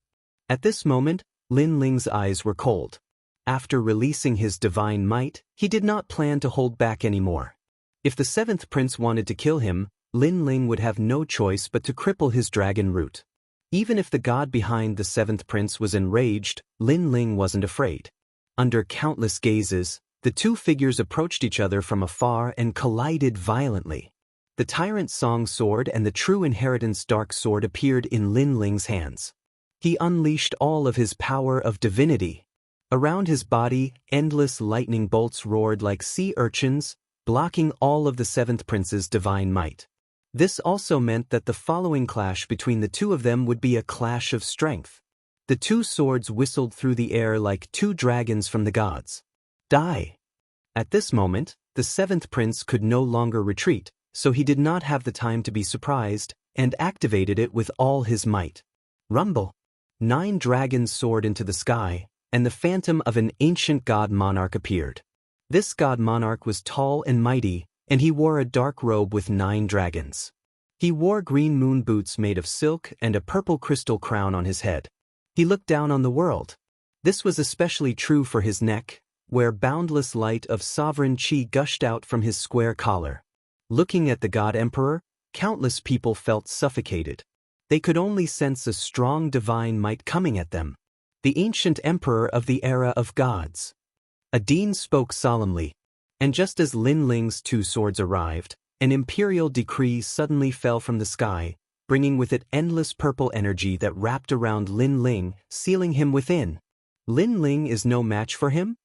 At this moment, Lin Ling's eyes were cold. After releasing his divine might, he did not plan to hold back anymore. If the seventh prince wanted to kill him, Lin Ling would have no choice but to cripple his dragon root. Even if the god behind the seventh prince was enraged, Lin Ling wasn't afraid. Under countless gazes, the two figures approached each other from afar and collided violently. The tyrant song sword and the true inheritance dark sword appeared in Lin Ling's hands. He unleashed all of his power of divinity. Around his body, endless lightning bolts roared like sea urchins, blocking all of the seventh prince's divine might. This also meant that the following clash between the two of them would be a clash of strength. The two swords whistled through the air like two dragons from the gods. Die! At this moment, the seventh prince could no longer retreat, so he did not have the time to be surprised, and activated it with all his might. Rumble! 9 dragons soared into the sky, and the phantom of an ancient god monarch appeared. This god monarch was tall and mighty, and he wore a dark robe with 9 dragons. He wore green moon boots made of silk and a purple crystal crown on his head. He looked down on the world. This was especially true for his neck, where boundless light of sovereign chi gushed out from his square collar. Looking at the god emperor, countless people felt suffocated. They could only sense a strong divine might coming at them. The ancient emperor of the era of gods. A dean spoke solemnly, and just as Lin Ling's 2 swords arrived, an imperial decree suddenly fell from the sky, bringing with it endless purple energy that wrapped around Lin Ling, sealing him within. Lin Ling is no match for him?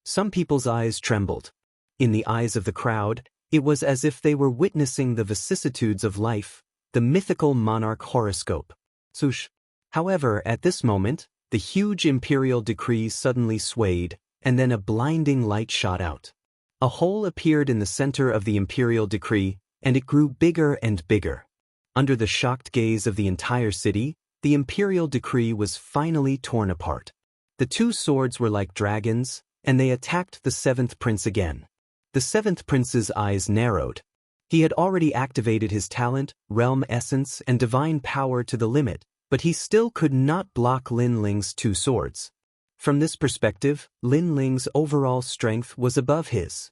Some people's eyes trembled. In the eyes of the crowd, it was as if they were witnessing the vicissitudes of life, the mythical monarch horoscope. Swoosh. However, at this moment, the huge imperial decree suddenly swayed, and then a blinding light shot out. A hole appeared in the center of the imperial decree, and it grew bigger and bigger. Under the shocked gaze of the entire city, the imperial decree was finally torn apart. The 2 swords were like dragons, and they attacked the 7th prince again. The 7th prince's eyes narrowed. He had already activated his talent, realm essence, and divine power to the limit, but he still could not block Lin Ling's 2 swords. From this perspective, Lin Ling's overall strength was above his.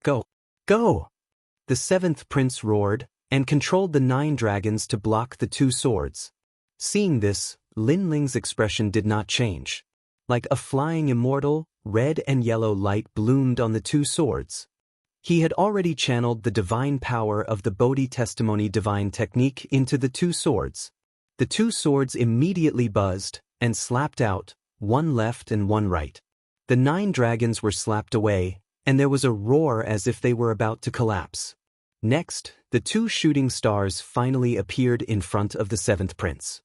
Go! Go! The 7th prince roared, and controlled the 9 dragons to block the 2 swords. Seeing this, Lin Ling's expression did not change. Like a flying immortal, red and yellow light bloomed on the 2 swords. He had already channeled the divine power of the Bodhi Testimony divine technique into the 2 swords. The 2 swords immediately buzzed, and slapped out, one left and one right. The 9 dragons were slapped away, and there was a roar as if they were about to collapse. Next, the 2 shooting stars finally appeared in front of the 7th prince.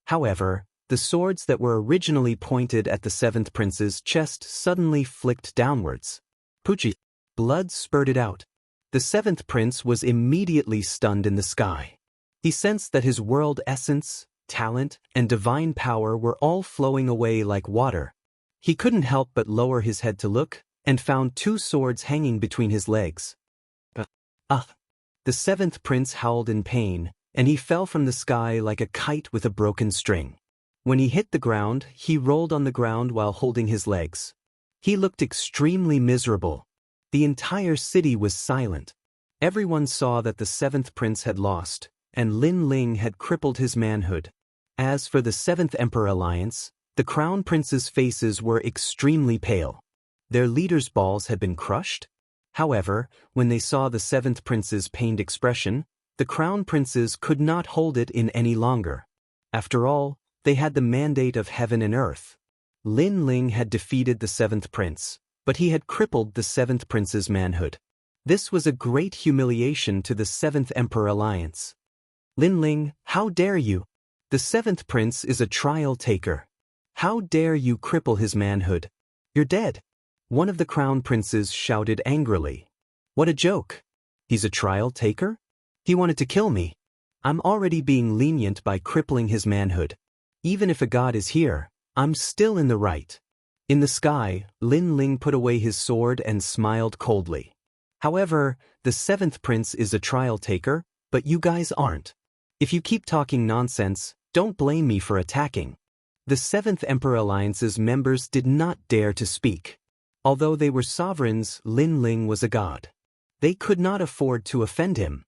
However, the swords that were originally pointed at the 7th prince's chest suddenly flicked downwards. Poochie! Blood spurted out. The 7th prince was immediately stunned in the sky. He sensed that his world essence, talent, and divine power were all flowing away like water. He couldn't help but lower his head to look, and found 2 swords hanging between his legs. The 7th prince howled in pain, and he fell from the sky like a kite with a broken string. When he hit the ground, he rolled on the ground while holding his legs. He looked extremely miserable. The entire city was silent. Everyone saw that the 7th prince had lost, and Lin Ling had crippled his manhood. As for the 7th Emperor Alliance, the crown princes' faces were extremely pale. Their leaders' balls had been crushed. However, when they saw the 7th prince's pained expression, the crown princes could not hold it in any longer. After all, they had the mandate of heaven and earth. Lin Ling had defeated the 7th prince, but he had crippled the 7th prince's manhood. This was a great humiliation to the 7th Emperor Alliance. Lin Ling, how dare you? The 7th prince is a trial taker. How dare you cripple his manhood? You're dead. One of the crown princes shouted angrily. What a joke. He's a trial taker? He wanted to kill me. I'm already being lenient by crippling his manhood. Even if a god is here, I'm still in the right. In the sky, Lin Ling put away his sword and smiled coldly. However, the 7th prince is a trial taker, but you guys aren't. If you keep talking nonsense, don't blame me for attacking. The 7th Emperor Alliance's members did not dare to speak. Although they were sovereigns, Lin Ling was a god. They could not afford to offend him.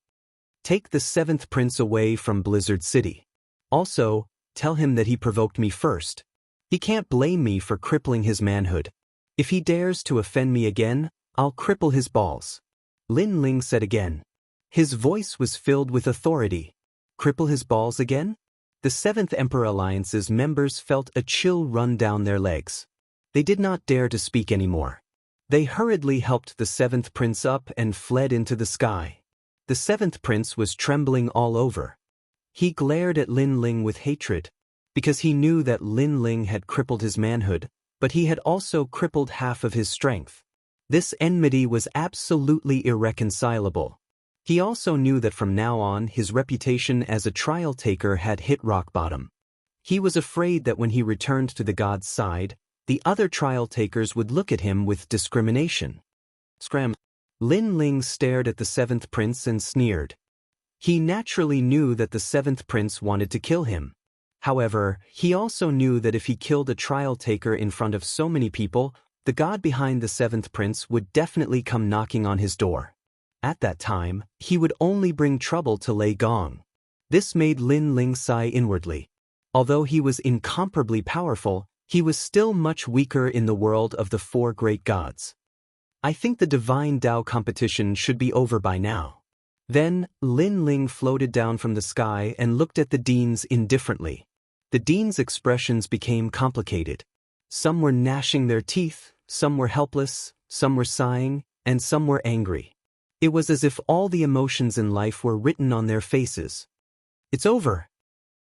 Take the 7th prince away from Blizzard City. Also, tell him that he provoked me first. He can't blame me for crippling his manhood. If he dares to offend me again, I'll cripple his balls. Lin Ling said again. His voice was filled with authority. Cripple his balls again? The 7th Emperor Alliance's members felt a chill run down their legs. They did not dare to speak anymore. They hurriedly helped the 7th prince up and fled into the sky. The 7th prince was trembling all over. He glared at Lin Ling with hatred, because he knew that Lin Ling had crippled his manhood, but he had also crippled half of his strength. This enmity was absolutely irreconcilable. He also knew that from now on his reputation as a trial taker had hit rock bottom. He was afraid that when he returned to the god's side, the other trial takers would look at him with discrimination. Scram. Lin Ling stared at the seventh prince and sneered. He naturally knew that the seventh prince wanted to kill him. However, he also knew that if he killed a trial taker in front of so many people, the god behind the seventh prince would definitely come knocking on his door. At that time, he would only bring trouble to Lei Gong. This made Lin Ling sigh inwardly. Although he was incomparably powerful, he was still much weaker in the world of the four great gods. I think the divine Tao competition should be over by now. Then, Lin Ling floated down from the sky and looked at the deans indifferently. The deans' expressions became complicated. Some were gnashing their teeth, some were helpless, some were sighing, and some were angry. It was as if all the emotions in life were written on their faces. It's over,